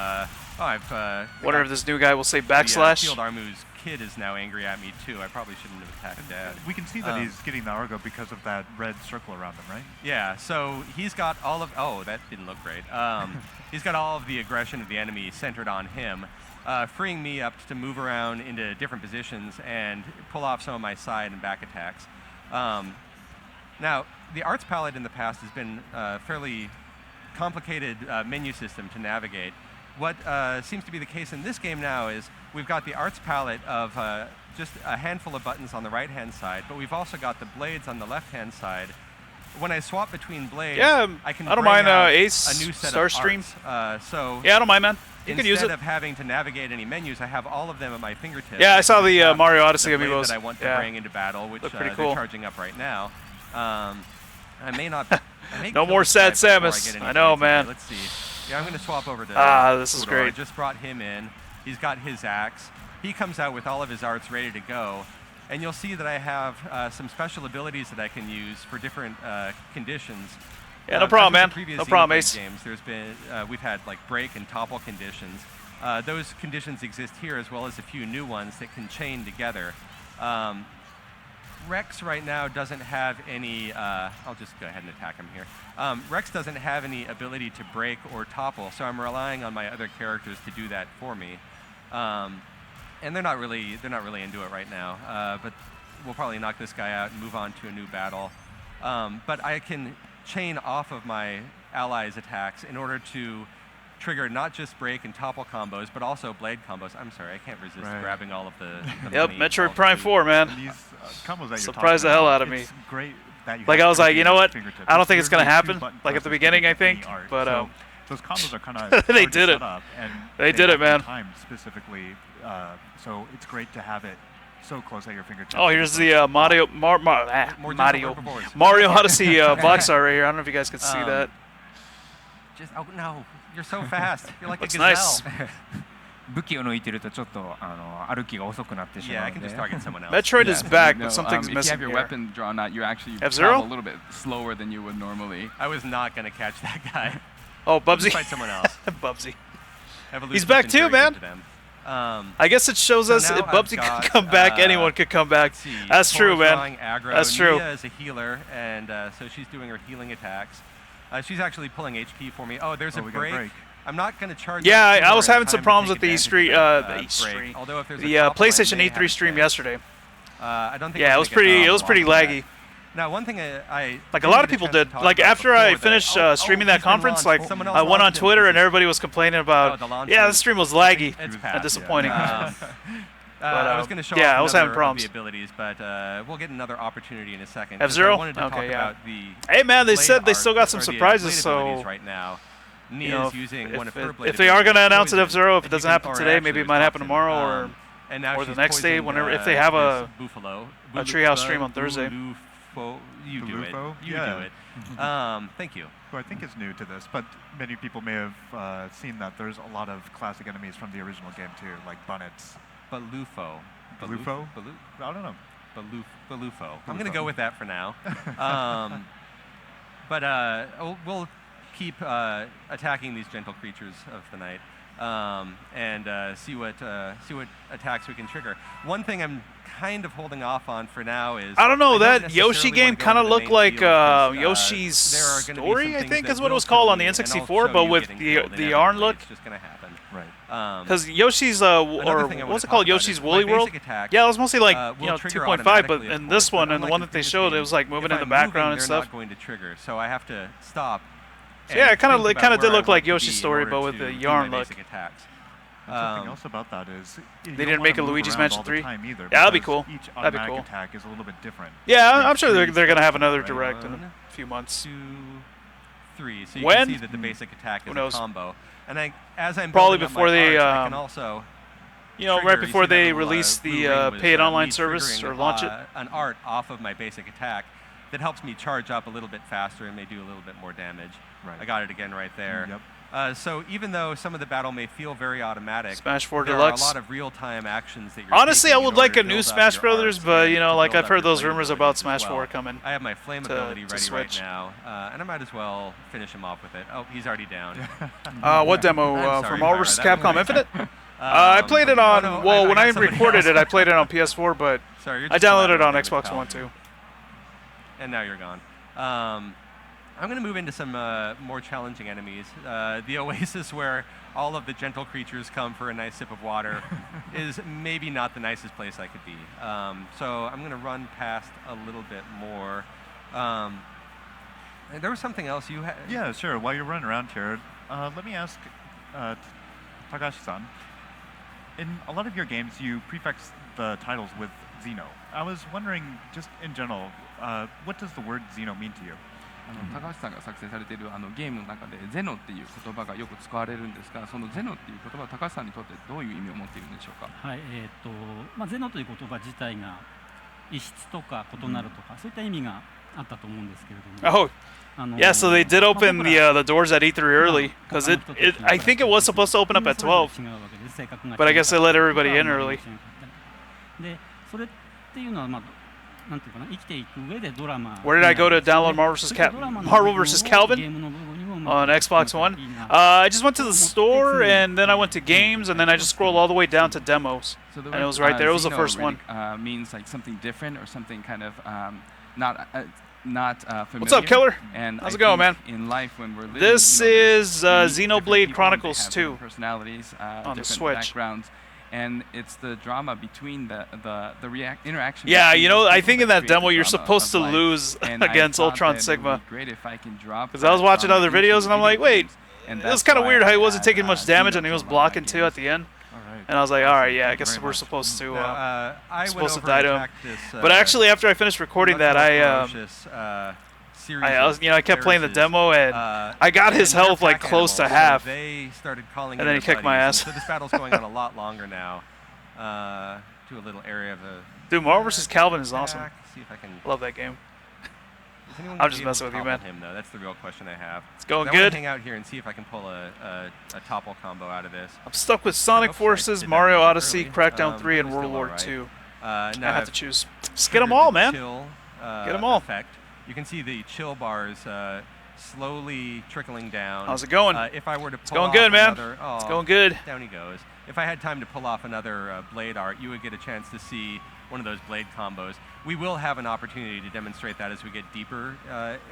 Speaker 1: Wonder if this new guy will say backslash.
Speaker 3: Field Armu's kid is now angry at me too. I probably shouldn't have attacked Dad.
Speaker 5: We can see that he's getting the Argo because of that red circle around him, right?
Speaker 3: Yeah. So he's got all of. Oh, that didn't look great. He's got all of the aggression of the enemy centered on him. Freeing me up to move around into different positions and pull off some of my side and back attacks. Now, the arts palette in the past has been a fairly complicated menu system to navigate. What seems to be the case in this game now is we've got the arts palette of just a handful of buttons on the right-hand side, but we've also got the blades on the left-hand side. When I swap between blades, I can
Speaker 1: don't mind
Speaker 3: Ace,
Speaker 1: a new set
Speaker 3: Starstream.
Speaker 1: So yeah, I don't mind, man. You can use it.
Speaker 3: Instead of having to navigate any menus, I have all of them at my fingertips.
Speaker 1: Yeah, I saw the Mario Odyssey
Speaker 3: amiibos that I want to bring into battle, which
Speaker 1: pretty
Speaker 3: they're
Speaker 1: cool.
Speaker 3: charging up right now. I may not.
Speaker 1: No more sad Samus. I know, man.
Speaker 3: Let's see. Yeah, I'm going to swap over to.
Speaker 1: This is great.
Speaker 3: I just brought him in. He's got his axe. He comes out with all of his arts ready to go. And you'll see that I have some special abilities that I can use for different conditions.
Speaker 1: Yeah, no problem, man.
Speaker 3: Previous
Speaker 1: No problem,
Speaker 3: Xenoblade
Speaker 1: Ace.
Speaker 3: games, there's been we've had like break and topple conditions. Those conditions exist here as well as a few new ones that can chain together. Rex right now doesn't have any. I'll just go ahead and attack him here. Rex doesn't have any ability to break or topple, so I'm relying on my other characters to do that for me. And they're not really into it right now. But we'll probably knock this guy out and move on to a new battle. But I can chain off of my allies' attacks in order to trigger not just break and topple combos, but also blade combos. I'm sorry, I can't resist grabbing all of the
Speaker 1: Yep, Metroid Prime 4, man.
Speaker 5: These combos that
Speaker 1: surprised the hell out of me.
Speaker 5: It's great that you
Speaker 1: like
Speaker 5: have
Speaker 1: I was like, you know what?
Speaker 5: fingertips.
Speaker 1: I don't think it's gonna
Speaker 5: There's
Speaker 1: happen.
Speaker 5: two button
Speaker 1: Like at the
Speaker 5: presses
Speaker 1: beginning,
Speaker 5: to
Speaker 1: I
Speaker 5: get any
Speaker 1: think.
Speaker 5: art.
Speaker 1: But
Speaker 5: So those combos are kind of
Speaker 1: they did it.
Speaker 5: Up and
Speaker 1: They did it, man.
Speaker 5: Timed specifically, so it's great to have it so close at your fingertips.
Speaker 1: Oh, here's the Mario Odyssey box art right here. I don't know if you guys can see that.
Speaker 3: Just no, you're so fast. You're like
Speaker 1: Looks
Speaker 3: a gazelle.
Speaker 1: nice.
Speaker 6: 武器を抜いてるとちょっと歩きが遅くなってしまう
Speaker 3: Yeah,
Speaker 6: の
Speaker 3: I can
Speaker 6: で
Speaker 3: just target someone else.
Speaker 1: Metroid is back,
Speaker 10: No,
Speaker 1: but something's
Speaker 10: if
Speaker 1: missing
Speaker 10: you have your
Speaker 1: here.
Speaker 10: weapon drawn out, you actually
Speaker 1: F-Zero?
Speaker 10: travel a little bit slower than you would normally.
Speaker 3: I was not going to catch that guy.
Speaker 1: Oh, Bubsy.
Speaker 3: Fight someone else.
Speaker 1: Bubsy.
Speaker 3: Evolution's
Speaker 1: He's back
Speaker 3: been
Speaker 1: too,
Speaker 3: very
Speaker 1: man.
Speaker 3: good to them.
Speaker 1: I guess it shows
Speaker 3: So
Speaker 1: us
Speaker 3: now
Speaker 1: if Bubsy
Speaker 3: I've
Speaker 1: could come
Speaker 3: got,
Speaker 1: back, anyone could come back.
Speaker 3: let's see,
Speaker 1: That's true,
Speaker 3: Tora's
Speaker 1: man.
Speaker 3: drawing aggro.
Speaker 1: That's true.
Speaker 3: Nia is a healer, and so she's doing her healing attacks. She's actually pulling HP for me. Oh, there's a
Speaker 5: we got a
Speaker 3: break.
Speaker 5: break.
Speaker 3: I'm not going to charge.
Speaker 1: Yeah,
Speaker 3: up
Speaker 1: I
Speaker 3: sooner
Speaker 1: was
Speaker 3: in
Speaker 1: having
Speaker 3: time
Speaker 1: some
Speaker 3: to
Speaker 1: problems
Speaker 3: take
Speaker 1: with the
Speaker 3: advantage of that break. Although if there's a
Speaker 1: the
Speaker 3: topple, I
Speaker 1: PlayStation
Speaker 3: may have
Speaker 1: E3
Speaker 3: a
Speaker 1: stream
Speaker 3: chance.
Speaker 1: yesterday.
Speaker 3: I don't think.
Speaker 1: Yeah, it was pretty laggy.
Speaker 3: Now, one thing I
Speaker 1: like a lot of people did. Like after I finished streaming that conference, like I went on Twitter and everybody was complaining about, yeah, the stream was laggy and disappointing.
Speaker 3: I was going to show
Speaker 1: yeah,
Speaker 3: off
Speaker 1: I was having
Speaker 3: another of
Speaker 1: problems.
Speaker 3: the abilities, but we'll get another opportunity in a second.
Speaker 1: F-Zero?
Speaker 3: I wanted to talk
Speaker 1: Okay, yeah.
Speaker 3: about the
Speaker 1: Hey, man, they
Speaker 3: blade
Speaker 1: said they
Speaker 3: art,
Speaker 1: still got some
Speaker 3: or the
Speaker 1: surprises,
Speaker 3: blade
Speaker 1: so
Speaker 3: abilities right now.
Speaker 1: you know,
Speaker 3: Nia's using one of her blade
Speaker 1: if they are going to
Speaker 3: abilities,
Speaker 1: announce it
Speaker 3: Poison,
Speaker 1: F-Zero, if it
Speaker 3: and you
Speaker 1: doesn't
Speaker 3: can-
Speaker 1: happen
Speaker 3: or
Speaker 1: today,
Speaker 3: actually
Speaker 1: maybe it
Speaker 3: was
Speaker 1: might happen
Speaker 3: toxin.
Speaker 1: tomorrow
Speaker 3: And now
Speaker 1: or the
Speaker 3: she's
Speaker 1: next day,
Speaker 3: poisoned,
Speaker 1: whenever if they have a
Speaker 3: Buffalo.
Speaker 1: treehouse stream on Thursday.
Speaker 3: You do it.
Speaker 5: Bulufo?
Speaker 3: You
Speaker 5: Yeah.
Speaker 3: do it. Thank you.
Speaker 5: Who I think is new to this, but many people may have seen that there's a lot of classic enemies from the original game too, like Bunnets.
Speaker 3: Balufo.
Speaker 5: Balufo? I don't know.
Speaker 3: Balufo. I'm going to go with that for now. But we'll keep attacking these gentle creatures of the night and see what attacks we can trigger. One thing I'm kind of holding off on for now is
Speaker 1: I don't know,
Speaker 3: don't
Speaker 1: that Yoshi
Speaker 3: necessarily
Speaker 1: game
Speaker 3: wanna go
Speaker 1: kind of
Speaker 3: into the
Speaker 1: looked
Speaker 3: main
Speaker 1: like
Speaker 3: field because,
Speaker 1: Yoshi's
Speaker 3: there are gonna be some
Speaker 1: Story, I
Speaker 3: things
Speaker 1: think
Speaker 3: that
Speaker 1: is what it
Speaker 3: will
Speaker 1: was called
Speaker 3: kill
Speaker 1: on the
Speaker 3: me, and I'll
Speaker 1: N64,
Speaker 3: show
Speaker 1: but
Speaker 3: you
Speaker 1: with
Speaker 3: getting
Speaker 1: the
Speaker 3: killed
Speaker 1: the
Speaker 3: inevitably.
Speaker 1: yarn look.
Speaker 3: It's just going to happen.
Speaker 5: Right.
Speaker 1: Because Yoshi's, or what's it called? Yoshi's Woolly World? Yeah, it was mostly like, 2.5, but in this one, and the one that they showed, it was like moving in the background and stuff.
Speaker 3: Not going to trigger, so I have to stop.
Speaker 1: So yeah, it kind of did look like Yoshi's Story, but with the yarn look.
Speaker 5: Something else about that is
Speaker 1: they didn't make a Luigi's Mansion 3.
Speaker 5: Either,
Speaker 1: yeah, that'd be cool.
Speaker 5: Each
Speaker 1: that'd be
Speaker 5: automatic
Speaker 1: cool.
Speaker 5: attack is a little bit different.
Speaker 1: Yeah, I'm sure they're gonna have another direct in a few months.
Speaker 3: 2, 3. So you
Speaker 1: when?
Speaker 3: can see that the basic attack is a combo. And as I'm
Speaker 1: probably
Speaker 3: building
Speaker 1: before
Speaker 3: up my
Speaker 1: they,
Speaker 3: cards, I can also
Speaker 1: right before they release the paid online service or launch it.
Speaker 3: An art off of my basic attack that helps me charge up a little bit faster and may do a little bit more damage.
Speaker 5: Right.
Speaker 3: I got it again right there.
Speaker 5: Yep.
Speaker 3: So even though some of the battle may feel very automatic,
Speaker 1: Smash 4
Speaker 3: there
Speaker 1: Deluxe.
Speaker 3: are a lot of real-time actions that you're
Speaker 1: Honestly, I
Speaker 3: taking
Speaker 1: would
Speaker 3: in
Speaker 1: like
Speaker 3: order
Speaker 1: a
Speaker 3: to
Speaker 1: new
Speaker 3: build up
Speaker 1: Smash
Speaker 3: your
Speaker 1: Brothers,
Speaker 3: arts
Speaker 1: but
Speaker 3: and to
Speaker 1: like
Speaker 3: build
Speaker 1: I've
Speaker 3: up
Speaker 1: heard
Speaker 3: your
Speaker 1: those rumors
Speaker 3: playability
Speaker 1: about
Speaker 3: as
Speaker 1: Smash
Speaker 3: well.
Speaker 1: 4 coming.
Speaker 3: I have my flame ability ready right
Speaker 1: Switch.
Speaker 3: now, and I might as well finish him off with it. Oh, he's already down.
Speaker 1: What demo?
Speaker 3: I'm
Speaker 1: For
Speaker 3: sorry,
Speaker 1: Marvel
Speaker 3: Pyra,
Speaker 1: vs.
Speaker 3: that was
Speaker 1: Capcom
Speaker 3: my
Speaker 1: Infinite?
Speaker 3: bad.
Speaker 1: I played it on,
Speaker 3: no,
Speaker 1: well,
Speaker 3: I
Speaker 1: when
Speaker 3: got
Speaker 1: I
Speaker 3: somebody
Speaker 1: recorded
Speaker 3: else.
Speaker 1: it, I played it on PS4, but
Speaker 3: Sorry, you're
Speaker 1: I
Speaker 3: just
Speaker 1: downloaded it on
Speaker 3: collaborating with
Speaker 1: Xbox
Speaker 3: Cal.
Speaker 1: One too.
Speaker 3: And now you're gone. I'm going to move into some more challenging enemies. The oasis where all of the gentle creatures come for a nice sip of water is maybe not the nicest place I could be. So I'm going to run past a little bit more. And there was something else you had.
Speaker 5: Yeah, sure. While you're running around here, let me ask Takashi-san. In a lot of your games, you prefix the titles with Xeno. I was wondering, just in general, what does the word Xeno mean to you?
Speaker 10: 高橋さんが作成されているゲームの中でゼノっていう言葉がよく使われるんですが、そのゼノっていう言葉は高橋さんにとってどういう意味を持っているんでしょうか。
Speaker 11: はい、ゼノという言葉自体が異質とか異なるとか、そういった意味があったと思うんですけれども。
Speaker 1: Yeah, so they did open the doors at E3 early because I think it was supposed to open up at 12, but I guess they let everybody in early.
Speaker 11: で、それっていうのはなんていうかな、生きていく上でドラマ。
Speaker 1: Where did I go to download Marvel vs. Calvin on Xbox One? I just went to the store and then I went to games and then I just scrolled all the way down to demos,
Speaker 10: So
Speaker 1: and it was right there. It was the
Speaker 10: Xeno
Speaker 1: first
Speaker 10: really,
Speaker 1: one.
Speaker 10: Means like something different or something kind of not familiar.
Speaker 1: What's up, Killer?
Speaker 10: And
Speaker 1: How's it going, man?
Speaker 10: In life, when we're living,
Speaker 1: This is Xenoblade
Speaker 10: people,
Speaker 1: Chronicles
Speaker 10: they have
Speaker 1: 2
Speaker 10: personalities,
Speaker 1: on the
Speaker 10: different
Speaker 1: Switch.
Speaker 10: backgrounds, and it's the drama between the interaction.
Speaker 1: Yeah,
Speaker 10: between
Speaker 1: you know,
Speaker 10: those
Speaker 1: I
Speaker 10: people
Speaker 1: think in
Speaker 10: that
Speaker 1: that
Speaker 10: creates the
Speaker 1: demo you're
Speaker 10: drama
Speaker 1: supposed to
Speaker 10: of life.
Speaker 1: lose
Speaker 10: And I
Speaker 1: against
Speaker 10: thought
Speaker 1: Ultron
Speaker 10: that it
Speaker 1: Sigma.
Speaker 10: would be great if I can drop
Speaker 1: Because I was
Speaker 10: that
Speaker 1: watching
Speaker 10: drama
Speaker 1: other
Speaker 10: into
Speaker 1: videos and I'm like,
Speaker 10: video
Speaker 1: wait,
Speaker 10: games, and
Speaker 1: it was
Speaker 10: that's
Speaker 1: kind of
Speaker 10: why
Speaker 1: weird how he
Speaker 10: I
Speaker 1: wasn't taking much damage
Speaker 10: Xeno
Speaker 1: and he was
Speaker 10: to one of my
Speaker 1: blocking too at the end. And I was like, all right, yeah, I guess we're supposed to die to him. But actually, after I finished recording that, I kept playing the demo and I got his health like close to half.
Speaker 3: They started calling
Speaker 1: and then he kicked my ass.
Speaker 3: So this battle's going on a lot longer now. To a little area of the.
Speaker 1: Dude, Marvel vs. Calvin is awesome.
Speaker 3: See if I can.
Speaker 1: Love that game.
Speaker 3: Is anyone
Speaker 1: I'm
Speaker 3: gonna
Speaker 1: just
Speaker 3: be able
Speaker 1: messing
Speaker 3: to
Speaker 1: with you,
Speaker 3: topple
Speaker 1: man.
Speaker 3: Him, though? That's the real question I have.
Speaker 1: It's going
Speaker 3: I
Speaker 1: good.
Speaker 3: wanna hang out here and see if I can pull a topple combo out of this.
Speaker 1: I'm stuck with Sonic Forces, Mario Odyssey, Crackdown 3, and World War 2. I
Speaker 3: Now
Speaker 1: have to choose. Just get them all, man. Get them all.
Speaker 3: Effect. You can see the chill bars slowly trickling down.
Speaker 1: How's it going?
Speaker 3: If I were to pull
Speaker 1: It's going
Speaker 3: off
Speaker 1: good, man.
Speaker 3: another,
Speaker 1: It's going good.
Speaker 3: Down he goes. If I had time to pull off another blade art, you would get a chance to see one of those blade combos. We will have an opportunity to demonstrate that as we get deeper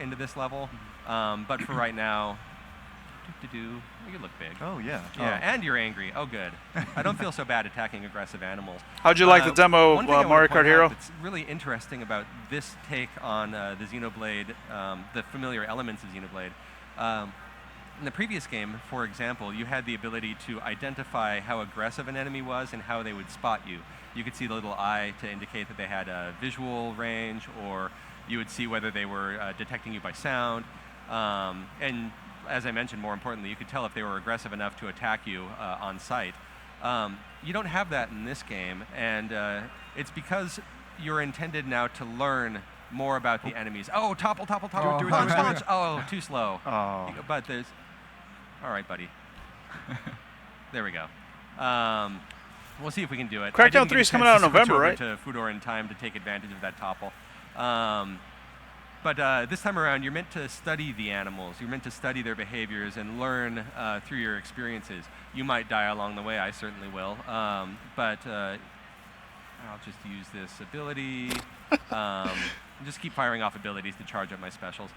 Speaker 3: into this level. But for right now, you look big.
Speaker 5: Oh, yeah.
Speaker 3: Yeah, and you're angry. Oh, good. I don't feel so bad attacking aggressive animals.
Speaker 1: How'd you like the demo,
Speaker 3: one thing I wanna
Speaker 1: Mario
Speaker 3: point
Speaker 1: Kart Hero?
Speaker 3: out that's really interesting about this take on the Xenoblade, the familiar elements of Xenoblade. In the previous game, for example, you had the ability to identify how aggressive an enemy was and how they would spot you. You could see the little eye to indicate that they had a visual range, or you would see whether they were detecting you by sound. And as I mentioned, more importantly, you could tell if they were aggressive enough to attack you on sight. You don't have that in this game, and it's because you're intended now to learn more about the enemies. Oh, topple, topple, topple, punch, punch. Oh, too slow.
Speaker 5: Oh.
Speaker 3: But there's... All right, buddy. There we go. We'll see if we can do it.
Speaker 1: Crackdown 3 is coming out in November, right?
Speaker 3: To Fudor in time to take advantage of that topple. But this time around, you're meant to study the animals. You're meant to study their behaviors and learn through your experiences. You might die along the way. I certainly will. But I'll just use this ability. Just keep firing off abilities to charge up my specials.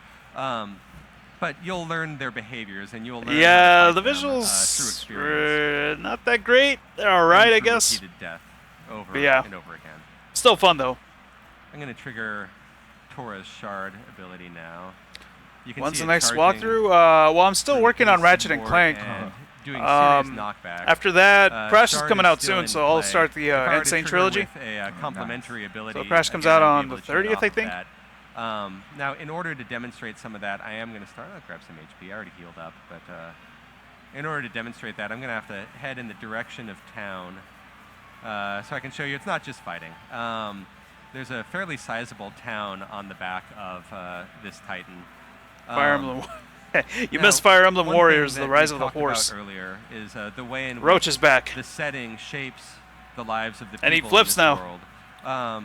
Speaker 3: But you'll learn their behaviors, and you'll learn.
Speaker 1: Yeah, the
Speaker 3: them,
Speaker 1: visuals
Speaker 3: through experience.
Speaker 1: not that great. They're all right, I
Speaker 3: Through
Speaker 1: guess.
Speaker 3: Repeated death over
Speaker 1: Yeah.
Speaker 3: and over again.
Speaker 1: Still fun though.
Speaker 3: I'm going to trigger Tora's shard ability now. You can
Speaker 1: When's
Speaker 3: see
Speaker 1: the
Speaker 3: it
Speaker 1: next
Speaker 3: charging
Speaker 1: walkthrough? Well, I'm still working on Ratchet and Clank.
Speaker 3: Doing serious knockback.
Speaker 1: After that, Crash is
Speaker 3: Shard
Speaker 1: coming out
Speaker 3: still
Speaker 1: soon,
Speaker 3: in
Speaker 1: so I'll
Speaker 3: play.
Speaker 1: start the
Speaker 3: If I were to
Speaker 1: Insane
Speaker 3: trigger
Speaker 1: trilogy.
Speaker 3: With a complementary ability.
Speaker 1: So Crash comes
Speaker 3: again,
Speaker 1: out
Speaker 3: I'd
Speaker 1: on
Speaker 3: be
Speaker 1: the
Speaker 3: able to trade
Speaker 1: 30th,
Speaker 3: off
Speaker 1: I
Speaker 3: of
Speaker 1: think.
Speaker 3: that. Now, in order to demonstrate some of that, I am going to start. I'll grab some HP. I already healed up, but in order to demonstrate that, I'm going to have to head in the direction of town, so I can show you it's not just fighting. There's a fairly sizable town on the back of this Titan.
Speaker 1: Fire Emblem. You missed Fire Emblem Warriors, The Rise of the Horse.
Speaker 3: Earlier is the way in
Speaker 1: Roach
Speaker 3: which
Speaker 1: is back.
Speaker 3: the setting shapes the lives of the people
Speaker 1: And he
Speaker 3: in
Speaker 1: flips
Speaker 3: this
Speaker 1: now.
Speaker 3: world.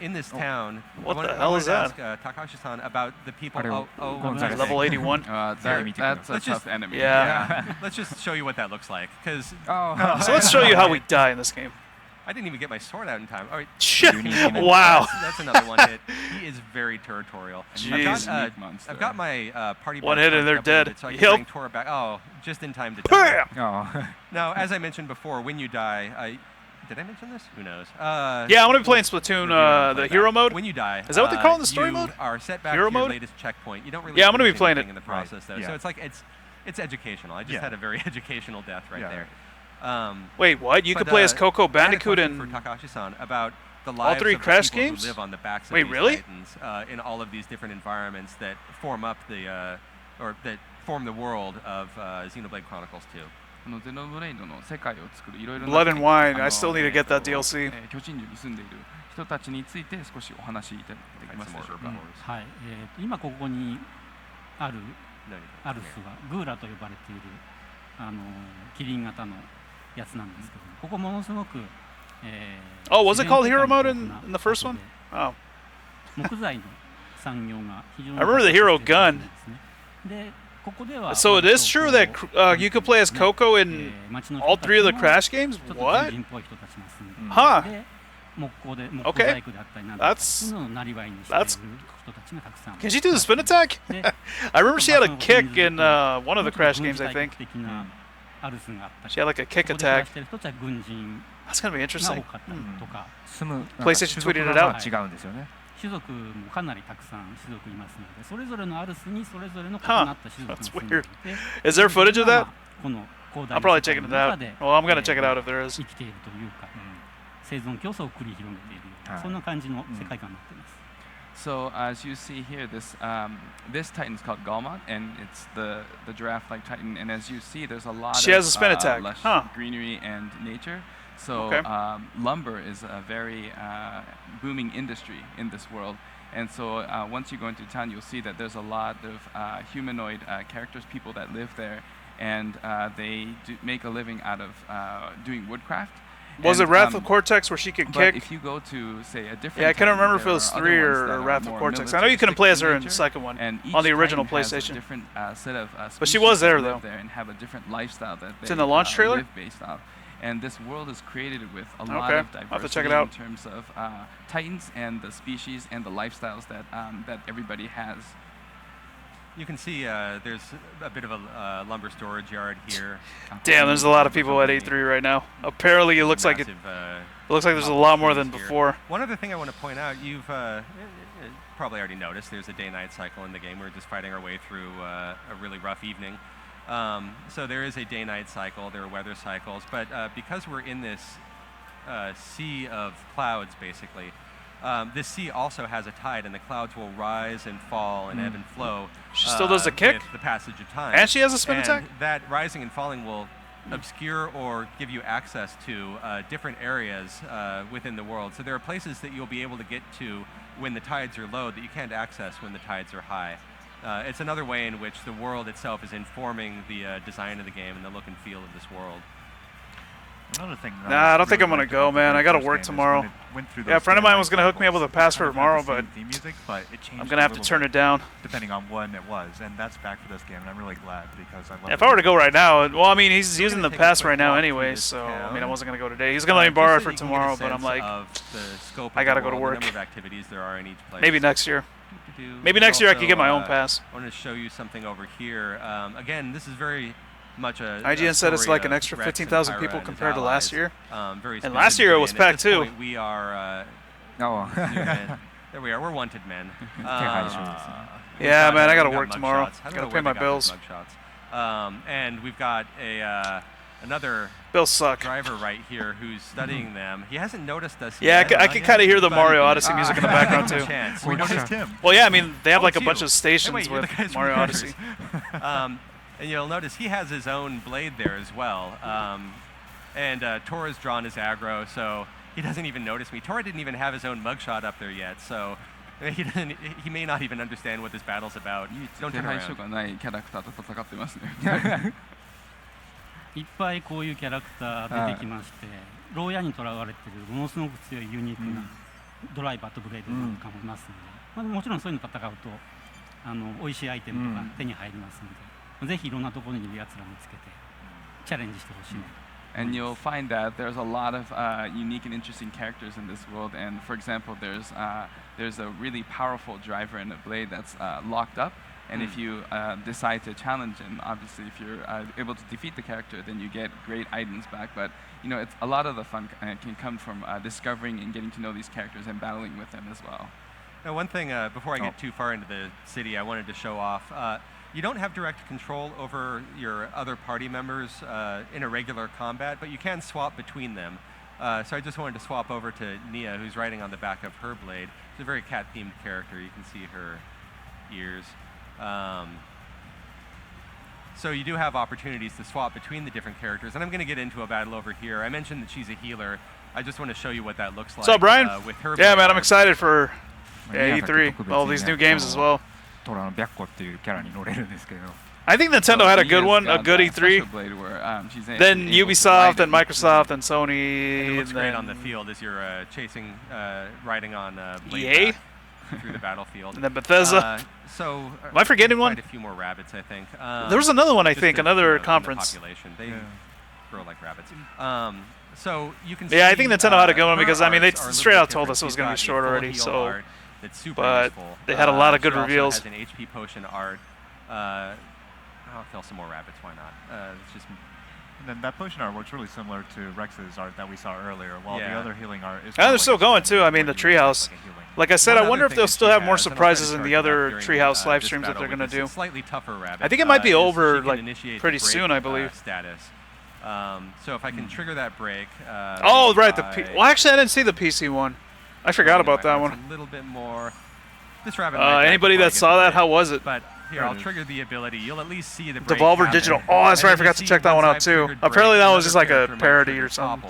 Speaker 3: In this town,
Speaker 1: What
Speaker 3: I
Speaker 1: the hell is that?
Speaker 3: Ask, Takashi-san about the people.
Speaker 1: Level 81.
Speaker 10: That's a tough enemy.
Speaker 1: Yeah.
Speaker 3: Let's just show you what that looks like, because.
Speaker 1: So let's show you how we die in this game.
Speaker 3: I didn't even get my sword out in time. All right.
Speaker 1: Shit. Wow.
Speaker 3: That's another one hit. He is very territorial.
Speaker 1: Jeez.
Speaker 3: I've got my party.
Speaker 1: One hit and they're dead.
Speaker 3: So I can
Speaker 1: Yep.
Speaker 3: bring Tora back. Oh, just in time to die.
Speaker 2: Oh.
Speaker 3: Now, as I mentioned before, when you die, did I mention this? Who knows?
Speaker 1: Yeah, I'm gonna be playing Splatoon, the hero mode.
Speaker 3: When you die,
Speaker 1: is that what they call it in the story
Speaker 3: you
Speaker 1: mode?
Speaker 3: Are set back
Speaker 1: Hero
Speaker 3: to your
Speaker 1: mode?
Speaker 3: latest checkpoint. You don't really.
Speaker 1: Yeah, I'm gonna be
Speaker 3: finish
Speaker 1: playing it
Speaker 3: anything in the process, though.
Speaker 5: Yeah.
Speaker 3: So it's like it's educational. I just had a very educational death right there.
Speaker 1: Wait, what? You could play as Coco Bandicoot and
Speaker 3: for Takashi-san about the
Speaker 1: all
Speaker 3: lives
Speaker 1: three
Speaker 3: of the
Speaker 1: Crash
Speaker 3: people
Speaker 1: games?
Speaker 3: who live on the backs of
Speaker 1: Wait,
Speaker 3: these
Speaker 1: really?
Speaker 3: Titans in all of these different environments that form up the or that form the world of Xenoblade Chronicles 2.
Speaker 1: Blood and Wine. I still need to get that DLC.
Speaker 10: 巨人樹に住んでいる人たちについて少しお話しいただきましたでしょうか。
Speaker 11: はい、今ここにあるアルスはグーラと呼ばれているキリン型のやつなんですけども、ここものすごく、
Speaker 1: Oh, was it called Hero Mode in the first one? Oh.
Speaker 11: 木材の産業が非常に
Speaker 1: I remember the hero gun.
Speaker 11: でここでは
Speaker 1: So it is true that you could play as Coco in all three of the Crash games? What? Huh. Okay. That's. Can she do the spin attack? I remember she had a kick in one of the Crash games, I think. She had like a kick attack. That's gonna be interesting. PlayStation tweeted it out.
Speaker 2: 違うんですよね。
Speaker 11: 種族もかなりたくさん種族いますので、それぞれのアルスにそれぞれの異なった種族が住んでいて、
Speaker 1: Is there footage of that?
Speaker 11: この広大
Speaker 1: I'm
Speaker 11: な
Speaker 1: probably
Speaker 11: 世界
Speaker 1: checking
Speaker 11: の
Speaker 1: it
Speaker 11: 中
Speaker 1: out.
Speaker 11: で
Speaker 1: Well, I'm gonna check it out if there is.
Speaker 11: 生きているというか、生存競争を繰り広げているような、そんな感じの世界観になっています。
Speaker 10: So as you see here, this Titan is called Galmont, and it's the giraffe-like Titan. And as you see, there's a lot
Speaker 1: She
Speaker 10: of
Speaker 1: has a spin attack.
Speaker 10: lush
Speaker 1: Huh.
Speaker 10: greenery and nature. So
Speaker 1: Okay.
Speaker 10: Lumber is a very booming industry in this world. And so once you go into town, you'll see that there's a lot of humanoid characters, people that live there, and they make a living out of doing woodcraft.
Speaker 1: Was it Wrath of Cortex where she could kick?
Speaker 10: If you go to, say, a different
Speaker 1: Yeah, I couldn't remember if it
Speaker 10: there
Speaker 1: was
Speaker 10: are
Speaker 1: 3
Speaker 10: other ones
Speaker 1: or
Speaker 10: that are
Speaker 1: Wrath of
Speaker 10: more
Speaker 1: Cortex. I know you couldn't play as her in the
Speaker 10: militaristic
Speaker 1: second one,
Speaker 10: and each
Speaker 1: on the original
Speaker 10: Titan has a
Speaker 1: PlayStation.
Speaker 10: different set of
Speaker 1: But she
Speaker 10: species
Speaker 1: was there,
Speaker 10: that live
Speaker 1: though.
Speaker 10: there and have a different lifestyle that
Speaker 1: It's
Speaker 10: they
Speaker 1: in the launch trailer?
Speaker 10: live based on. And this world is created with a lot
Speaker 1: Okay,
Speaker 10: of
Speaker 1: I'll
Speaker 10: diversity
Speaker 1: have to check it out.
Speaker 10: in terms of Titans and the species and the lifestyles that that everybody has.
Speaker 3: You can see there's a bit of a lumber storage yard here.
Speaker 1: Damn, there's a lot of people at A3 right now. Apparently, it looks like it looks like there's a lot more than before.
Speaker 3: One other thing I want to point out, you've probably already noticed, there's a day-night cycle in the game. We're just fighting our way through a really rough evening. So there is a day-night cycle, there are weather cycles, but because we're in this sea of clouds, basically, this sea also has a tide, and the clouds will rise and fall and ebb and flow.
Speaker 1: She still does the kick?
Speaker 3: With the passage of time.
Speaker 1: And she has a spin
Speaker 3: and
Speaker 1: attack?
Speaker 3: That rising and falling will obscure or give you access to different areas within the world. So there are places that you'll be able to get to when the tides are low that you can't access when the tides are high. It's another way in which the world itself is informing the design of the game and the look and feel of this world.
Speaker 5: Another thing.
Speaker 1: Nah, I don't think I'm gonna go, man. I gotta work tomorrow. Yeah, a friend of mine was gonna hook me up with a pass for tomorrow, but I'm gonna have to turn it down.
Speaker 5: Depending on when it was, and that's back for this game, and I'm really glad because I love it.
Speaker 1: If I were to go right now, well, I mean, he's using the pass right now anyway, so I mean, I wasn't gonna go today. He's gonna let me borrow it for tomorrow, but I'm like, I gotta go to work. Maybe next year. Maybe next year I could get my own pass.
Speaker 3: I wanted to show you something over here. Again, this is very much a
Speaker 1: IGN said it's like an extra 15,000 people compared to last year. And last year it was packed too.
Speaker 3: We are. There we are. We're wanted men.
Speaker 1: Yeah, man, I gotta work tomorrow. Gotta pay my bills.
Speaker 3: And we've got another
Speaker 1: bills suck
Speaker 3: driver right here who's studying them. He hasn't noticed us
Speaker 1: yet. Yeah, I can kind of hear the Mario Odyssey music in the background too.
Speaker 3: We noticed him.
Speaker 1: Well, yeah, I mean, they have like a bunch of stations with Mario Odyssey.
Speaker 3: And you'll notice he has his own blade there as well. And Tora's drawn his aggro, so he doesn't even notice me. Tora didn't even have his own mugshot up there yet, so he may not even understand what this battle's about. Don't turn around.
Speaker 11: いっぱいこういうキャラクター出てきまして、牢屋に囚われているものすごく強いユニークなドライバーとブレードとかもいますので、もちろんそういうの戦うと美味しいアイテムとか手に入りますので、ぜひいろんなところにいるやつら見つけてチャレンジしてほしいなと。
Speaker 10: And you'll find that there's a lot of unique and interesting characters in this world. And for example, there's a really powerful driver in a blade that's locked up. And if you decide to challenge him, obviously, if you're able to defeat the character, then you get great items back. But you know, it's a lot of the fun can come from discovering and getting to know these characters and battling with them as well.
Speaker 3: Now, one thing before I get too far into the city, I wanted to show off. You don't have direct control over your other party members in a regular combat, but you can swap between them. So I just wanted to swap over to Nia, who's riding on the back of her blade. She's a very cat-themed character. You can see her ears. So you do have opportunities to swap between the different characters, and I'm going to get into a battle over here. I mentioned that she's a healer. I just want to show you what that looks like.
Speaker 1: What's up, Brian?
Speaker 3: With her
Speaker 1: yeah, man, I'm excited for E3, all these new games as well. I think Nintendo had a good one, a good E3. Then Ubisoft and Microsoft and Sony.
Speaker 3: And what's great on the field is you're chasing, riding on EA through the battlefield.
Speaker 1: And then Bethesda.
Speaker 3: So
Speaker 1: am I forgetting one?
Speaker 3: Quite a few more rabbits, I think.
Speaker 1: There was another one, I think, another conference.
Speaker 3: They grow like rabbits. So you can.
Speaker 1: Yeah, I think Nintendo had a good one because I mean they straight out told us it was going to be short already. So, but they had a lot of good reveals.
Speaker 3: Has an HP potion art. I'll kill some more rabbits. Why not? It's just.
Speaker 5: And then that potion art works really similar to Rex's art that we saw earlier, while the other healing art is.
Speaker 1: And they're still going too. I mean, the Treehouse. Like I said, I wonder if they'll still have more surprises in the other Treehouse live streams that they're going to do.
Speaker 3: Slightly tougher rabbit.
Speaker 1: I think it might be over like pretty soon, I believe.
Speaker 3: Status. So if I can trigger that break.
Speaker 1: Oh right, well actually I didn't see the PC one. I forgot about that one.
Speaker 3: A little bit more. This rabbit.
Speaker 1: Anybody that saw that, how was it?
Speaker 3: But here, I'll trigger the ability. You'll at least see the
Speaker 1: Devolver Digital. Oh, that's right. I forgot to check that one out too. Apparently that was just like a parody or something.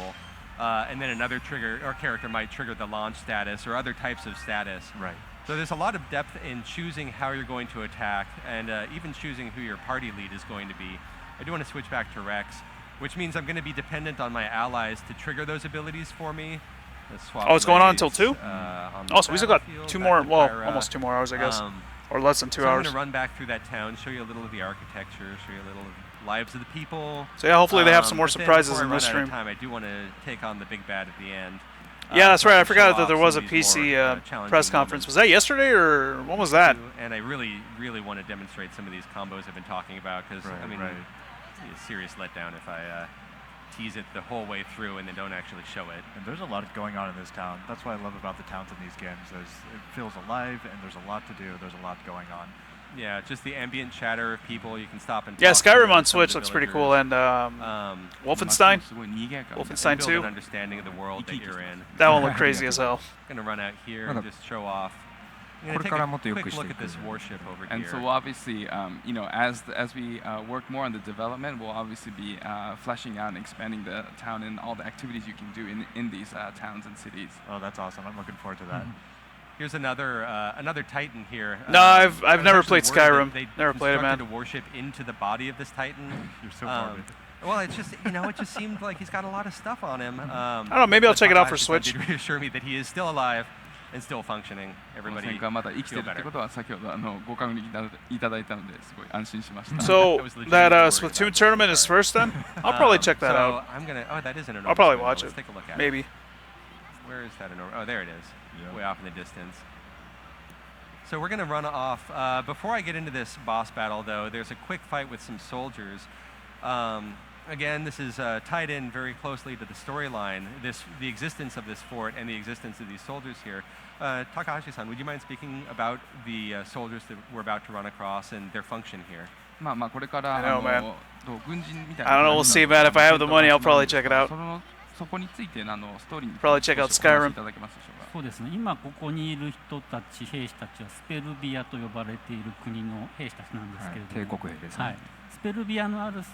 Speaker 3: And then another trigger or character might trigger the launch status or other types of status.
Speaker 5: Right.
Speaker 3: So there's a lot of depth in choosing how you're going to attack, and even choosing who your party lead is going to be. I do want to switch back to Rex, which means I'm going to be dependent on my allies to trigger those abilities for me.
Speaker 1: Oh, it's going on until 2? Oh, so we still got 2 more, well, almost 2 more hours, I guess. Or less than 2 hours.
Speaker 3: I'm going to run back through that town, show you a little of the architecture, show you a little of the lives of the people.
Speaker 1: So yeah, hopefully they have some more surprises in this stream.
Speaker 3: Time, I do want to take on the big bad at the end.
Speaker 1: Yeah, that's right. I forgot that there was a PC press conference. Was that yesterday or when was that?
Speaker 3: And I really, really want to demonstrate some of these combos I've been talking about because, I mean, it'd be a serious letdown if I tease it the whole way through and then don't actually show it.
Speaker 5: And there's a lot going on in this town. That's what I love about the towns in these games. It feels alive and there's a lot to do. There's a lot going on.
Speaker 3: Yeah, just the ambient chatter of people. You can stop and
Speaker 1: yeah,
Speaker 3: talk
Speaker 1: Skyrim on Switch looks pretty cool, and Wolfenstein 2.
Speaker 3: An understanding of the world that you're in.
Speaker 1: That one looked crazy as hell.
Speaker 3: I'm gonna run out here and just show off. I'm gonna take a quick look at this warship over here.
Speaker 10: And so we'll obviously, you know, as we work more on the development, we'll obviously be fleshing out and expanding the town and all the activities you can do in these towns and cities.
Speaker 5: Oh, that's awesome! I'm looking forward to that.
Speaker 3: Here's another Titan here.
Speaker 1: No, I've never played Skyrim. Never played it, man.
Speaker 3: Constructed a warship into the body of this Titan.
Speaker 5: You're so morbid.
Speaker 3: Well, it's just it just seemed like he's got a lot of stuff on him.
Speaker 1: I don't know. Maybe I'll check it out for Switch.
Speaker 3: Did reassure me that he is still alive and still functioning. Everybody feel better.
Speaker 1: So that Splatoon tournament is first then? I'll probably check that out.
Speaker 3: I'm gonna. Oh, that is an.
Speaker 1: I'll probably watch
Speaker 3: Let's
Speaker 1: it.
Speaker 3: take a look at
Speaker 1: Maybe.
Speaker 3: Where is that? Oh, there it is. Way off in the distance. So we're going to run off. Before I get into this boss battle, though, there's a quick fight with some soldiers. Again, this is tied in very closely to the storyline, the existence of this fort and the existence of these soldiers here. Takahashi-san, would you mind speaking about the soldiers that we're about to run across and their function here?
Speaker 1: I know, man. I don't know, we'll see, man. If I have the money, I'll probably check it out. Probably check out Skyrim.
Speaker 11: そうですね。今ここにいる人たち、兵士たちはスペルビアと呼ばれている国の兵士たちなんですけれども、
Speaker 2: 帝国兵ですね。
Speaker 11: はい。スペルビアのアルス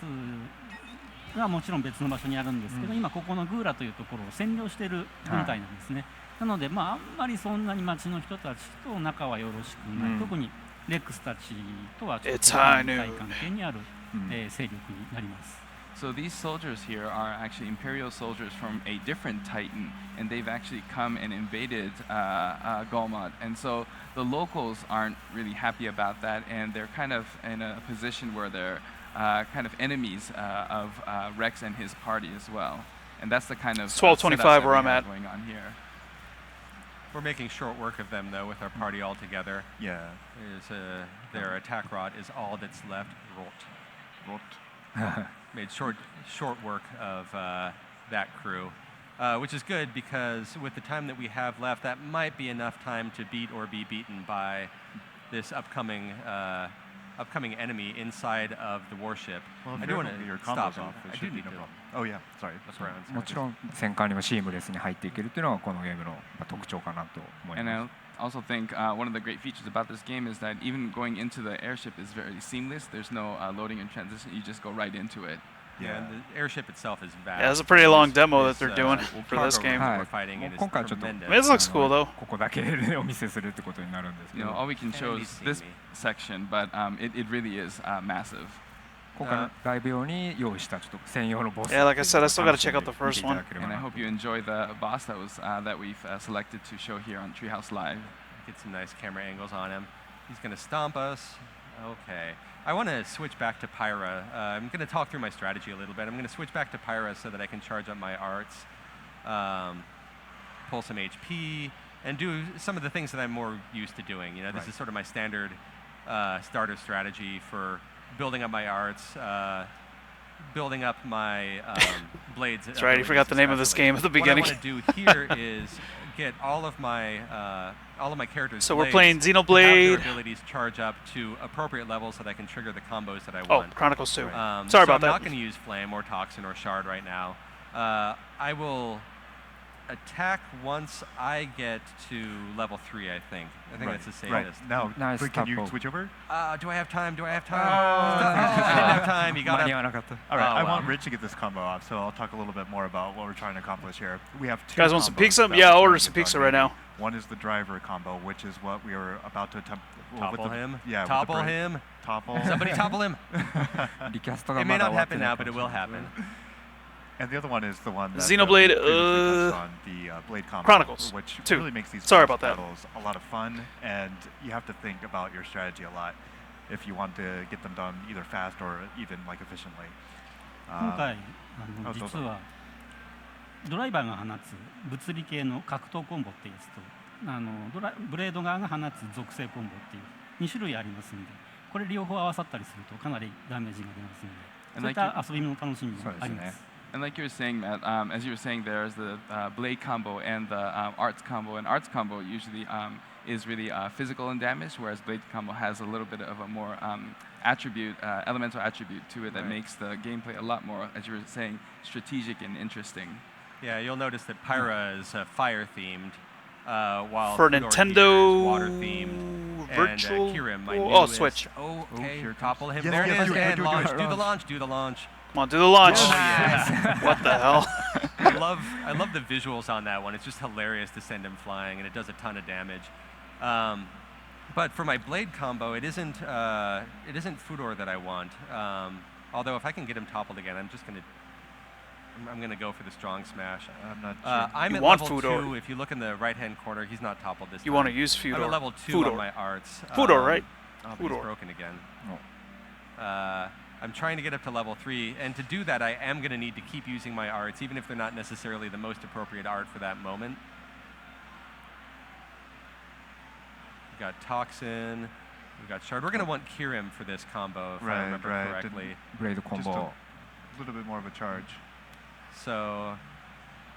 Speaker 11: はもちろん別の場所にあるんですけど、今ここのグーラというところを占領している軍隊なんですね。なので、まああんまりそんなに町の人たちと仲はよろしくない。特にレックスたちとはちょっと対関係にある勢力になります。
Speaker 10: So these soldiers here are actually Imperial soldiers from a different Titan, and they've actually come and invaded Golmod. And so the locals aren't really happy about that, and they're kind of in a position where they're kind of enemies of Rex and his party as well. And that's the kind of
Speaker 1: 12:25 where I'm at.
Speaker 10: Going on here.
Speaker 3: We're making short work of them, though, with our party all together.
Speaker 5: Yeah.
Speaker 3: Their attack rod is all that's left. Rot. Made short work of that crew, which is good because with the time that we have left, that might be enough time to beat or be beaten by this upcoming enemy inside of the warship.
Speaker 5: Well,
Speaker 3: I do want to stop off.
Speaker 5: I do need to. Oh yeah, sorry.
Speaker 2: もちろん戦艦にもシームレスに入っていけるというのがこのゲームの特徴かなと思います。
Speaker 10: I also think one of the great features about this game is that even going into the airship is very seamless. There's no loading and transition. You just go right into it.
Speaker 3: Yeah, and the airship itself is vast.
Speaker 1: Yeah, it's a pretty long demo that they're doing for this game.
Speaker 3: We're fighting it is tremendous.
Speaker 1: This looks cool though.
Speaker 2: ここだけでお見せするってことになるんですけど。
Speaker 10: All we can show is this section, but it really is massive.
Speaker 2: 今回のライブ用に用意したちょっと専用のボス。
Speaker 1: Yeah, like I said, I still gotta check out the first one.
Speaker 10: And I hope you enjoy the boss that we've selected to show here on Treehouse Live.
Speaker 3: Get some nice camera angles on him. He's going to stomp us. Okay. I want to switch back to Pyra. I'm going to talk through my strategy a little bit. I'm going to switch back to Pyra so that I can charge up my arts, pull some HP, and do some of the things that I'm more used to doing. You know, this is sort of my standard starter strategy for building up my arts, building up my blades.
Speaker 1: That's right, you forgot the name of this game at the beginning.
Speaker 3: What I want to do here is get all of my characters.
Speaker 1: So we're playing Xenoblade.
Speaker 3: Their abilities charge up to appropriate levels so that I can trigger the combos that I
Speaker 1: want.
Speaker 3: Oh,
Speaker 1: Chronicles 2.
Speaker 3: Sorry about that. I'm not going to use Flame or Toxin or Shard right now. I will attack once I get to level 3, I think. I think that's the safest.
Speaker 5: Right. Now, can you switch over?
Speaker 3: Do I have time? I didn't have time. You got to.
Speaker 5: All right, I want Rich to get this combo off, so I'll talk a little bit more about what we're trying to accomplish here. We have 2
Speaker 1: You guys want some pizza? Yeah, I'll order some pizza right now.
Speaker 5: One is the driver combo, which is what we are about to attempt.
Speaker 3: Topple him?
Speaker 5: Yeah.
Speaker 3: Topple him?
Speaker 5: Topple.
Speaker 3: Somebody topple him. It may not happen now, but it will happen.
Speaker 5: And the other one is the one that
Speaker 1: Xenoblade
Speaker 5: on the Blade combo,
Speaker 1: Chronicles,
Speaker 5: which
Speaker 1: 2.
Speaker 5: really makes these battles a lot of fun, and you have to think about your strategy a lot if you want to get them done either fast or even like efficiently.
Speaker 11: 今回実はドライバーが放つ物理系の格闘コンボっていうやつとブレード側が放つ属性コンボっていう2種類ありますので、これ両方合わさったりするとかなりダメージが出ますので、そういった遊びの楽しみもあります。
Speaker 10: And like you were saying, Matt, as you were saying, there's the blade combo and the arts combo. And arts combo usually is really physical in damage, whereas blade combo has a little bit of a more elemental attribute to it that makes the gameplay a lot more, as you were saying, strategic and interesting.
Speaker 3: Yeah, you'll notice that Pyra is fire-themed, while
Speaker 1: for Nintendo
Speaker 3: is water-themed.
Speaker 1: Virtual.
Speaker 3: And Kirim, my new
Speaker 1: Switch.
Speaker 3: Okay, topple him. There it is. And launch. Do the launch. Do the launch.
Speaker 1: Come on, do the launch.
Speaker 3: Oh, yeah.
Speaker 1: What the hell?
Speaker 3: I love the visuals on that one. It's just hilarious to send him flying, and it does a ton of damage. But for my blade combo, it isn't Fudor that I want. Although if I can get him toppled again, I'm gonna go for the strong smash.
Speaker 5: I'm not sure.
Speaker 3: I'm
Speaker 1: you
Speaker 3: at
Speaker 1: want
Speaker 3: level
Speaker 1: Fudor.
Speaker 3: 2. If you look in the right-hand corner, he's not toppled this time.
Speaker 1: You want to use Fudor.
Speaker 3: I'm at level 2
Speaker 1: Fudor.
Speaker 3: on my arts.
Speaker 1: Fudor, right?
Speaker 3: Oh, but he's broken again. I'm trying to get up to level 3, and to do that, I am going to need to keep using my arts, even if they're not necessarily the most appropriate art for that moment. We got Toxin. We got Shard. We're going to want Kirim for this combo, if I remember correctly.
Speaker 2: Blade combo.
Speaker 5: Just a little bit more of a charge.
Speaker 3: So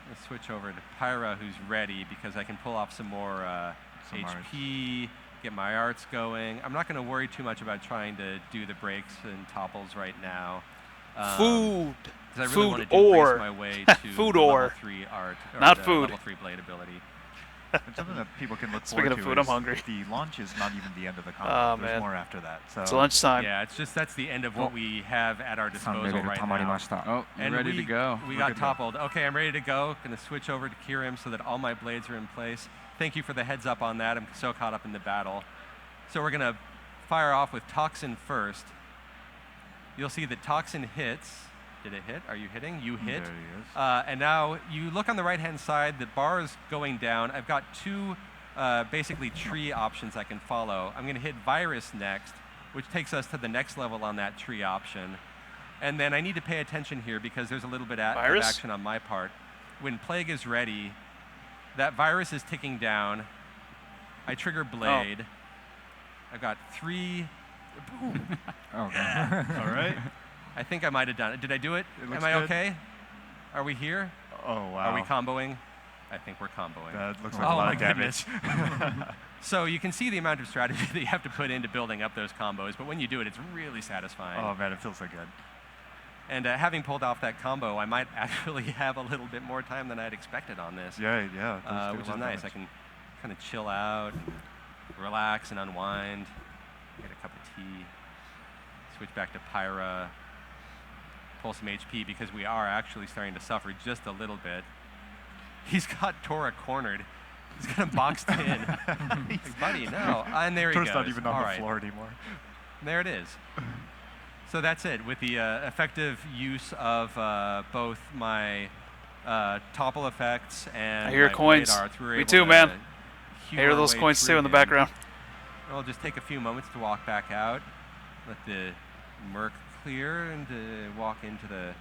Speaker 3: let's switch over to Pyra, who's ready, because I can pull off some more HP, get my arts going. I'm not going to worry too much about trying to do the breaks and topples right now.
Speaker 1: Food.
Speaker 3: I really
Speaker 1: food
Speaker 3: want to
Speaker 1: or
Speaker 3: race my way to
Speaker 1: food
Speaker 3: the
Speaker 1: or
Speaker 3: level 3 art, or
Speaker 1: not
Speaker 3: the
Speaker 1: food.
Speaker 3: level 3 blade ability.
Speaker 5: And something that people can look
Speaker 1: Speaking
Speaker 5: forward
Speaker 1: of
Speaker 5: to
Speaker 1: food,
Speaker 5: is
Speaker 1: I'm hungry.
Speaker 5: the launch is not even the end of the combo.
Speaker 1: Oh,
Speaker 5: There's
Speaker 1: man.
Speaker 5: more after that. So
Speaker 1: It's lunchtime.
Speaker 3: Yeah, that's the end of what we have at our disposal right now.
Speaker 2: Oh, you're ready to go.
Speaker 3: We got toppled. Okay, I'm ready to go. Going to switch over to Kirim so that all my blades are in place. Thank you for the heads up on that. I'm so caught up in the battle. So we're going to fire off with Toxin first. You'll see that Toxin hits. Did it hit? Are you hitting? You hit.
Speaker 5: There he is.
Speaker 3: And now you look on the right-hand side. The bar is going down. I've got two basically tree options I can follow. I'm going to hit Virus next, which takes us to the next level on that tree option. And then I need to pay attention here because there's a little bit of action on my part. When Plague is ready, that virus is ticking down. I trigger Blade. I've got 3. Boom.
Speaker 2: Oh,
Speaker 3: yeah.
Speaker 5: All right.
Speaker 3: I think I might have done it. Did I do it?
Speaker 5: It looks
Speaker 3: Am I
Speaker 5: good.
Speaker 3: okay? Are we here?
Speaker 5: Oh, wow.
Speaker 3: Are we comboing? I think we're comboing.
Speaker 5: That looks like a lot of damage.
Speaker 3: So you can see the amount of strategy that you have to put into building up those combos, but when you do it, it's really satisfying.
Speaker 5: Oh, man, it feels so good.
Speaker 3: And having pulled off that combo, I might actually have a little bit more time than I'd expected on this.
Speaker 5: Yeah.
Speaker 3: Which is nice. I can kind of chill out, and relax, and unwind. Get a cup of tea. Switch back to Pyra. Pull some HP because we are actually starting to suffer just a little bit. He's got Tora cornered. He's got him boxed in. Like, buddy, no. And there he goes.
Speaker 5: Tora's not even on
Speaker 3: All
Speaker 5: the floor anymore.
Speaker 3: There it is. So that's it. With the effective use of both my topple effects and
Speaker 1: I hear
Speaker 3: my
Speaker 1: coins.
Speaker 3: blade arts, we were
Speaker 1: Me
Speaker 3: able
Speaker 1: too,
Speaker 3: to
Speaker 1: man. I
Speaker 3: hew
Speaker 1: hear
Speaker 3: our
Speaker 1: those
Speaker 3: way
Speaker 1: coins
Speaker 3: through
Speaker 1: too in the
Speaker 3: him.
Speaker 1: background.
Speaker 3: I'll just take a few moments to walk back out. Let the murk clear and to walk into the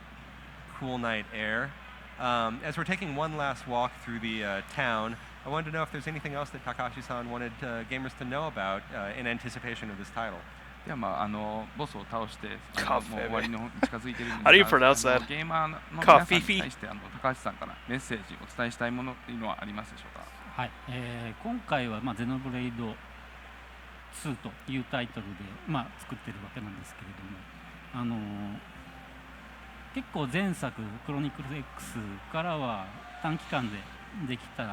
Speaker 3: cool night air. As we're taking one last walk through the town, I wanted to know if there's anything else that Takashi-san wanted gamers to know about in anticipation of this title.
Speaker 10: ではボスを倒して
Speaker 1: How
Speaker 10: もう終わりの方に近づいているんです
Speaker 1: do you
Speaker 10: が
Speaker 1: pronounce that?
Speaker 10: ゲーマーの皆さんに
Speaker 1: Coffee?
Speaker 10: 対して高橋さんからメッセージお伝えしたいものっていうのはありますでしょうか。
Speaker 11: はい、今回はゼノブレイド2というタイトルで作ってるわけなんですけれども、結構前作クロニクル X からは短期間でできてい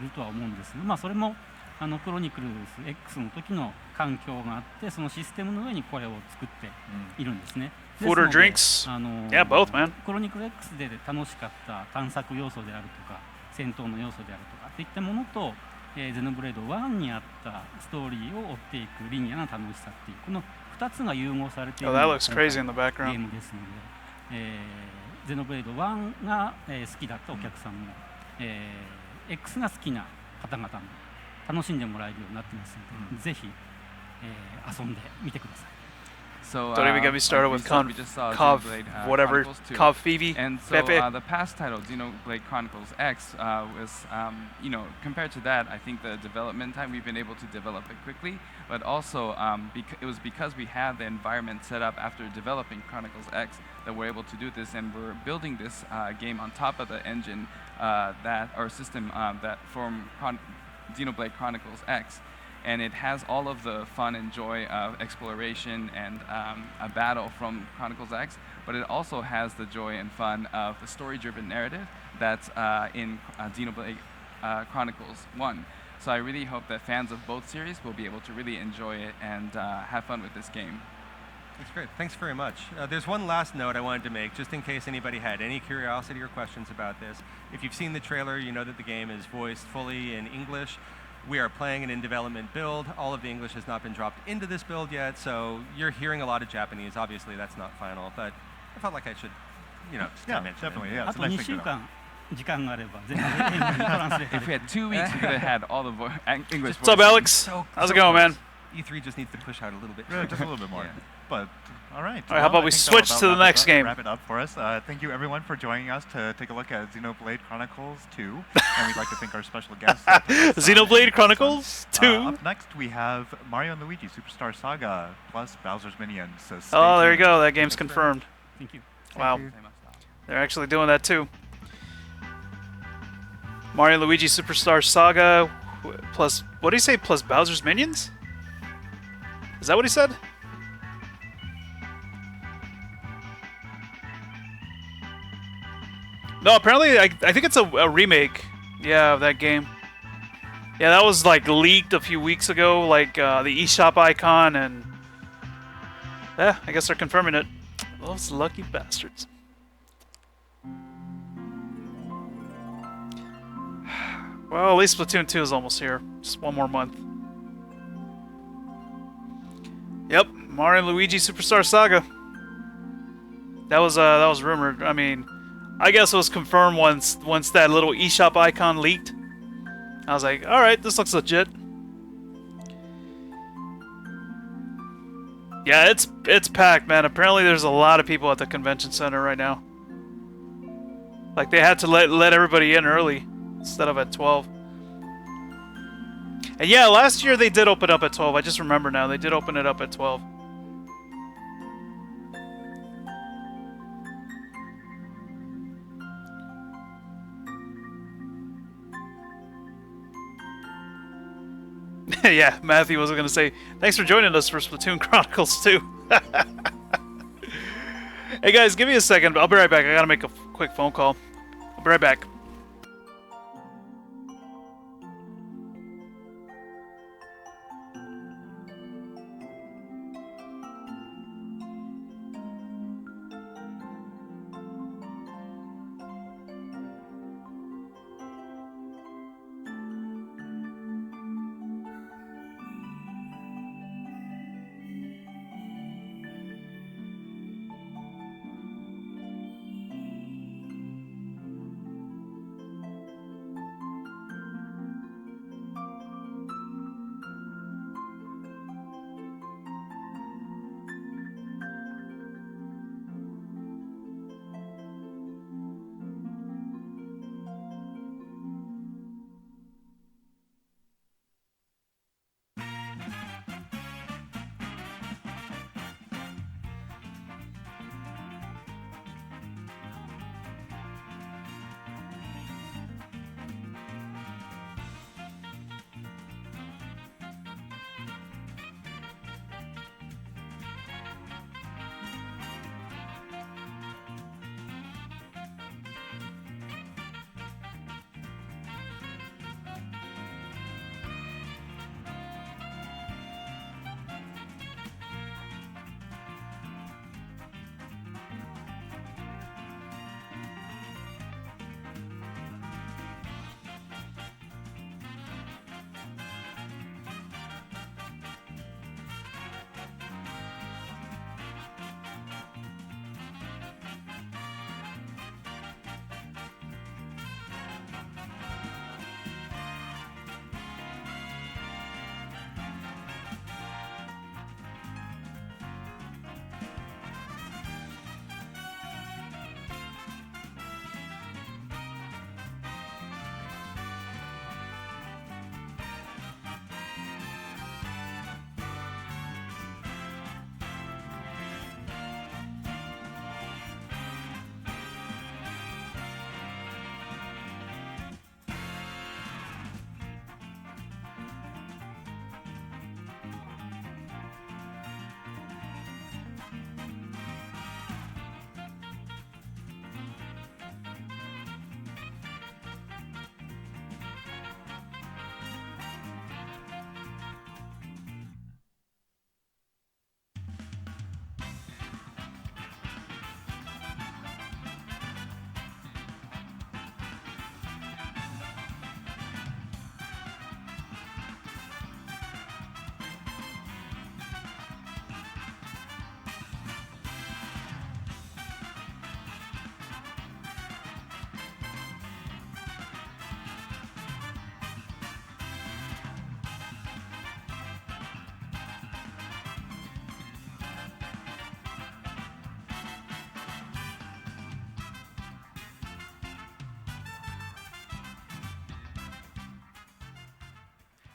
Speaker 11: るとは思うんですが、それもクロニクル X の時の環境があってそのシステムの上にこれを作っているんですね。
Speaker 1: Food or drinks? Yeah, both, man.
Speaker 11: クロニクル X で楽しかった探索要素であるとか戦闘の要素であるとかっていったものと、ゼノブレード1にあったストーリーを追っていくリニアな楽しさっていうこの2つが融合されている
Speaker 1: Oh, that looks crazy in the
Speaker 11: ゲ
Speaker 1: background.
Speaker 11: ームですので、ゼノブレード1が、好きだったお客さんも、X が好きな方々も楽しんでもらえるようになってますので、ぜひ、遊んでみてください。
Speaker 10: So,
Speaker 1: Don't even get me started with
Speaker 10: we just saw
Speaker 1: Cov,
Speaker 10: Xenoblade,
Speaker 1: whatever,
Speaker 10: Chronicles 2.
Speaker 1: Cov Phoebe,
Speaker 10: And so
Speaker 1: Pepe.
Speaker 10: the past title, Xenoblade Chronicles X, was, compared to that, I think the development time, we've been able to develop it quickly, but also it was because we had the environment set up after developing Chronicles X that we're able to do this, and we're building this game on top of the engine system that from Xenoblade Chronicles X. And it has all of the fun and joy of exploration and a battle from Chronicles X, but it also has the joy and fun of the story-driven narrative that's in Xenoblade Chronicles 1. So I really hope that fans of both series will be able to really enjoy it and have fun with this game.
Speaker 3: That's great. Thanks very much. There's one last note I wanted to make, just in case anybody had any curiosity or questions about this. If you've seen the trailer, you know that the game is voiced fully in English. We are playing an in-development build. All of the English has not been dropped into this build yet, so you're hearing a lot of Japanese. Obviously, that's not final, but I felt like I should, mention
Speaker 5: definitely,
Speaker 3: it.
Speaker 5: yeah.
Speaker 11: あと2週間時間があれば全部英語にトランスレート
Speaker 10: If we had 2 weeks, we could have had all the English
Speaker 1: What's up,
Speaker 10: voices.
Speaker 1: Alex? How's it going, man?
Speaker 3: E3 just needs to push out a little bit.
Speaker 5: Yeah, just a little bit more.
Speaker 3: Yeah.
Speaker 5: But all right.
Speaker 1: All right, how about we switch to the next game?
Speaker 5: Wrap it up for us. Thank you everyone for joining us to take a look at Xenoblade Chronicles 2, and we'd like to thank our special guests.
Speaker 1: Xenoblade Chronicles 2.
Speaker 5: Up next we have Mario and Luigi Superstar Saga plus Bowser's Minions. So
Speaker 1: oh, there you go. That game's confirmed.
Speaker 11: Thank you.
Speaker 1: Wow. They're actually doing that too. Mario and Luigi Superstar Saga plus, what did he say, plus Bowser's Minions? Is that what he said? No, apparently I think it's a remake, yeah, of that game. Yeah, that was like leaked a few weeks ago, like the eShop icon, and yeah, I guess they're confirming it. Those lucky bastards. Well, at least Splatoon 2 is almost here. Just one more month. Yep, Mario and Luigi Superstar Saga. That was rumored. I mean, I guess it was confirmed once that little eShop icon leaked. I was like, all right, this looks legit. Yeah, it's packed, man. Apparently, there's a lot of people at the convention center right now. Like they had to let everybody in early instead of at 12. And yeah, last year they did open up at 12. I just remember now they did open it up at 12. Yeah, Matthew was going to say, thanks for joining us for Splatoon Chronicles 2. Hey guys, give me a second. I'll be right back. I got to make a quick phone call. I'll be right back.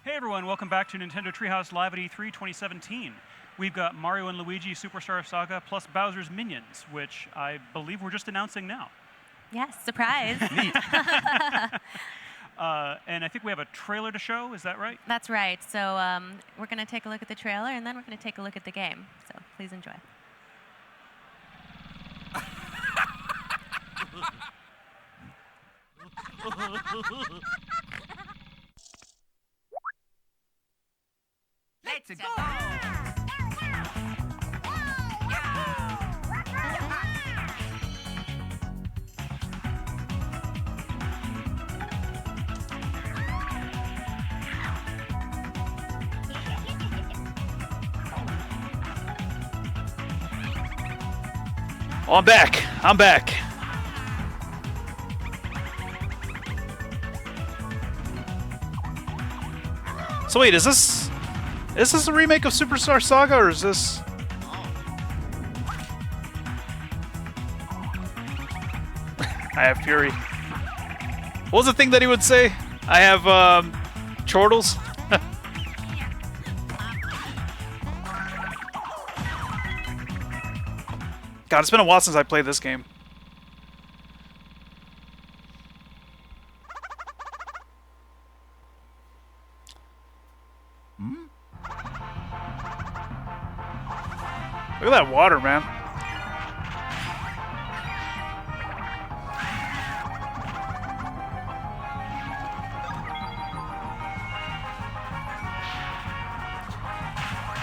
Speaker 12: Hey everyone, welcome back to Nintendo Treehouse Live at E3 2017. We've got Mario and Luigi Superstar Saga plus Bowser's Minions, which I believe we're just announcing now.
Speaker 19: Yes, surprise.
Speaker 12: Neat. And I think we have a trailer to show, is that right?
Speaker 19: That's right. So we're going to take a look at the trailer, and then we're going to take a look at the game. So please enjoy.
Speaker 13: Let's go!
Speaker 1: Oh, I'm back. I'm back. So wait, is this a remake of Superstar Saga, or is this? I have Fury. What was the thing that he would say? I have chortles. God, it's been a while since I played this game. Look at that water, man.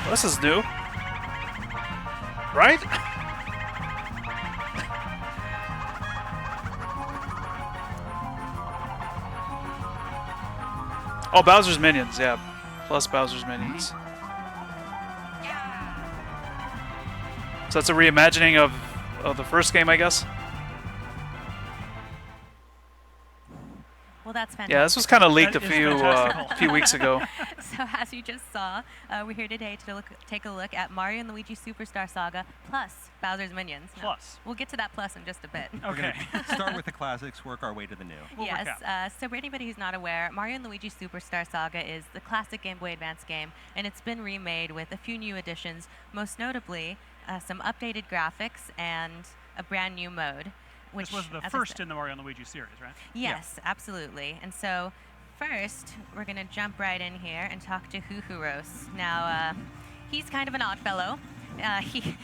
Speaker 1: Well, this is new. Right? Oh, Bowser's Minions, yeah. Plus Bowser's Minions. So that's a reimagining of the first game, I guess?
Speaker 19: Well, that's fantastic.
Speaker 1: Yeah, this was kind of leaked a few weeks ago.
Speaker 19: So as you just saw, we're here today to take a look at Mario and Luigi Superstar Saga plus Bowser's Minions. Now,
Speaker 12: plus.
Speaker 19: We'll get to that plus in just a bit.
Speaker 3: Okay. Start with the classics, work our way to the new.
Speaker 19: Yes. So for anybody who's not aware, Mario and Luigi Superstar Saga is the classic Game Boy Advance game, and it's been remade with a few new additions, most notably some updated graphics and a brand new mode.
Speaker 12: Which was the first in the Mario and Luigi series, right?
Speaker 19: Yes, absolutely. And so first, we're going to jump right in here and talk to Huhuros. Now, he's kind of an odd fellow.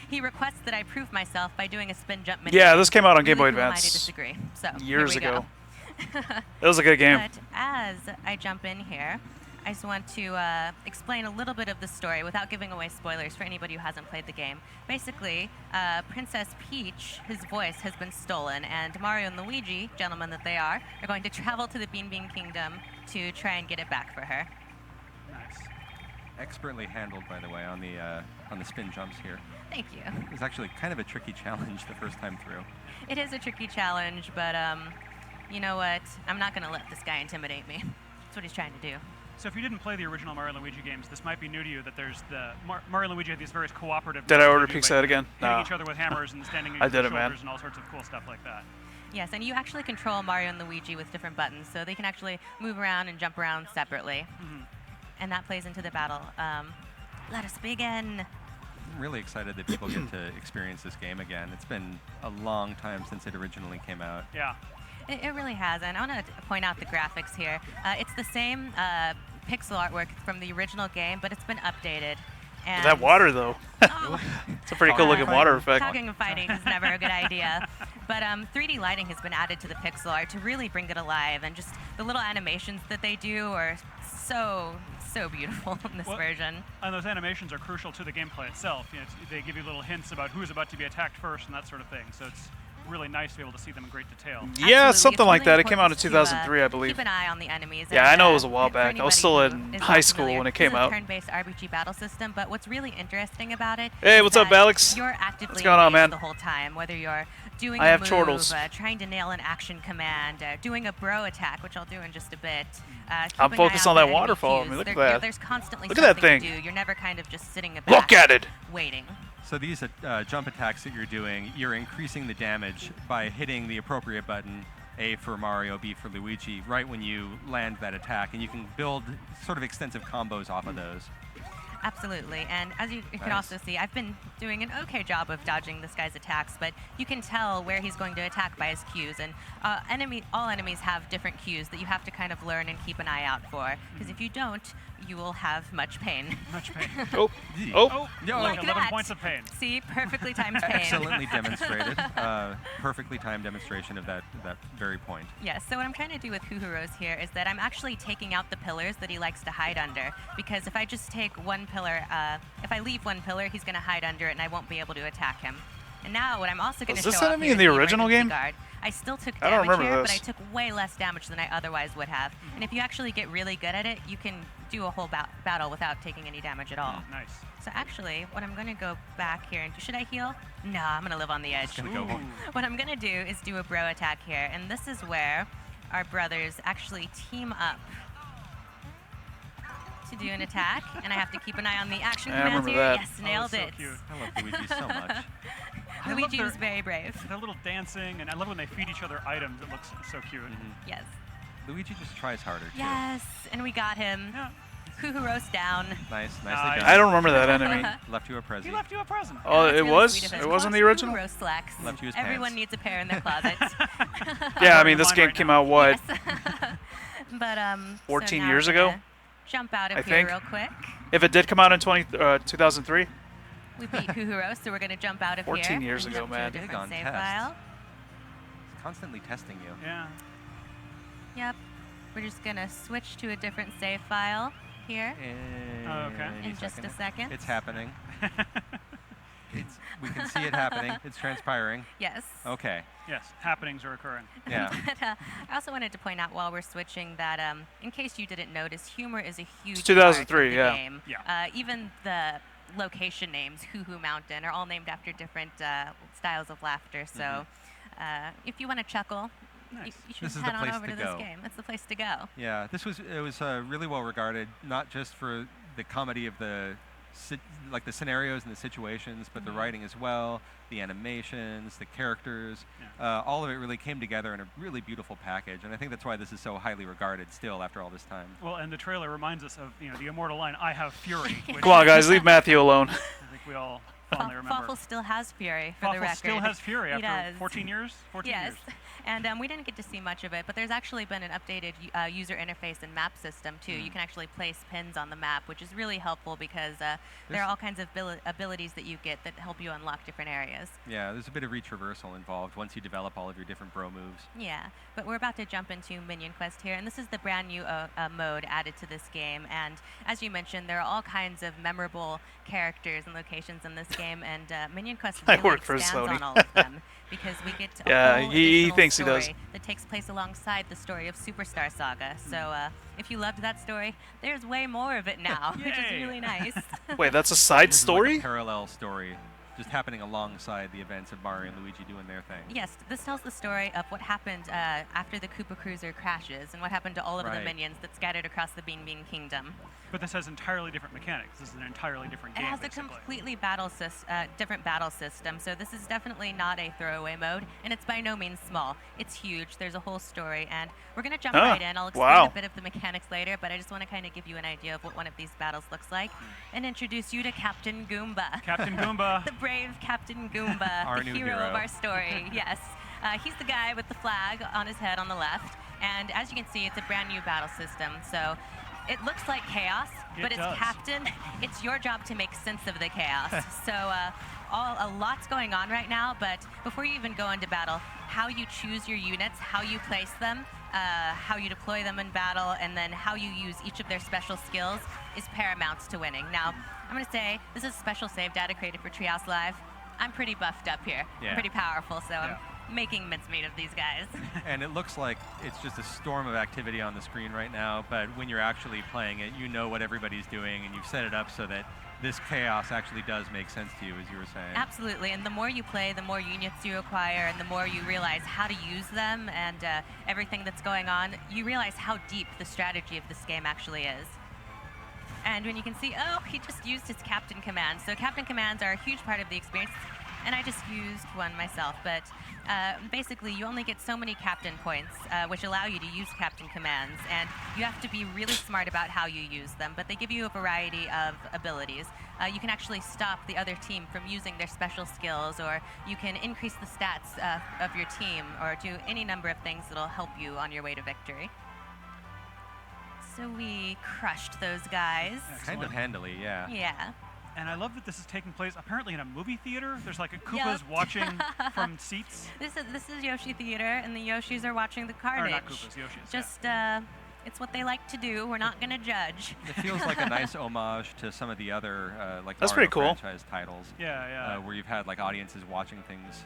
Speaker 19: He requests that I prove myself by doing a spin jump mini.
Speaker 1: Yeah, this came out on Game Boy
Speaker 19: Really cool,
Speaker 1: Advance
Speaker 19: I disagree. So,
Speaker 1: years
Speaker 19: here we
Speaker 1: ago.
Speaker 19: go.
Speaker 1: It was a good game.
Speaker 19: But as I jump in here, I just want to explain a little bit of the story without giving away spoilers for anybody who hasn't played the game. Basically, Princess Peach, his voice has been stolen, and Mario and Luigi, gentlemen that they are going to travel to the Bean Bean Kingdom to try and get it back for her.
Speaker 12: Nice.
Speaker 3: Expertly handled, by the way, on the spin jumps here.
Speaker 19: Thank you.
Speaker 3: It was actually kind of a tricky challenge the first time through.
Speaker 19: It is a tricky challenge, but you know what? I'm not going to let this guy intimidate me. That's what he's trying to do.
Speaker 12: So if you didn't play the original Mario and Luigi games, this might be new to you, that there's the Mario and Luigi have these various cooperative...
Speaker 1: Did I order
Speaker 12: do,
Speaker 1: pizza
Speaker 12: like,
Speaker 1: again?
Speaker 12: Hitting
Speaker 1: No.
Speaker 12: each other with hammers and standing on
Speaker 1: I
Speaker 12: each
Speaker 1: did
Speaker 12: other's
Speaker 1: it, man.
Speaker 12: shoulders and all sorts of cool stuff like that.
Speaker 19: Yes, and you actually control Mario and Luigi with different buttons, so they can actually move around and jump around separately. And that plays into the battle. Let us begin.
Speaker 3: I'm really excited that people get to experience this game again. It's been a long time since it originally came out.
Speaker 12: Yeah.
Speaker 19: It really has, and I want to point out the graphics here. It's the same pixel artwork from the original game, but it's been updated. And
Speaker 1: That water, though. It's a pretty cool looking water effect.
Speaker 19: Talking of fighting is never a good idea. But 3D lighting has been added to the pixel art to really bring it alive, and just the little animations that they do are so beautiful in this version.
Speaker 12: And those animations are crucial to the gameplay itself. You know, they give you little hints about who's about to be attacked first and that sort of thing. So it's really nice to be able to see them in great detail.
Speaker 1: Yeah, something
Speaker 19: It's
Speaker 1: like
Speaker 19: really
Speaker 1: that. It came out in
Speaker 19: important to,
Speaker 1: 2003, I believe.
Speaker 19: Keep an eye on the enemies.
Speaker 1: Yeah,
Speaker 19: and,
Speaker 1: I know it was a while
Speaker 19: for
Speaker 1: back. I was
Speaker 19: anybody
Speaker 1: still
Speaker 19: who
Speaker 1: in
Speaker 19: is
Speaker 1: high
Speaker 19: not
Speaker 1: school
Speaker 19: familiar,
Speaker 1: when it
Speaker 19: this
Speaker 1: came
Speaker 19: is a
Speaker 1: out.
Speaker 19: turn-based RPG battle system, but what's really interesting about it
Speaker 1: Hey,
Speaker 19: is
Speaker 1: what's up,
Speaker 19: that
Speaker 1: Alex?
Speaker 19: You're actively
Speaker 1: What's going on,
Speaker 19: engaged
Speaker 1: man?
Speaker 19: the whole time, whether you're doing
Speaker 1: I
Speaker 19: a
Speaker 1: have
Speaker 19: move,
Speaker 1: chortles.
Speaker 19: trying to nail an action command, doing a bro attack, which I'll do in just a bit.
Speaker 1: I'm
Speaker 19: keep an eye
Speaker 1: focused
Speaker 19: out
Speaker 1: on
Speaker 19: for
Speaker 1: that
Speaker 19: enemy
Speaker 1: waterfall. I
Speaker 19: cues.
Speaker 1: mean, look at
Speaker 19: There-
Speaker 1: that.
Speaker 19: There's constantly
Speaker 1: Look at that
Speaker 19: something
Speaker 1: thing.
Speaker 19: to do. You're never kind of just sitting back
Speaker 1: Look at it.
Speaker 19: waiting.
Speaker 3: So these jump attacks that you're doing, you're increasing the damage by hitting the appropriate button A for Mario, B for Luigi, right when you land that attack, and you can build sort of extensive combos off of those.
Speaker 19: Absolutely, and as you can also see, I've been doing an okay job of dodging this guy's attacks, but you can tell where he's going to attack by his cues, and all enemies have different cues that you have to kind of learn and keep an eye out for, because if you don't, you will have much pain.
Speaker 12: Much pain.
Speaker 1: Oh.
Speaker 12: Like 11 points of pain.
Speaker 19: See, perfectly timed pain.
Speaker 3: Excellently demonstrated. Perfectly timed demonstration of that very point.
Speaker 19: Yes, so what I'm trying to do with Huhuros here is that I'm actually taking out the pillars that he likes to hide under, because if I just take one pillar, if I leave one pillar, he's going to hide under it and I won't be able to attack him. And now what I'm also going to show
Speaker 1: Was this
Speaker 19: off
Speaker 1: enemy
Speaker 19: here
Speaker 1: in
Speaker 19: is
Speaker 1: the original game?
Speaker 19: Guard. I still took
Speaker 1: I don't
Speaker 19: damage
Speaker 1: remember
Speaker 19: here,
Speaker 1: this.
Speaker 19: but I took way less damage than I otherwise would have. And if you actually get really good at it, you can do a whole battle without taking any damage at all.
Speaker 12: Nice.
Speaker 19: So actually, what I'm going to go back here and should I heal? No, I'm going to live on the edge. What I'm going to do is do a bro attack here, and this is where our brothers actually team up to do an attack, and I have to keep an eye on the action commands here.
Speaker 1: that.
Speaker 19: Yes, nailed
Speaker 12: so
Speaker 19: it.
Speaker 12: cute.
Speaker 3: I love Luigi so much.
Speaker 19: Luigi was very brave.
Speaker 12: Their little dancing, and I love when they feed each other items. It looks so cute.
Speaker 19: Yes.
Speaker 3: Luigi just tries harder, too.
Speaker 19: Yes, and we got him. Huhuros down.
Speaker 3: Nicely done.
Speaker 1: I don't remember that enemy.
Speaker 3: Left you a present.
Speaker 12: He left you a present.
Speaker 1: Oh,
Speaker 19: That's
Speaker 1: it
Speaker 19: really
Speaker 1: was?
Speaker 19: sweet of him.
Speaker 1: It wasn't the
Speaker 19: Plus
Speaker 1: original?
Speaker 19: Huhuros slacks.
Speaker 3: Left you his
Speaker 19: Everyone
Speaker 3: pants.
Speaker 19: needs a pair in their closet.
Speaker 1: Yeah, I mean, this game came out, what,
Speaker 19: But
Speaker 1: 14
Speaker 19: so now
Speaker 1: years
Speaker 19: we're
Speaker 1: ago?
Speaker 19: gonna jump out of
Speaker 1: I
Speaker 19: here
Speaker 1: think.
Speaker 19: real quick.
Speaker 1: If it did come out in 2003?
Speaker 19: We beat Huhuros, so we're gonna jump out of
Speaker 1: 14
Speaker 19: here.
Speaker 1: years
Speaker 19: and
Speaker 1: ago,
Speaker 19: jump to a
Speaker 1: man.
Speaker 19: different
Speaker 3: Big on
Speaker 19: save
Speaker 3: test.
Speaker 19: file.
Speaker 3: It's constantly testing you.
Speaker 12: Yeah.
Speaker 19: Yep. We're just gonna switch to a different save file here. In just a second.
Speaker 3: It's happening. We can see it happening. It's transpiring.
Speaker 19: Yes.
Speaker 3: Okay.
Speaker 12: Yes, happenings are occurring.
Speaker 3: Yeah.
Speaker 19: But, I also wanted to point out while we're switching that, in case you didn't notice, humor is a huge
Speaker 1: It's 2003,
Speaker 19: part of the
Speaker 1: yeah.
Speaker 19: game.
Speaker 12: Yeah.
Speaker 19: Even the location names, Huhu Mountain, are all named after different styles of laughter. So if you want to chuckle, you should
Speaker 3: This is
Speaker 19: head
Speaker 3: the
Speaker 19: on
Speaker 3: place
Speaker 19: over
Speaker 3: to
Speaker 19: to this
Speaker 3: go.
Speaker 19: game. It's the place to go.
Speaker 3: Yeah, it was really well regarded, not just for the comedy of the like the scenarios and the situations, but the writing as well, the animations, the characters, all of it really came together in a really beautiful package, and I think that's why this is so highly regarded still after all this time.
Speaker 12: Well, and the trailer reminds us of the immortal line, "I have fury." Which
Speaker 1: Come on, guys, leave Matthew alone.
Speaker 12: I think we all fondly remember.
Speaker 19: Fawful still has fury, for the
Speaker 12: Fawful
Speaker 19: record.
Speaker 12: still has fury
Speaker 19: He
Speaker 12: after
Speaker 19: does.
Speaker 12: 14 years? 14
Speaker 19: yes.
Speaker 12: years.
Speaker 19: And we didn't get to see much of it, but there's actually been an updated user interface and map system, too. You can actually place pins on the map, which is really helpful because there are all kinds of abilities that you get that help you unlock different areas.
Speaker 3: Yeah, there's a bit of retraversal involved once you develop all of your different bro moves.
Speaker 19: Yeah, but we're about to jump into Minion Quest here, and this is the brand new mode added to this game. And as you mentioned, there are all kinds of memorable characters and locations in this game, and Minion Quest
Speaker 1: I
Speaker 19: really
Speaker 1: work for
Speaker 19: expands
Speaker 1: Sony.
Speaker 19: on all of them because we get a
Speaker 1: Yeah,
Speaker 19: whole
Speaker 1: he
Speaker 19: additional
Speaker 1: thinks he does.
Speaker 19: story that takes place alongside the story of Superstar Saga. So if you loved that story, there's way more of it now, which is really nice.
Speaker 1: Wait, that's a side
Speaker 3: This is
Speaker 1: story?
Speaker 3: like a parallel story, just happening alongside the events of Mario and Luigi doing their thing.
Speaker 19: Yes, this tells the story of what happened after the Koopa Cruiser crashes and what happened to all of the
Speaker 3: Right.
Speaker 19: minions that scattered across the Bean Bean Kingdom.
Speaker 12: But this has entirely different mechanics. This is an entirely different
Speaker 19: It
Speaker 12: game,
Speaker 19: has a
Speaker 12: basically.
Speaker 19: completely different battle system, so this is definitely not a throwaway mode, and it's by no means small. It's huge. There's a whole story, and we're going to jump right in. I'll explain a bit of the mechanics later, but I just want to kind of give you an idea of what one of these battles looks like and introduce you to Captain Goomba.
Speaker 12: Captain Goomba.
Speaker 19: The brave Captain Goomba,
Speaker 3: Our
Speaker 19: the
Speaker 3: new
Speaker 19: hero of
Speaker 3: hero.
Speaker 19: our story. Yes. He's the guy with the flag on his head on the left, and as you can see, it's a brand new battle system, so it looks like chaos, but
Speaker 12: It
Speaker 19: as
Speaker 12: does.
Speaker 19: captain, it's your job to make sense of the chaos. So a lot's going on right now, but before you even go into battle, how you choose your units, how you place them, how you deploy them in battle, and then how you use each of their special skills is paramount to winning. Now, I'm going to say this is special save data created for Treehouse Live. I'm pretty buffed up here.
Speaker 3: Yeah.
Speaker 19: I'm pretty powerful, so I'm making mincemeat of these guys.
Speaker 3: And it looks like it's just a storm of activity on the screen right now, but when you're actually playing it, you know what everybody's doing, and you've set it up so that this chaos actually does make sense to you, as you were saying.
Speaker 19: Absolutely, and the more you play, the more units you acquire, and the more you realize how to use them and everything that's going on, you realize how deep the strategy of this game actually is. And when you can see, oh, he just used his captain commands. So captain commands are a huge part of the experience. and I just used one myself, but basically you only get so many captain points, which allow you to use captain commands, and you have to be really smart about how you use them, but they give you a variety of abilities. You can actually stop the other team from using their special skills, or you can increase the stats of your team, or do any number of things that'll help you on your way to victory. So we crushed those guys.
Speaker 3: Kind of handily, yeah.
Speaker 19: Yeah.
Speaker 12: And I love that this is taking place apparently in a movie theater. There's like a Koopas watching from seats.
Speaker 19: This is Yoshi Theater, and the Yoshis are watching the carnage.
Speaker 12: Or not Koopas, Yoshis.
Speaker 19: Just it's what they like to do. We're not gonna judge.
Speaker 3: It feels like a nice homage to some of the other like
Speaker 1: That's
Speaker 3: Mario
Speaker 1: pretty cool.
Speaker 3: franchise titles.
Speaker 12: Yeah.
Speaker 3: Where you've had like audiences watching things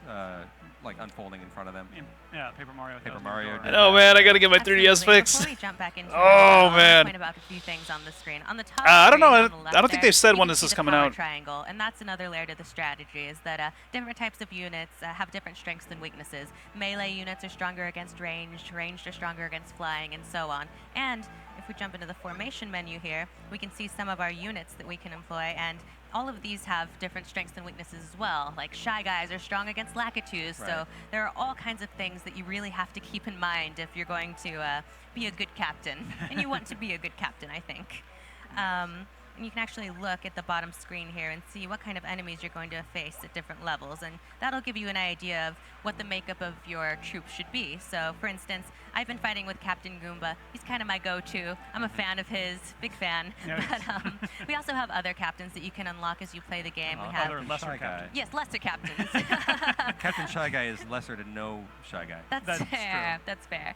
Speaker 3: like unfolding in front of them.
Speaker 12: Yeah, Paper Mario.
Speaker 3: Paper Mario.
Speaker 1: I know, man. I gotta get my 3DS fixed.
Speaker 19: Before we jump back into
Speaker 1: Oh,
Speaker 19: it,
Speaker 1: man.
Speaker 19: I'll point about a few things on the screen. On the top
Speaker 1: I don't know.
Speaker 19: screen on the left
Speaker 1: I don't think
Speaker 19: there,
Speaker 1: they've said
Speaker 19: you
Speaker 1: when
Speaker 19: can
Speaker 1: this
Speaker 19: see
Speaker 1: is
Speaker 19: the
Speaker 1: coming
Speaker 19: power
Speaker 1: out.
Speaker 19: triangle, and that's another layer to the strategy, is that different types of units have different strengths and weaknesses. Melee units are stronger against ranged are stronger against flying, and so on. And if we jump into the formation menu here, we can see some of our units that we can employ, and all of these have different strengths and weaknesses as well. Like Shy Guys are strong against Lakitus, so there are all kinds of things that you really have to keep in mind if you're going to be a good captain. And you want to be a good captain, I think. And you can actually look at the bottom screen here and see what kind of enemies you're going to face at different levels, and that'll give you an idea of what the makeup of your troops should be. So, for instance, I've been fighting with Captain Goomba. He's kind of my go-to. I'm a fan of his, big fan.
Speaker 12: Yes.
Speaker 19: But we also have other captains that you can unlock as you play the game. We have
Speaker 12: Other lesser captains.
Speaker 19: Yes, lesser captains.
Speaker 3: Captain Shy Guy is lesser to no Shy Guy.
Speaker 19: That's fair. That's fair.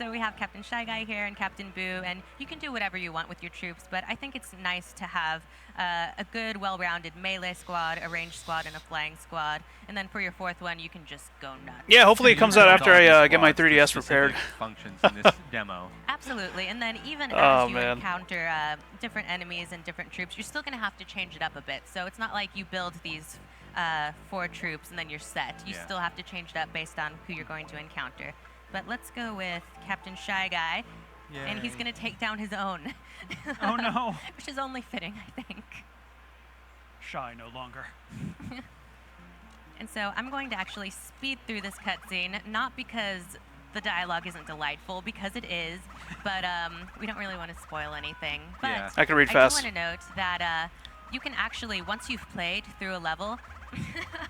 Speaker 19: So we have Captain Shy Guy here and Captain Boo, and you can do whatever you want with your troops, but I think it's nice to have a good, well-rounded melee squad, a ranged squad, and a flying squad. And then for your fourth one, you can just go nuts.
Speaker 1: Yeah, hopefully it comes out after I get my 3DS repaired.
Speaker 3: Functions in this demo.
Speaker 19: Absolutely, and then even
Speaker 1: Oh,
Speaker 19: as you
Speaker 1: man.
Speaker 19: encounter different enemies and different troops, you're still going to have to change it up a bit. So it's not like you build these 4 troops and then you're set. You still have to change it up based on who you're going to encounter. But let's go with Captain Shy Guy, and he's
Speaker 12: Yay.
Speaker 19: going to take down his own.
Speaker 12: Oh, no.
Speaker 19: Which is only fitting, I think.
Speaker 12: Shy no longer.
Speaker 19: And so I'm going to actually speed through this cutscene, not because the dialogue isn't delightful, because it is, but we don't really want to spoil anything. But
Speaker 1: Yeah. I can read fast.
Speaker 19: I do want to note that you can actually, once you've played through a level...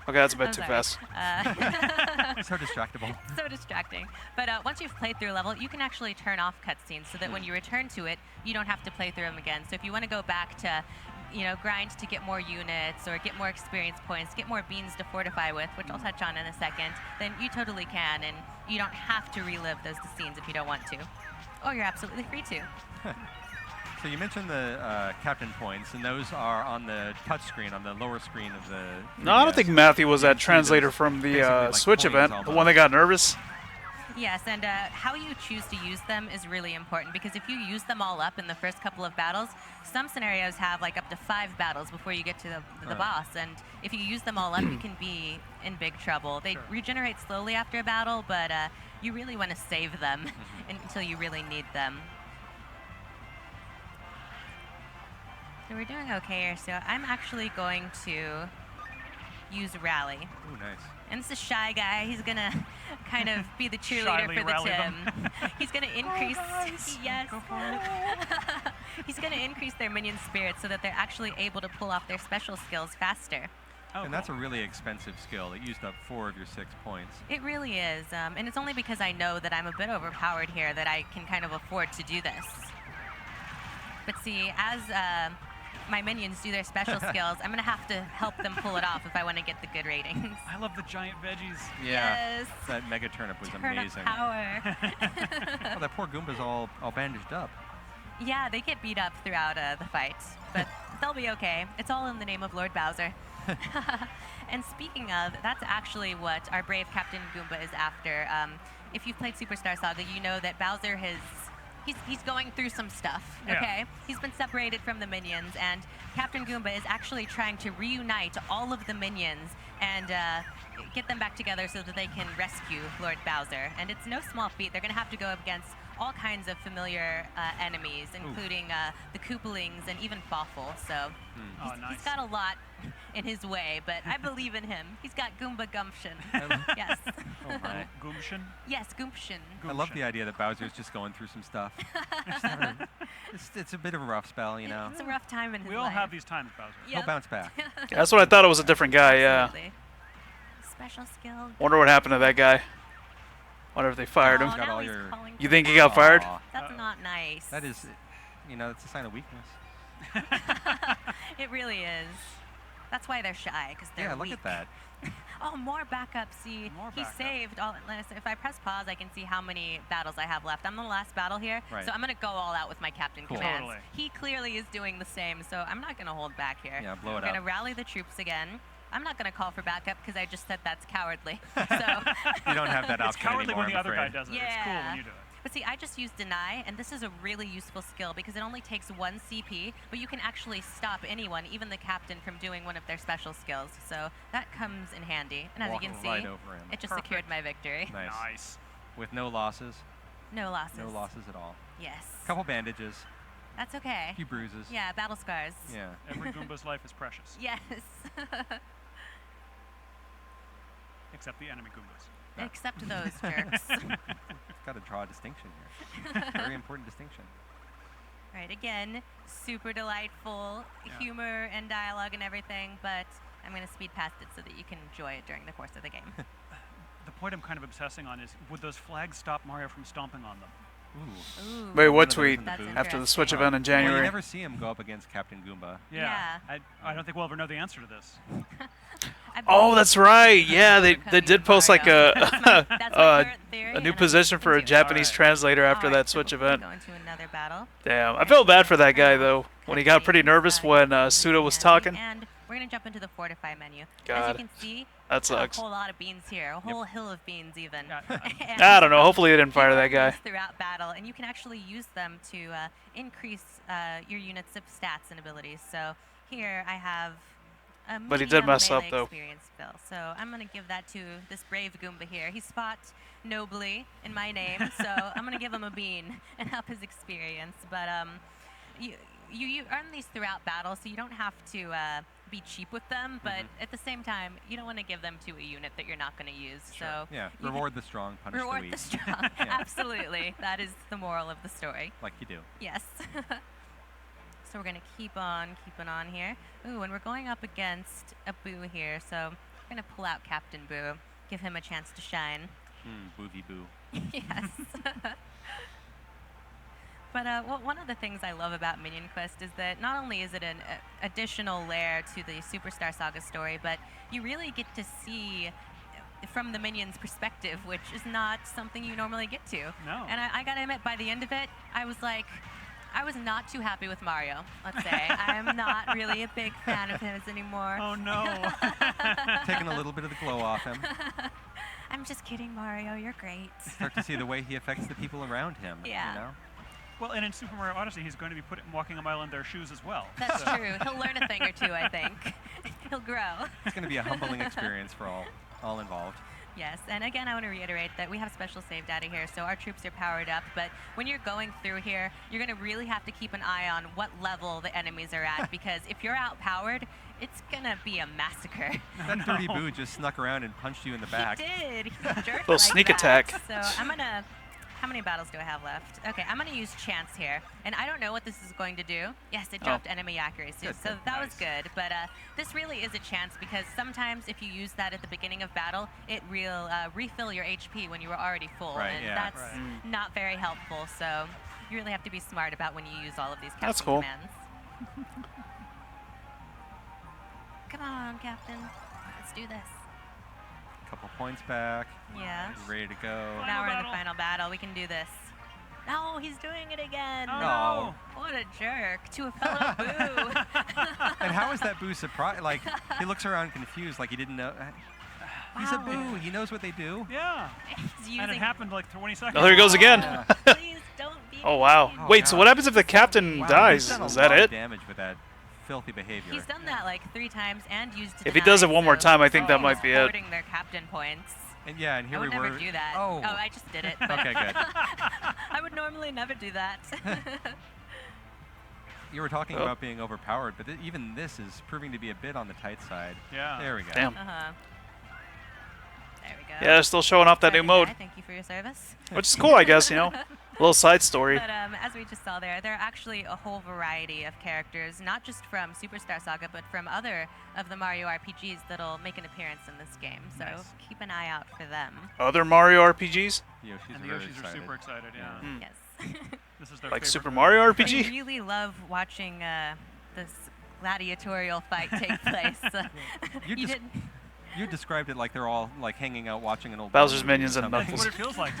Speaker 1: Okay, that's a bit
Speaker 19: I'm
Speaker 1: too
Speaker 19: sorry.
Speaker 1: fast.
Speaker 3: So distractible.
Speaker 19: So distracting. But once you've played through a level, you can actually turn off cutscenes so that when you return to it, you don't have to play through them again. So if you want to go back to, grind to get more units or get more experience points, get more beans to fortify with, which I'll touch on in a second, then you totally can, and you don't have to relive those scenes if you don't want to. Or you're absolutely free to.
Speaker 3: So you mentioned the captain points, and those are on the touch screen, on the lower screen of the 3DS.
Speaker 1: No, I don't think Matthew was that translator from the
Speaker 3: like
Speaker 1: Switch
Speaker 3: coins
Speaker 1: event, the
Speaker 3: almost.
Speaker 1: one that got nervous.
Speaker 19: Yes, and how you choose to use them is really important, because if you use them all up in the first couple of battles, some scenarios have like up to 5 battles before you get to the
Speaker 3: Right.
Speaker 19: boss, and if you use them all up, you can be in big trouble. They regenerate slowly after a battle, but you really want to save them until you really need them. So we're doing okay here, so I'm actually going to use Rally.
Speaker 3: Ooh, nice.
Speaker 19: And this is Shy Guy. He's going to kind of be the cheerleader
Speaker 12: Shyly
Speaker 19: for the
Speaker 12: rally
Speaker 19: Tim.
Speaker 12: them.
Speaker 19: He's going to increase... Yes. He's going to increase their minion spirits so that they're actually able to pull off their special skills faster.
Speaker 3: And that's a really expensive skill. It used up 4 of your 6 points.
Speaker 19: It really is. And it's only because I know that I'm a bit overpowered here that I can kind of afford to do this. But see, as my minions do their special skills, I'm going to have to help them pull it off if I want to get the good ratings.
Speaker 12: I love the giant veggies.
Speaker 3: Yeah.
Speaker 19: Yes.
Speaker 3: That mega turnip was
Speaker 19: Turnip
Speaker 3: amazing.
Speaker 19: power.
Speaker 3: Oh, that poor Goomba's all bandaged up.
Speaker 19: Yeah, they get beat up throughout the fight, but they'll be okay. It's all in the name of Lord Bowser. And speaking of, that's actually what our brave Captain Goomba is after. If you've played Superstar Saga, you know that Bowser he's going through some stuff,
Speaker 12: Yeah.
Speaker 19: okay? He's been separated from the minions, and Captain Goomba is actually trying to reunite all of the minions and get them back together so that they can rescue Lord Bowser. And it's no small feat. They're going to have to go up against all kinds of familiar enemies, including the Koopalings and even Boffle. So he's got a lot in his way, but I believe in him. He's got Goomba gumption. Yes.
Speaker 12: Oh my. Gumption?
Speaker 19: Yes, gumption.
Speaker 3: I love the idea that Bowser's just going through some stuff. It's a bit of a rough spell, you know.
Speaker 19: It's a rough time in his life.
Speaker 12: We all have these times, Bowser.
Speaker 19: Yep.
Speaker 3: He'll bounce back.
Speaker 1: That's what I thought. It was a different guy. Yeah.
Speaker 19: Absolutely. Special skill.
Speaker 1: Wonder what happened to that guy. Wonder if they fired him.
Speaker 3: Got all your...
Speaker 1: You think he got fired?
Speaker 19: That's not nice.
Speaker 3: That is, it's a sign of weakness.
Speaker 19: It really is. That's why they're shy, because they're
Speaker 3: weak.
Speaker 19: Look
Speaker 3: at that.
Speaker 19: Oh, more backup. See, he saved all. If I press pause, I can see how many battles I have left. I'm on the last battle here, so I'm going to go all out with my captain commands.
Speaker 12: Totally.
Speaker 19: He clearly is doing the same, so I'm not going to hold back here.
Speaker 3: Yeah, blow it
Speaker 19: I'm
Speaker 3: up.
Speaker 19: going to rally the troops again. I'm not going to call for backup because I just said that's cowardly. So
Speaker 3: You don't have that option
Speaker 12: It's cowardly
Speaker 3: anymore,
Speaker 12: when the
Speaker 3: I'm
Speaker 12: other guy
Speaker 3: afraid.
Speaker 12: does it.
Speaker 19: Yeah.
Speaker 12: It's cool when you do it.
Speaker 19: But see, I just used deny, and this is a really useful skill because it only takes 1 CP, but you can actually stop anyone, even the captain, from doing one of their special skills. So that comes in handy. And as
Speaker 3: Walk
Speaker 19: you can see,
Speaker 3: right over him.
Speaker 19: it just secured my victory.
Speaker 3: Nice. With no losses.
Speaker 19: No losses.
Speaker 3: No losses at all.
Speaker 19: Yes.
Speaker 3: Couple bandages.
Speaker 19: That's okay.
Speaker 3: A few bruises.
Speaker 19: Yeah, battle scars.
Speaker 3: Yeah.
Speaker 12: Every Goomba's life is precious.
Speaker 19: Yes.
Speaker 12: Except the enemy Goombas.
Speaker 19: Except those jerks.
Speaker 3: Got to draw a distinction here. Very important distinction.
Speaker 19: Right, again, super delightful humor and dialogue and everything, but I'm going to speed past it so that you can enjoy it during the course of the game.
Speaker 12: The point I'm kind of obsessing on is, would those flags stop Mario from stomping on them?
Speaker 19: Ooh.
Speaker 1: Wait, what tweet? After the Switch event in
Speaker 3: Well,
Speaker 1: January.
Speaker 3: you never see him go up against Captain Goomba.
Speaker 12: Yeah. I don't think we'll ever know the answer to this.
Speaker 1: Oh, that's right. Yeah, they did post like a new position for a Japanese translator after that Switch event.
Speaker 19: Go into another battle.
Speaker 1: Damn, I felt bad for that guy though when he got pretty nervous when Suda was talking.
Speaker 19: And we're going to jump into the Fortify menu. As
Speaker 1: God,
Speaker 19: you can see,
Speaker 1: that sucks.
Speaker 19: a whole lot of beans here, a whole hill of beans even.
Speaker 1: I don't know. Hopefully they didn't fire that guy.
Speaker 19: Throughout battle, and you can actually use them to increase your units' stats and abilities. So here I have a
Speaker 1: But he did mess up,
Speaker 19: melee
Speaker 1: though.
Speaker 19: experience bill. So I'm going to give that to this brave Goomba here. He fought nobly in my name, so I'm going to give him a bean and up his experience. But you earn these throughout battle, so you don't have to be cheap with them, but at the same time, you don't want to give them to a unit that you're not going to use. So
Speaker 3: Yeah, reward the strong, punish the weak.
Speaker 19: reward the strong. Absolutely. That is the moral of the story.
Speaker 3: Like you do.
Speaker 19: Yes. So we're going to keep on keeping on here. Ooh, and we're going up against a Boo here, so we're going to pull out Captain Boo, give him a chance to shine.
Speaker 3: Boovy Boo.
Speaker 19: Yes. But one of the things I love about Minion Quest is that not only is it an additional layer to the Superstar Saga story, but you really get to see from the Minions' perspective, which is not something you normally get to.
Speaker 12: No.
Speaker 19: And I gotta admit, by the end of it, I was not too happy with Mario, let's say. I'm not really a big fan of his anymore.
Speaker 12: Oh, no.
Speaker 3: Taking a little bit of the glow off him.
Speaker 19: I'm just kidding, Mario. You're great.
Speaker 3: Start to see the way he affects the people around him.
Speaker 19: Yeah.
Speaker 3: You know?
Speaker 12: Well, and in Super Mario Odyssey, he's going to be walking a mile in their shoes as well.
Speaker 19: That's true. He'll learn a thing or two, I think. He'll grow.
Speaker 3: It's going to be a humbling experience for all involved.
Speaker 19: Yes, and again, I want to reiterate that we have special save data here, so our troops are powered up, but when you're going through here, you're going to really have to keep an eye on what level the enemies are at, because if you're outpowered, it's going to be a massacre.
Speaker 3: That dirty Boo just snuck around and punched you in the back.
Speaker 19: He did. He's a jerk
Speaker 1: Little
Speaker 19: like
Speaker 1: sneak
Speaker 19: that.
Speaker 1: attack.
Speaker 19: So I'm going to... How many battles do I have left? Okay, I'm going to use Chance here. And I don't know what this is going to do. Yes, it dropped enemy accuracy, so that was good. But this really is a chance because sometimes if you use that at the beginning of battle, it will refill your HP when you were already full.
Speaker 3: Right,
Speaker 19: and
Speaker 3: yeah.
Speaker 19: that's not very helpful. So you really have to be smart about when you use all of these captain
Speaker 1: That's cool.
Speaker 19: commands. Come on, Captain. Let's do this.
Speaker 3: Couple points back.
Speaker 19: Yeah.
Speaker 3: Ready to go.
Speaker 19: Now we're in the final battle. We can do this. No, he's doing it again.
Speaker 3: Oh, no.
Speaker 19: What a jerk. To a fellow Boo.
Speaker 3: And how is that Boo surprised? Like, he looks around confused, like he didn't know. He's a Boo. He knows what they do.
Speaker 12: Yeah. And it happened like 20 seconds.
Speaker 1: Oh, there he goes again.
Speaker 3: Yeah.
Speaker 19: Please don't be
Speaker 1: Oh, wow.
Speaker 3: Oh,
Speaker 1: Wait,
Speaker 3: God.
Speaker 1: so what happens if the captain
Speaker 3: Wow,
Speaker 1: dies?
Speaker 3: he's done
Speaker 1: Is
Speaker 3: a
Speaker 1: that
Speaker 3: lot
Speaker 1: it?
Speaker 3: of damage with that filthy behavior.
Speaker 19: He's done that like 3 times and used
Speaker 1: If he does it one more time, I think that might be it.
Speaker 19: Hoarding their captain points.
Speaker 3: And yeah, and here
Speaker 19: I would
Speaker 3: we
Speaker 19: never
Speaker 3: were.
Speaker 19: do that.
Speaker 3: Oh.
Speaker 19: I just did it. but
Speaker 3: Okay, good.
Speaker 19: I would normally never do that.
Speaker 3: You were talking
Speaker 1: Oh.
Speaker 3: about being overpowered, but even this is proving to be a bit on the tight side.
Speaker 12: Yeah.
Speaker 3: There we go.
Speaker 1: Damn.
Speaker 19: There we go.
Speaker 1: Yeah, they're still showing off that new mode.
Speaker 19: Thank you for your service.
Speaker 1: Which is cool, I guess, you know. A little side story.
Speaker 19: But as we just saw there are actually a whole variety of characters, not just from Superstar Saga, but from other of the Mario RPGs that'll make an appearance in this game. So keep an eye out for them.
Speaker 1: Other Mario RPGs?
Speaker 3: Yoshi's
Speaker 12: And the Yoshis are super excited, yeah.
Speaker 1: Hmm.
Speaker 19: Yes.
Speaker 12: This is their
Speaker 1: Like
Speaker 12: favorite
Speaker 1: Super
Speaker 12: move.
Speaker 1: Mario
Speaker 19: I
Speaker 1: RPG?
Speaker 19: really love watching this gladiatorial fight take place.
Speaker 3: You described it like they're all like hanging out watching an old
Speaker 1: Bowser's
Speaker 3: movie or
Speaker 1: Minions and
Speaker 3: something.
Speaker 1: Knuckles.
Speaker 12: That's what it feels like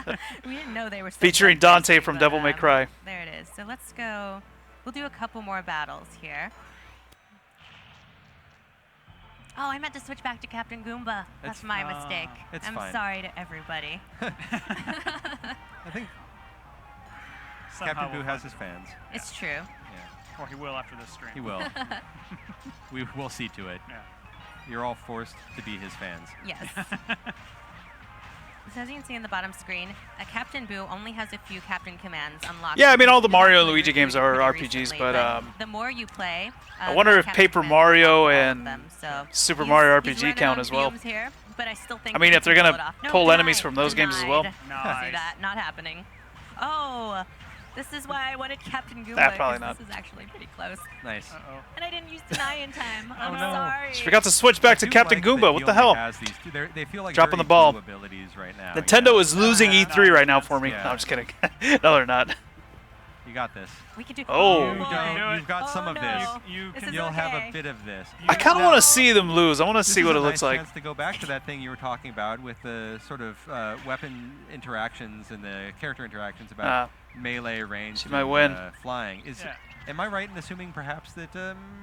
Speaker 12: to me.
Speaker 19: We didn't know they were so
Speaker 1: Featuring
Speaker 19: bloodthirsty,
Speaker 1: Dante from
Speaker 19: but,
Speaker 1: Devil May Cry.
Speaker 19: There it is. So let's go. We'll do a couple more battles here. Oh, I meant to switch back to Captain Goomba. That's
Speaker 3: It's-
Speaker 19: my mistake.
Speaker 3: it's
Speaker 19: I'm
Speaker 3: fine.
Speaker 19: sorry to everybody.
Speaker 3: I think
Speaker 12: Somehow
Speaker 3: Captain Boo
Speaker 12: we'll
Speaker 3: has
Speaker 12: find
Speaker 3: his fans.
Speaker 19: It's true.
Speaker 3: Yeah.
Speaker 12: Or he will after this stream.
Speaker 3: He will. We will see to it.
Speaker 12: Yeah.
Speaker 3: You're all forced to be his fans.
Speaker 19: Yes. So as you can see in the bottom screen, Captain Boo only has a few Captain commands unlocked.
Speaker 1: Yeah, I mean, all the
Speaker 19: We've
Speaker 1: Mario and
Speaker 19: actually
Speaker 1: Luigi games
Speaker 19: reviewed
Speaker 1: are
Speaker 19: pretty
Speaker 1: RPGs,
Speaker 19: recently,
Speaker 1: but
Speaker 19: the more you play,
Speaker 1: I
Speaker 19: the
Speaker 1: wonder
Speaker 19: more
Speaker 1: if
Speaker 19: Captain
Speaker 1: Paper
Speaker 19: commands
Speaker 1: Mario
Speaker 19: unlock all of
Speaker 1: and
Speaker 19: them, so
Speaker 1: Super
Speaker 19: he's-
Speaker 1: Mario
Speaker 19: he's
Speaker 1: RPG
Speaker 19: running
Speaker 1: count
Speaker 19: on
Speaker 1: as well.
Speaker 19: fumes here, but I still think
Speaker 1: I mean,
Speaker 19: he
Speaker 1: if they're
Speaker 19: can
Speaker 1: gonna
Speaker 19: pull it off. No,
Speaker 1: pull enemies
Speaker 19: denied,
Speaker 1: from those games as well.
Speaker 19: denied.
Speaker 12: Nice.
Speaker 19: See that? Not happening. Oh, this is why I wanted Captain Goomba.
Speaker 1: Nah, probably
Speaker 19: 'cause
Speaker 1: not.
Speaker 19: This is actually pretty close.
Speaker 3: Nice.
Speaker 19: And I didn't use deny in time. I'm
Speaker 3: no.
Speaker 19: sorry.
Speaker 1: She forgot to switch back to
Speaker 3: I do
Speaker 1: Captain
Speaker 3: like that
Speaker 1: Goomba.
Speaker 3: he
Speaker 1: What the
Speaker 3: only
Speaker 1: hell?
Speaker 3: has these two- they feel like
Speaker 1: Dropping
Speaker 3: very
Speaker 1: the ball.
Speaker 3: few abilities right now.
Speaker 1: Nintendo is losing E3 right now for me.
Speaker 3: Yeah.
Speaker 1: No, I'm just kidding. No, they're not.
Speaker 3: You got this.
Speaker 19: We can do.
Speaker 1: Oh.
Speaker 3: You've got some of this. You'll have a bit of this.
Speaker 1: I kind of want to see them lose. I want to
Speaker 3: This
Speaker 1: see
Speaker 3: is
Speaker 1: what
Speaker 3: a
Speaker 1: it looks
Speaker 3: nice
Speaker 1: like.
Speaker 3: chance to go back to that thing you were talking about with the sort of weapon interactions and the character interactions about melee range.
Speaker 1: she might win.
Speaker 3: Flying. Am I right in assuming perhaps that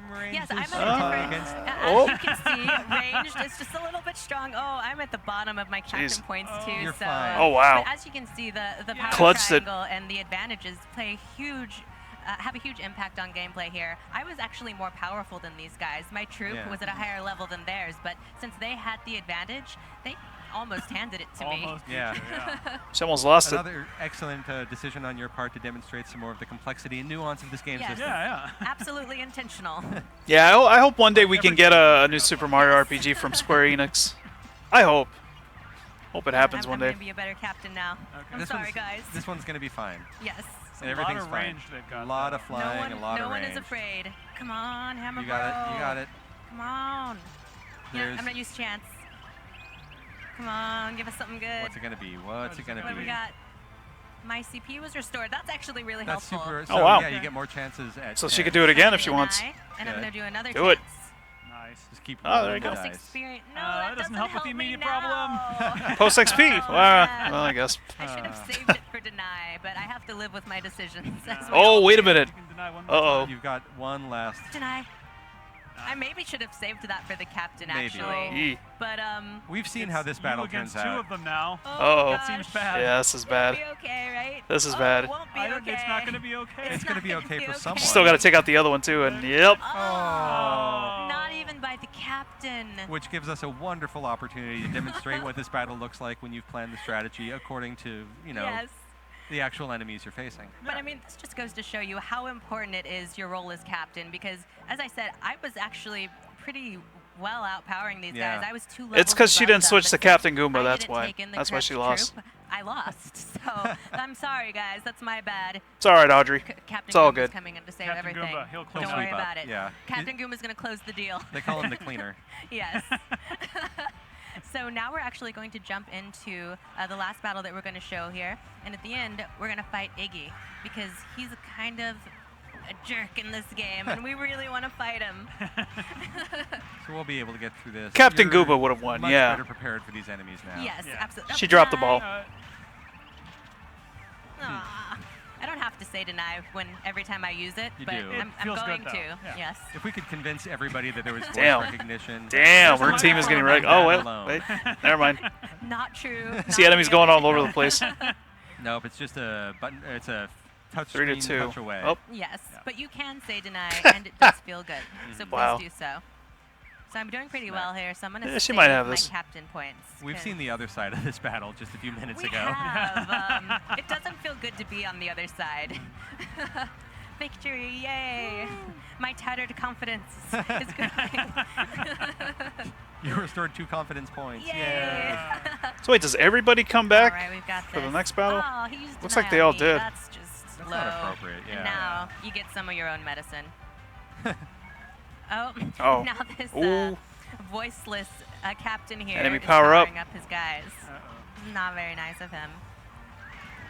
Speaker 3: range
Speaker 19: Yes,
Speaker 3: is
Speaker 19: I'm at a different.
Speaker 3: against?
Speaker 19: As you can see, ranged is just a little bit strong. Oh, I'm at the bottom of my captain points too.
Speaker 3: You're
Speaker 19: so.
Speaker 3: fine.
Speaker 1: Oh, wow.
Speaker 19: But as you can see, the power
Speaker 1: Clutched it.
Speaker 19: triangle and the advantages play huge. Have a huge impact on gameplay here. I was actually more powerful than these guys. My troop was at a higher level than theirs, but since they had the advantage, they almost handed it to me.
Speaker 3: Yeah.
Speaker 1: She almost lost it.
Speaker 3: Another excellent decision on your part to demonstrate some more of the complexity and nuance of this game
Speaker 19: Yes.
Speaker 3: system.
Speaker 19: Absolutely intentional.
Speaker 1: Yeah, I hope one day we can get a new Super Mario RPG from Square Enix. I hope. Hope it happens
Speaker 19: I'm
Speaker 1: one
Speaker 19: gonna
Speaker 1: day.
Speaker 19: be a better captain now. I'm
Speaker 3: This
Speaker 19: sorry,
Speaker 3: one's-
Speaker 19: guys.
Speaker 3: This one's going to be fine.
Speaker 19: Yes.
Speaker 3: And
Speaker 12: a lot
Speaker 3: everything's
Speaker 12: of
Speaker 3: fine.
Speaker 12: range they've got,
Speaker 3: A lot of flying, a lot
Speaker 19: no
Speaker 3: of
Speaker 19: one
Speaker 3: range.
Speaker 19: is afraid. Come on, Hammer
Speaker 3: You got it. You
Speaker 19: Bro.
Speaker 3: got it.
Speaker 19: Come on. Yeah,
Speaker 3: There's-
Speaker 19: I'm gonna use chance. Come on, give us something good.
Speaker 3: What's it going to be? What's it going to
Speaker 19: What do
Speaker 3: be?
Speaker 19: we got? My CPU was restored. That's actually really
Speaker 3: That's
Speaker 19: helpful.
Speaker 3: super.
Speaker 1: Oh,
Speaker 3: So,
Speaker 1: wow.
Speaker 3: yeah, you get more chances at.
Speaker 1: So she could do it again if she wants.
Speaker 19: And I'm gonna do another
Speaker 1: Do it.
Speaker 19: chance.
Speaker 12: Nice.
Speaker 3: Just keep
Speaker 1: Oh, there you go.
Speaker 19: Post
Speaker 3: dice.
Speaker 19: experience. No,
Speaker 12: that doesn't help with the immediate problem.
Speaker 1: Post XP. Well, I guess.
Speaker 19: I should have saved it for deny, but I have to live with my decisions. That's what
Speaker 1: Oh,
Speaker 19: I'll
Speaker 1: wait
Speaker 19: do.
Speaker 1: a minute. Uh-oh.
Speaker 3: You've got one last.
Speaker 19: Deny. I maybe should have saved that for the captain,
Speaker 3: Maybe.
Speaker 19: actually.
Speaker 1: Yee.
Speaker 19: But
Speaker 3: We've seen how this battle turns
Speaker 12: two
Speaker 3: out.
Speaker 12: of them now.
Speaker 1: Uh-oh.
Speaker 12: That seems bad.
Speaker 1: Yeah, this is bad.
Speaker 19: It'll be okay, right?
Speaker 1: This is
Speaker 19: Oh,
Speaker 1: bad.
Speaker 19: It won't be
Speaker 12: I don't-
Speaker 19: okay.
Speaker 12: It's not going to be okay.
Speaker 3: It's going to be okay for someone.
Speaker 1: Still got to take out the other one too, and yep.
Speaker 19: Not even by the captain.
Speaker 3: Which gives us a wonderful opportunity to demonstrate what this battle looks like when you've planned the strategy according to,
Speaker 19: Yes.
Speaker 3: the actual enemies you're facing.
Speaker 19: But I mean, this just goes to show you how important it is your role as captain, because as I said, I was actually pretty well outpowering these
Speaker 1: Yeah.
Speaker 19: guys. I was 2 levels
Speaker 1: It's because she
Speaker 19: above
Speaker 1: didn't
Speaker 19: them,
Speaker 1: switch
Speaker 19: but
Speaker 1: to
Speaker 19: since
Speaker 1: Captain Goomba,
Speaker 19: I
Speaker 1: that's
Speaker 19: didn't
Speaker 1: why.
Speaker 19: take in the
Speaker 1: That's why she
Speaker 19: correct
Speaker 1: lost.
Speaker 19: troop, I lost. So I'm sorry, guys. That's my bad.
Speaker 1: It's all right, Audrey.
Speaker 19: Captain
Speaker 1: It's all
Speaker 19: Goomba's
Speaker 1: good.
Speaker 19: coming in to save
Speaker 12: Captain
Speaker 19: everything.
Speaker 12: Goomba, he'll close
Speaker 19: Don't
Speaker 12: the
Speaker 19: worry
Speaker 12: loop up.
Speaker 19: about it.
Speaker 3: Yeah.
Speaker 19: Captain Goomba's going to close the deal.
Speaker 3: They call him the cleaner.
Speaker 19: Yes. So now we're actually going to jump into the last battle that we're going to show here. And at the end, we're going to fight Iggy, because he's kind of a jerk in this game, and we really want to fight him.
Speaker 3: So we'll be able to get through this.
Speaker 1: Captain
Speaker 3: You're
Speaker 1: Goomba would have won,
Speaker 3: much
Speaker 1: yeah.
Speaker 3: better prepared for these enemies now.
Speaker 19: Yes, absolutely.
Speaker 1: She dropped the ball.
Speaker 19: Aw. I don't have to say deny when every time I use it,
Speaker 3: You
Speaker 19: but
Speaker 3: do.
Speaker 19: I'm
Speaker 12: feels
Speaker 19: going
Speaker 12: good,
Speaker 19: to.
Speaker 12: though. Yeah.
Speaker 19: Yes.
Speaker 3: If we could convince everybody that there was voice
Speaker 1: Damn.
Speaker 3: recognition.
Speaker 1: Damn, her
Speaker 3: just
Speaker 1: team is
Speaker 3: on
Speaker 1: getting
Speaker 3: that
Speaker 1: wrecked. Oh, wait,
Speaker 3: alone.
Speaker 1: wait. Never mind.
Speaker 19: Not true.
Speaker 1: See enemies going all over the place.
Speaker 3: Nope, it's just a button. It's a touch
Speaker 1: 3 to
Speaker 3: screen
Speaker 1: 2.
Speaker 3: touch away.
Speaker 1: Oh.
Speaker 19: Yes, but you can say deny, and it does feel good. So please
Speaker 1: Wow.
Speaker 19: do so. So I'm doing pretty well here, so I'm going to
Speaker 1: Yeah, she
Speaker 19: save
Speaker 1: might have
Speaker 19: my
Speaker 1: this.
Speaker 19: captain points.
Speaker 3: We've
Speaker 19: 'cause
Speaker 3: seen the other side of this battle just a few minutes
Speaker 19: we
Speaker 3: ago.
Speaker 19: have. It doesn't feel good to be on the other side. Victory, yay! My tattered confidence is growing.
Speaker 3: You restored 2 confidence points.
Speaker 19: Yay!
Speaker 1: So wait, does everybody come back
Speaker 19: All right, we've got
Speaker 1: for the
Speaker 19: this.
Speaker 1: next battle?
Speaker 19: Oh, he used
Speaker 1: Looks
Speaker 19: deny
Speaker 1: like they
Speaker 19: on
Speaker 1: all
Speaker 19: me.
Speaker 1: did.
Speaker 19: That's just
Speaker 3: That's
Speaker 19: low.
Speaker 3: not appropriate, yeah.
Speaker 19: And now you get some of your own medicine. Oh,
Speaker 1: Oh.
Speaker 19: now this
Speaker 1: Ooh.
Speaker 19: voiceless captain here
Speaker 1: Enemy
Speaker 19: is
Speaker 1: power up.
Speaker 19: powering up his guys. Not very nice of him.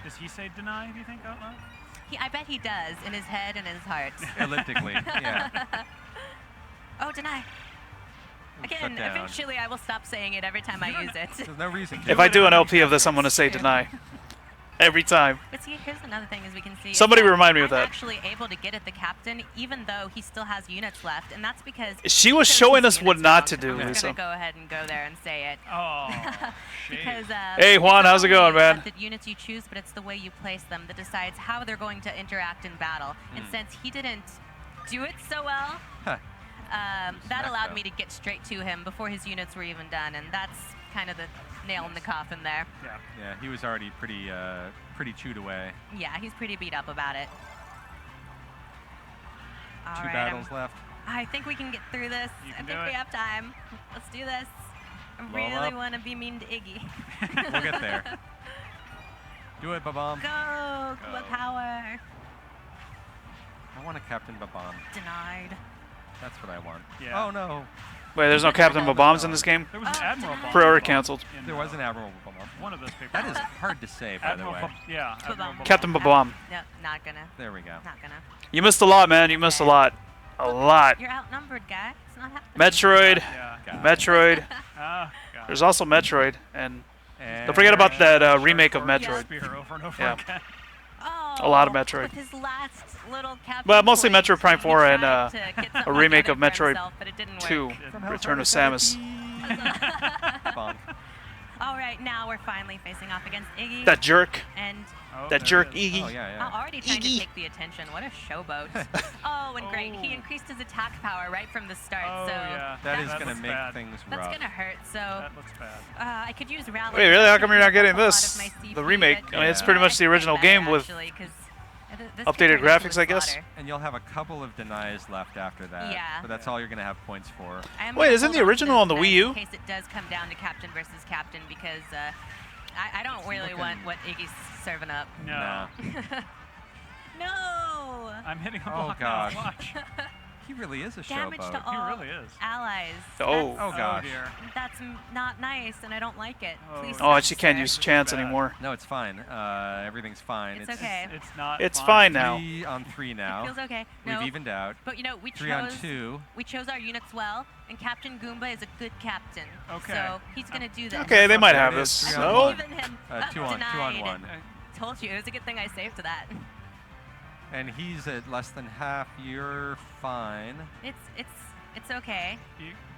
Speaker 12: Does he say deny, do you think, out loud?
Speaker 19: I bet he does, in his head and his heart.
Speaker 3: Elliptically, yeah.
Speaker 19: Oh, deny. Again,
Speaker 3: down.
Speaker 19: eventually I will stop saying it every time I use it.
Speaker 3: There's no reason to.
Speaker 1: If I do an LP of this, I'm going to say deny. Every time.
Speaker 19: But see, here's another thing, as we can see. is
Speaker 1: Somebody
Speaker 19: that
Speaker 1: remind me of
Speaker 19: I'm
Speaker 1: that.
Speaker 19: actually able to get at the captain, even though he still has units left, and that's because
Speaker 1: She was
Speaker 19: he chose
Speaker 1: showing
Speaker 19: his
Speaker 1: us what
Speaker 19: units
Speaker 1: not
Speaker 19: wrong.
Speaker 1: to do,
Speaker 19: I'm just
Speaker 1: Lisa.
Speaker 19: gonna go ahead and go there and say it.
Speaker 12: Oh,
Speaker 19: because
Speaker 1: Hey, Juan,
Speaker 19: it's
Speaker 1: how's it
Speaker 19: not
Speaker 1: going,
Speaker 19: only
Speaker 1: man?
Speaker 19: The units you choose, but it's the way you place them that decides how they're going to interact in battle. And since he didn't do it so well, that allowed me to get straight to him before his units were even done, and that's kind of the nail in the coffin there.
Speaker 3: Yeah, he was already pretty chewed away.
Speaker 19: Yeah, he's pretty beat up about it. All
Speaker 3: 2
Speaker 19: right,
Speaker 3: battles left.
Speaker 19: I think we can get through this. I think we have time. Let's do this. I
Speaker 3: Blow
Speaker 19: really
Speaker 3: up.
Speaker 19: want to be mean to Iggy.
Speaker 3: We'll get there. Do it, Babam.
Speaker 19: Go, Kuba power.
Speaker 3: I want a Captain Babam.
Speaker 19: Denied.
Speaker 3: That's what I want.
Speaker 12: Yeah.
Speaker 3: Oh no.
Speaker 1: Wait, there's no Captain Bombs in this game?
Speaker 12: There was an Admiral Bomb.
Speaker 1: Pre-order canceled.
Speaker 3: There was an Admiral Babam.
Speaker 12: One of those papers.
Speaker 3: That is hard to say, by
Speaker 12: Admiral
Speaker 3: the way.
Speaker 12: Bomb. Yeah. Admiral Bomb.
Speaker 1: Captain Babam.
Speaker 19: No, not gonna.
Speaker 3: There we go.
Speaker 19: Not gonna.
Speaker 1: You missed a lot, man. You missed a lot. A lot.
Speaker 19: You're outnumbered, guy. It's not happening.
Speaker 1: Metroid.
Speaker 12: Yeah.
Speaker 1: Metroid.
Speaker 12: Ah, God.
Speaker 1: There's also Metroid. And don't forget about that remake of Metroid.
Speaker 12: Spear over and over
Speaker 1: Yeah.
Speaker 12: again.
Speaker 19: Oh,
Speaker 1: A lot of Metroid.
Speaker 19: With his last little captain
Speaker 1: But mostly
Speaker 19: point,
Speaker 1: Metroid Prime
Speaker 19: he
Speaker 1: 4 and
Speaker 19: tried to get
Speaker 1: a
Speaker 19: something
Speaker 1: remake of
Speaker 19: together for
Speaker 1: Metroid
Speaker 19: himself, but it didn't
Speaker 1: 2,
Speaker 19: work.
Speaker 1: Return of Samus.
Speaker 3: Bonk.
Speaker 19: All right, now we're finally facing off against Iggy.
Speaker 1: That jerk.
Speaker 19: And
Speaker 1: That jerk Iggy.
Speaker 3: Oh, yeah, yeah.
Speaker 19: already trying to take the attention. What a showboat. Oh, and great. He increased his attack power right from the start.
Speaker 12: Oh,
Speaker 19: so
Speaker 12: yeah.
Speaker 3: That is
Speaker 19: that's-
Speaker 3: going to make things
Speaker 19: That's
Speaker 3: rough.
Speaker 19: going to hurt. So
Speaker 12: That looks bad.
Speaker 19: I could use rally.
Speaker 1: Wait, really? How come you're not getting
Speaker 19: A lot of
Speaker 1: this?
Speaker 19: my CP,
Speaker 1: The remake.
Speaker 19: but
Speaker 1: I mean, it's
Speaker 19: yeah.
Speaker 1: pretty much the original
Speaker 19: Better,
Speaker 1: game with
Speaker 19: actually, 'cause this
Speaker 1: updated
Speaker 19: could turn into
Speaker 1: graphics,
Speaker 19: a
Speaker 1: I guess.
Speaker 19: slaughter.
Speaker 3: And you'll have a couple of denies left after that.
Speaker 19: Yeah.
Speaker 3: But that's all you're going to have points for.
Speaker 19: I am
Speaker 1: Wait,
Speaker 19: gonna
Speaker 1: isn't
Speaker 19: hold
Speaker 1: the
Speaker 19: on to
Speaker 1: original
Speaker 19: this
Speaker 1: on the
Speaker 19: then
Speaker 1: Wii U?
Speaker 19: In case it does come down to captain versus captain, because I don't really want what Iggy's serving up.
Speaker 12: No.
Speaker 19: No!
Speaker 12: I'm hitting a
Speaker 3: Oh,
Speaker 12: block
Speaker 3: gosh.
Speaker 12: now. Watch.
Speaker 3: He really is a
Speaker 19: Damage
Speaker 3: showboat.
Speaker 19: to all
Speaker 12: really is.
Speaker 19: allies.
Speaker 1: Oh.
Speaker 19: That's,
Speaker 3: Oh, gosh.
Speaker 12: dear.
Speaker 19: that's not nice, and I don't like it. Please
Speaker 1: Oh, and
Speaker 19: stop,
Speaker 1: she can't
Speaker 19: sir.
Speaker 1: use chance
Speaker 12: bad.
Speaker 1: anymore.
Speaker 3: No, it's fine. Everything's fine.
Speaker 19: It's okay.
Speaker 12: It's not.
Speaker 1: It's fine now.
Speaker 3: 3 on 3 now.
Speaker 19: Feels okay.
Speaker 3: We've
Speaker 19: No,
Speaker 3: evened out.
Speaker 19: but you know, we
Speaker 3: 3 on
Speaker 19: chose
Speaker 3: 2.
Speaker 19: we chose our units well, and Captain Goomba is a good captain.
Speaker 12: Okay.
Speaker 19: So he's gonna do this.
Speaker 1: Okay, they might have
Speaker 3: It is
Speaker 1: this.
Speaker 3: 3
Speaker 19: I
Speaker 3: on
Speaker 1: So,
Speaker 3: 1.
Speaker 19: believe in him.
Speaker 3: 2 on
Speaker 19: Denied.
Speaker 3: 1.
Speaker 19: Told you, it was a good thing I saved that.
Speaker 3: And he's at less than half. You're fine.
Speaker 19: It's okay.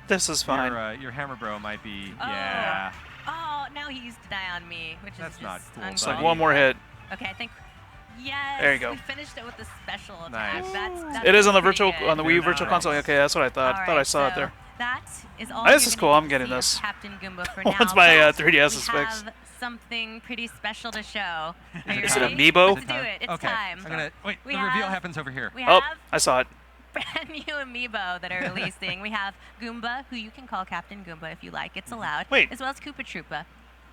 Speaker 1: this is fine.
Speaker 3: Your hammer bro might be.
Speaker 19: Oh.
Speaker 3: Yeah.
Speaker 19: Oh, now he used to die on me, which
Speaker 3: That's
Speaker 19: is
Speaker 3: not
Speaker 19: just
Speaker 3: cool,
Speaker 1: It's
Speaker 3: buddy.
Speaker 1: like one more hit.
Speaker 19: Okay, I think. Yes.
Speaker 1: There you go.
Speaker 19: We finished it with the special attack.
Speaker 3: Nice.
Speaker 19: That's
Speaker 1: It is on the
Speaker 19: pretty
Speaker 1: virtual
Speaker 19: good.
Speaker 1: on the Wii Virtual
Speaker 12: Nice.
Speaker 1: Console. Okay, that's what I thought.
Speaker 19: All
Speaker 1: Thought I
Speaker 19: right,
Speaker 1: saw it
Speaker 19: so
Speaker 1: there.
Speaker 19: That is all.
Speaker 1: Oh, this
Speaker 19: you're
Speaker 1: is
Speaker 19: gonna
Speaker 1: cool.
Speaker 19: get
Speaker 1: I'm
Speaker 19: to
Speaker 1: getting
Speaker 19: see of
Speaker 1: this.
Speaker 19: Captain Goomba for
Speaker 1: Once
Speaker 19: now,
Speaker 1: my
Speaker 19: but
Speaker 1: 3DS
Speaker 19: we
Speaker 1: is fixed.
Speaker 19: have something pretty special to show. Are you
Speaker 1: Is it
Speaker 19: ready?
Speaker 1: amiibo?
Speaker 19: Let's do it. It's
Speaker 3: Okay.
Speaker 19: time.
Speaker 3: I'm gonna wait.
Speaker 19: We
Speaker 3: The reveal
Speaker 19: have-
Speaker 3: happens over here.
Speaker 19: We
Speaker 1: Oh,
Speaker 19: have
Speaker 1: I saw it.
Speaker 19: brand new amiibo that are releasing. We have Goomba, who you can call Captain Goomba if you like. It's allowed.
Speaker 1: Wait.
Speaker 19: As well as Koopa Troopa.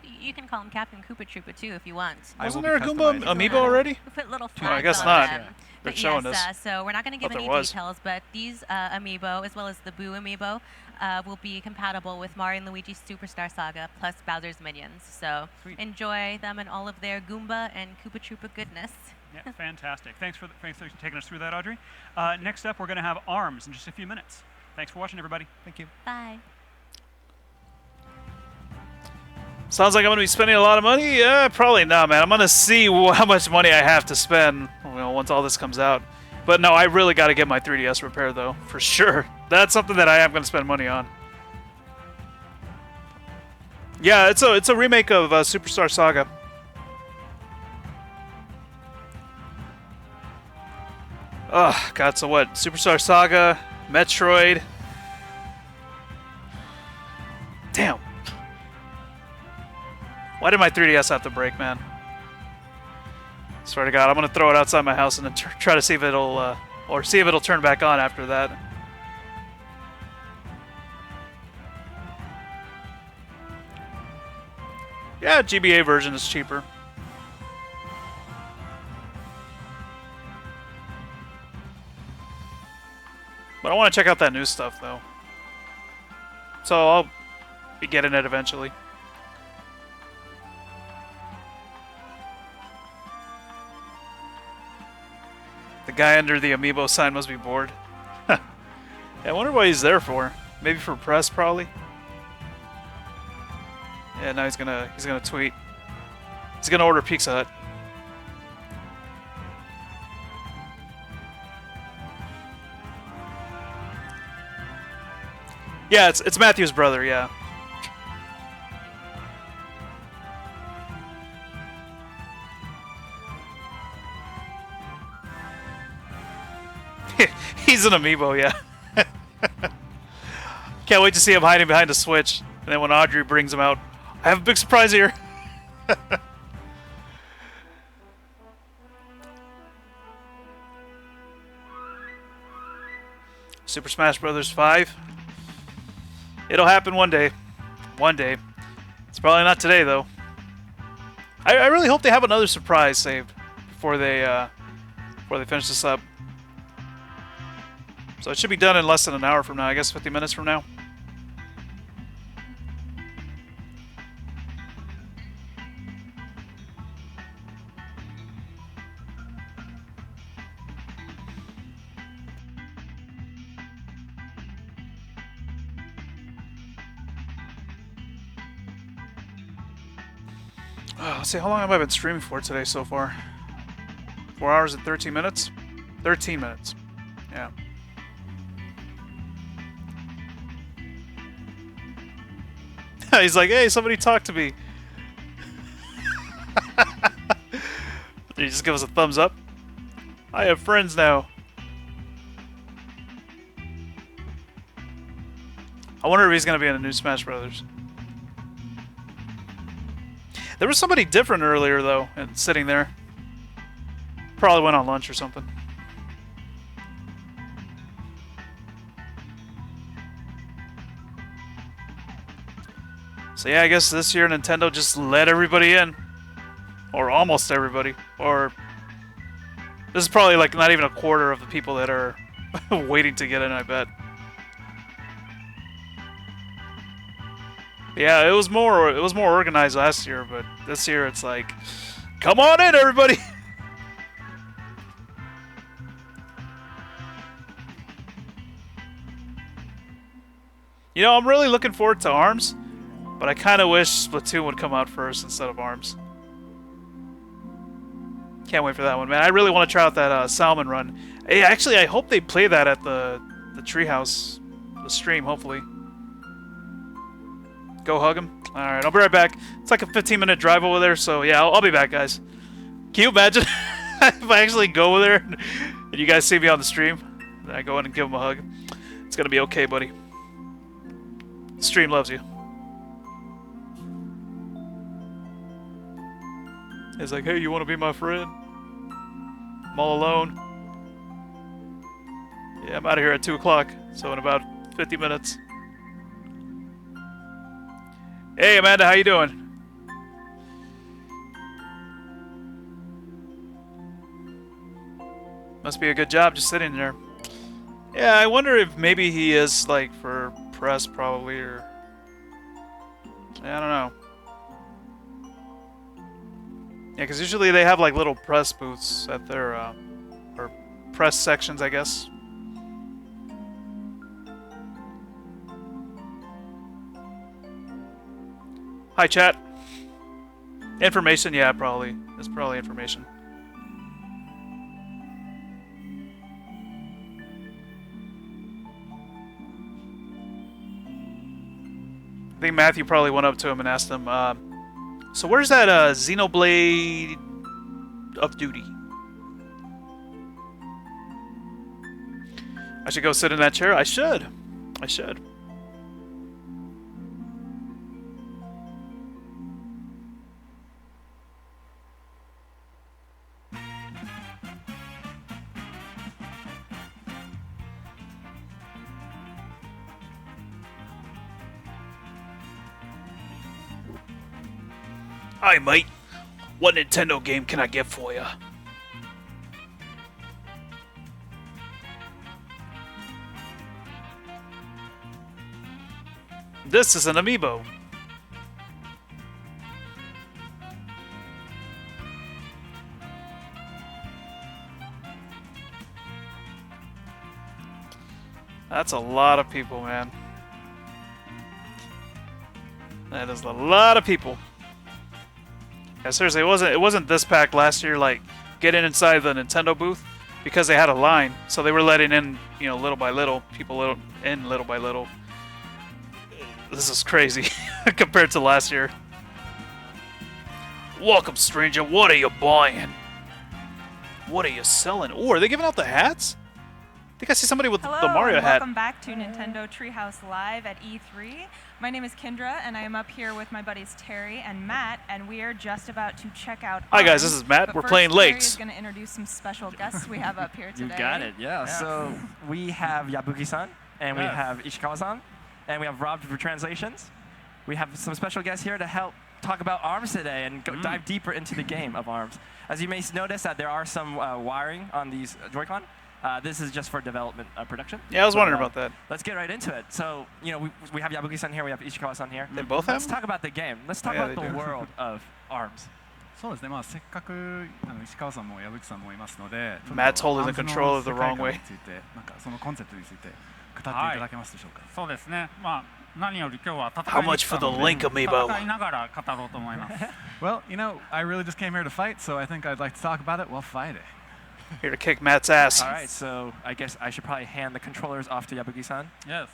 Speaker 19: You can call him Captain Koopa Troopa too if you want.
Speaker 1: Wasn't there a Goomba amiibo already?
Speaker 19: We put little
Speaker 1: Well, I
Speaker 19: flags
Speaker 1: guess
Speaker 19: on
Speaker 1: not.
Speaker 19: them.
Speaker 1: They're
Speaker 19: But
Speaker 1: showing
Speaker 19: yes,
Speaker 1: us.
Speaker 19: so we're not going to give
Speaker 1: Thought
Speaker 19: any
Speaker 1: there was.
Speaker 19: details, but these amiibo, as well as the Boo amiibo, will be compatible with Mario and Luigi's Superstar Saga plus Bowser's Minions. So enjoy them and all of their Goomba and Koopa Troopa goodness.
Speaker 12: Yeah, fantastic. Thanks for taking us through that, Audrey. Next up, we're going to have ARMS in just a few minutes. Thanks for watching, everybody.
Speaker 3: Thank you.
Speaker 19: Bye.
Speaker 1: Sounds like I'm gonna be spending a lot of money. Yeah, probably not, man. I'm gonna see how much money I have to spend, once all this comes out. But no, I really got to get my 3DS repaired, though, for sure. That's something that I am gonna spend money on. Yeah, it's a remake of Superstar Saga. Oh God, so what? Superstar Saga, Metroid, Damn. Why did my 3DS have to break, man? Swear to God, I'm gonna throw it outside my house and then try to see if it'll, or see if it'll turn back on after that. Yeah, GBA version is cheaper. But I want to check out that new stuff, though. So I'll be getting it eventually. The guy under the amiibo sign must be bored. Yeah, I wonder what he's there for. Maybe for press, probably. Yeah, now he's gonna tweet. He's gonna order Pizza Hut. Yeah, it's Matthew's brother. Yeah. He's an amiibo, yeah. Can't wait to see him hiding behind a Switch. And then when Audrey brings him out, I have a big surprise here. Super Smash Bros. 5. It'll happen one day. One day. It's probably not today, though. I really hope they have another surprise saved before they finish this up. So it should be done in less than an hour from now. I guess 50 minutes from now. Let's see, how long have I been streaming for today so far? 4 hours and 13 minutes? 13 minutes. Yeah. He's like, hey, somebody talk to me. Did he just give us a thumbs up? I have friends now. I wonder if he's going to be in a new Smash Brothers. There was somebody different earlier, though, and sitting there. Probably went on lunch or something. So yeah, I guess this year Nintendo just let everybody in. Or almost everybody. Or this is probably like not even a quarter of the people that are waiting to get in, I bet. Yeah, it was more organized last year, but this year it's like, come on in, everybody. You know, I'm really looking forward to ARMS, but I kind of wish Splatoon would come out first instead of ARMS. Can't wait for that one, man. I really want to try out that Salmon Run. Hey, actually, I hope they play that at the Treehouse, the stream, hopefully. Go hug him. All right, I'll be right back. It's like a 15-minute drive over there, so yeah, I'll be back, guys. Can you imagine if I actually go over there and you guys see me on the stream? And I go in and give him a hug. It's gonna be okay, buddy. The stream loves you. He's like, hey, you want to be my friend? I'm all alone. Yeah, I'm out of here at 2 o'clock, so in about 50 minutes. Hey, Amanda, how you doing? Must be a good job just sitting there. Yeah, I wonder if maybe he is, like, for press, probably, or... I don't know. Yeah, because usually they have, like, little press booths at their, or press sections, I guess. Hi, chat. Information, yeah, probably. It's probably information. I think Matthew probably went up to him and asked him, so where's that Xenoblade of Duty? I should go sit in that chair? I should. I should. Hi, mate. What Nintendo game can I get for ya? This is an amiibo. That's a lot of people, man. That is a lot of people. Yeah, seriously, it wasn't this packed last year. Like getting inside the Nintendo booth because they had a line, so they were letting in, you know, little by little, people in little by little. This is crazy compared to last year. Welcome, stranger. What are you buying? What are you selling? Oh, are they giving out the hats? I think I see somebody with
Speaker 9: Hello,
Speaker 1: the Mario
Speaker 9: and
Speaker 1: hat.
Speaker 9: welcome back to Nintendo Treehouse Live at E3. My name is Kendra, and I am up here with my buddies Terry and Matt, and we are just about to check out.
Speaker 1: Hi guys, this is Matt.
Speaker 9: But
Speaker 1: We're
Speaker 9: first,
Speaker 1: playing
Speaker 9: Terry
Speaker 1: Legs.
Speaker 9: is going to introduce some special guests we have up here today.
Speaker 7: You got it, yeah. So we have Yabuki-san, and we have Ishikawa-san, and we have Rob for translations. We have some special guests here to help talk about ARMS today and dive deeper into the game of ARMS. As you may notice that there are some wiring on these Joy-Con. This is just for development production.
Speaker 1: Yeah, I was wondering about that.
Speaker 7: Let's get right into it. So, you know, we have Yabuki-san here, we have Ishikawa-san here.
Speaker 1: They both have
Speaker 7: Let's talk about the game. Let's talk about the world of ARMS.
Speaker 17: そうですね、まあ、せっかく石川さんも矢吹さんもいますので、
Speaker 1: Matt's holding the controller the wrong way.
Speaker 17: について、なんかそのコンセプトについて語っていただけますでしょうか。
Speaker 11: そうですね。まあ何より今日は
Speaker 1: How much for the Link amiibo?
Speaker 11: 戦いながら語ろうと思います。
Speaker 17: Well, you know, I really just came here to fight, so I think I'd like to talk about it while fighting.
Speaker 1: Here to kick Matt's ass.
Speaker 7: All right, so I guess I should probably hand the controllers off to Yabuki-san.
Speaker 11: Yes.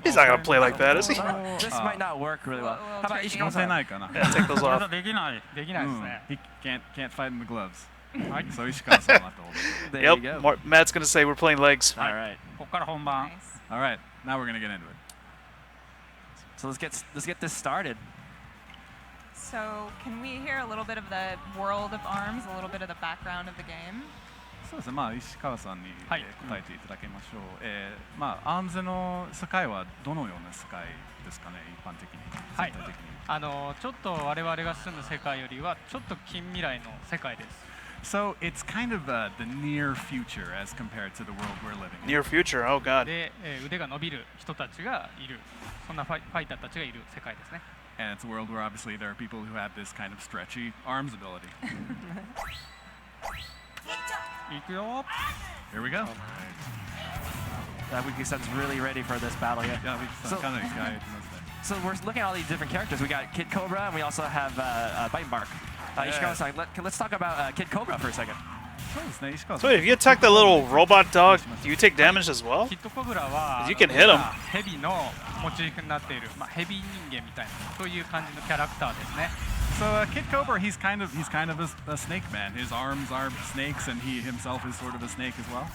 Speaker 1: He's not gonna play like that, is he?
Speaker 7: This might not work really well. How about Ishikawa-san?
Speaker 1: Yeah, take those off.
Speaker 11: できないですね。
Speaker 17: He can't fight in the gloves. So Ishikawa-san will have to hold it.
Speaker 7: There you go.
Speaker 1: Yep, Matt's gonna say we're playing legs.
Speaker 7: All right.
Speaker 11: ここから本番。
Speaker 17: All right, now we're gonna get into it.
Speaker 7: So let's get this started.
Speaker 9: So, can we hear a little bit of the world of ARMS, a little bit of the background of the game?
Speaker 17: そうですね、まあ石川さんに答えていただきましょう。まあARMSの世界はどのような世界ですかね、一般的に。
Speaker 11: はい。ちょっと我々が住む世界よりはちょっと近未来の世界です。
Speaker 17: So it's kind of the near future as compared to the world we're living in.
Speaker 1: Near future, oh god.
Speaker 11: で、腕が伸びる人たちがいる、そんなファイターたちがいる世界ですね。
Speaker 17: And it's a world where obviously there are people who have this kind of stretchy arms ability.
Speaker 11: いくよ。
Speaker 17: Here we go.
Speaker 7: Yabuki-san's really ready for this battle here. So we're looking at all these different characters. We got Kid Cobra, and we also have Bite and Bark. Ishikawa-san, let's talk about Kid Cobra for a second.
Speaker 1: So if you attack that little robot dog, do you take damage as well?
Speaker 11: キッドコブラは
Speaker 1: You can hit him.
Speaker 11: ヘビのモチーフになっている、まあヘビ人間みたいなそういう感じのキャラクターですね。
Speaker 17: So Kid Cobra, he's kind of a snake man. His arms are snakes, and he himself is sort of a snake as well.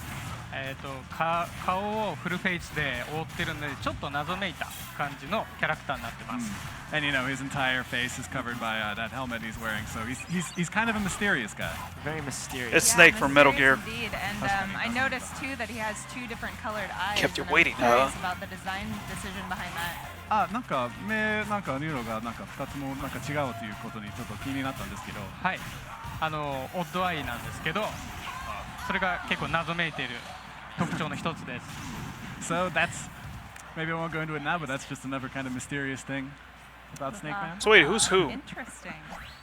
Speaker 11: 顔をフルフェイスで覆ってるのでちょっと謎めいた感じのキャラクターになってます。
Speaker 17: And you know his entire face is covered by that helmet he's wearing, so he's kind of a mysterious guy.
Speaker 7: Very mysterious.
Speaker 1: It's Snake from Metal Gear.
Speaker 9: Indeed, and I noticed too that he has two different colored eyes.
Speaker 1: Kept you
Speaker 9: and
Speaker 1: waiting,
Speaker 9: I'm curious
Speaker 1: huh?
Speaker 9: about the design decision behind that.
Speaker 17: なんか目なんか色がなんか2つもなんか違うということにちょっと気になったんですけど。
Speaker 11: はい。オッドアイなんですけど、それが結構謎めいている特徴の一つです。
Speaker 17: So that's maybe I won't go into it now, but that's just another kind of mysterious thing about Snake Man.
Speaker 1: So wait, who's who?
Speaker 9: Interesting.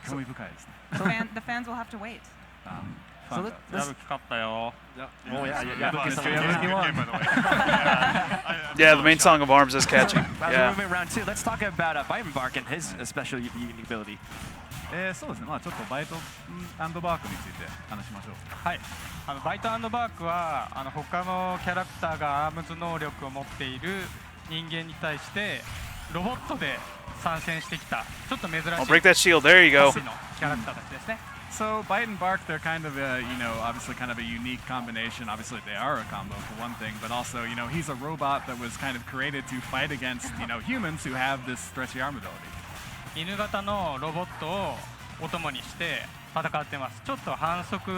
Speaker 17: 興味深いですね。
Speaker 9: The fans will have to wait.
Speaker 11: So let's
Speaker 1: Yeah, the main song of ARMS is catchy.
Speaker 7: As
Speaker 1: Yeah.
Speaker 7: we're moving around too, let's talk about Bite and Bark and his special unique ability.
Speaker 17: そうですね。まあちょっとバイトアンドバークについて話しましょう。
Speaker 11: はい。バイトアンドバークは他のキャラクターがアームズ能力を持っている人間に対してロボットで参戦してきたちょっと珍しい
Speaker 1: I'll break that shield. There you go.
Speaker 11: キャラクターたちですね。
Speaker 17: So Bite and Bark, they're kind of a, you know, obviously kind of a unique combination. Obviously they are a combo for one thing, but also, you know, he's a robot that was kind of created to fight against, you know, humans who have this stretchy arm ability.
Speaker 11: 犬型のロボットをお供にして戦ってます。ちょっと反則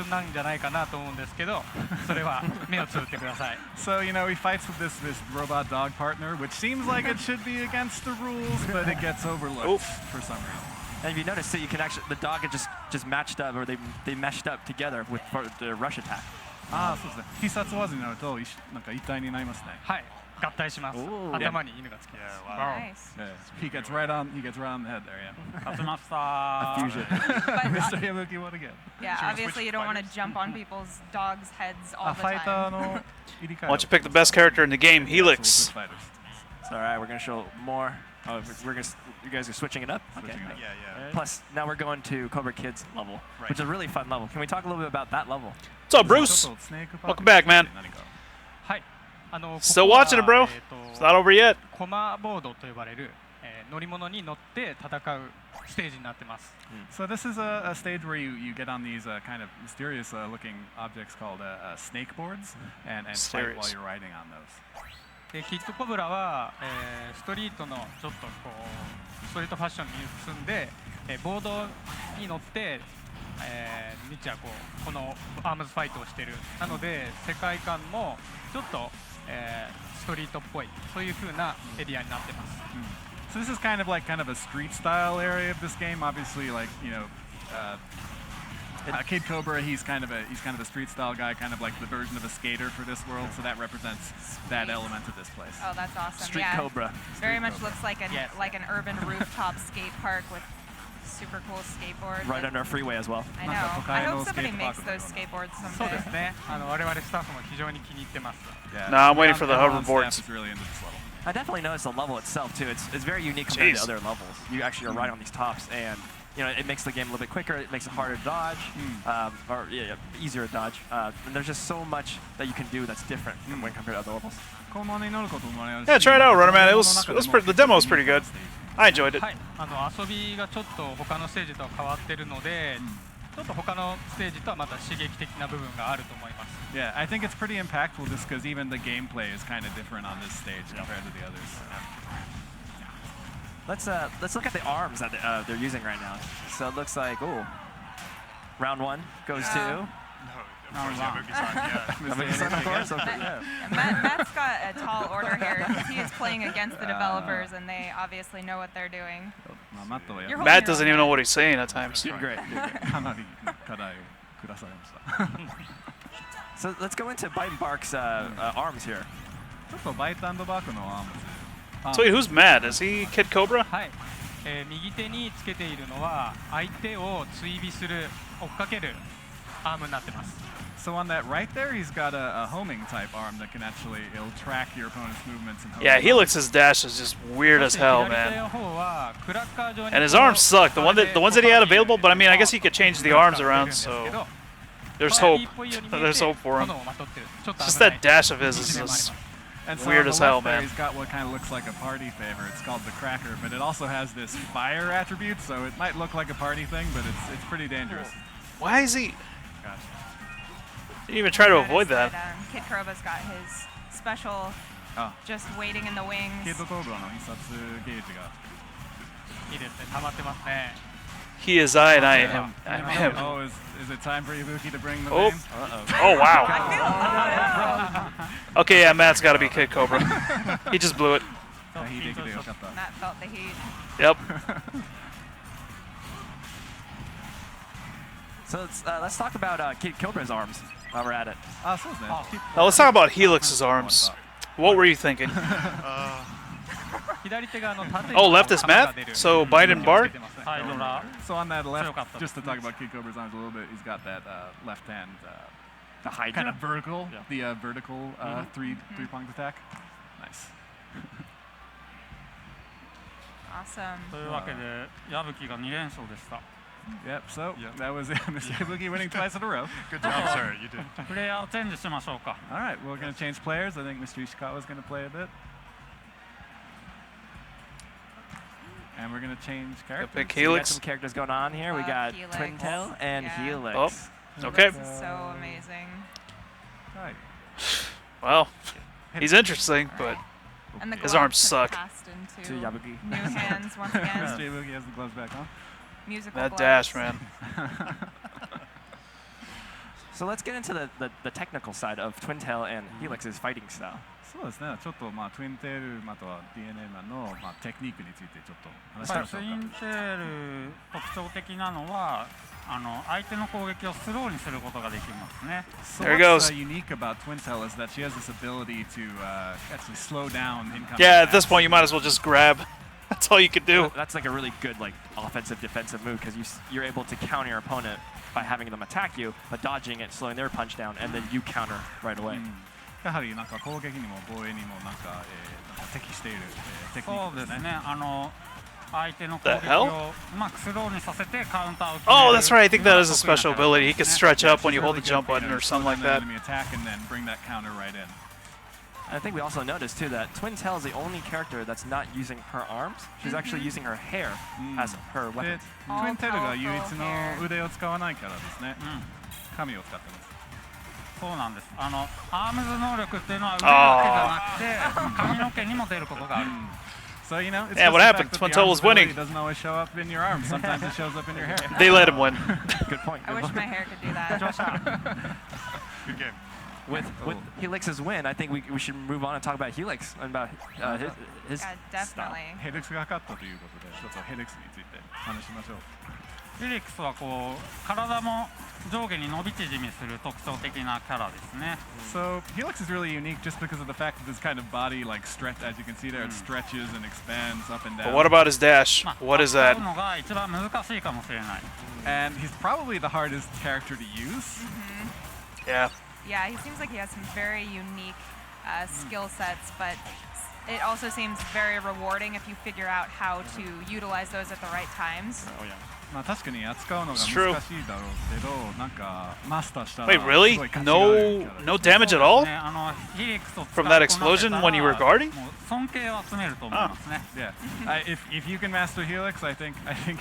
Speaker 11: なんじゃないかなと思うんですけど、それは目をつぶってください。
Speaker 17: So, you know, he fights with this robot dog partner, which seems like it should be against the rules, but it gets overlooked for some reason.
Speaker 7: And if you notice, you can actually the dog had just matched up, or they meshed up together with for the rush attack.
Speaker 17: ああ、そうですね。必殺技になるとなんか一体になりますね。
Speaker 11: はい。合体します。頭に犬がつきます。
Speaker 9: Nice.
Speaker 17: He gets right on the head there, yeah.
Speaker 11: 勝ちました。
Speaker 7: A fusion.
Speaker 17: Mr. Yabuki won again.
Speaker 9: Yeah, obviously you don't want to jump on people's dogs' heads all the
Speaker 17: ファイター
Speaker 9: time.
Speaker 17: の入り替
Speaker 1: Why
Speaker 17: え
Speaker 1: don't you pick the best character in the game, Helix?
Speaker 7: It's all right. We're gonna show more. Oh, you guys are switching it up. Okay.
Speaker 5: Yeah.
Speaker 7: Plus, now we're going to Cobra Kids level, which is a really fun level. Can we talk a little bit about that level?
Speaker 1: What's up, Bruce? Welcome back, man.
Speaker 11: はい。
Speaker 1: Still watching it, bro. It's not over yet.
Speaker 11: コマボードと呼ばれる乗り物に乗って戦うステージになってます。
Speaker 17: So this is a stage where you get on these kind of mysterious looking objects called snake boards and fight while you're riding on those.
Speaker 11: でキッドコブラは、ストリートのちょっとこうストリートファッションに進んで、ボードに乗って、日夜このアームズファイトをしている。なので世界観もちょっと、ストリートっぽいそういう風なエリアになってます。
Speaker 17: So this is kind of a street style area of this game. Obviously, like Kid Cobra, he's kind of a street style guy, kind of like the version of a skater for this world. So that represents that element of this place.
Speaker 9: Oh, that's awesome.
Speaker 7: Street
Speaker 9: yeah.
Speaker 7: Cobra.
Speaker 9: Very much looks like an urban rooftop skate park with super cool skateboards.
Speaker 7: Right on our freeway as well.
Speaker 9: I know. I hope somebody makes those skateboards
Speaker 11: そう
Speaker 9: someday.
Speaker 11: ですね。我々スタッフも非常に気に入ってます。
Speaker 1: Nah, I'm waiting for the hoverboards.
Speaker 17: Is really into this level.
Speaker 7: I definitely noticed the level itself too. It's very unique compared to other levels. You actually are riding on these tops, and it makes the game a little bit quicker. It makes it harder to dodge, or easier to dodge. And there's just so much that you can do that's different when compared to other levels.
Speaker 1: Yeah, try it out, Runnerman. The demo was pretty good. I enjoyed it.
Speaker 11: はい。遊びがちょっと他のステージとは変わってるので、ちょっと他のステージとはまた刺激的な部分があると思います。
Speaker 17: Yeah, I think it's pretty impactful just because even the gameplay is kind of different on this stage compared to the others.
Speaker 7: Let's look at the arms that they're using right now. So it looks like round one goes to.
Speaker 9: Matt's got a tall order here. He is playing against the developers, and they obviously know what they're doing.
Speaker 1: Matt doesn't even know what he's saying at times.
Speaker 7: Doing great. So let's go into Bite and Bark's arms here.
Speaker 1: So wait, who's Matt? Is he Kid Cobra?
Speaker 11: はい。右手につけているのは相手を追尾する追っかけるアームになってます。
Speaker 17: So on that right there, he's got a homing type arm that can it'll track your opponent's movements. And
Speaker 1: yeah, Helix's dash is just weird as hell, man. And his arms suck. The ones that he had available, but I mean, I guess he could change the arms around, so there's hope. There's hope for him. Just that dash of his is just weird as hell, man.
Speaker 17: He's got what kind of looks like a party favor. It's called the Cracker, but it also has this fire attribute, so it might look like a party thing, but it's pretty dangerous.
Speaker 1: Why is he? Didn't even try to avoid that.
Speaker 9: Kid Cobra's got his special, just waiting in the wings.
Speaker 1: He is I and I am. I'm him.
Speaker 17: Oh, is it time for Ibuki to bring the
Speaker 1: Oh.
Speaker 17: veins?
Speaker 1: Oh, wow. Okay, yeah, Matt's got to be Kid Cobra. He just blew it.
Speaker 9: Matt felt the heat.
Speaker 1: Yep.
Speaker 7: So let's talk about Kid Cobra's arms while we're at it.
Speaker 1: Now let's talk about Helix's arms. What were you thinking? Oh, left is Matt? So Bite and Bark?
Speaker 17: So on that left, just to talk about Kid Cobra's arms a little bit, he's got that left hand kind of vertical, the vertical three-pronged attack. Nice.
Speaker 9: Awesome.
Speaker 11: というわけで矢吹が2連勝でした。
Speaker 17: Yep, so that was Mr. Ibuki winning twice in a row.
Speaker 5: Good job, sir. You did.
Speaker 11: プレイヤーをチェンジしましょうか。
Speaker 17: All right, we're going to change players. I think Mr. Ishikawa is going to play a bit. And we're going to change characters.
Speaker 1: Pick
Speaker 7: So we got
Speaker 1: Helix.
Speaker 7: some characters going on here. We got
Speaker 9: Helix.
Speaker 7: Twin Tail and Helix.
Speaker 1: Oh, okay.
Speaker 9: This is so amazing.
Speaker 17: Right.
Speaker 1: Well, he's interesting, but
Speaker 9: And the
Speaker 1: his
Speaker 9: gloves
Speaker 1: arms
Speaker 9: have
Speaker 1: suck.
Speaker 9: passed into
Speaker 7: To Yabuki.
Speaker 9: new hands once
Speaker 17: Mr.
Speaker 9: again.
Speaker 17: Ibuki has the gloves back on.
Speaker 9: Musical
Speaker 1: That
Speaker 9: gloves.
Speaker 1: dash, man.
Speaker 7: So let's get into the technical side of Twin-Tail and Helix's fighting style.
Speaker 17: そうですね。ちょっとトゥインテールと DNA のテクニックについてちょっと話してみましょうか。
Speaker 11: ツインテール特徴的なのは相手の攻撃をスローにすることができますね。
Speaker 17: So what's unique about Twin-Tail is that she has this ability to actually slow down incoming.
Speaker 1: Yeah, at this point you might as well just grab. That's all you could do.
Speaker 7: That's like a really good offensive defensive move because you're able to counter your opponent by having them attack you, but dodging it, slowing their punch down, and then you counter right away.
Speaker 17: やはり攻撃にも防衛にも適しているテクニックですね。
Speaker 11: そうですね。相手の攻撃をうまくスローにさせてカウンターを決める。
Speaker 1: Oh, that's right. I think that is a special ability. He can stretch up when you hold the jump button or something like that.
Speaker 7: I think we also noticed too that Twin-Tail is the only character that's not using her arms. She's actually using her hair as her weapon.
Speaker 17: Twin-Tail が唯一の腕を使わないキャラですね。髪を使ってます。
Speaker 11: そうなんです。アームズ能力っていうのは腕だけじゃなくて髪の毛にも出ることがある。
Speaker 17: So you know,
Speaker 1: yeah, what happened? Twin-Tail was winning.
Speaker 17: It doesn't always show up in your arms. Sometimes it shows up in your hair.
Speaker 1: They let him win.
Speaker 7: Good point.
Speaker 9: I wish my hair could do that.
Speaker 5: Good game.
Speaker 7: With Helix's win, I think we should move on and talk about Helix and about his
Speaker 9: definitely.
Speaker 17: Helix が勝ったということで、ちょっと Helix について話しましょう。
Speaker 11: ヘリクスは体も上下に伸び縮みする特徴的なキャラですね。
Speaker 17: So Helix is really unique just because of the fact that this kind of body stretch, as you can see there, it stretches and expands up and down.
Speaker 1: But what about his dash? What is that?
Speaker 11: のが一番難しいかもしれない。
Speaker 17: And he's probably the hardest character to use.
Speaker 1: Yeah.
Speaker 9: Yeah, he seems like he has some very unique skill sets, but it also seems very rewarding if you figure out how to utilize those at the right times.
Speaker 17: Oh yeah. 確かに扱うのが難しいだろうけど、マスターしたら
Speaker 1: Wait, really? No damage at all? From that explosion when you were guarding?
Speaker 11: 尊敬を集めると思いますね。
Speaker 17: Yeah. If you can master Helix, I think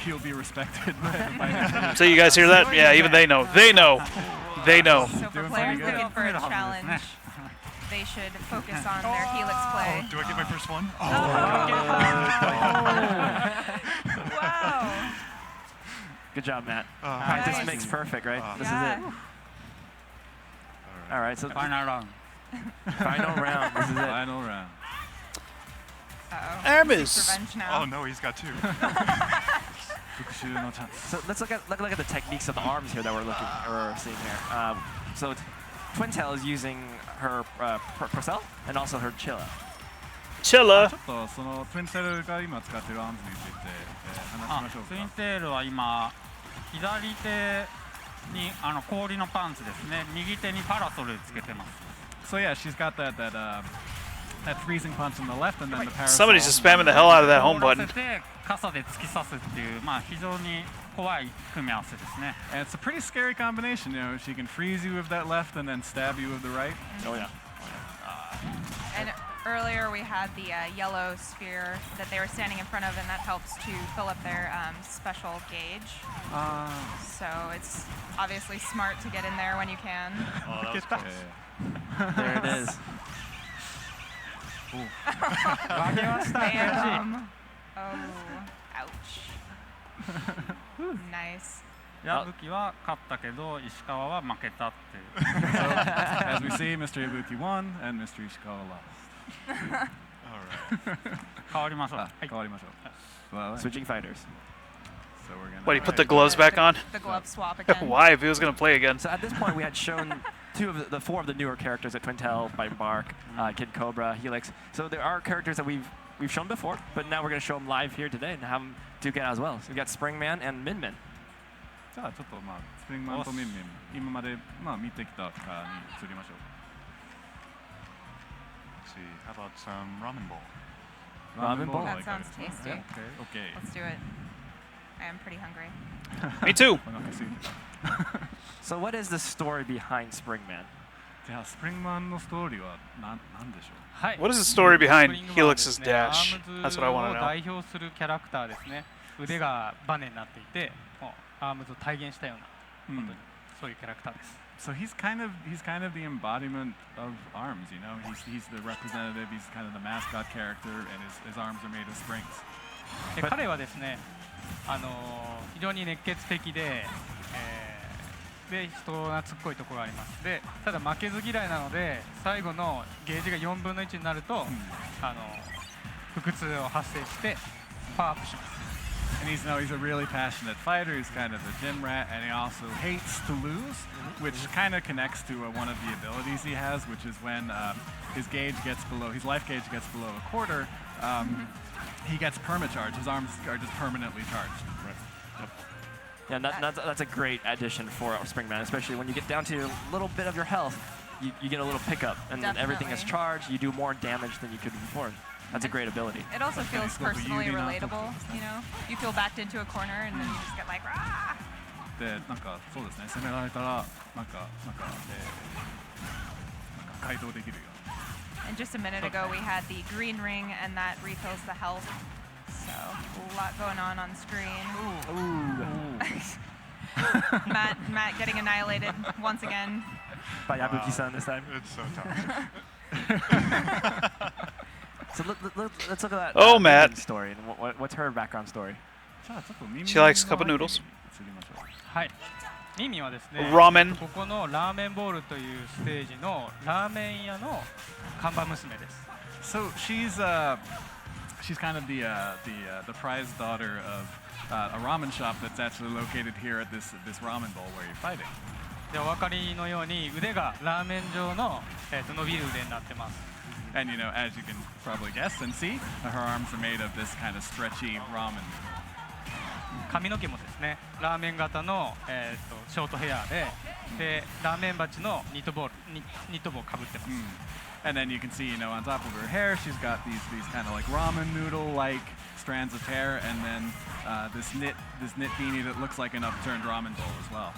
Speaker 17: he'll be respected by
Speaker 1: So you guys hear that? Yeah, even they know. They know. They know.
Speaker 9: So for players looking for a challenge, they should focus on their Helix play.
Speaker 5: Do I get my first one?
Speaker 9: Wow.
Speaker 7: Good job, Matt. Practice makes perfect, right? This is it. All right, so
Speaker 11: final round.
Speaker 7: Final round. This is it.
Speaker 17: Final round.
Speaker 1: Aramis.
Speaker 5: Oh no, he's got two.
Speaker 7: So let's look at the techniques of the arms here that we're seeing here. So Twin-Tail is using her Purcell and also her Chilla.
Speaker 1: Chilla.
Speaker 17: ちょっとそのツインテールが今使っているアームズについて話しましょうか。
Speaker 11: ツインテールは今左手に氷のパンツですね。右手にパラソルつけてます。
Speaker 17: So yeah, she's got that freezing punch on the left and then the parasol.
Speaker 1: Somebody's just spamming the hell out of that home button.
Speaker 11: 傘で突き刺すっていう非常に怖い組み合わせですね。
Speaker 17: And it's a pretty scary combination, you know. She can freeze you with that left and then stab you with the right.
Speaker 7: Oh yeah.
Speaker 9: And earlier we had the yellow sphere that they were standing in front of, and that helps to fill up their special gauge. So it's obviously smart to get in there when you can.
Speaker 5: Oh, that was close.
Speaker 7: There it is.
Speaker 9: Bam. Oh, ouch. Nice.
Speaker 11: 矢吹は勝ったけど石川は負けたっていう。
Speaker 17: So, as we see, Mr. Ibuki won and Mr. Ishikawa lost.
Speaker 5: All right.
Speaker 11: 変わりましょう。
Speaker 17: 変わりましょう。Well,
Speaker 7: Switching fighters.
Speaker 17: So we're gonna.
Speaker 1: What, he put the gloves back on?
Speaker 9: The glove swap again.
Speaker 1: Why, if he was going to play again?
Speaker 7: So at this point, we had shown four of the newer characters at Twin-Tail, by Bark, Kid Cobra, Helix. So there are characters that we've shown before, but now we're going to show them live here today and have them duke it out as well. So we got Springman and Minmin.
Speaker 17: じゃあちょっとスプリングマンとミンミン今まで見てきたかに移りましょう。
Speaker 5: Let's see. How about some ramen bowl?
Speaker 7: Ramen bowl.
Speaker 9: That sounds tasty.
Speaker 17: Okay.
Speaker 9: Let's do it. I am pretty hungry.
Speaker 1: Me too.
Speaker 7: So what is the story behind Springman?
Speaker 17: じゃあスプリングマンのストーリーは何でしょう。
Speaker 11: はい。
Speaker 1: What is the story behind Helix's dash? That's what I want to know.
Speaker 11: 代表するキャラクターですね。腕がバネになっていて、アームズを体現したような本当にそういうキャラクターです。
Speaker 17: So he's kind of the embodiment of arms, you know. He's the representative. He's kind of the mascot character, and his arms are made of springs.
Speaker 11: 彼はですね、非常に熱血的で、
Speaker 15: で人懐っこいところがあります。でただ負けず嫌いなので最後のゲージが4分の1になると、腹痛を発生してパワーアップします。
Speaker 17: And he's a really passionate fighter. He's kind of a gym rat, and he also hates to lose, which kind of connects to one of the abilities he has, which is when his life gauge gets below a quarter, he gets perma-charge. His arms are just permanently charged.
Speaker 7: Yeah, that's a great addition for Springman, especially when you get down to a little bit of your health, you get a little pickup, and then everything is charged. You do more damage than you could before. That's a great ability.
Speaker 9: It also feels personally relatable, you know? You feel backed into a corner and then you just get like, rah!
Speaker 17: で、なんかそうですね、攻められたら回答できるよ。
Speaker 9: And just a minute ago we had the green ring and that refills the health. So, a lot going on screen. Matt getting annihilated once again.
Speaker 7: By Yabuki-san this time.
Speaker 5: It's so tough.
Speaker 7: So let's look at that
Speaker 1: Matt.
Speaker 7: story. And what's her background story?
Speaker 1: She likes a cup of noodles.
Speaker 15: はい。ミミはですね、
Speaker 1: Ramen.
Speaker 15: ここのラーメンボールというステージのラーメン屋の看板娘です。
Speaker 17: So she's kind of the prize daughter of a ramen shop that's actually located here at this ramen bowl where you're fighting.
Speaker 15: でお分かりのように腕がラーメン状の伸びる腕になってます。
Speaker 17: And as you can probably guess and see, her arms are made of this kind of stretchy ramen.
Speaker 15: 髪の毛もですね、ラーメン型のショートヘアで、ラーメン鉢のニット帽をかぶってます。
Speaker 17: And then you can see, on top of her hair, she's got these kind of like ramen noodle-like strands of hair, and then this knit beanie that looks like an upturned ramen bowl as well.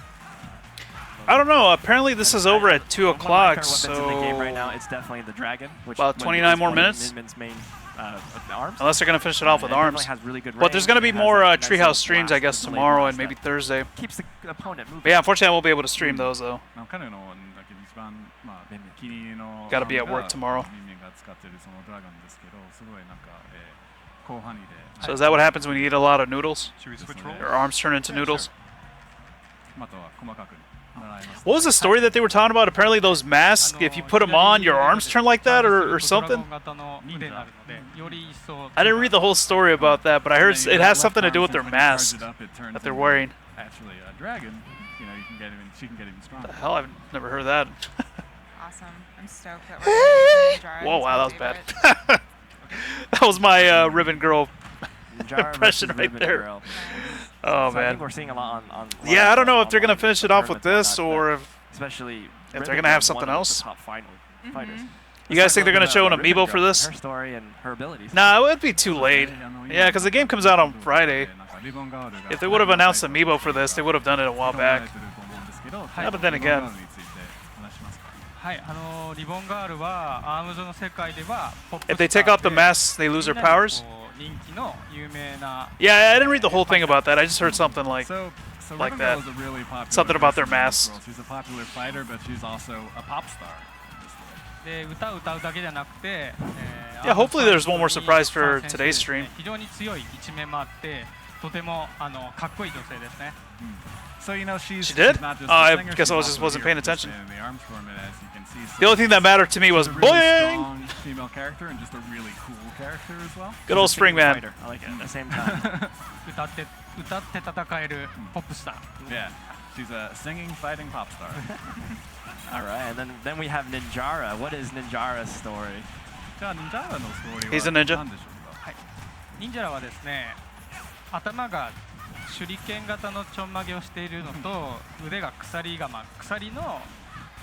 Speaker 1: I don't know. Apparently, this is over at 2 o'clock,
Speaker 7: so in the game right now, it's definitely the dragon. Which
Speaker 1: about 29 more minutes.
Speaker 7: Main, arms.
Speaker 1: Unless they're gonna finish it off with arms.
Speaker 7: Really good
Speaker 1: but there's gonna be more Treehouse streams, I guess, tomorrow and maybe Thursday.
Speaker 7: Keeps the opponent moving.
Speaker 1: But yeah, unfortunately, I won't be able to stream those though. Gotta be at work tomorrow. So is that what happens when you eat a lot of noodles?
Speaker 5: Should we switch roles?
Speaker 1: Your arms turn into noodles?
Speaker 17: Sure.
Speaker 1: What was the story that they were talking about? Apparently those masks, if you put them on, your arms turn like that or something? I didn't read the whole story about that, but I heard it has something to do with their mask that they're wearing.
Speaker 17: Actually, a dragon, she can get even stronger.
Speaker 1: The hell, I've never heard that.
Speaker 9: Awesome. I'm stoked that we're using Ninjara.
Speaker 1: Whoa, wow, that was bad. That was my Ribbon Girl impression right there.
Speaker 7: Girl.
Speaker 1: Oh
Speaker 7: so I
Speaker 1: man.
Speaker 7: think we're seeing a lot on
Speaker 1: yeah, I don't know if they're gonna finish it off with this or
Speaker 7: especially
Speaker 1: if they're gonna have something else.
Speaker 7: Top fighters.
Speaker 1: You guys think they're gonna show an amiibo for this?
Speaker 7: Her story and her abilities.
Speaker 1: Nah, it would be too late. Yeah, because the game comes out on Friday. If they would have announced amiibo for this, they would have done it a while back. Yeah, but then again. If they take off the masks, they lose their powers? Yeah, I didn't read the whole thing about that. I just heard something like that.
Speaker 17: Really
Speaker 1: something about their masks.
Speaker 17: She's a popular fighter, but she's also a pop star.
Speaker 1: Yeah, hopefully there's one more surprise for today's stream.
Speaker 17: So she's
Speaker 1: she did?
Speaker 17: Not just
Speaker 1: I
Speaker 17: singer,
Speaker 1: guess I wasn't paying attention.
Speaker 17: The arms format, as you can see. So
Speaker 1: the only thing that mattered to me was
Speaker 17: really
Speaker 1: boing!
Speaker 17: Strong female character and just a really cool character as well.
Speaker 1: Good old Springman.
Speaker 7: I like it at the same time.
Speaker 17: Yeah, she's a singing, fighting pop star.
Speaker 7: All right, and then we have Ninjara. What is Ninjara's story?
Speaker 1: He's a ninja.
Speaker 15: 忍者はですね、頭が手裏剣型のちょんまげをしているのと腕が鎖の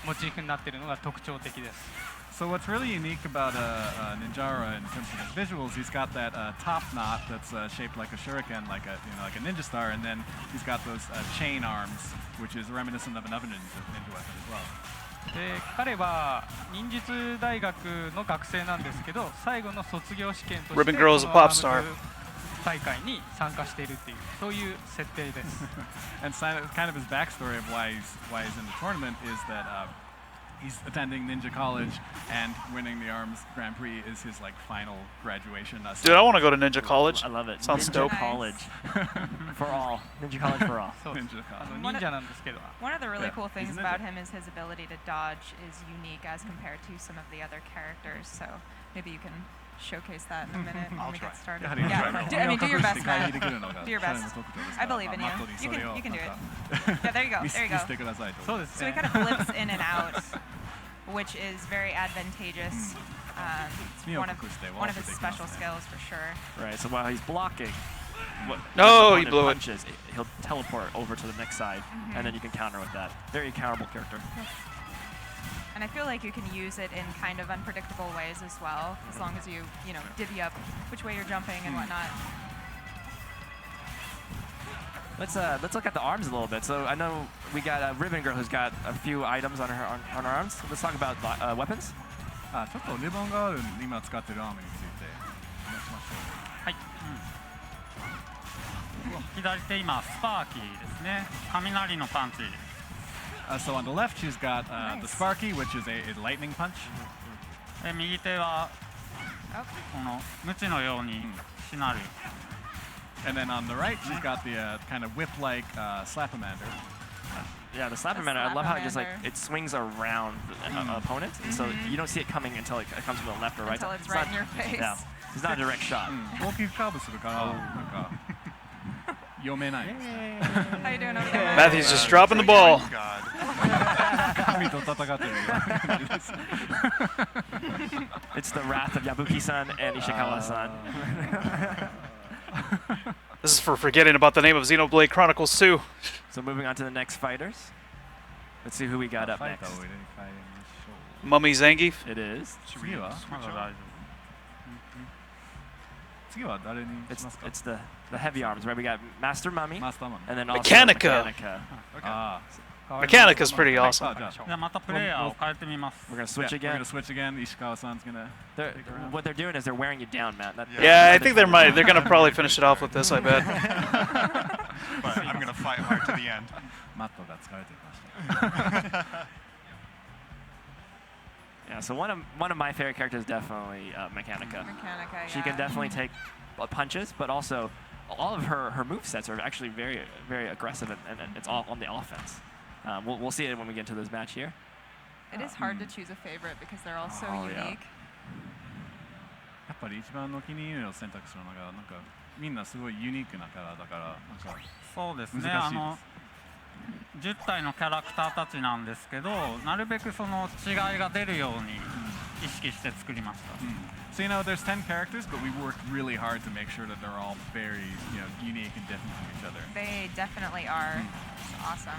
Speaker 15: モチーフになっているのが特徴的です。
Speaker 17: So what's really unique about Ninjara in terms of his visuals, he's got that top knot that's shaped like a shuriken, like a ninja star, and then he's got those chain arms, which is reminiscent of another ninja weapon as well.
Speaker 15: で彼は忍術大学の学生なんですけど、最後の卒業試験として
Speaker 1: Ribbon Girl is a pop star.
Speaker 15: 大会に参加しているっていうそういう設定です。
Speaker 17: And kind of his backstory of why he's in the tournament is that he's attending Ninja College, and winning the ARMS Grand Prix is his like final graduation.
Speaker 1: Dude, I want to go to Ninja College.
Speaker 7: I love it.
Speaker 1: Sounds
Speaker 7: Ninja
Speaker 1: dope.
Speaker 7: College for all. Ninja College for all.
Speaker 17: Ninja College.
Speaker 9: One of the really
Speaker 17: Yeah,
Speaker 9: cool things
Speaker 17: he's a
Speaker 9: about
Speaker 17: ninja.
Speaker 9: him is his ability to dodge is unique as compared to some of the other characters. So maybe you can showcase that in a minute when
Speaker 17: I'll
Speaker 9: we
Speaker 17: try.
Speaker 9: get started.
Speaker 17: Yeah,
Speaker 9: Do your best, man. Do your best. I believe in you. You can do it. Yeah, there you go. There you go. So he kind of flips in and out, which is very advantageous. One of his special skills for sure.
Speaker 7: Right. So while he's blocking,
Speaker 1: No, he
Speaker 7: opponent
Speaker 1: blew it.
Speaker 7: punches, he'll teleport over to the next side, and then you can counter with that. Very counterable character.
Speaker 9: And I feel like you can use it in kind of unpredictable ways as well, as long as you divvy up which way you're jumping and whatnot.
Speaker 7: Let's look at the arms a little bit. So I know we got a Ribbon Girl who's got a few items on her arms. Let's talk about weapons.
Speaker 17: ちょっとリボンがある今使ってるアームについて話しましょう。
Speaker 11: はい。左手今スパーキーですね。雷のパンチ。
Speaker 17: So on the left, she's got the Sparky, which is a lightning punch.
Speaker 11: 右手はこの鞭のようにしなる。
Speaker 17: And then on the right, she's got the kind of whip-like Slapamander.
Speaker 7: Yeah, the Slapamander, I love how it just it swings around the opponent, so you don't see it coming until it comes from the left or right.
Speaker 9: Until it's right in your face.
Speaker 7: Yeah, it's not a direct shot.
Speaker 17: 大きくカーブするからなんか読めないですね。
Speaker 9: How you doing over there?
Speaker 1: Matthew's just dropping the ball.
Speaker 17: 神と戦ってる感じです。
Speaker 7: It's the wrath of Yabuki-san and Ishikawa-san.
Speaker 1: This is for forgetting about the name of Xenoblade Chronicles 2.
Speaker 7: So moving on to the next fighters. Let's see who we got up next.
Speaker 1: Mummy Zangief.
Speaker 7: It is. It's the heavy arms, right? We got Master Mummy, and then also
Speaker 1: Mechanica. Mechanica's pretty awesome.
Speaker 7: We're gonna switch again.
Speaker 17: We're gonna switch again. Ishikawa-san's gonna.
Speaker 7: What they're doing is they're wearing you down, Matt.
Speaker 1: Yeah, I think they're gonna probably finish it off with this. I bet.
Speaker 5: But I'm gonna fight hard to the end.
Speaker 7: Yeah, so one of my favorite characters is definitely Mechanica. She can definitely take punches, but also all of her movesets are actually very, very aggressive, and it's all on the offense. We'll see it when we get to this match here.
Speaker 9: It is hard to choose a favorite because they're all so unique.
Speaker 17: やっぱり一番のお気に入りの選択肢の中なんかみんなすごいユニークなキャラだからなんか
Speaker 11: そうですね。
Speaker 17: 難しいです。
Speaker 11: 10体のキャラクターたちなんですけど、なるべくその違いが出るように意識して作りました。
Speaker 17: So there's 10 characters, but we worked really hard to make sure that they're all very unique and different from each other.
Speaker 9: They definitely are. It's awesome.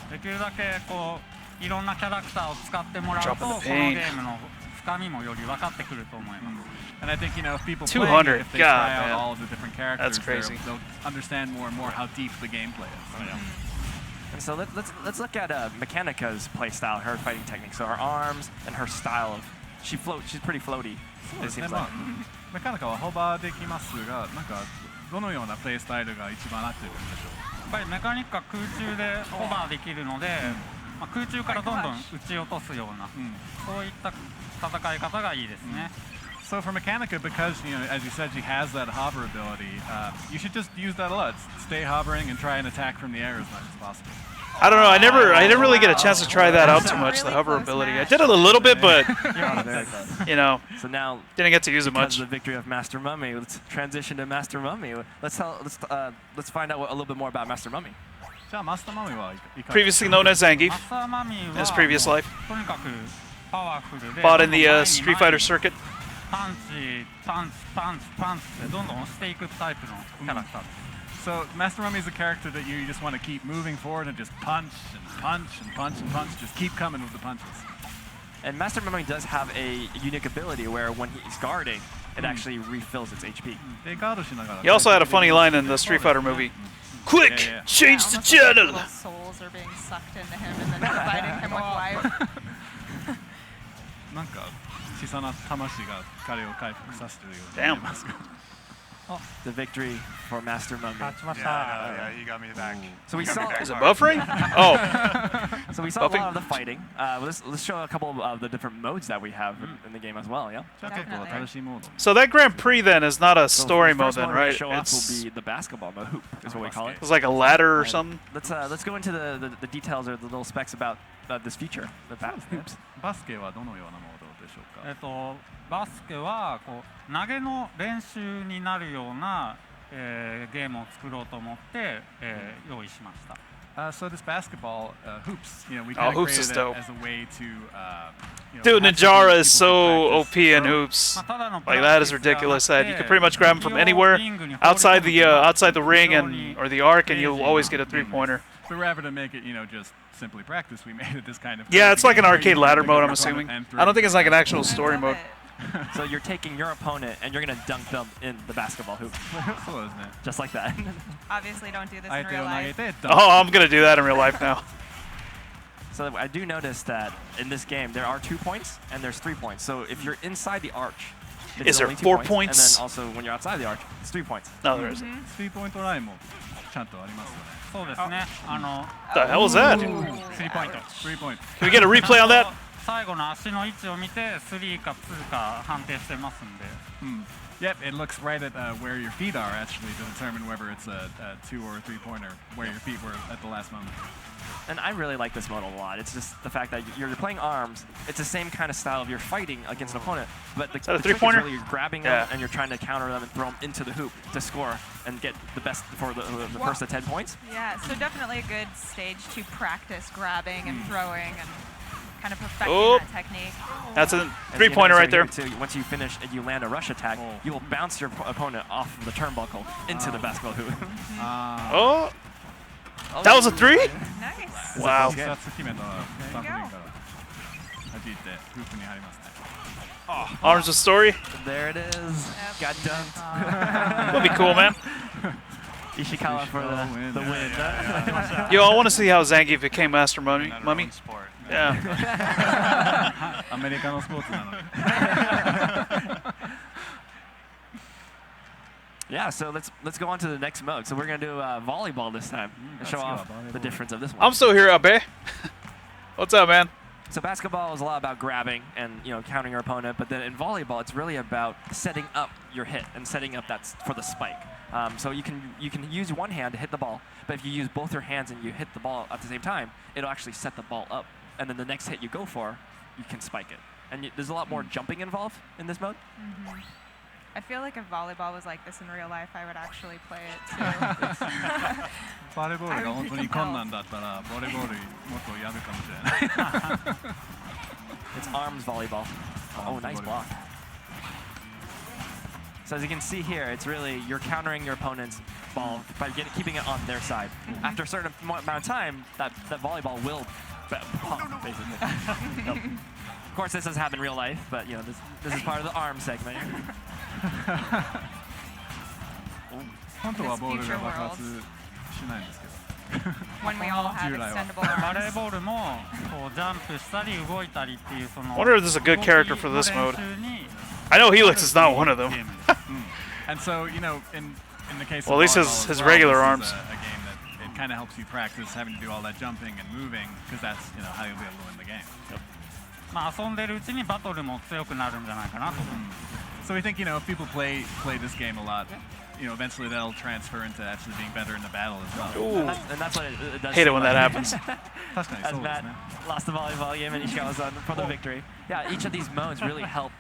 Speaker 11: できるだけこういろんなキャラクターを使ってもらうとこのゲームの深みもより分かってくると思います。
Speaker 17: And I think if people
Speaker 1: 200,
Speaker 17: play, if they
Speaker 1: God,
Speaker 17: try out
Speaker 1: man.
Speaker 17: all of the different characters,
Speaker 1: That's crazy.
Speaker 17: they'll understand more and more how deep the gameplay is.
Speaker 7: And so let's look at Mechanica's playstyle, her fighting technique. So her arms and her style of she's pretty floaty. It seems like.
Speaker 17: メカニカはホバーできますが、なんかどのようなプレイスタイルが一番合ってるんでしょう。
Speaker 11: やっぱりメカニックは空中でホバーできるので、空中からどんどん撃ち落とすような、そういった戦い方がいいですね。
Speaker 17: So for Mechanica, because as you said, she has that hover ability, you should just use that a lot. Stay hovering and try and attack from the air as much as possible.
Speaker 1: I don't know. I didn't really get a chance to try that out too much. The hover ability. I did it a little bit, but
Speaker 7: So now
Speaker 1: didn't get to use it much.
Speaker 7: The victory of Master Mummy. Let's transition to Master Mummy. Let's find out a little bit more about Master Mummy.
Speaker 1: Previously known as Zangief, in his previous life. Fought in the Street Fighter circuit.
Speaker 11: パンチ、パンチ、パンチ、パンチってどんどん押していくタイプのキャラクターです。
Speaker 17: So Master Mummy is a character that you just want to keep moving forward and just punch and punch and punch and punch. Just keep coming with the punches.
Speaker 7: And Master Mummy does have a unique ability where when he's guarding, it actually refills its HP.
Speaker 1: He also had a funny line in the Street Fighter movie. Quick, change the channel.
Speaker 9: Little souls are being sucked into him and then providing him with life.
Speaker 17: なんか小さな魂が彼を回復させてるように見えますが。
Speaker 7: The victory for Master Mummy.
Speaker 5: Yeah, you got me back.
Speaker 7: So we saw.
Speaker 1: Is it buffering? Oh.
Speaker 7: So we saw a lot of the fighting. Let's show a couple of the different modes that we have in the game as well. Yeah.
Speaker 1: So that Grand Prix then is not a story
Speaker 7: the
Speaker 1: mode
Speaker 7: first
Speaker 1: then,
Speaker 7: one
Speaker 1: right?
Speaker 7: Show up will be the basketball mode, hoop is what we call it.
Speaker 1: It's like a ladder or something.
Speaker 7: Let's go into the details or the little specs about this feature. The hoops.
Speaker 17: バスケはどのようなモードでしょうか。
Speaker 11: バスケはこう投げの練習になるような、ゲームを作ろうと思って、用意しました。
Speaker 17: So this basketball hoops, you know, we
Speaker 1: Oh,
Speaker 17: kind of
Speaker 1: hoops is
Speaker 17: created
Speaker 1: dope.
Speaker 17: it as a way to,
Speaker 1: Dude, Ninjara is so OP in hoops. Like that is ridiculous. That you can pretty much grab him from anywhere outside the ring and or the arc, and you'll always get a 3-pointer.
Speaker 17: So rather than make it, you know, just simply practice, we made it this kind of.
Speaker 1: Yeah, it's like an arcade ladder mode, I'm assuming. I don't think it's like an actual story mode.
Speaker 7: So you're taking your opponent and you're gonna dunk them in the basketball hoop. Just like that.
Speaker 9: Obviously, don't do this in real life.
Speaker 1: Oh, I'm gonna do that in real life now.
Speaker 7: So I do notice that in this game there are 2 points and there's 3 points. So if you're inside the arch,
Speaker 1: is there
Speaker 7: only
Speaker 1: 4
Speaker 7: 2
Speaker 1: points?
Speaker 7: And then also when you're outside the arch, it's 3 points.
Speaker 1: No, there isn't.
Speaker 17: 3-point ラインもちゃんとありますよね。
Speaker 11: そうですね。
Speaker 1: The hell was that?
Speaker 11: 3 ポイント。
Speaker 17: 3 point.
Speaker 1: Can we get a replay on that?
Speaker 11: 最後の足の位置を見て3か2か判定してますんで。
Speaker 17: Yep, it looks right at where your feet are actually to determine whether it's a 2 or a 3-pointer, where your feet were at the last moment.
Speaker 7: And I really like this mode a lot. It's just the fact that you're playing ARMS. It's the same kind of style of you're fighting against an opponent, but the trick is really you're grabbing them and you're trying to counter them and throw them into the hoop to score and get the best for the first to 10 points.
Speaker 9: Yeah, so definitely a good stage to practice grabbing and throwing and kind of perfecting that technique.
Speaker 1: That's a 3-pointer right there.
Speaker 7: Once you finish and you land a rush attack, you will bounce your opponent off of the turnbuckle into the basketball hoop.
Speaker 1: That was a 3?
Speaker 9: Nice.
Speaker 1: Wow. Arms of story.
Speaker 7: There it is. Got dunked.
Speaker 1: That'd be cool, man.
Speaker 7: Ishikawa for the win.
Speaker 1: Yo, I want to see how Zangief became Master Mummy. Yeah.
Speaker 17: American sport.
Speaker 7: Yeah, so let's go on to the next mode. So we're gonna do volleyball this time and show off the difference of this one.
Speaker 1: I'm still here, Abe. What's up, man?
Speaker 7: So basketball is a lot about grabbing and countering your opponent, but then in volleyball it's really about setting up your hit and setting up that for the spike. So you can use one hand to hit the ball, but if you use both your hands and you hit the ball at the same time, it'll actually set the ball up, and then the next hit you go for, you can spike it. And there's a lot more jumping involved in this mode.
Speaker 9: I feel like if volleyball was like this in real life, I would actually play it too.
Speaker 17: バレーボールが本当に困難だったら、バレーボールもっとやるかもしれない。
Speaker 7: It's arms volleyball. Oh, nice block. So as you can see here, it's really you're countering your opponent's ball by keeping it on their side. After a certain amount of time, that volleyball will pop, basically. Of course, this doesn't happen in real life, but this is part of the arm segment.
Speaker 17: 本当はボールが爆発しないんですけど。
Speaker 9: When we all have extendable arms.
Speaker 11: バレーボールもこうジャンプしたり動いたりっていうその。
Speaker 1: I wonder if this is a good character for this mode. I know Helix is not one of them.
Speaker 17: And so, in the case
Speaker 1: well,
Speaker 17: of
Speaker 1: at least his regular arms.
Speaker 17: A game that it kind of helps you practice having to do all that jumping and moving because that's how you'll be able to win the game.
Speaker 11: まあ遊んでるうちにバトルも強くなるんじゃないかなと思う。
Speaker 17: So we think if people play this game a lot, eventually that'll transfer into actually being better in the battle as well.
Speaker 1: Ooh.
Speaker 7: And that's what it does.
Speaker 1: Hate it when that happens.
Speaker 7: As Matt lost the volleyball game and Ishikawa for the victory. Yeah, each of these modes really help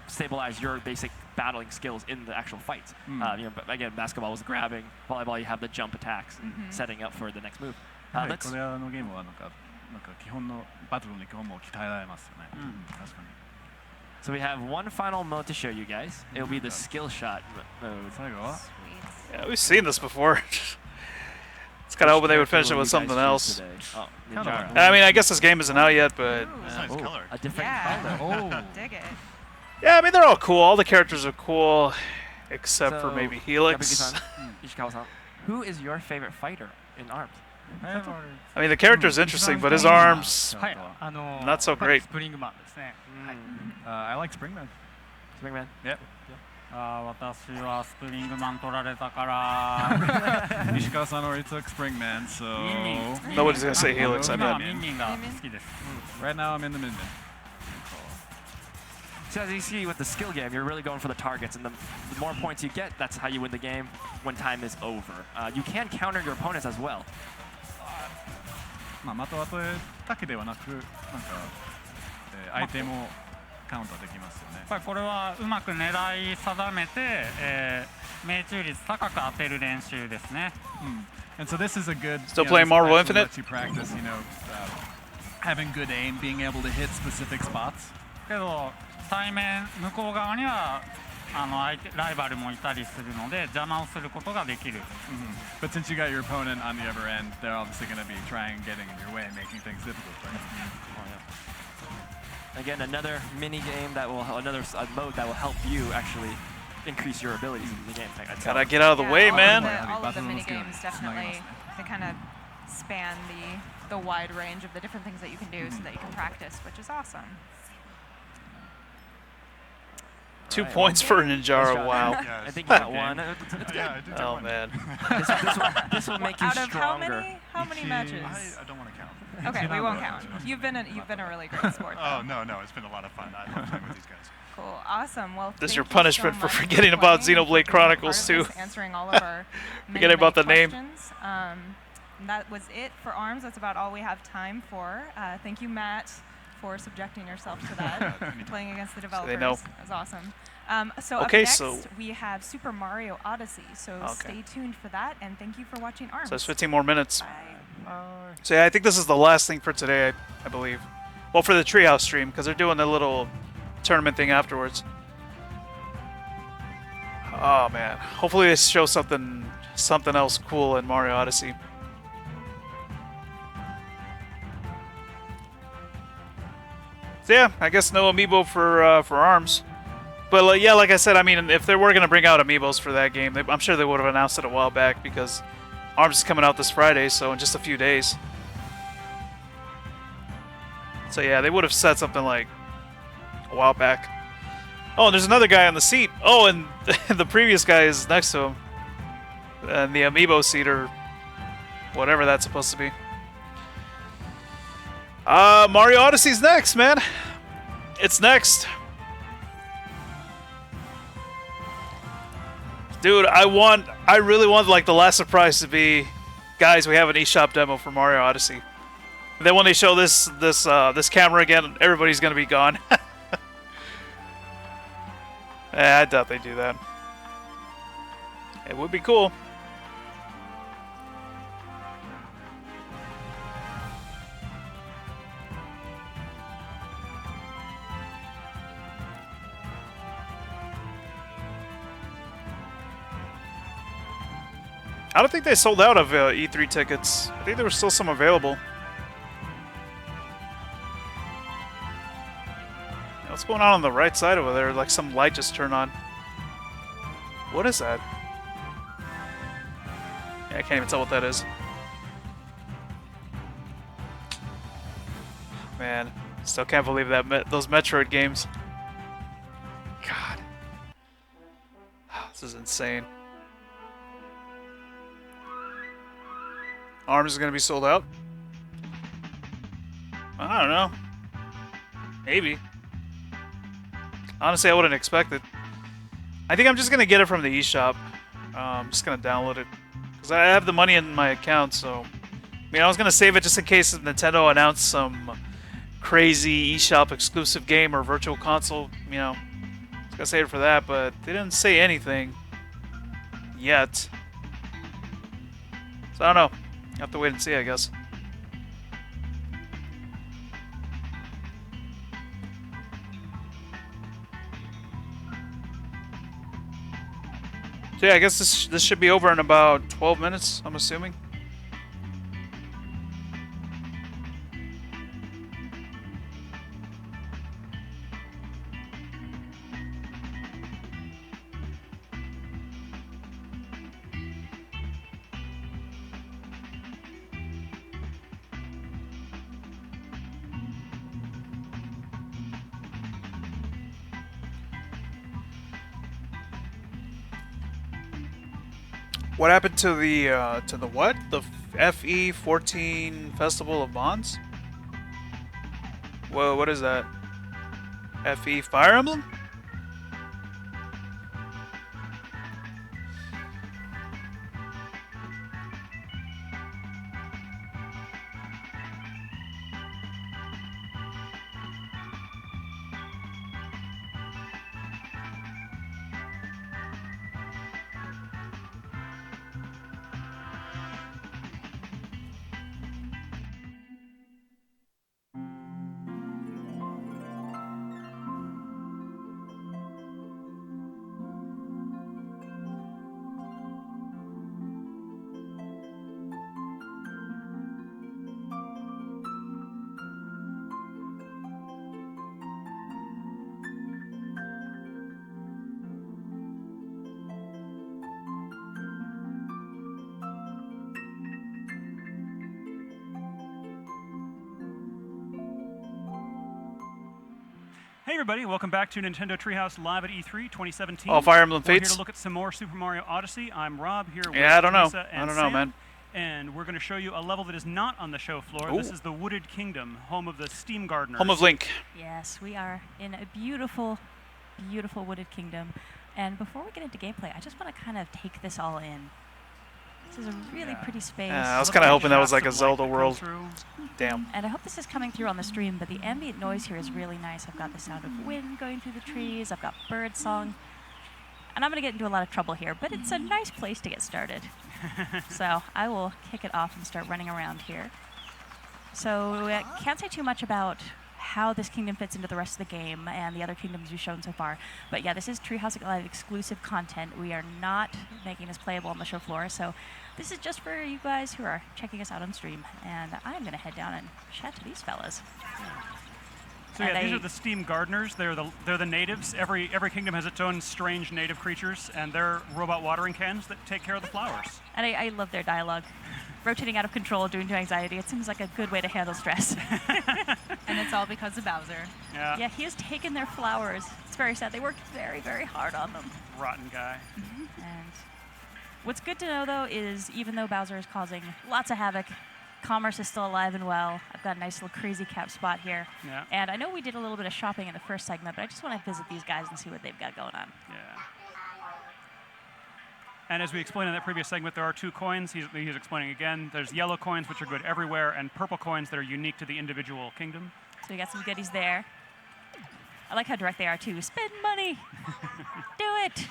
Speaker 7: stabilize your basic battling skills in the actual fights. Again, basketball was grabbing. Volleyball, you have the jump attacks, setting up for the next move.
Speaker 17: これのゲームはなんか基本のバトルの基本も鍛えられますよね。確かに。
Speaker 7: So we have one final mode to show you guys. It will be the skill shot mode.
Speaker 1: Yeah, we've seen this before. It's kind of hoping they would finish it with something else. I mean, I guess this game isn't out yet, but
Speaker 7: a different color.
Speaker 9: Dig it.
Speaker 1: Yeah, I mean they're all cool. All the characters are cool, except for maybe Helix.
Speaker 7: Ishikawa-san, who is your favorite fighter in ARMS?
Speaker 1: I mean, the character's interesting, but his arms, not so great.
Speaker 5: I like Springman.
Speaker 7: Springman?
Speaker 5: Yep.
Speaker 11: 私はスプリングマン取られたから。
Speaker 17: Nishikawa-san already took Springman, so...
Speaker 1: Nobody's gonna say Helix, I bet.
Speaker 17: Right now I'm in the mid-mid.
Speaker 7: So as you see with the skill game, you're really going for the targets, and the more points you get, that's how you win the game when time is over. You can counter your opponents as well.
Speaker 17: まあ的当てだけではなく、なんか相手もカウンターできますよね。
Speaker 11: やっぱりこれはうまく狙い定めて、命中率高く当てる練習ですね。
Speaker 17: And so this is a good.
Speaker 1: Still playing Marvel Infinite.
Speaker 17: Lets you practice, having good aim, being able to hit specific spots.
Speaker 11: けど対面向こう側にはライバルもいたりするので邪魔をすることができる。
Speaker 17: But since you got your opponent on the other end, they're obviously going to be trying getting in your way, making things difficult.
Speaker 7: Again, another mini game that will, another mode that will help you actually increase your abilities in the game.
Speaker 1: Gotta get out of the way, man.
Speaker 9: All of the mini games definitely they kind of span the wide range of the different things that you can do so that you can practice, which is awesome.
Speaker 1: 2 points for Ninjara, wow.
Speaker 7: I think you got one.
Speaker 1: Oh man.
Speaker 7: This will make you
Speaker 9: Out of
Speaker 7: stronger.
Speaker 9: how many matches?
Speaker 5: I don't want to count.
Speaker 9: Okay, we won't count. You've been a really great sport.
Speaker 5: Oh no, it's been a lot of fun. I love playing with these guys.
Speaker 9: Cool, awesome. Well,
Speaker 1: This is your
Speaker 9: thank you
Speaker 1: punishment
Speaker 9: so
Speaker 1: for
Speaker 9: much
Speaker 1: forgetting about
Speaker 9: playing,
Speaker 1: Xenoblade
Speaker 9: for being part of
Speaker 1: Chronicles too.
Speaker 9: this, answering all of our
Speaker 1: Forgetting about the name.
Speaker 9: questions. That was it for ARMS. That's about all we have time for. Thank you, Matt, for subjecting yourself to that. Playing against the developers.
Speaker 1: they know.
Speaker 9: That was awesome. So
Speaker 1: Okay,
Speaker 9: up next,
Speaker 1: so-
Speaker 9: we have Super Mario Odyssey. So stay tuned for that, and thank you for watching ARMS.
Speaker 1: So it's 15 more minutes.
Speaker 9: Bye.
Speaker 1: So yeah, I think this is the last thing for today, I believe. Well, for the Treehouse stream, because they're doing a little tournament thing afterwards. Oh man, hopefully they show something else cool in Mario Odyssey. So yeah, I guess no amiibo for ARMS. But yeah, like I said, I mean, if they were gonna bring out amiibos for that game, I'm sure they would have announced it a while back because ARMS is coming out this Friday, so in just a few days. So yeah, they would have said something like a while back. Oh, and there's another guy on the seat. Oh, and the previous guy is next to him. And the amiibo seat or whatever that's supposed to be. Mario Odyssey's next, man. It's next. Dude, I really want like the last surprise to be, guys, we have an eShop demo for Mario Odyssey. And then when they show this camera again, everybody's gonna be gone. I doubt they do that. It would be cool. I don't think they sold out of E3 tickets. I think there were still some available. What's going on the right side over there? Like some light just turned on. What is that? Yeah, I can't even tell what that is. Man, still can't believe that those Metroid games. God. This is insane. ARMS is going to be sold out? I don't know. Maybe. Honestly, I wouldn't expect it. I think I'm just going to get it from the eShop. I'm just going to download it. Because I have the money in my account, so... I mean, I was going to save it just in case Nintendo announced some crazy eShop exclusive game or virtual console, you know. I was going to save it for that, but they didn't say anything. Yet. So I don't know. You have to wait and see, I guess. So yeah, I guess this should be over in about 12 minutes, I'm assuming. What happened to the what? The FE14 Festival of Bonds? Whoa, what is that? FE Fire Emblem?
Speaker 12: Hey everybody, welcome back to Nintendo Treehouse Live at E3 2017.
Speaker 1: Oh, Fire Emblem
Speaker 12: We're here
Speaker 1: Fates.
Speaker 12: to look at some more Super Mario Odyssey. I'm Rob here with
Speaker 1: Yeah, I don't know.
Speaker 12: Teresa and
Speaker 1: I don't know,
Speaker 12: Sam,
Speaker 1: man.
Speaker 12: And we're going to show you a level that is not on the show floor.
Speaker 1: Ooh.
Speaker 12: This is the Wooded Kingdom, home of the Steam Gardeners.
Speaker 1: Home of Link.
Speaker 16: Yes, we are in a beautiful, beautiful wooded kingdom. And before we get into gameplay, I just want to kind of take this all in. This is a really pretty space.
Speaker 1: Yeah, I was kind of hoping that was like a Zelda world. Damn.
Speaker 16: And I hope this is coming through on the stream, but the ambient noise here is really nice. I've got the sound of wind going through the trees. I've got bird song. And I'm going to get into a lot of trouble here, but it's a nice place to get started. So I will kick it off and start running around here. So I can't say too much about how this kingdom fits into the rest of the game and the other kingdoms we've shown so far. But yeah, this is Treehouse Live exclusive content. We are not making this playable on the show floor, so this is just for you guys who are checking us out on stream. And I'm going to head down and chat to these fellas.
Speaker 12: So yeah, these are the Steam Gardeners. They're the natives. Every kingdom has its own strange native creatures, and they're robot watering cans that take care of the flowers.
Speaker 16: And I love their dialogue. Rotating out of control, due to anxiety. It seems like a good way to handle stress.
Speaker 9: And it's all because of Bowser.
Speaker 16: Yeah, he has taken their flowers. It's very sad. They worked very, very hard on them.
Speaker 12: Rotten guy.
Speaker 16: And what's good to know, though, is even though Bowser is causing lots of havoc, commerce is still alive and well. I've got a nice little crazy cap spot here.
Speaker 12: Yeah.
Speaker 16: And I know we did a little bit of shopping in the first segment, but I just want to visit these guys and see what they've got going on.
Speaker 12: Yeah. And as we explained in that previous segment, there are two coins. He's explaining again. There's yellow coins, which are good everywhere, and purple coins that are unique to the individual kingdom.
Speaker 16: So we got some goodies there. I like how direct they are, too. Spend money. Do it.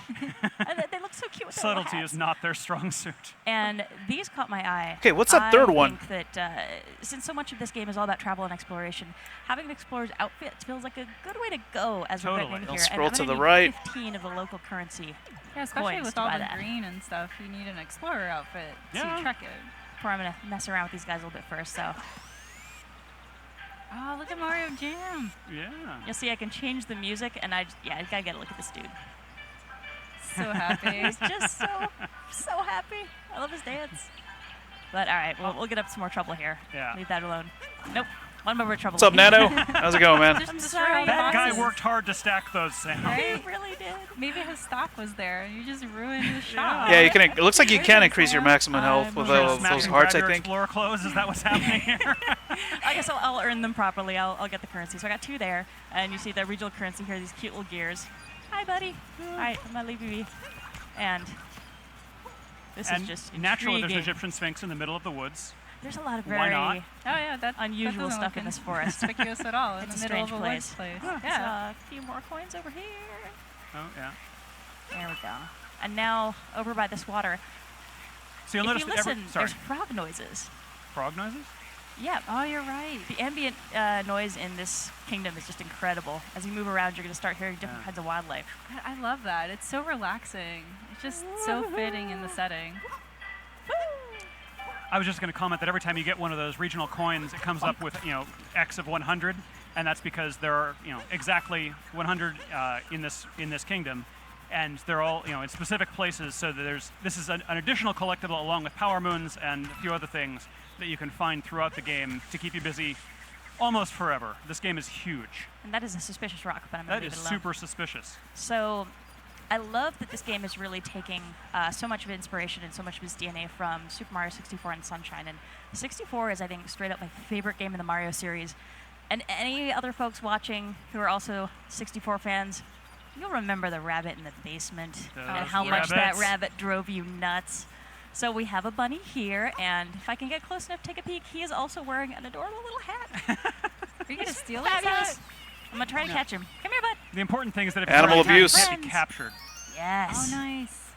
Speaker 16: They look so cute with their little
Speaker 12: Subtlety
Speaker 16: hats.
Speaker 12: is not their strong suit.
Speaker 16: And these caught my eye.
Speaker 1: Okay, what's that third one?
Speaker 16: I think that since so much of this game is all about travel and exploration, having an explorer's outfit feels like a good way to go as we're getting in
Speaker 1: Don't
Speaker 16: here.
Speaker 1: scroll
Speaker 16: and
Speaker 1: to
Speaker 16: I'm
Speaker 1: the
Speaker 16: gonna
Speaker 1: right.
Speaker 16: need 15 of the local currency.
Speaker 9: Yeah, especially
Speaker 16: coins
Speaker 9: with
Speaker 16: to
Speaker 9: all
Speaker 16: buy
Speaker 9: the
Speaker 16: that.
Speaker 9: green and stuff, you need an explorer outfit
Speaker 16: Yeah.
Speaker 9: to trek it.
Speaker 16: Before I'm going to mess around with these guys a little bit first, so.
Speaker 9: Oh, look at Mario Jam.
Speaker 12: Yeah.
Speaker 16: You'll see I can change the music, and I gotta get a look at this dude.
Speaker 9: So happy.
Speaker 16: He's just so happy. I love his dance. But all right, we'll get up some more trouble here.
Speaker 12: Yeah.
Speaker 16: Leave that alone. Nope. One more trouble.
Speaker 1: What's up, Nano? How's it going, man?
Speaker 16: I'm sorry.
Speaker 12: That guy worked hard to stack those, Sam.
Speaker 9: Right?
Speaker 16: He really did.
Speaker 9: Maybe his stock was there, and you just ruined his shop.
Speaker 1: Yeah, you can. It looks like you can increase your maximum health with those hearts, I think.
Speaker 12: Explorer clothes, is that what's happening here?
Speaker 16: I guess I'll earn them properly. I'll get the currency. So I got two there, and you see the regional currency here. These cute little gears. Hi, buddy. All right, I'm gonna leave you be. And this
Speaker 12: and
Speaker 16: is just
Speaker 12: naturally, there's an
Speaker 16: intriguing.
Speaker 12: Egyptian sphinx in the middle of the woods.
Speaker 16: There's a lot of
Speaker 12: Why
Speaker 16: very
Speaker 12: not?
Speaker 9: Oh yeah, that
Speaker 16: unusual
Speaker 9: that doesn't
Speaker 16: stuff
Speaker 9: look
Speaker 16: in this forest.
Speaker 9: Conspicuous at all in
Speaker 16: It's
Speaker 9: the
Speaker 16: a
Speaker 9: middle of
Speaker 16: strange
Speaker 9: a woods
Speaker 16: place.
Speaker 9: place.
Speaker 16: Yeah. A few more coins over here.
Speaker 12: Oh, yeah.
Speaker 16: There we go. And now over by this water.
Speaker 12: So you'll
Speaker 16: if
Speaker 12: notice
Speaker 16: you
Speaker 12: that
Speaker 16: listen,
Speaker 12: sorry.
Speaker 16: there's frog noises.
Speaker 12: Frog noises?
Speaker 16: Yeah. Oh, you're right. The ambient noise in this kingdom is just incredible. As you move around, you're going to start hearing different kinds of wildlife.
Speaker 9: I love that. It's so relaxing. It's just so fitting in the setting.
Speaker 12: I was just going to comment that every time you get one of those regional coins, it comes up with, X of 100, and that's because there are, exactly 100 in this kingdom, and they're all, in specific places. So that this is an additional collectible along with power moons and a few other things that you can find throughout the game to keep you busy almost forever. This game is huge.
Speaker 16: And that is a suspicious rock, but I'm going
Speaker 12: That
Speaker 16: to leave
Speaker 12: is
Speaker 16: it alone.
Speaker 12: super suspicious.
Speaker 16: So I love that this game is really taking so much of inspiration and so much of its DNA from Super Mario 64 and Sunshine. And 64 is, I think, straight up my favorite game in the Mario series. And any other folks watching who are also 64 fans, you'll remember the rabbit in the basement and how much that rabbit drove you nuts. So we have a bunny here, and if I can get close enough to take a peek, he is also wearing an adorable little hat.
Speaker 4: Are you going to steal his hat?
Speaker 16: I'm going to try to catch him. Come here, bud.
Speaker 12: The important thing is that if
Speaker 1: Animal abuse.
Speaker 12: It can't be captured.
Speaker 16: Yes.
Speaker 4: Oh, nice.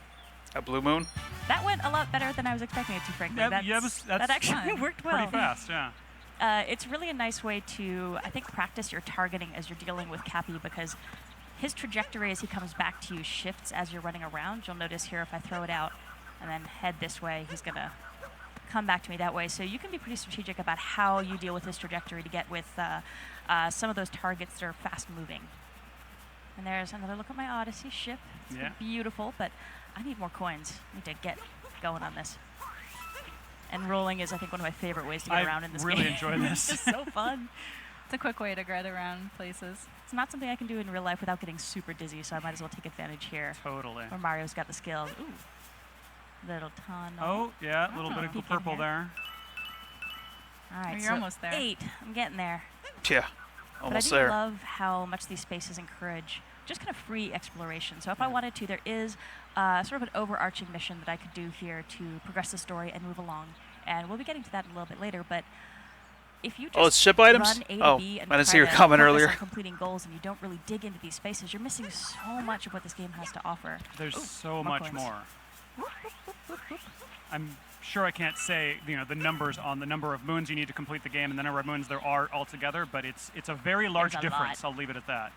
Speaker 1: A blue moon.
Speaker 16: That went a lot better than I was expecting it to, frankly. That actually worked well.
Speaker 12: Pretty fast, yeah.
Speaker 16: It's really a nice way to, I think, practice your targeting as you're dealing with Cappy, because his trajectory as he comes back to you shifts as you're running around. You'll notice here if I throw it out and then head this way, he's going to come back to me that way. So you can be pretty strategic about how you deal with his trajectory to get with some of those targets that are fast moving. And there's another look at my Odyssey ship. It's beautiful, but I need more coins. I need to get going on this. And rolling is, I think, one of my favorite ways to get around in this game.
Speaker 12: I really enjoy this.
Speaker 16: It's just so fun.
Speaker 4: It's a quick way to get around places.
Speaker 16: It's not something I can do in real life without getting super dizzy, so I might as well take advantage here.
Speaker 12: Totally.
Speaker 16: Where Mario's got the skills. Ooh. Little tunnel.
Speaker 12: Oh, yeah, a little bit of purple there.
Speaker 16: All right,
Speaker 4: you're
Speaker 16: so
Speaker 4: almost there.
Speaker 16: 8. I'm getting there.
Speaker 1: Yeah, almost there.
Speaker 16: But I do love how much these spaces encourage just kind of free exploration. So if I wanted to, there is sort of an overarching mission that I could do here to progress the story and move along. And we'll be getting to that a little bit later, but if you just
Speaker 1: it's ship items?
Speaker 16: run A to B and
Speaker 1: I didn't see
Speaker 16: try
Speaker 1: your
Speaker 16: to
Speaker 1: comment
Speaker 16: focus
Speaker 1: earlier.
Speaker 16: on completing goals and you don't really dig into these spaces, you're missing so much of what this game has to offer.
Speaker 12: There's so much
Speaker 16: coins.
Speaker 12: more. I'm sure I can't say the numbers on the number of moons you need to complete the game and the number of moons there are altogether, but it's a very large difference. I'll leave it at that.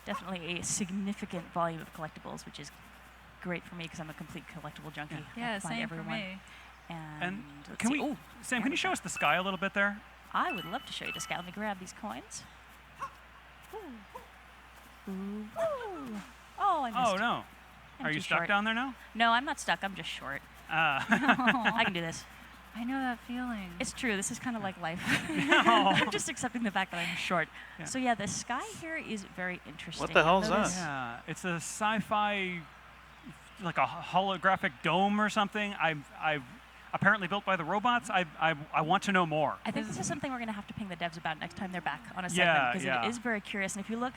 Speaker 16: Definitely a significant volume of collectibles, which is great for me because I'm a complete collectible junkie.
Speaker 4: Yeah,
Speaker 16: I find
Speaker 4: same for me.
Speaker 12: And can we, Sam, can you show us the sky a little bit there?
Speaker 16: I would love to show you the sky. Let me grab these coins. Ooh. Ooh. Oh, I missed.
Speaker 12: Oh, no. Are you stuck down there now?
Speaker 16: No, I'm not stuck. I'm just short. I can do this.
Speaker 4: I know that feeling.
Speaker 16: It's true. This is kind of like life. I'm just accepting the fact that I'm short.
Speaker 12: Yeah.
Speaker 16: So yeah, the sky here is very interesting.
Speaker 1: What the hell is that?
Speaker 12: Yeah, it's a sci-fi, like a holographic dome or something. I've apparently built by the robots. I want to know more.
Speaker 16: I think this is something we're going to have to ping the devs about next time they're back on a segment, because it is very curious. And if you look,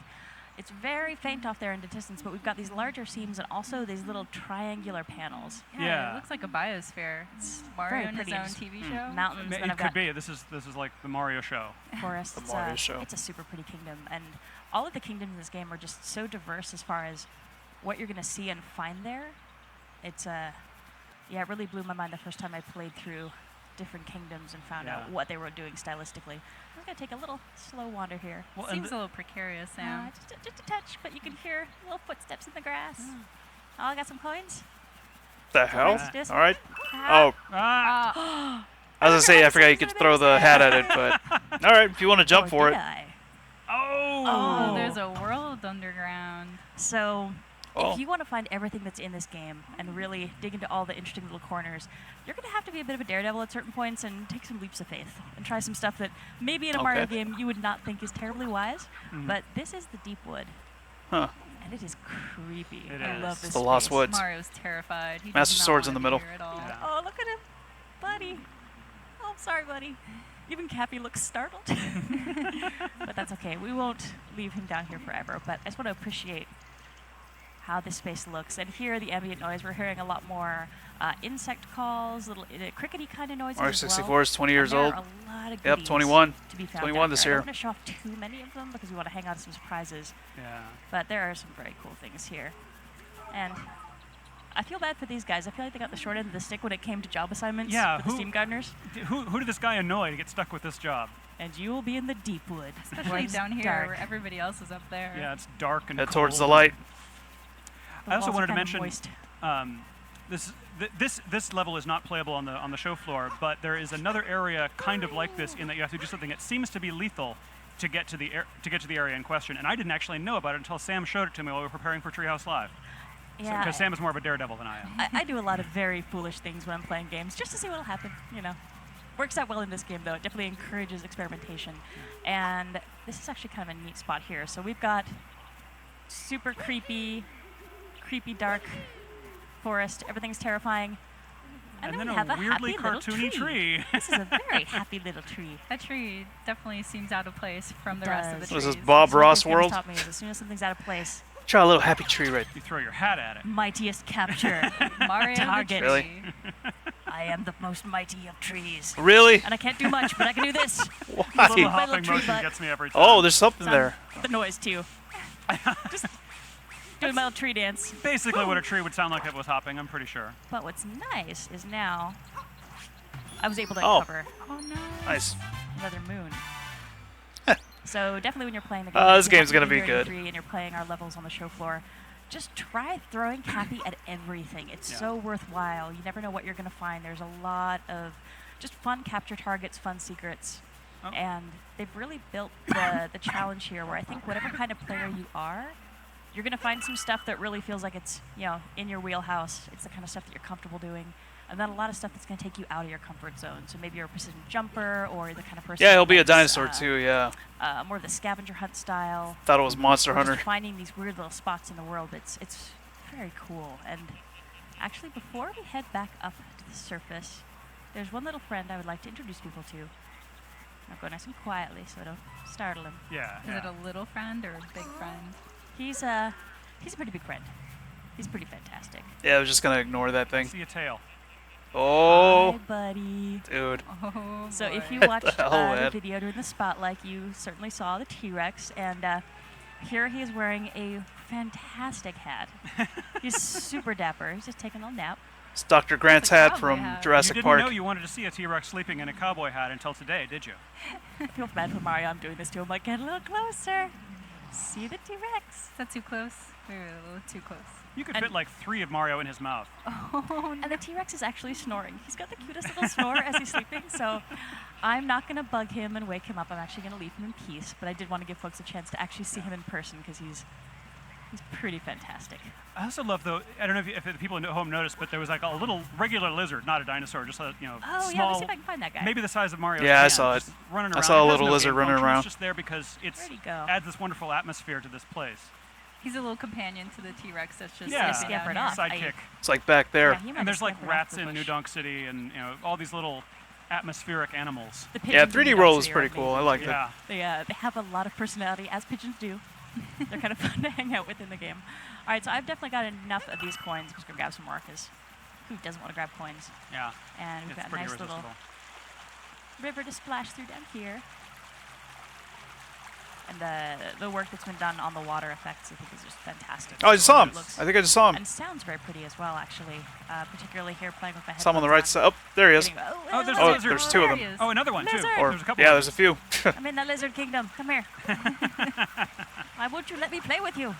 Speaker 16: it's very faint off there in the distance, but we've got these larger seams and also these little triangular panels.
Speaker 4: Yeah, it looks like a biosphere. It's Mario in his own TV show.
Speaker 16: Mountains.
Speaker 12: It could be. This is like the Mario show.
Speaker 16: Forests.
Speaker 1: The Mario show.
Speaker 16: It's a super pretty kingdom, and all of the kingdoms in this game are just so diverse as far as what you're going to see and find there. It's it really blew my mind the first time I played through different kingdoms and found out what they were doing stylistically. I'm going to take a little slow wander here.
Speaker 4: Well, seems a little precarious, Sam.
Speaker 16: Just a touch, but you can hear little footsteps in the grass. Oh, I got some coins.
Speaker 1: The hell?
Speaker 16: Just
Speaker 1: All right. Oh. I was going to say, I forgot you could throw the hat at it, but all right, if you want to jump for it.
Speaker 4: Oh, there's a world underground.
Speaker 16: So if you want to find everything that's in this game and really dig into all the interesting little corners, you're going to have to be a bit of a daredevil at certain points and take some leaps of faith and try some stuff that maybe in a Mario game you would not think is terribly wise. But this is the Deep Wood.
Speaker 1: Huh.
Speaker 16: And it is creepy.
Speaker 12: I
Speaker 16: love this
Speaker 1: the Lost Woods.
Speaker 4: Mario's terrified. He
Speaker 1: Master
Speaker 4: does not
Speaker 1: Sword's in
Speaker 4: want
Speaker 1: the
Speaker 4: to
Speaker 1: middle.
Speaker 4: be here at all.
Speaker 12: Yeah.
Speaker 16: Oh, look at him. Buddy. Oh, I'm sorry, buddy. Even Cappy looks startled. But that's okay. We won't leave him down here forever. But I just want to appreciate how this space looks. And here, the ambient noise, we're hearing a lot more insect calls, little crickety kind of noises.
Speaker 1: Mario
Speaker 16: as
Speaker 1: 64
Speaker 16: well.
Speaker 1: is 20 years old.
Speaker 16: There are a lot of
Speaker 1: Yep,
Speaker 16: goodies
Speaker 1: 21.
Speaker 16: to be found
Speaker 1: 21
Speaker 16: down
Speaker 1: this
Speaker 16: here.
Speaker 1: year.
Speaker 16: I don't want to show off too many of them because we want to hang on to some surprises.
Speaker 12: Yeah.
Speaker 16: But there are some very cool things here. And I feel bad for these guys. I feel like they got the short end of the stick when it came to job assignments for the Steam Gardeners.
Speaker 12: Who did this guy annoy to get stuck with this job?
Speaker 16: And you will be in the Deep Wood.
Speaker 4: Especially down here
Speaker 16: dark.
Speaker 4: where everybody else is up there.
Speaker 12: Yeah, it's dark and
Speaker 1: Head
Speaker 12: cold.
Speaker 1: towards the light.
Speaker 12: I also
Speaker 16: walls
Speaker 12: wanted
Speaker 16: are
Speaker 12: to
Speaker 16: kind of
Speaker 12: mention
Speaker 16: moist.
Speaker 12: this level is not playable on the show floor, but there is another area kind of like this in that you have to do something that seems to be lethal to get to the area in question. And I didn't actually know about it until Sam showed it to me while we were preparing for Treehouse Live.
Speaker 16: Yeah,
Speaker 12: Because Sam is more of a daredevil than I am.
Speaker 16: I do a lot of very foolish things when I'm playing games, just to see what'll happen. Works out well in this game, though. It definitely encourages experimentation. And this is actually kind of a neat spot here. So we've got super creepy, dark forest. Everything's terrifying. And then we have
Speaker 12: a weirdly
Speaker 16: happy little
Speaker 12: cartoony tree.
Speaker 16: This is a very happy little tree.
Speaker 4: That tree definitely seems out of place from the rest of the trees.
Speaker 1: This is Bob Ross
Speaker 16: World.
Speaker 1: world.
Speaker 16: Taught me is as soon as something's out of place,
Speaker 1: try a little happy tree right.
Speaker 12: You throw your hat at it.
Speaker 16: Mightiest capture.
Speaker 4: Mario
Speaker 16: Target.
Speaker 1: Really?
Speaker 16: I am the most mighty of trees.
Speaker 1: Really?
Speaker 16: And I can't do much, but I can do this.
Speaker 1: Why?
Speaker 12: The little
Speaker 16: My
Speaker 12: hopping
Speaker 16: tree
Speaker 12: motion
Speaker 16: butt.
Speaker 12: gets me every time.
Speaker 1: Oh, there's something there.
Speaker 16: The noise too. Just doing my little tree dance.
Speaker 12: Basically what a tree would sound like if it was hopping, I'm pretty sure.
Speaker 16: But what's nice is now I was able to
Speaker 1: Oh.
Speaker 16: cover. Oh no.
Speaker 1: Nice.
Speaker 16: Another moon. So definitely when you're playing the game,
Speaker 1: This
Speaker 16: if you
Speaker 1: game's
Speaker 16: happen
Speaker 1: gonna
Speaker 16: to
Speaker 1: be
Speaker 16: here
Speaker 1: good.
Speaker 16: in E3 and you're playing our levels on the show floor, just try throwing Cappy at everything. It's so worthwhile. You never know what you're going to find. There's a lot of just fun capture targets, fun secrets. And they've really built the challenge here where I think whatever kind of player you are, you're going to find some stuff that really feels like it's, in your wheelhouse. It's the kind of stuff that you're comfortable doing. And then a lot of stuff that's going to take you out of your comfort zone. So maybe you're a precision jumper or the kind of person.
Speaker 1: Yeah, he'll be a
Speaker 16: that's,
Speaker 1: dinosaur too. Yeah.
Speaker 16: More of the scavenger hunt style.
Speaker 1: Thought it was Monster
Speaker 16: Or
Speaker 1: Hunter.
Speaker 16: Just finding these weird little spots in the world. It's very cool. And actually, before we head back up to the surface, there's one little friend I would like to introduce people to. I'll go nice and quietly so I don't startle him.
Speaker 12: Yeah.
Speaker 4: Is it a little friend or a big friend?
Speaker 16: He's a pretty big friend. He's pretty fantastic.
Speaker 1: Yeah, I was just gonna ignore that thing.
Speaker 12: See a tail.
Speaker 1: Oh.
Speaker 16: Hi, buddy.
Speaker 1: Dude.
Speaker 4: Oh,
Speaker 16: So if you
Speaker 1: What
Speaker 16: watched
Speaker 1: the hell,
Speaker 16: the
Speaker 1: man?
Speaker 16: video during the spotlight, you certainly saw the T-Rex, and here he is wearing a fantastic hat. He's super dapper. He's just taking a little nap.
Speaker 1: It's Dr. Grant's hat from Jurassic
Speaker 12: You
Speaker 1: Park.
Speaker 12: didn't know you wanted to see a T-Rex sleeping in a cowboy hat until today, did you?
Speaker 16: I feel bad for Mario. I'm doing this to him. Like, get a little closer. See the T-Rex.
Speaker 4: Is that too close? Maybe a little too close.
Speaker 12: You could fit like 3 of Mario in his mouth.
Speaker 16: Oh, and the T-Rex is actually snoring. He's got the cutest little snore as he's sleeping, so I'm not going to bug him and wake him up. I'm actually going to leave him in peace, but I did want to give folks a chance to actually see him in person because he's pretty fantastic.
Speaker 12: I also love, though, I don't know if the people at home noticed, but there was like a little regular lizard, not a dinosaur, just a,
Speaker 16: Oh, yeah,
Speaker 12: small,
Speaker 16: let's see if I can find that guy.
Speaker 12: maybe the size of Mario's
Speaker 1: Yeah, I
Speaker 12: hand,
Speaker 1: saw
Speaker 12: just
Speaker 1: it.
Speaker 12: running
Speaker 1: I
Speaker 12: around.
Speaker 1: saw a
Speaker 12: It has
Speaker 1: little
Speaker 12: no
Speaker 1: lizard
Speaker 12: game
Speaker 1: running
Speaker 12: function,
Speaker 1: around.
Speaker 12: It's just there because it
Speaker 16: Where'd he go?
Speaker 12: adds this wonderful atmosphere to this place.
Speaker 4: He's a little companion to the T-Rex that's just
Speaker 12: Yeah,
Speaker 4: sniffing down here.
Speaker 12: sidekick.
Speaker 1: It's like back there.
Speaker 12: And there's like rats in New Donk City and all these little atmospheric animals.
Speaker 16: The
Speaker 1: Yeah,
Speaker 16: pigeons in
Speaker 1: 3D
Speaker 16: New
Speaker 1: roll
Speaker 16: York
Speaker 1: is
Speaker 16: City are
Speaker 1: pretty cool. I like
Speaker 12: Yeah.
Speaker 1: that.
Speaker 16: They have a lot of personality, as pigeons do. They're kind of fun to hang out with in the game. All right, so I've definitely got enough of these coins. I'm just going to grab some more because who doesn't want to grab coins?
Speaker 12: Yeah.
Speaker 16: And we've
Speaker 12: It's
Speaker 16: got a
Speaker 12: pretty
Speaker 16: nice little
Speaker 12: irresistible.
Speaker 16: river to splash through down here. And the work that's been done on the water effects, I think, is just fantastic.
Speaker 1: Oh, I just saw him.
Speaker 16: It looks-
Speaker 1: I think I just saw him.
Speaker 16: And sounds very pretty as well, actually. Particularly here playing with my headphones
Speaker 1: Some on the right side. Oh, there he is.
Speaker 16: Getting-
Speaker 12: Oh, there's a
Speaker 1: Oh,
Speaker 12: lizard.
Speaker 1: there's 2 of them.
Speaker 12: Oh, another one, too.
Speaker 16: Lizard.
Speaker 1: Or,
Speaker 12: There's a couple
Speaker 1: yeah,
Speaker 12: of
Speaker 1: there's a few.
Speaker 16: I'm in the lizard kingdom. Come here. Why won't you let me play with you?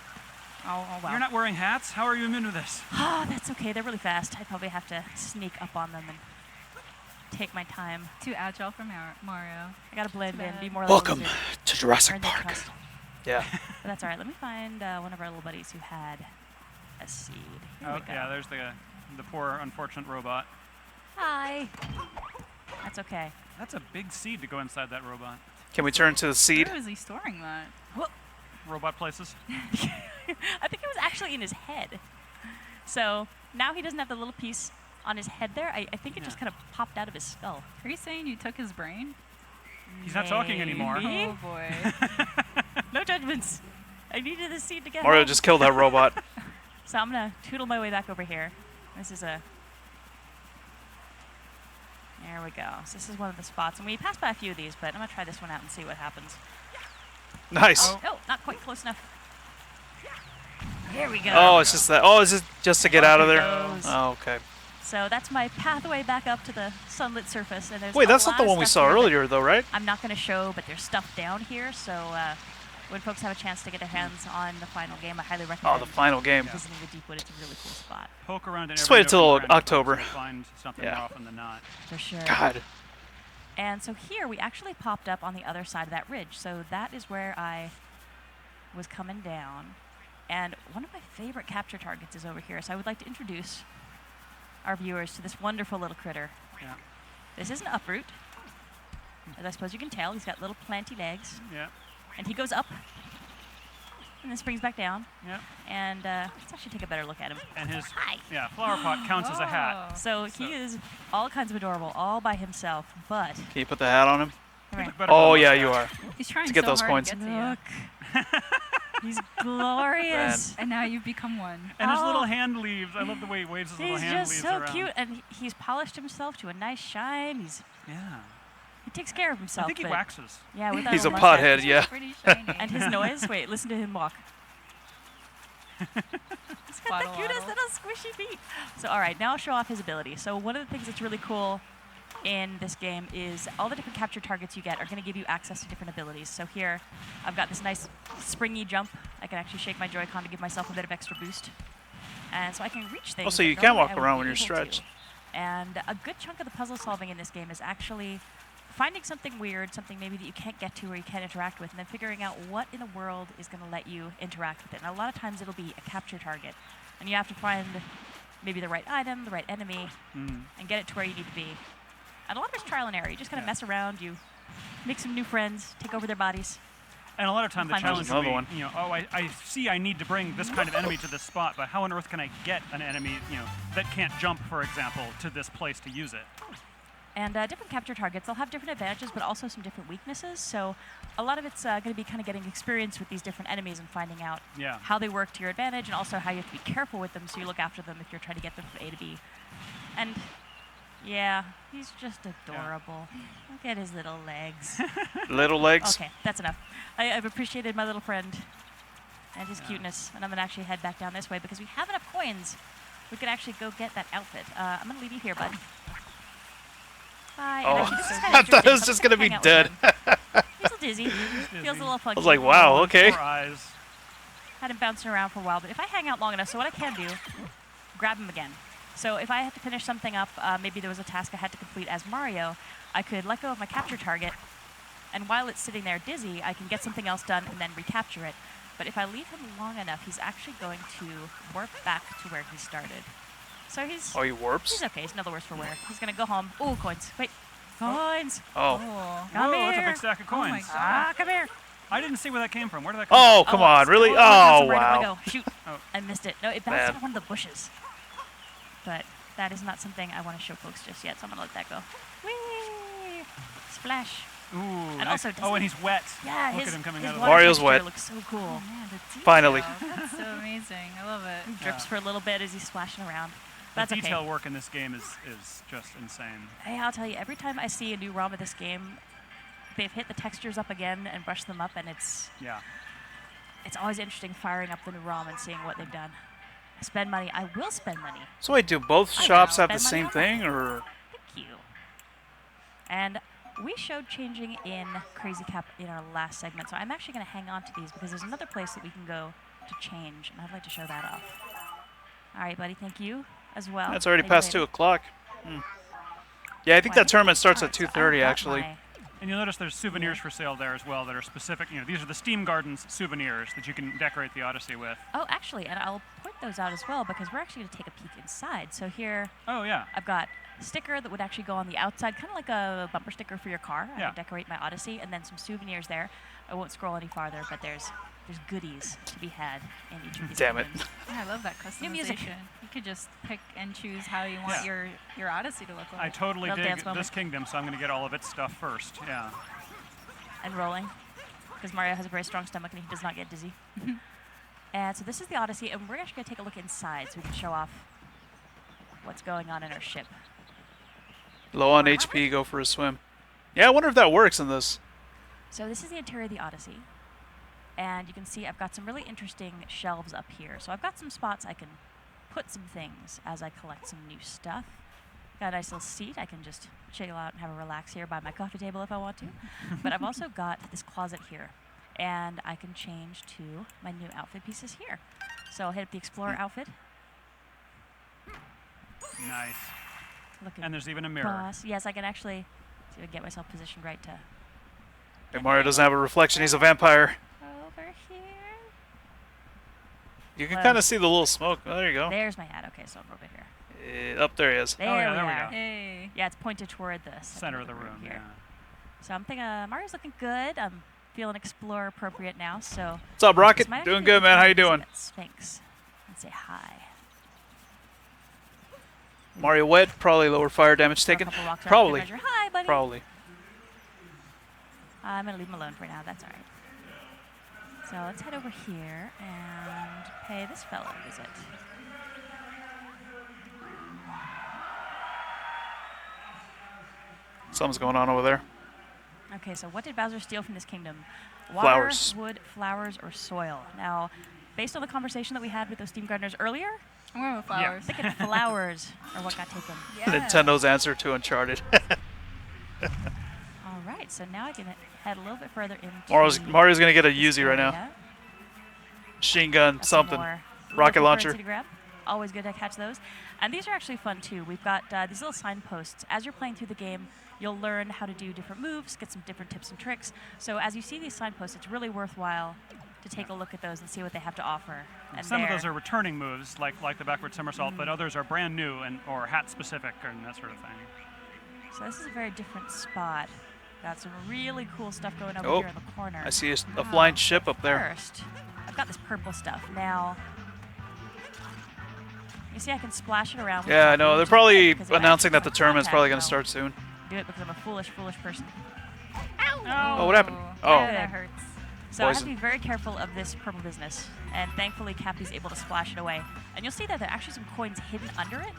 Speaker 16: Oh, well.
Speaker 12: You're not wearing hats? How are you immune to this?
Speaker 16: Ah, that's okay. They're really fast. I probably have to sneak up on them and take my time.
Speaker 4: Too agile for Mario.
Speaker 16: I gotta blend in, be more like
Speaker 1: Welcome
Speaker 16: a lizard.
Speaker 1: to Jurassic
Speaker 16: Earn their
Speaker 1: Park.
Speaker 16: trust.
Speaker 1: Yeah.
Speaker 16: But that's all right. Let me find one of our little buddies who had a seed. Here
Speaker 12: Oh,
Speaker 16: we go.
Speaker 12: yeah, there's the poor, unfortunate robot.
Speaker 16: Hi. That's okay.
Speaker 12: That's a big seed to go inside that robot.
Speaker 1: Can we turn to the seed?
Speaker 4: Where is he storing that?
Speaker 12: Robot places.
Speaker 16: I think it was actually in his head. So now he doesn't have the little piece on his head there. I think it just kind of popped out of his skull.
Speaker 4: Are you saying you took his brain?
Speaker 12: He's not talking anymore.
Speaker 16: Maybe.
Speaker 4: Oh boy.
Speaker 16: No judgments. I needed the seed to get
Speaker 1: Mario
Speaker 16: home.
Speaker 1: just killed that robot.
Speaker 16: So I'm gonna tootle my way back over here. This is a. There we go. So this is one of the spots, and we passed by a few of these, but I'm gonna try this one out and see what happens.
Speaker 1: Nice.
Speaker 16: Oh, not quite close enough. Here we go.
Speaker 1: Oh, it's just that. Oh, is it just to get out of there?
Speaker 16: goes.
Speaker 1: Oh, okay.
Speaker 16: So that's my pathway back up to the sunlit surface, and there's
Speaker 1: Wait,
Speaker 16: a
Speaker 1: that's
Speaker 16: lot
Speaker 1: not the
Speaker 16: of
Speaker 1: one we
Speaker 16: stuff
Speaker 1: saw
Speaker 16: here that
Speaker 1: earlier, though, right?
Speaker 16: I'm not going to show, but there's stuff down here, so when folks have a chance to get their hands on the final game, I highly recommend.
Speaker 1: Oh, the final game.
Speaker 16: Visiting the Deepwood, it's a really cool spot.
Speaker 12: Poke around in
Speaker 1: Just
Speaker 12: every
Speaker 1: wait until
Speaker 12: nook and cranny,
Speaker 1: October.
Speaker 12: folks, you'll find something
Speaker 1: Yeah.
Speaker 12: more often than not.
Speaker 16: For sure.
Speaker 1: God.
Speaker 16: And so here we actually popped up on the other side of that ridge. So that is where I was coming down. And one of my favorite capture targets is over here. So I would like to introduce our viewers to this wonderful little critter.
Speaker 12: Yeah.
Speaker 16: This is an uproot. As I suppose you can tell, he's got little planty legs.
Speaker 12: Yeah.
Speaker 16: And he goes up and then springs back down.
Speaker 12: Yeah.
Speaker 16: And let's actually take a better look at him.
Speaker 12: And his flower pot counts as a hat.
Speaker 16: So he is all kinds of adorable, all by himself. But
Speaker 1: Can you put the hat on him?
Speaker 16: Right.
Speaker 1: Oh yeah, you are.
Speaker 9: He's trying
Speaker 1: to get
Speaker 9: so
Speaker 1: those
Speaker 9: hard
Speaker 1: coins.
Speaker 9: to get to you.
Speaker 16: Look. He's glorious.
Speaker 9: And now you've become one.
Speaker 12: And his little hand leaves. I love the way he waves his little hand leaves
Speaker 16: He's just so
Speaker 12: around.
Speaker 16: cute, and he's polished himself to a nice shine. He takes care of himself.
Speaker 12: I think he
Speaker 16: but-
Speaker 12: waxes.
Speaker 16: Yeah, with that
Speaker 1: He's a
Speaker 16: little mustache.
Speaker 1: pothead, yeah.
Speaker 9: Pretty shiny.
Speaker 16: And his noise. Wait, listen to him walk. He's got the cutest little squishy feet. So, all right, now I'll show off his ability. So, one of the things that's really cool in this game is all the different capture targets you get are going to give you access to different abilities. So here, I've got this nice springy jump. I can actually shake my Joy-Con to give myself a bit of extra boost. And so I can reach things.
Speaker 1: Oh, so
Speaker 16: that
Speaker 1: you can
Speaker 16: normally
Speaker 1: walk
Speaker 16: I wouldn't
Speaker 1: around
Speaker 16: be
Speaker 1: when you're
Speaker 16: able to.
Speaker 1: stretched.
Speaker 16: And a good chunk of the puzzle solving in this game is actually finding something weird, something maybe that you can't get to or you can't interact with, and then figuring out what in the world is going to let you interact with it. And a lot of times it'll be a capture target. And you have to find maybe the right item, the right enemy, and get it to where you need to be. And a lot of it's trial and error. You just kind of mess around, you make some new friends, take over their bodies.
Speaker 12: And a lot of time the
Speaker 16: Find
Speaker 12: challenge
Speaker 16: another
Speaker 12: will be,
Speaker 16: one.
Speaker 12: I see I need to bring this kind of enemy to this spot, but how on earth can I get an enemy, that can't jump, for example, to this place to use it?
Speaker 16: And different capture targets, they'll have different advantages, but also some different weaknesses. So a lot of it's going to be kind of getting experience with these different enemies and finding out how they work to your advantage, and also how you have to be careful with them so you look after them if you're trying to get them from A to B. And yeah, he's just adorable. Look at his little legs.
Speaker 1: Little legs?
Speaker 16: Okay, that's enough. I've appreciated my little friend and his cuteness, and I'm going to actually head back down this way because we have enough coins. We could actually go get that outfit. I'm going to leave you here, bud. Bye.
Speaker 1: Oh,
Speaker 16: And actually, this is
Speaker 1: I thought it was
Speaker 16: I'm
Speaker 1: just
Speaker 16: gonna
Speaker 1: gonna be
Speaker 16: hang out with
Speaker 1: dead.
Speaker 16: him. He's a little dizzy. Feels a little funky.
Speaker 1: I was like, wow, okay.
Speaker 16: Had him bouncing around for a while, but if I hang out long enough, so what I can do, grab him again. So if I had to finish something up, maybe there was a task I had to complete as Mario, I could let go of my capture target, and while it's sitting there dizzy, I can get something else done and then recapture it. But if I leave him long enough, he's actually going to warp back to where he started. So he's...
Speaker 1: Oh, he warps?
Speaker 16: He's okay. He's no the worse for wear. He's going to go home. Ooh, coins. Wait. Coins.
Speaker 1: Oh.
Speaker 16: Come
Speaker 12: Whoa,
Speaker 16: here.
Speaker 12: that's a big stack of
Speaker 16: Oh my
Speaker 12: coins.
Speaker 16: God. Come here.
Speaker 12: I didn't see where that came from. Where did that come
Speaker 1: Oh,
Speaker 12: from?
Speaker 1: come on, really?
Speaker 16: Oh,
Speaker 1: Oh,
Speaker 16: where did it
Speaker 1: wow.
Speaker 16: go? Shoot.
Speaker 12: Oh.
Speaker 16: I missed it. No, it bounced on one of the bushes. But that is not something I want to show folks just yet, so I'm going to let that go. Whee! Splash.
Speaker 12: Ooh,
Speaker 16: And
Speaker 12: nice.
Speaker 16: also,
Speaker 12: Oh, and he's wet.
Speaker 16: Yeah,
Speaker 12: Look
Speaker 16: his,
Speaker 12: at him coming
Speaker 16: his
Speaker 12: out of
Speaker 16: water
Speaker 1: Mario's
Speaker 16: texture
Speaker 1: wet.
Speaker 16: looks so cool.
Speaker 9: Oh, man, the detail.
Speaker 1: Finally.
Speaker 9: That's so amazing. I love it.
Speaker 16: He drips for a little bit as he's splashing around. That's
Speaker 12: the detail
Speaker 16: okay.
Speaker 12: work in this game is just insane.
Speaker 16: Hey, I'll tell you, every time I see a new ROM of this game, they've hit the textures up again and brushed them up, and it's always interesting firing up the new ROM and seeing what they've done. I spend money. I will spend money.
Speaker 1: So wait, do both
Speaker 16: I
Speaker 1: shops
Speaker 16: know.
Speaker 1: have the
Speaker 16: Spend money
Speaker 1: same
Speaker 16: on
Speaker 1: thing, or?
Speaker 16: Thank you. And we showed changing in Crazy Cap in our last segment, so I'm actually going to hang on to these because there's another place that we can go to change, and I'd like to show that off. All right, buddy, thank you as well.
Speaker 1: That's already
Speaker 16: Maybe
Speaker 1: past
Speaker 16: later.
Speaker 1: 2 o'clock. Yeah, I think that tournament starts at
Speaker 16: Alright, so
Speaker 1: 2:30
Speaker 16: I've got
Speaker 1: actually.
Speaker 16: my-
Speaker 12: And you'll notice there's souvenirs for sale there as well that are specific. These are the Steam Gardens souvenirs that you can decorate the Odyssey with.
Speaker 16: Oh, actually, and I'll point those out as well because we're actually going to take a peek inside. So here, I've got a sticker that would actually go on the outside, kind of like a bumper sticker for your car. I can decorate my Odyssey, and then some souvenirs there. I won't scroll any farther, but there's goodies to be had in each of these.
Speaker 1: Damn it.
Speaker 16: items.
Speaker 9: Yeah, I love that customization.
Speaker 16: New music.
Speaker 9: You could just pick and choose how you want your Odyssey to look like.
Speaker 12: I totally
Speaker 16: Little dance
Speaker 12: dig
Speaker 16: moment.
Speaker 12: this kingdom, so I'm going to get all of its stuff first. Yeah.
Speaker 16: And rolling, because Mario has a very strong stomach and he does not get dizzy. And so this is the Odyssey, and we're actually going to take a look inside so we can show off what's going on in our ship.
Speaker 1: Low on HP, go for a swim. Yeah, I wonder if that works in this.
Speaker 16: So this is the interior of the Odyssey. And you can see I've got some really interesting shelves up here. So I've got some spots I can put some things as I collect some new stuff. Got a nice little seat. I can just chill out and have a relax here by my coffee table if I want to. But I've also got this closet here. And I can change to my new outfit pieces here. So I'll hit up the Explorer outfit.
Speaker 12: Nice.
Speaker 16: Looking
Speaker 12: And there's even a mirror.
Speaker 16: boss. Yes, I can actually see if I can get myself positioned right to
Speaker 1: Hey, Mario doesn't have a reflection, he's a vampire.
Speaker 16: over here.
Speaker 1: You can
Speaker 16: Well,
Speaker 1: kind of see the little smoke. Oh, there you go.
Speaker 16: There's my hat. Okay, so I'm over here.
Speaker 1: Up there he is.
Speaker 16: There,
Speaker 12: there
Speaker 16: we
Speaker 12: we
Speaker 16: are.
Speaker 12: go.
Speaker 16: Hey. Yeah, it's pointed toward the
Speaker 12: Center of the room,
Speaker 16: here.
Speaker 12: yeah.
Speaker 16: So I'm thinking Mario's looking good. feeling explore appropriate now. So.
Speaker 1: What's up, Rocket? Doing good, man. How you doing?
Speaker 16: Sphinx. And say hi.
Speaker 1: Mario wet, probably lower fire damage taken. Probably.
Speaker 16: Hi, buddy.
Speaker 1: Probably.
Speaker 16: I'm gonna leave him alone for now. That's all right. So let's head over here and pay this fellow a visit.
Speaker 1: Something's going on over there.
Speaker 16: Okay, so what did Bowser steal from this kingdom? Water,
Speaker 1: Flowers.
Speaker 16: wood, flowers, or soil? Now, based on the conversation that we had with those Steam Gardeners earlier,
Speaker 9: I'm going with flowers.
Speaker 16: I think flowers are what got taken.
Speaker 1: Nintendo's answer to Uncharted.
Speaker 16: All right, so now I can head a little bit further into
Speaker 1: Mario's gonna get a Uzi right now. Machine gun, something. Rocket launcher.
Speaker 16: To grab. Always good to catch those. And these are actually fun too. We've got these little signposts. As you're playing through the game, you'll learn how to do different moves, get some different tips and tricks. So as you see these signposts, it's really worthwhile to take a look at those and see what they have to offer. And
Speaker 12: some of those are returning moves, like the backward somersault, but others are brand new or hat specific and that sort of thing.
Speaker 16: So this is a very different spot. Got some really cool stuff going over here in the corner.
Speaker 1: I see a flying ship up there.
Speaker 16: First, I've got this purple stuff. Now, you see I can splash it around.
Speaker 1: Yeah, I know. They're probably announcing that the tournament's probably going to start soon.
Speaker 16: Do it because I'm a foolish person.
Speaker 9: Ow!
Speaker 1: Oh, what happened? Oh.
Speaker 16: That hurts. So I have to be very careful of this purple business. And thankfully, Cappy's able to splash it away. And you'll see that there are actually some coins hidden under it.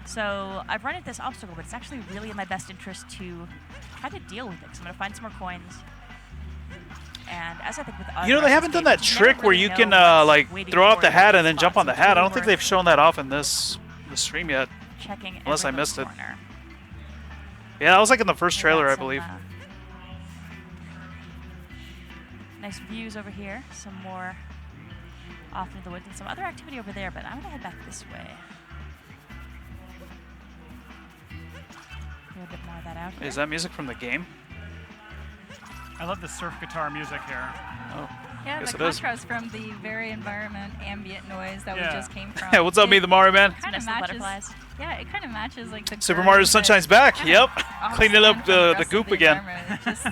Speaker 16: So I've run into this obstacle, but it's actually really in my best interest to try to deal with it. So I'm going to find some more coins. And as I think with
Speaker 1: You know, they haven't done that trick where you can like throw out the hat and then jump on the hat. I don't think they've shown that off in this stream yet.
Speaker 16: Checking
Speaker 1: unless I missed it. Yeah, that was like in the first trailer, I believe.
Speaker 16: Nice views over here. Some more off into the woods and some other activity over there, but I'm going to head back this way. Get a bit more of that out here.
Speaker 1: Is that music from the game?
Speaker 12: I love the surf guitar music here.
Speaker 1: Oh,
Speaker 9: yeah,
Speaker 1: yes
Speaker 9: the
Speaker 1: it is.
Speaker 9: contrast from the very environment ambient noise that we just came from.
Speaker 1: Yeah, what's up, me, the Mario Man?
Speaker 9: Kind of matches. Yeah, it kind of matches like the
Speaker 1: Super Mario Sunshine's back. Yep, cleaning up
Speaker 9: the
Speaker 1: the goop again.
Speaker 9: It just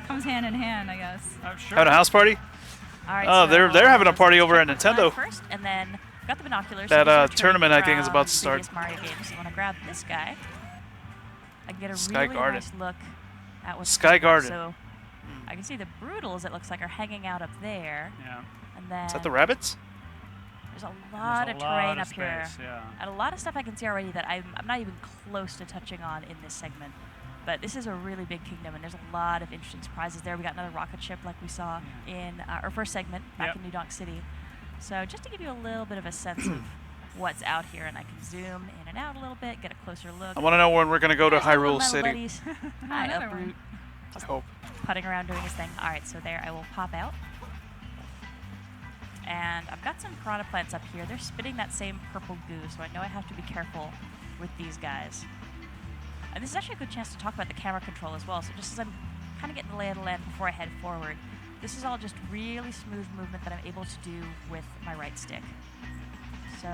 Speaker 9: comes hand in hand, I guess.
Speaker 12: Sure.
Speaker 1: Having a house party?
Speaker 16: All right,
Speaker 1: Oh,
Speaker 16: so
Speaker 1: they're having a party over at Nintendo.
Speaker 16: First, and then got the binoculars.
Speaker 1: That tournament I think is about to start.
Speaker 16: Mario games. So I want to grab this guy. I can get a
Speaker 1: Sky
Speaker 16: really
Speaker 1: Garden.
Speaker 16: nice look at what's
Speaker 1: Sky Garden.
Speaker 16: So I can see the Brutals, it looks like, are hanging out up there.
Speaker 12: Yeah.
Speaker 16: And then
Speaker 1: Is that the rabbits?
Speaker 16: there's a lot of terrain up here.
Speaker 12: Space, yeah.
Speaker 16: And a lot of stuff I can see already that I'm not even close to touching on in this segment. But this is a really big kingdom, and there's a lot of interesting surprises there. We got another rocket ship like we saw in our first segment back in New Donk City. So just to give you a little bit of a sense of what's out here, and I can zoom in and out a little bit, get a closer look.
Speaker 1: I want to know when we're going to go to
Speaker 16: There's little
Speaker 1: Hyrule
Speaker 16: metal
Speaker 1: City.
Speaker 16: buddies. Hi,
Speaker 9: Another
Speaker 16: Uproot.
Speaker 9: one.
Speaker 16: Just
Speaker 1: hope.
Speaker 16: putting around doing his thing. All right, so there I will pop out. And I've got some piranha plants up here. They're spitting that same purple goo, so I know I have to be careful with these guys. And this is actually a good chance to talk about the camera control as well. So just as I'm kind of getting the lay of the land before I head forward, this is all just really smooth movement that I'm able to do with my right stick. So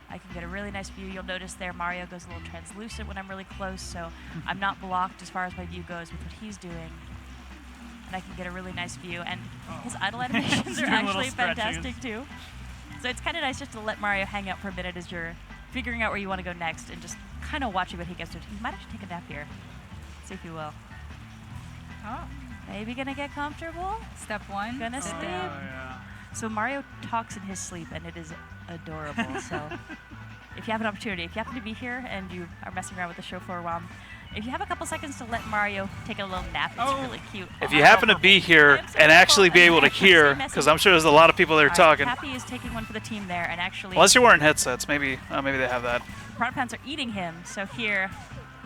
Speaker 16: I can get a really nice view. You'll notice there Mario goes a little translucent when I'm really close, so I'm not blocked as far as my view goes with what he's doing. And I can get a really nice view. And his idle animations are actually fantastic too. So it's kind of nice just to let Mario hang out for a minute as you're figuring out where you want to go next and just kind of watching what he gets to. He might actually take a nap here. See if he will.
Speaker 9: Oh.
Speaker 16: Maybe gonna get comfortable.
Speaker 9: Step one.
Speaker 16: Gonna sleep. So Mario talks in his sleep, and it is adorable. So if you have an opportunity, if you happen to be here and you are messing around with the show for a while, if you have a couple seconds to let Mario take a little nap, it's really cute.
Speaker 1: If you happen to be here and actually be able to hear, because I'm sure there's a lot of people that are talking.
Speaker 16: Cappy is taking one for the team there, and actually.
Speaker 1: Unless you're wearing headsets, maybe maybe they have that.
Speaker 16: Piranha Plants are eating him, so here,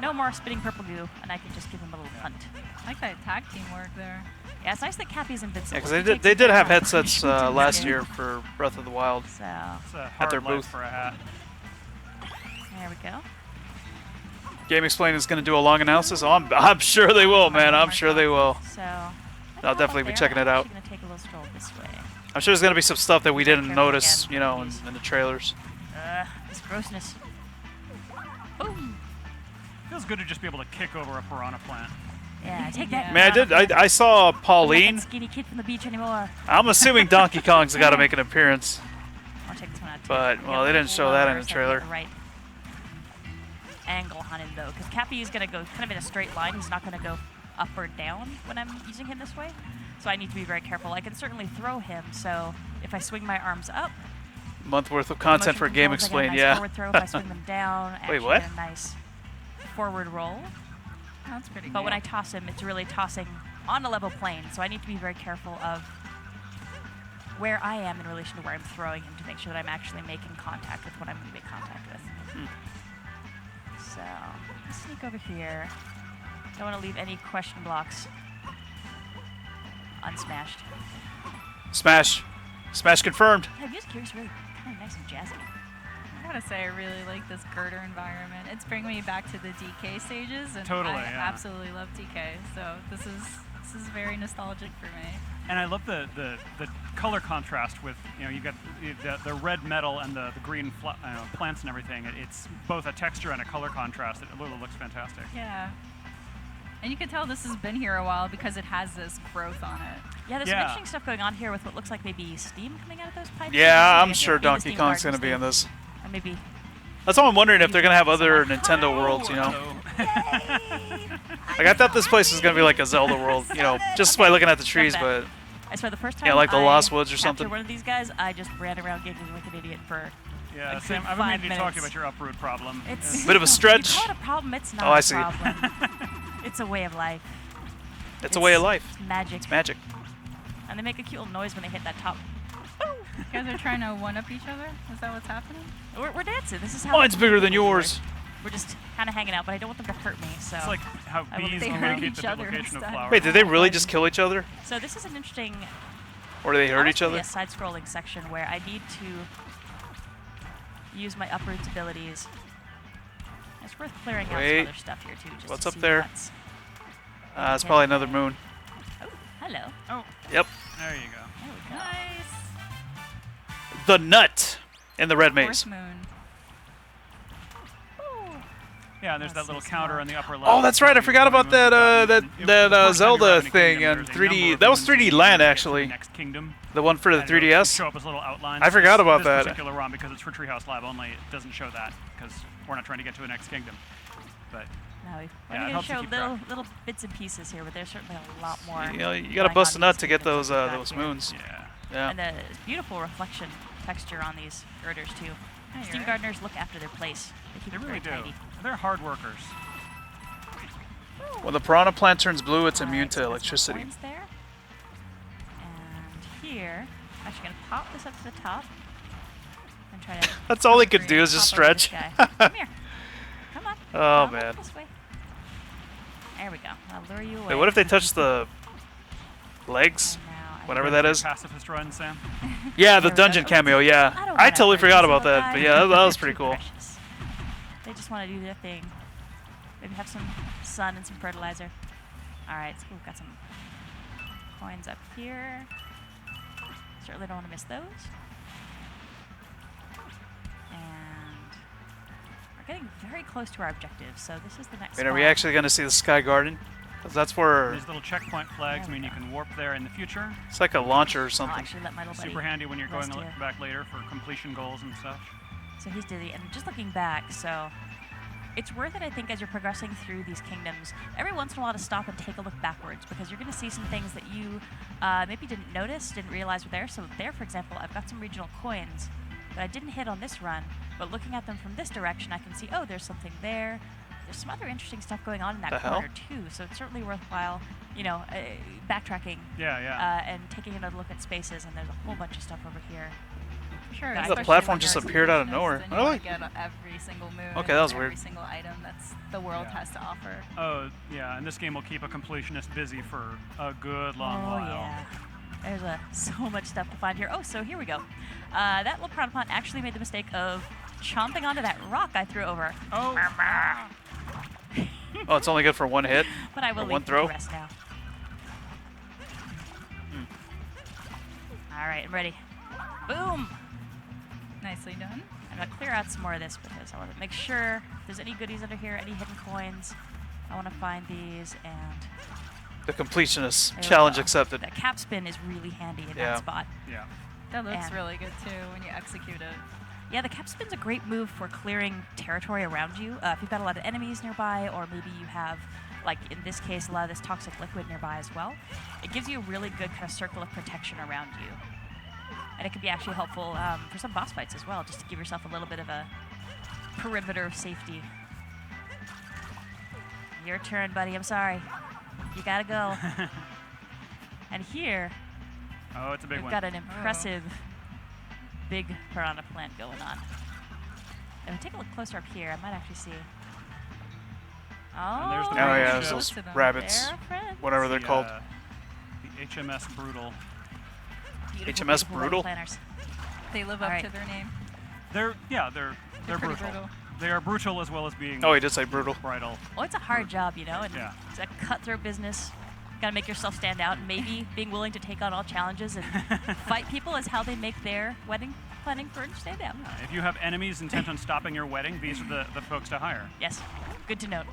Speaker 16: no more spitting purple goo, and I can just give him a little hunt.
Speaker 9: I like that tag team work there.
Speaker 16: Yeah, it's nice that Cappy's invincible.
Speaker 1: Yeah, because they did have headsets last year for Breath of the Wild
Speaker 16: So
Speaker 1: at their booth.
Speaker 12: For a hat.
Speaker 16: there we go.
Speaker 1: Game Explain is going to do a long analysis. Oh, I'm sure they will, man. I'm sure they will.
Speaker 16: So
Speaker 1: I'll definitely be checking it out.
Speaker 16: I'm gonna take a little stroll this way.
Speaker 1: I'm sure there's going to be some stuff that we didn't notice, you know, in the trailers.
Speaker 16: This grossness. Boom.
Speaker 12: Feels good to just be able to kick over a piranha plant.
Speaker 16: Yeah, take that.
Speaker 1: Man, I saw Pauline.
Speaker 16: That skinny kid from the beach anymore.
Speaker 1: I'm assuming Donkey Kong's got to make an appearance.
Speaker 16: I'll check this one out too.
Speaker 1: But well, they didn't show that in the trailer.
Speaker 16: Right angle on him though, because Cappy is gonna go kind of in a straight line. He's not gonna go up or down when I'm using him this way. So I need to be very careful. I can certainly throw him. So if I swing my arms up.
Speaker 1: Month worth of content for Game Explained,
Speaker 16: nice
Speaker 1: yeah.
Speaker 16: Forward throw. If I swing them down,
Speaker 1: wait, what?
Speaker 16: Get a nice forward roll.
Speaker 9: That's pretty good.
Speaker 16: But when I toss him, it's really tossing on a level plane. So I need to be very careful of where I am in relation to where I'm throwing him to make sure that I'm actually making contact with what I'm going to make contact with. So let's sneak over here. Don't want to leave any question blocks unsmashed.
Speaker 1: Smash. Smash confirmed.
Speaker 16: Yeah, music here is really kind of nice and jazzy.
Speaker 9: I gotta say, I really like this girder environment. It's bringing me back to the DK stages, and
Speaker 12: Totally,
Speaker 9: I
Speaker 12: yeah.
Speaker 9: absolutely love DK. So this is very nostalgic for me.
Speaker 12: And I love the color contrast with, you got the red metal and the green plants and everything. It's both a texture and a color contrast. It really looks fantastic.
Speaker 9: Yeah. And you can tell this has been here a while because it has this growth on it.
Speaker 16: Yeah, there's some interesting stuff going on here with what looks like maybe steam coming out of those pipes.
Speaker 1: Yeah, I'm sure Donkey Kong's going to be in this.
Speaker 16: Or maybe.
Speaker 1: That's why I'm wondering if they're going to have other Nintendo worlds, Like, I thought this place was going to be like a Zelda world, just by looking at the trees, but...
Speaker 16: I swear the first time
Speaker 1: yeah, like the
Speaker 16: I
Speaker 1: Lost Woods or something.
Speaker 16: one of these guys, I just ran around giggling like an idiot for
Speaker 12: Yeah,
Speaker 16: a
Speaker 12: Sam,
Speaker 16: good
Speaker 12: I've
Speaker 16: 5
Speaker 12: been meaning to talk to you
Speaker 16: minutes.
Speaker 12: about your uproot problem.
Speaker 16: It's
Speaker 1: Bit of a stretch.
Speaker 16: You call it a problem, it's not
Speaker 1: Oh, I
Speaker 16: a
Speaker 1: see.
Speaker 16: problem. It's a way of life.
Speaker 1: It's a way of life.
Speaker 16: It's magic.
Speaker 1: It's magic.
Speaker 16: And they make a cute little noise when they hit that top.
Speaker 9: You guys are trying to one-up each other? Is that what's happening?
Speaker 16: We're dancing. This is how
Speaker 1: Mine's bigger than yours.
Speaker 16: We're just kind of hanging out, but I don't want them to hurt me, so...
Speaker 12: It's like how
Speaker 16: I will
Speaker 12: bees
Speaker 16: be-
Speaker 12: locate the duplication of flowers.
Speaker 1: Wait, did they really just kill each other?
Speaker 16: So this is an interesting...
Speaker 1: Or do they hurt each other?
Speaker 16: A side-scrolling section where I need to use my uproots abilities. It's worth clearing out some other stuff here too. Just
Speaker 1: What's
Speaker 16: to
Speaker 1: up
Speaker 16: see
Speaker 1: there?
Speaker 16: what's
Speaker 1: It's probably another moon.
Speaker 16: Oh, hello.
Speaker 12: Oh.
Speaker 1: Yep.
Speaker 12: There you go.
Speaker 16: There we go.
Speaker 9: Nice.
Speaker 1: The nut in the red maze.
Speaker 9: Moon.
Speaker 12: Yeah, and there's that little counter on the upper left.
Speaker 1: Oh, that's right. I forgot about that Zelda thing and 3D. That was 3D Land actually.
Speaker 12: Next Kingdom.
Speaker 1: The one for the 3DS.
Speaker 12: Show up as little outlines.
Speaker 1: I forgot about
Speaker 12: this
Speaker 1: that.
Speaker 12: particular ROM, because it's for Treehouse Lab only, it doesn't show that because we're not trying to get to a Next Kingdom. But
Speaker 16: No, we're
Speaker 12: yeah, it
Speaker 16: going to
Speaker 12: helps to
Speaker 16: show
Speaker 12: keep track.
Speaker 16: little bits and pieces here, but there's certainly a lot more.
Speaker 1: You gotta bust a nut to get those moons.
Speaker 12: Yeah.
Speaker 16: And the beautiful reflection texture on these girders too.
Speaker 9: Yeah,
Speaker 16: Steam
Speaker 9: right.
Speaker 16: gardeners look after their place. They keep
Speaker 12: They
Speaker 16: it
Speaker 12: really
Speaker 16: very
Speaker 12: do.
Speaker 16: tidy.
Speaker 12: They're hard workers.
Speaker 1: When the piranha plant turns blue, it's immune to
Speaker 16: So there's some
Speaker 1: electricity.
Speaker 16: coins there. And here, I'm actually going to pop this up to the top. And try to
Speaker 1: That's all he could do is just
Speaker 16: pop over this
Speaker 1: stretch.
Speaker 16: guy. Come here. Come on.
Speaker 1: Oh,
Speaker 16: Come
Speaker 1: man.
Speaker 16: This way. There we go. I'll lure you away.
Speaker 1: Wait, what if they touch the legs? Whatever that is.
Speaker 12: Pacifist run, Sam.
Speaker 1: Yeah, the dungeon cameo, yeah. I totally forgot about that, but yeah, that was pretty cool.
Speaker 16: They just want to do their thing. Maybe have some sun and some fertilizer. Alright, so we've got some coins up here. Certainly don't want to miss those. And we're getting very close to our objective, so this is the next
Speaker 1: Wait, are we
Speaker 16: spot.
Speaker 1: actually going to see the Sky Garden? Because that's where
Speaker 12: These little checkpoint flags mean you can warp there in the future.
Speaker 1: it's like a launcher or
Speaker 16: I'll
Speaker 1: something.
Speaker 16: actually let my little buddy
Speaker 12: Super handy when you're going
Speaker 16: rest here.
Speaker 12: back later for completion goals and stuff.
Speaker 16: So he's dizzy, and just looking back, so it's worth it, I think, as you're progressing through these kingdoms, every once in a while to stop and take a look backwards, because you're going to see some things that you maybe didn't notice, didn't realize were there. So there, for example, I've got some regional coins that I didn't hit on this run, but looking at them from this direction, I can see, oh, there's something there. There's some other interesting stuff going on in that
Speaker 1: The hell?
Speaker 16: corner, too, so it's certainly worthwhile, backtracking and taking another look at spaces, and there's a whole bunch of stuff over here.
Speaker 9: Sure.
Speaker 16: The
Speaker 9: especially
Speaker 1: platform
Speaker 9: when
Speaker 1: just
Speaker 9: you're a
Speaker 1: appeared out of
Speaker 9: completionist
Speaker 1: nowhere.
Speaker 9: and you
Speaker 1: Really?
Speaker 9: want to get every single moon.
Speaker 1: Okay, that was
Speaker 9: every
Speaker 1: weird.
Speaker 9: single item that's the world has to offer.
Speaker 12: Oh, yeah, and this game will keep a completionist busy for a good long
Speaker 16: Oh,
Speaker 12: while.
Speaker 16: yeah. There's so much stuff to find here. Oh, so here we go. That little piranha plant actually made the mistake of chomping onto that rock I threw over.
Speaker 12: Oh.
Speaker 1: Oh, it's only good for one hit?
Speaker 16: But I will
Speaker 1: Or
Speaker 16: leave
Speaker 1: one
Speaker 16: it
Speaker 1: throw?
Speaker 16: to rest now. All right, I'm ready. Boom!
Speaker 9: Nicely done.
Speaker 16: I'm going to clear out some more of this because I want to make sure if there's any goodies under here, any hidden coins. I want to find these and...
Speaker 1: The completionist challenge accepted.
Speaker 16: That cap spin is really handy in
Speaker 1: Yeah.
Speaker 16: that spot.
Speaker 12: Yeah.
Speaker 4: That looks
Speaker 16: And-
Speaker 4: really good too when you execute it.
Speaker 16: Yeah, the cap spin's a great move for clearing territory around you. If you've got a lot of enemies nearby, or maybe you have, like in this case, a lot of this toxic liquid nearby as well. It gives you a really good kind of circle of protection around you. And it can be actually helpful for some boss fights as well, just to give yourself a little bit of a perimeter of safety. Your turn, buddy. I'm sorry. You gotta go. And here,
Speaker 12: Oh, it's a big
Speaker 16: we've
Speaker 12: one.
Speaker 16: got an impressive big piranha plant going on. And if we take a look closer up here, I might actually see. Oh,
Speaker 12: there's the
Speaker 1: yeah,
Speaker 12: rabbits.
Speaker 1: those
Speaker 16: They're
Speaker 1: rabbits,
Speaker 16: our friends.
Speaker 1: whatever they're called.
Speaker 12: The HMS Brutal.
Speaker 16: Beautiful,
Speaker 1: HMS
Speaker 16: beautiful
Speaker 1: Brutal?
Speaker 16: planners.
Speaker 4: They live
Speaker 16: All
Speaker 4: up
Speaker 16: right.
Speaker 4: to their name.
Speaker 12: They're
Speaker 4: pretty
Speaker 12: brutal.
Speaker 4: brutal.
Speaker 12: They are brutal as well as being.
Speaker 1: Oh, he did say brutal.
Speaker 12: Bridal.
Speaker 16: Well, it's a hard job, you know, and
Speaker 12: Yeah.
Speaker 16: it's a cutthroat business. Gotta make yourself stand out, and maybe being willing to take on all challenges and fight people is how they make their wedding planning for stand out.
Speaker 12: If you have enemies intent on stopping your wedding, these are the folks to hire.
Speaker 16: Yes, good to note.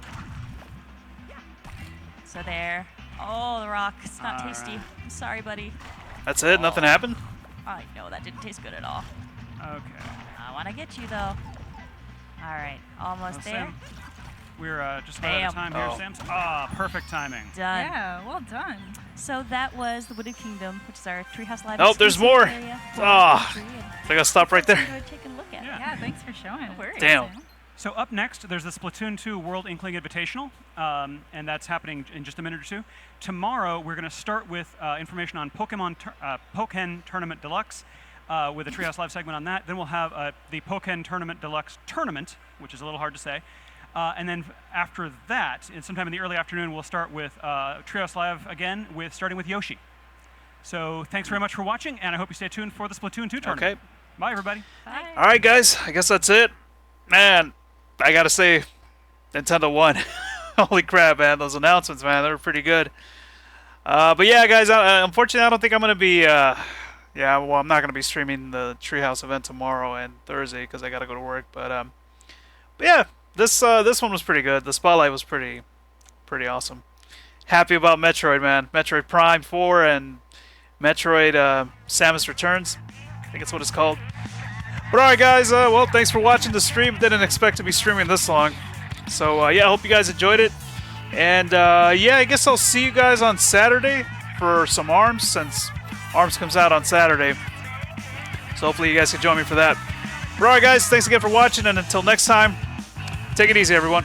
Speaker 16: So there. Oh, the rock. It's not
Speaker 12: All
Speaker 16: tasty.
Speaker 12: right.
Speaker 16: I'm sorry, buddy.
Speaker 1: That's it? Nothing happened?
Speaker 16: I know that didn't taste good at all.
Speaker 12: Okay.
Speaker 16: I want to get you though. All right, almost there.
Speaker 12: Sam, we're just about out of time here,
Speaker 16: Bam.
Speaker 12: Sam. Ah, perfect timing.
Speaker 16: Done.
Speaker 4: Yeah, well done.
Speaker 16: So that was the Wooded Kingdom, which is our Treehouse Live.
Speaker 1: Oh, there's
Speaker 16: exclusive
Speaker 1: more.
Speaker 16: area for
Speaker 1: Ah,
Speaker 16: the tree, and
Speaker 1: I gotta stop right there.
Speaker 16: enjoyed taking a look at it.
Speaker 4: Yeah, thanks for showing it.
Speaker 1: Damn.
Speaker 12: So up next, there's the Splatoon 2 World Inkling Invitational, and that's happening in just a minute or two. Tomorrow, we're going to start with information on Pokken Tournament Deluxe, with a Treehouse Live segment on that. Then we'll have the Pokken Tournament Deluxe Tournament, which is a little hard to say. And then after that, sometime in the early afternoon, we'll start with Treehouse Live again, starting with Yoshi. So thanks very much for watching, and I hope you stay tuned for the Splatoon 2 tournament.
Speaker 1: Okay.
Speaker 12: Bye, everybody.
Speaker 16: Bye.
Speaker 1: All right, guys. I guess that's it. Man, I gotta say, Nintendo won. Holy crap, man. Those announcements, man, they were pretty good. But yeah, guys, unfortunately, I don't think I'm gonna be... yeah, well, I'm not gonna be streaming the Treehouse event tomorrow and Thursday because I gotta go to work. But yeah, this one was pretty good. The spotlight was pretty awesome. Happy about Metroid, man. Metroid Prime 4 and Metroid Samus Returns. I think that's what it's called. But alright, guys, well, thanks for watching the stream. Didn't expect to be streaming this long. So yeah, I hope you guys enjoyed it. And yeah, I guess I'll see you guys on Saturday for some ARMS, since ARMS comes out on Saturday. So hopefully you guys can join me for that. But alright, guys, thanks again for watching, and until next time, take it easy, everyone.